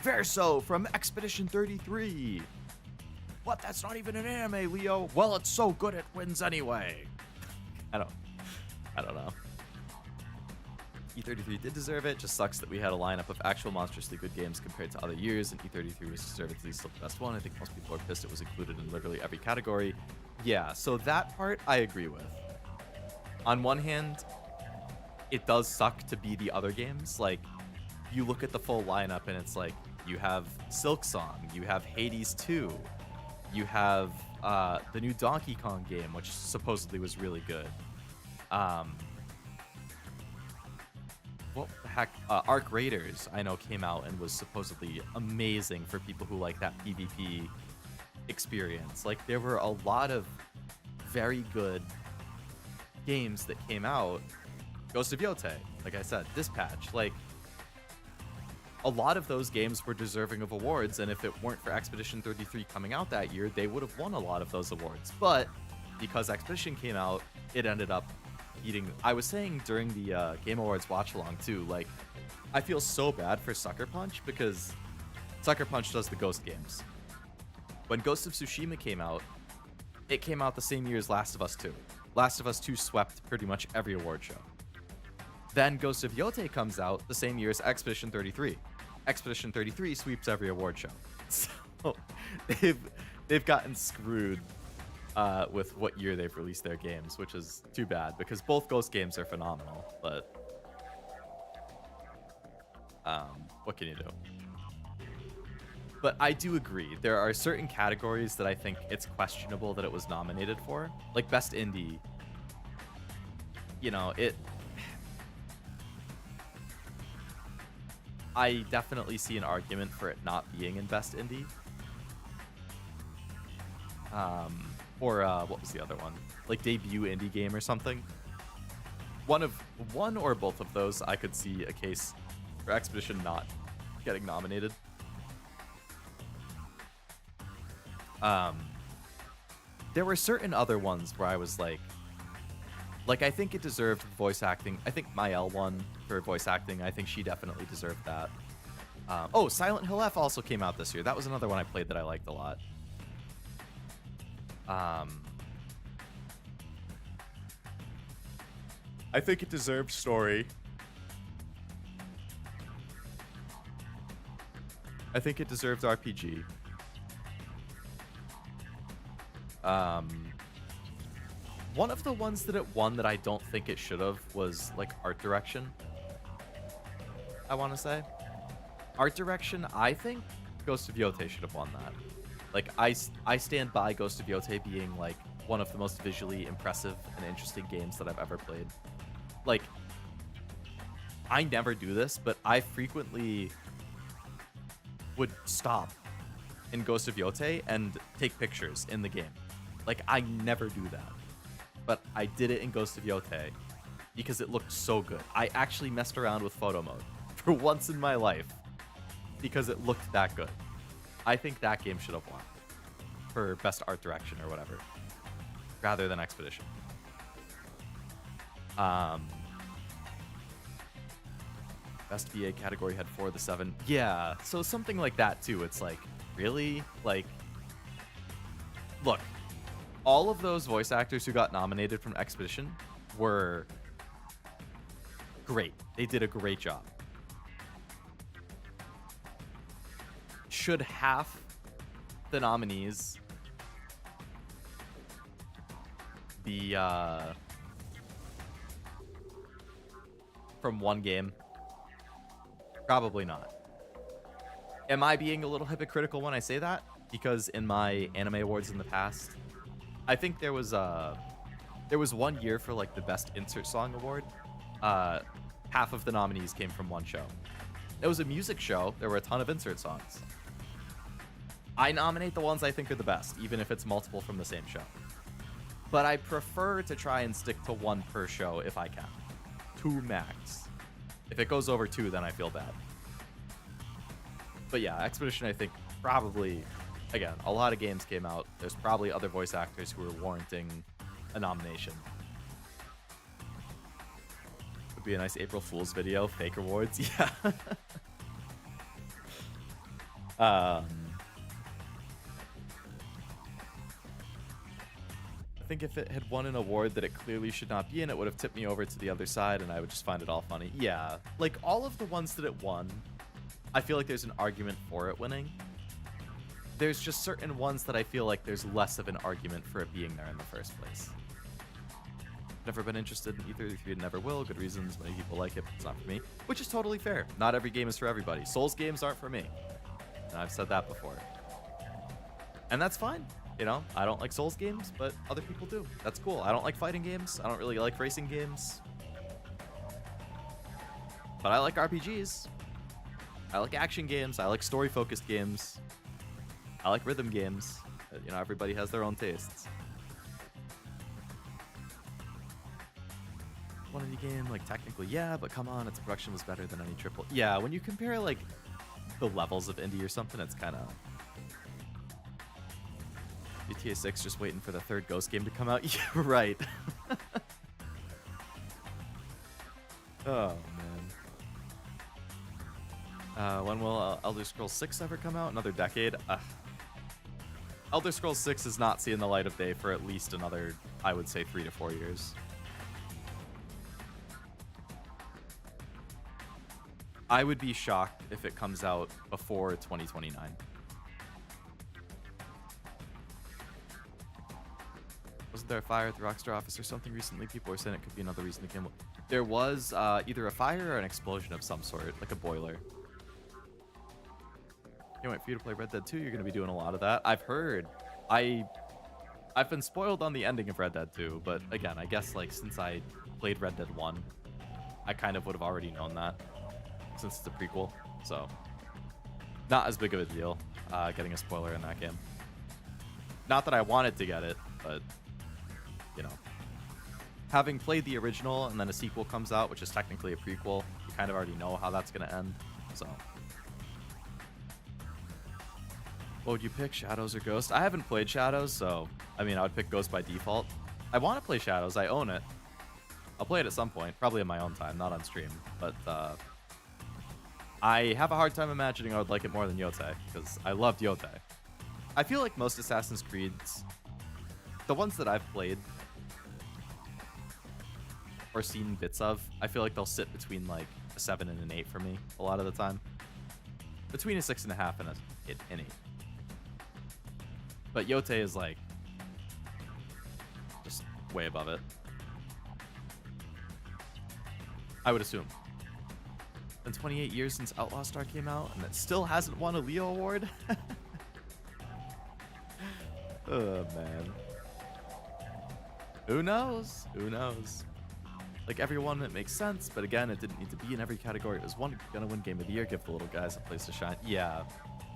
Verso from Expedition 33. What? That's not even an anime, Leo. Well, it's so good it wins anyway. I don't know. E33 did deserve it. Just sucks that we had a lineup of actual monstrously good games compared to other years, and E33 was deservedly still the best one. I think most people are pissed it was included in literally every category. Yeah, so that part I agree with. On one hand, it does suck to be the other games. Like, you look at the full lineup and it's like, you have Silksong, you have Hades 2, you have the new Donkey Kong game, which supposedly was really good. What the heck? Arc Raiders, I know, came out and was supposedly amazing for people who like that PvP experience. Like, there were a lot of very good games that came out. Ghost of Yotei, like I said, Dispatch. Like, a lot of those games were deserving of awards, and if it weren't for Expedition 33 coming out that year, they would have won a lot of those awards. But because Expedition came out, it ended up beating. I was saying during the Game Awards watch along too, like, I feel so bad for Sucker Punch because Sucker Punch does the Ghost games. When Ghost of Tsushima came out, it came out the same year as Last of Us 2. Last of Us 2 swept pretty much every award show. Then Ghost of Yotei comes out the same year as Expedition 33. Expedition 33 sweeps every award show. So they've gotten screwed with what year they've released their games, which is too bad because both Ghost games are phenomenal. But what can you do? But I do agree. There are certain categories that I think it's questionable that it was nominated for. Like Best Indie. You know, I definitely see an argument for it not being in Best Indie. Or what was the other one? Like Debut Indie Game or something. One or both of those, I could see a case for Expedition not getting nominated. There were certain other ones where I was like I think it deserved voice acting. I think Mael won for voice acting. I think she definitely deserved that. Oh, Silent Hill F also came out this year. That was another one I played that I liked a lot. I think it deserved story. I think it deserved RPG. One of the ones that it won that I don't think it should have was like art direction. I want to say art direction. I think Ghost of Yotei should have won that. Like I stand by Ghost of Yotei being like one of the most visually impressive and interesting games that I've ever played. Like, I never do this, but I frequently would stop in Ghost of Yotei and take pictures in the game. Like, I never do that. But I did it in Ghost of Yotei because it looked so good. I actually messed around with photo mode for once in my life because it looked that good. I think that game should have won for best art direction or whatever, rather than Expedition. Best VA category had 4 of the 7. Yeah, so something like that too. It's like, really? Like, look, all of those voice actors who got nominated from Expedition were great. They did a great job. Should half the nominees be from one game? Probably not. Am I being a little hypocritical when I say that? Because in my anime awards in the past, I think there was 1 year for like the best insert song award. Half of the nominees came from one show. It was a music show. There were a ton of insert songs. I nominate the ones I think are the best, even if it's multiple from the same show. But I prefer to try and stick to 1 per show if I can. 2 max. If it goes over 2, then I feel bad. But yeah, Expedition, I think, probably, again, a lot of games came out. There's probably other voice actors who are warranting a nomination. Would be a nice April Fool's video, fake awards, yeah. I think if it had won an award that it clearly should not be in, it would have tipped me over to the other side and I would just find it all funny. Yeah, like all of the ones that it won, I feel like there's an argument for it winning. There's just certain ones that I feel like there's less of an argument for it being there in the first place. Never been interested in either, if you never will. Good reasons, many people like it, but it's not for me. Which is totally fair. Not every game is for everybody. Souls games aren't for me. And I've said that before. And that's fine. You know, I don't like Souls games, but other people do. That's cool. I don't like fighting games. I don't really like racing games. But I like RPGs. I like action games. I like story-focused games. I like rhythm games. You know, everybody has their own tastes. won any game? Like, technically, yeah, but come on, its production was better than any triple. Yeah, when you compare, like, the levels of indie or something, it's kind of... GTA 6 just waiting for the third Ghost game to come out. Yeah, right. Oh, man. When will Elder Scrolls 6 ever come out? Another decade? Elder Scrolls 6 is not seeing the light of day for at least another, I would say, 3 to 4 years. I would be shocked if it comes out before 2029. Wasn't there a fire at the Rockstar office or something recently? People were saying it could be another reason the game... There was either a fire or an explosion of some sort, like a boiler. Can't wait for you to play Red Dead 2. You're going to be doing a lot of that. I've heard. I've been spoiled on the ending of Red Dead 2, but again, I guess like since I played Red Dead 1, I kind of would have already known that since it's a prequel. So not as big of a deal getting a spoiler in that game. Not that I wanted to get it, but you know. Having played the original and then a sequel comes out, which is technically a prequel, you kind of already know how that's going to end. So, what would you pick, Shadows or Ghost? I haven't played Shadows, so I mean, I would pick Ghost by default. I want to play Shadows. I own it. I'll play it at some point, probably in my own time, not on stream. But I have a hard time imagining I would like it more than Yote, because I loved Yote. I feel like most Assassin's Creeds, the ones that I've played or seen bits of, I feel like they'll sit between like a 7 and an 8 for me a lot of the time. Between a 6.5 and an 8. But Yote is like just way above it, I would assume. Been 28 years since Outlaw Star came out, and it still hasn't won a Leo Award? Oh, man. Who knows? Who knows? Like, everyone, it makes sense, but again, it didn't need to be in every category. It was gonna win Game of the Year, give the little guys a place to shine. Yeah,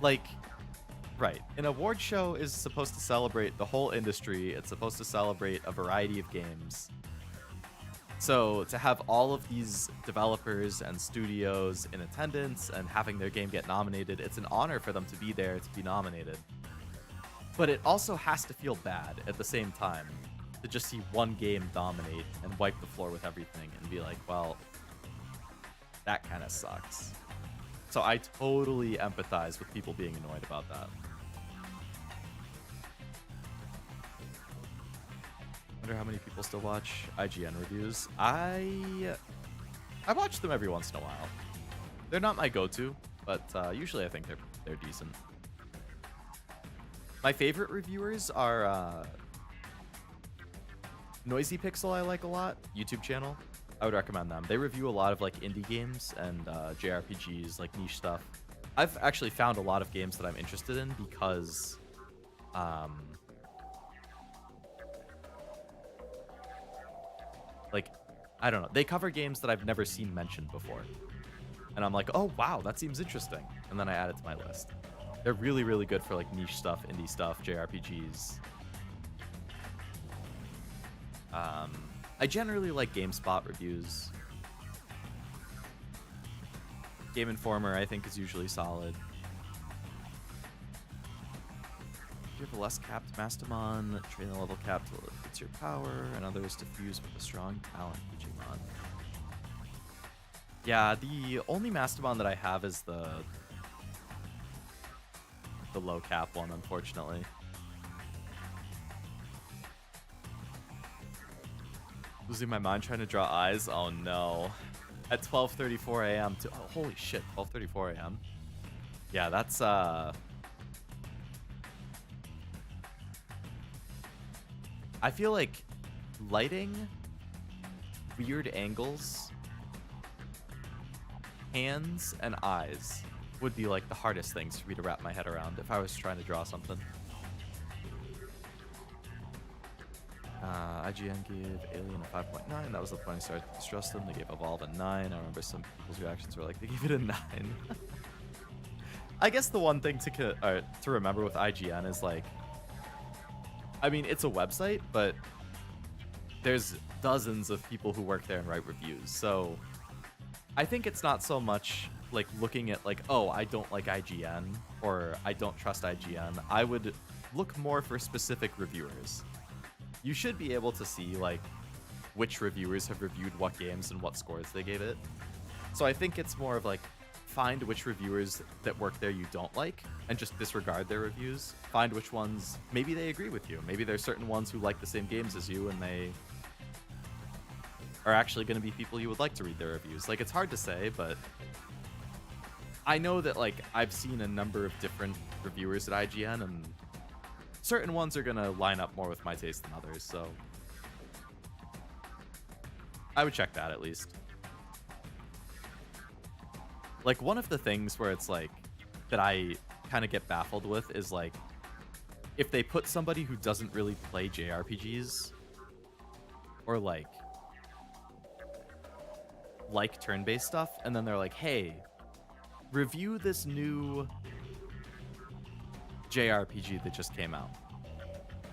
like, right. An award show is supposed to celebrate the whole industry. It's supposed to celebrate a variety of games. So to have all of these developers and studios in attendance and having their game get nominated, it's an honor for them to be there, to be nominated. But it also has to feel bad at the same time to just see one game dominate and wipe the floor with everything and be like, well, that kind of sucks. So I totally empathize with people being annoyed about that. Wonder how many people still watch IGN reviews. I watch them every once in a while. They're not my go-to, but usually I think they're decent. My favorite reviewers are Noisy Pixel, I like a lot, YouTube channel. I would recommend them. They review a lot of like indie games and JRPGs, like niche stuff. I've actually found a lot of games that I'm interested in because like, I don't know, they cover games that I've never seen mentioned before. And I'm like, oh wow, that seems interesting. And then I add it to my list. They're really, really good for like niche stuff, indie stuff, JRPGs. I generally like GameSpot reviews. Game Informer, I think, is usually solid. You have a less capped Mastamon, train the level cap till it hits your power, and others to fuse with a strong talent Digimon. Yeah, the only Mastamon that I have is the low cap one, unfortunately. Losing my mind trying to draw eyes? Oh no. At 12:34 a.m. Oh, holy shit, 12:34 a.m. Yeah, that's I feel like lighting, weird angles, hands, and eyes would be like the hardest things for me to wrap my head around if I was trying to draw something. IGN gave Alien a 5.9. That was the point I started to distrust them. They gave Evolve a 9. I remember some people's reactions were like, they gave it a 9. I guess the one thing to remember with IGN is like, I mean, it's a website, but there's dozens of people who work there and write reviews. So I think it's not so much like looking at like, oh, I don't like IGN or I don't trust IGN. I would look more for specific reviewers. You should be able to see like which reviewers have reviewed what games and what scores they gave it. So I think it's more of like, find which reviewers that work there you don't like and just disregard their reviews. Find which ones maybe they agree with you. Maybe there's certain ones who like the same games as you and they are actually going to be people you would like to read their reviews. Like, it's hard to say, but I know that like I've seen a number of different reviewers at IGN and certain ones are going to line up more with my taste than others. So I would check that at least. Like, one of the things where it's like that I kind of get baffled with is like if they put somebody who doesn't really play JRPGs or like turn-based stuff, and then they're like, hey, review this new JRPG that just came out.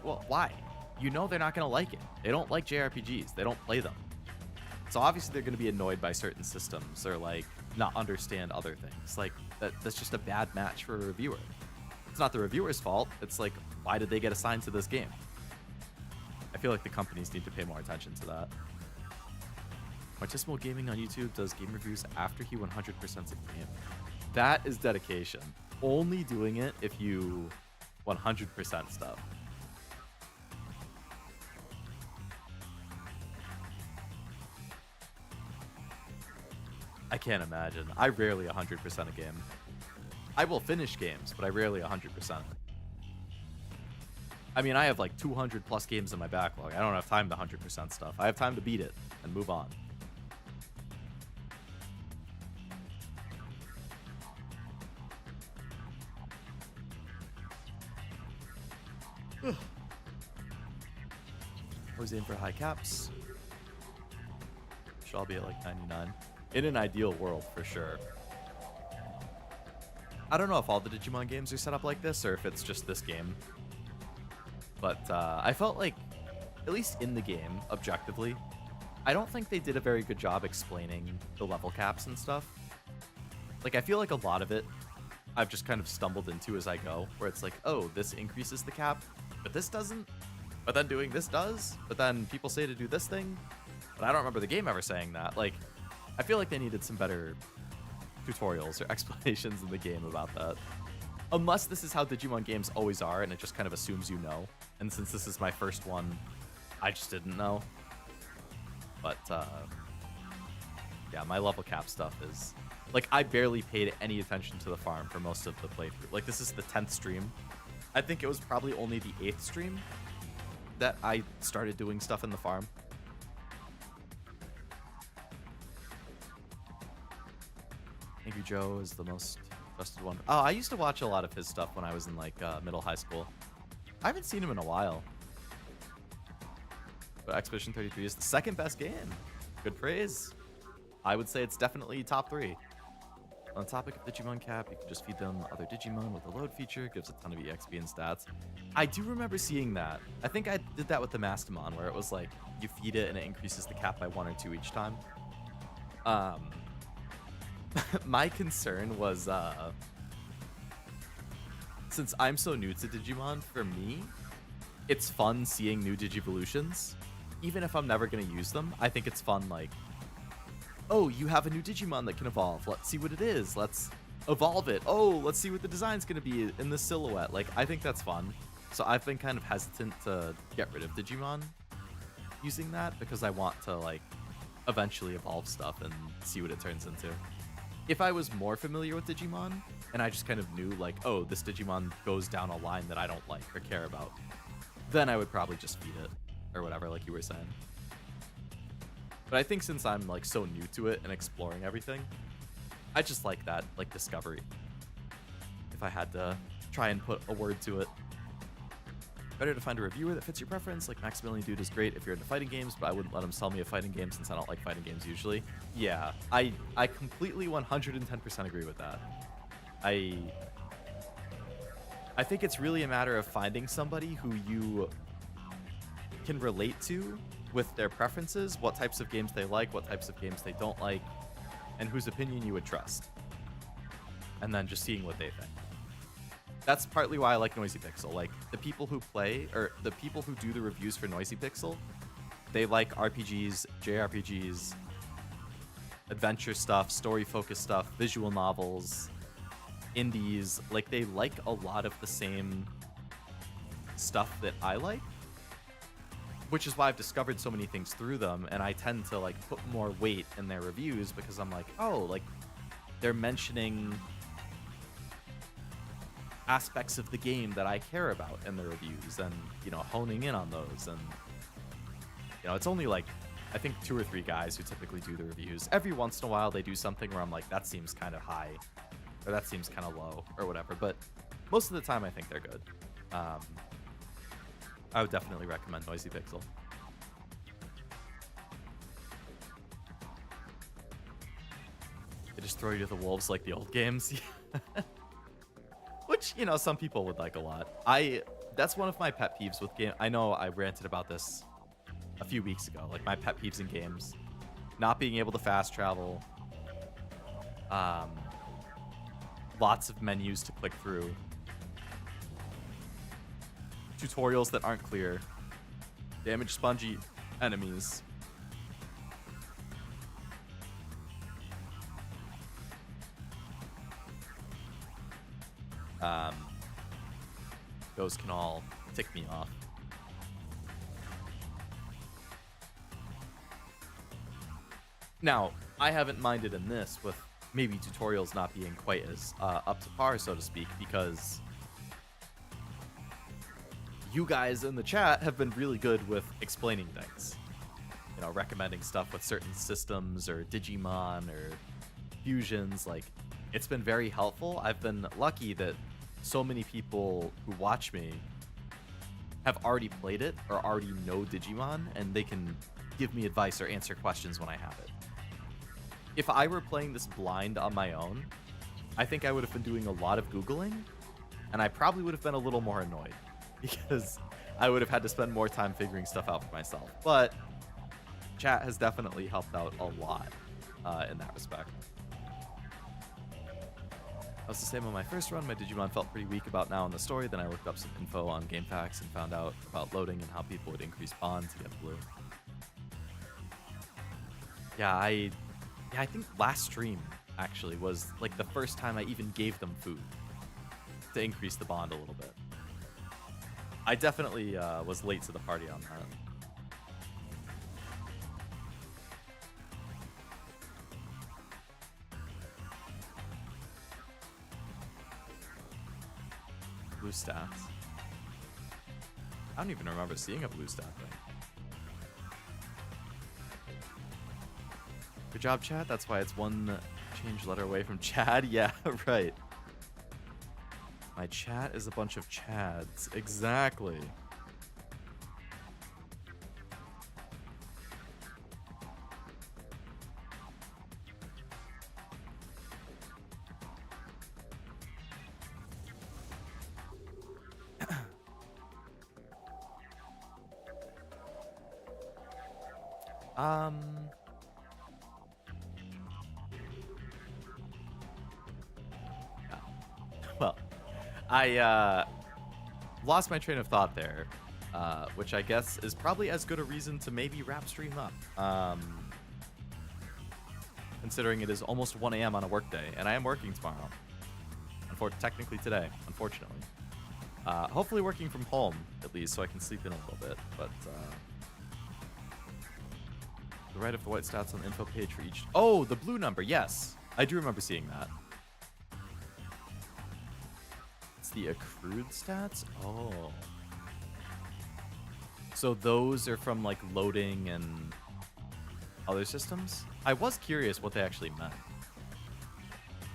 Well, why? You know they're not going to like it. They don't like JRPGs. They don't play them. So obviously they're going to be annoyed by certain systems or like not understand other things. Like that's just a bad match for a reviewer. It's not the reviewer's fault. It's like, why did they get assigned to this game? I feel like the companies need to pay more attention to that. Artismal Gaming on YouTube does game reviews after he 100% a game. That is dedication. Only doing it if you 100% stuff. I can't imagine. I rarely 100% a game. I will finish games, but I rarely 100%. I mean, I have like 200 plus games in my backlog. I don't have time to 100% stuff. I have time to beat it and move on. Always aim for high caps. Should all be at like 99. In an ideal world, for sure. I don't know if all the Digimon games are set up like this or if it's just this game. But I felt like, at least in the game, objectively, I don't think they did a very good job explaining the level caps and stuff. Like, I feel like a lot of it I've just kind of stumbled into as I go, where it's like, oh, this increases the cap, but this doesn't. But then doing this does. But then people say to do this thing. But I don't remember the game ever saying that. Like, I feel like they needed some better tutorials or explanations in the game about that. Unless this is how Digimon games always are, and it just kind of assumes you know. And since this is my first one, I just didn't know. But, yeah, my level cap stuff is... Like, I barely paid any attention to the farm for most of the playthrough. Like, this is the 10th stream. I think it was probably only the 8th stream that I started doing stuff in the farm. Angry Joe is the most trusted one. Oh, I used to watch a lot of his stuff when I was in like middle high school. I haven't seen him in a while. But Expedition 33 is the second best game. Good praise. I would say it's definitely top 3. On the topic of Digimon cap, you can just feed them other Digimon with the load feature. Gives a ton of EXP and stats. I do remember seeing that. I think I did that with the Mastamon, where it was like, you feed it and it increases the cap by 1 or 2 each time. My concern was, since I'm so new to Digimon, for me, it's fun seeing new Digivolutions. Even if I'm never going to use them, I think it's fun, like, oh, you have a new Digimon that can evolve. Let's see what it is. Let's evolve it. Oh, let's see what the design's going to be in the silhouette. Like, I think that's fun. So I've been kind of hesitant to get rid of Digimon using that because I want to, like, eventually evolve stuff and see what it turns into. If I was more familiar with Digimon and I just kind of knew, like, oh, this Digimon goes down a line that I don't like or care about, then I would probably just feed it or whatever, like you were saying. But I think since I'm, like, so new to it and exploring everything, I just like that, like, discovery. If I had to try and put a word to it. Better to find a reviewer that fits your preference. Like, Maximilian Dude is great if you're into fighting games, but I wouldn't let him sell me a fighting game since I don't like fighting games usually. Yeah, I completely 110% agree with that. I think it's really a matter of finding somebody who you can relate to with their preferences, what types of games they like, what types of games they don't like, and whose opinion you would trust. And then just seeing what they think. That's partly why I like Noisy Pixel. Like, the people who play, or the people who do the reviews for Noisy Pixel, they like RPGs, JRPGs, adventure stuff, story-focused stuff, visual novels, indies. Like, they like a lot of the same stuff that I like, which is why I've discovered so many things through them, and I tend to, like, put more weight in their reviews because I'm like, oh, like, they're mentioning aspects of the game that I care about in the reviews and, you know, honing in on those. And, you know, it's only like, I think 2 or 3 guys who typically do the reviews. Every once in a while they do something where I'm like, that seems kind of high, or that seems kind of low, or whatever. But most of the time I think they're good. I would definitely recommend Noisy Pixel. They just throw you to the wolves like the old games. Which, you know, some people would like a lot. That's one of my pet peeves with game. I know I ranted about this a few weeks ago. Like, my pet peeves in games. Not being able to fast travel. Lots of menus to click through. Tutorials that aren't clear. Damage spongy enemies. Those can all tick me off. Now, I haven't minded in this with maybe tutorials not being quite as up to par, so to speak, because you guys in the chat have been really good with explaining things. You know, recommending stuff with certain systems or Digimon or fusions. Like, it's been very helpful. I've been lucky that so many people who watch me have already played it or already know Digimon, and they can give me advice or answer questions when I have it. If I were playing this blind on my own, I think I would have been doing a lot of Googling, and I probably would have been a little more annoyed because I would have had to spend more time figuring stuff out for myself. But chat has definitely helped out a lot in that respect. I was the same on my first run. My Digimon felt pretty weak about now in the story. Then I looked up some info on GameFAQs and found out about loading and how people would increase bond to get blue. Yeah, I think last stream actually was like the first time I even gave them food to increase the bond a little bit. I definitely was late to the party on that. Blue stats. I don't even remember seeing a blue stat thing. Good job, chat. That's why it's one change letter away from Chad. Yeah, right. My chat is a bunch of Chads. Exactly. Well, I lost my train of thought there, which I guess is probably as good a reason to maybe wrap stream up. Considering it is almost 1 a.m. on a work day, and I am working tomorrow. Technically today, unfortunately. Hopefully working from home, at least, so I can sleep in a little bit. But the right of the white stats on the info page for each... Oh, the blue number, yes. I do remember seeing that. It's the accrued stats? Oh. So those are from, like, loading and other systems? I was curious what they actually meant.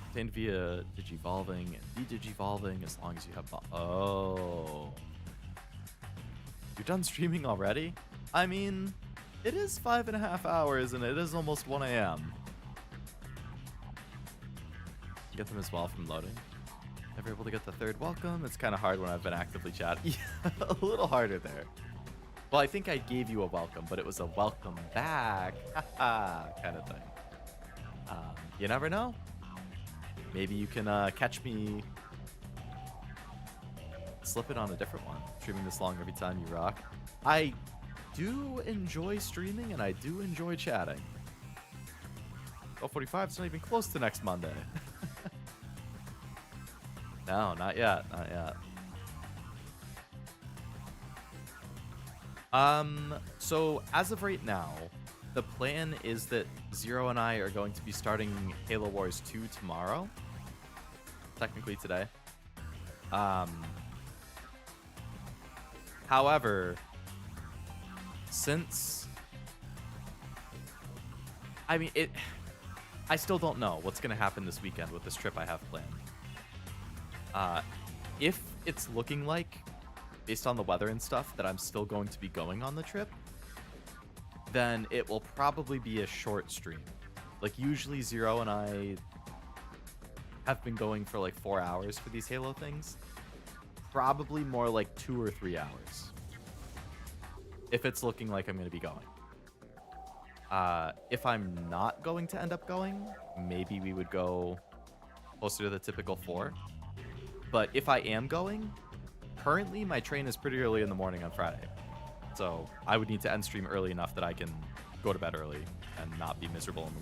Obtained via digivolving and de-digivolving as long as you have... Oh. You're done streaming already? I mean, it is 5.5 hours and it is almost 1 a.m. Get them as well from loading. Never able to get the third welcome. It's kind of hard when I've been actively chatting. Yeah, a little harder there. Well, I think I gave you a welcome, but it was a welcome back kind of thing. You never know. Maybe you can catch me slip it on a different one. Streaming this long every time you rock. I do enjoy streaming and I do enjoy chatting. 12:45 is not even close to next Monday. No, not yet. Not yet. So as of right now, the plan is that Zero and I are going to be starting Halo Wars 2 tomorrow. Technically today. However, since I still don't know what's going to happen this weekend with this trip I have planned. If it's looking like, based on the weather and stuff, that I'm still going to be going on the trip, then it will probably be a short stream. Like, usually Zero and I have been going for like 4 hours for these Halo things. Probably more like 2 or 3 hours. If it's looking like I'm going to be going. If I'm not going to end up going, maybe we would go closer to the typical 4. But if I am going, currently my train is pretty early in the morning on Friday. So I would need to end stream early enough that I can go to bed early and not be miserable in the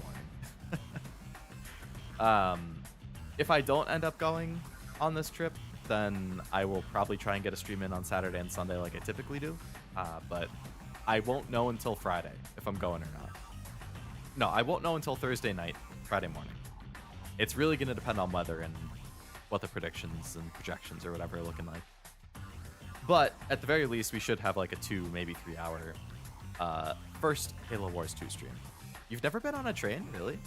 morning. If I don't end up going on this trip, then I will probably try and get a stream in on Saturday and Sunday like I typically do. But I won't know until Friday if I'm going or not. No, I won't know until Thursday night, Friday morning. It's really going to depend on weather and what the predictions and projections or whatever are looking like. But at the very least, we should have like a 2, maybe 3 hour first Halo Wars 2 stream. You've never been on a train, really?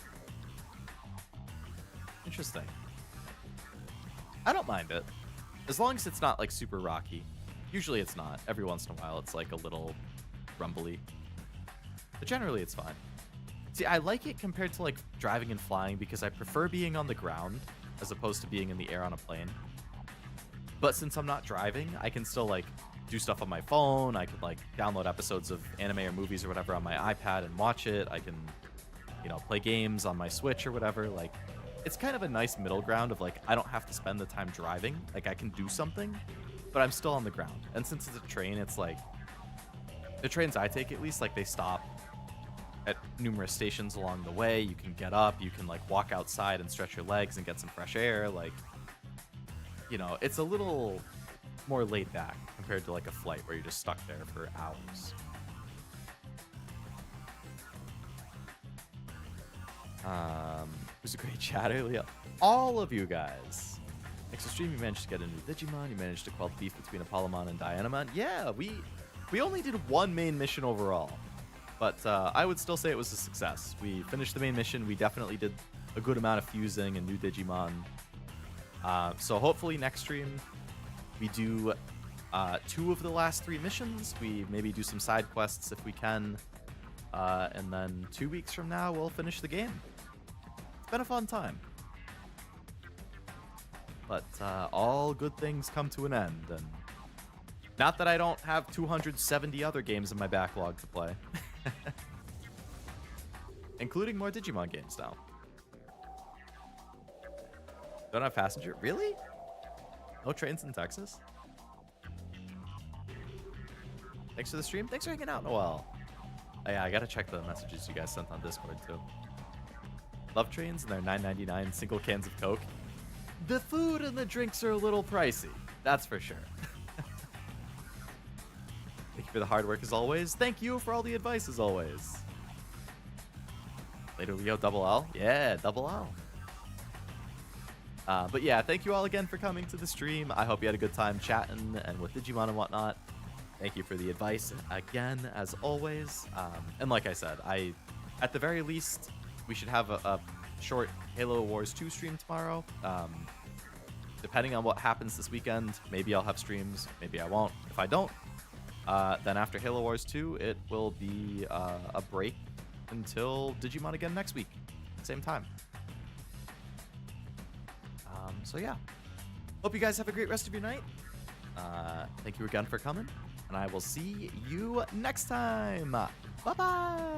Interesting. I don't mind it. As long as it's not like super rocky. Usually it's not. Every once in a while it's like a little rumbly. But generally it's fine. See, I like it compared to like driving and flying because I prefer being on the ground as opposed to being in the air on a plane. But since I'm not driving, I can still like do stuff on my phone. I could like download episodes of anime or movies or whatever on my iPad and watch it. I can, you know, play games on my Switch or whatever. Like, it's kind of a nice middle ground of like, I don't have to spend the time driving. Like, I can do something, but I'm still on the ground. And since it's a train, it's like, the trains I take at least, like they stop at numerous stations along the way. You can get up, you can like walk outside and stretch your legs and get some fresh air. Like, you know, it's a little more laid back compared to like a flight where you're just stuck there for hours. Who's a great chatter? Yeah, all of you guys. Next stream, you managed to get a new Digimon. You managed to quell the beef between Apollomon and Dianamon. Yeah, we only did one main mission overall, but I would still say it was a success. We finished the main mission. We definitely did a good amount of fusing and new Digimon. So hopefully next stream we do 2 of the last 3 missions. We maybe do some side quests if we can. And then 2 weeks from now, we'll finish the game. It's been a fun time. But all good things come to an end. And not that I don't have 270 other games in my backlog to play. Including more Digimon games now. Don't have passenger? Really? No trains in Texas? Thanks for the stream. Thanks for hanging out, Noel. Oh, yeah, I gotta check the messages you guys sent on Discord, too. Love trains and their $9.99 single cans of Coke. The food and the drinks are a little pricey. That's for sure. Thank you for the hard work as always. Thank you for all the advice as always. Later we go double L. Yeah, double L. But yeah, thank you all again for coming to the stream. I hope you had a good time chatting and with Digimon and whatnot. Thank you for the advice again, as always. And like I said, at the very least, we should have a short Halo Wars 2 stream tomorrow. Depending on what happens this weekend, maybe I'll have streams, maybe I won't. If I don't, then after Halo Wars 2, it will be a break until Digimon again next week, same time. So yeah, hope you guys have a great rest of your night. Thank you again for coming. and I will see you next time. Bye-bye.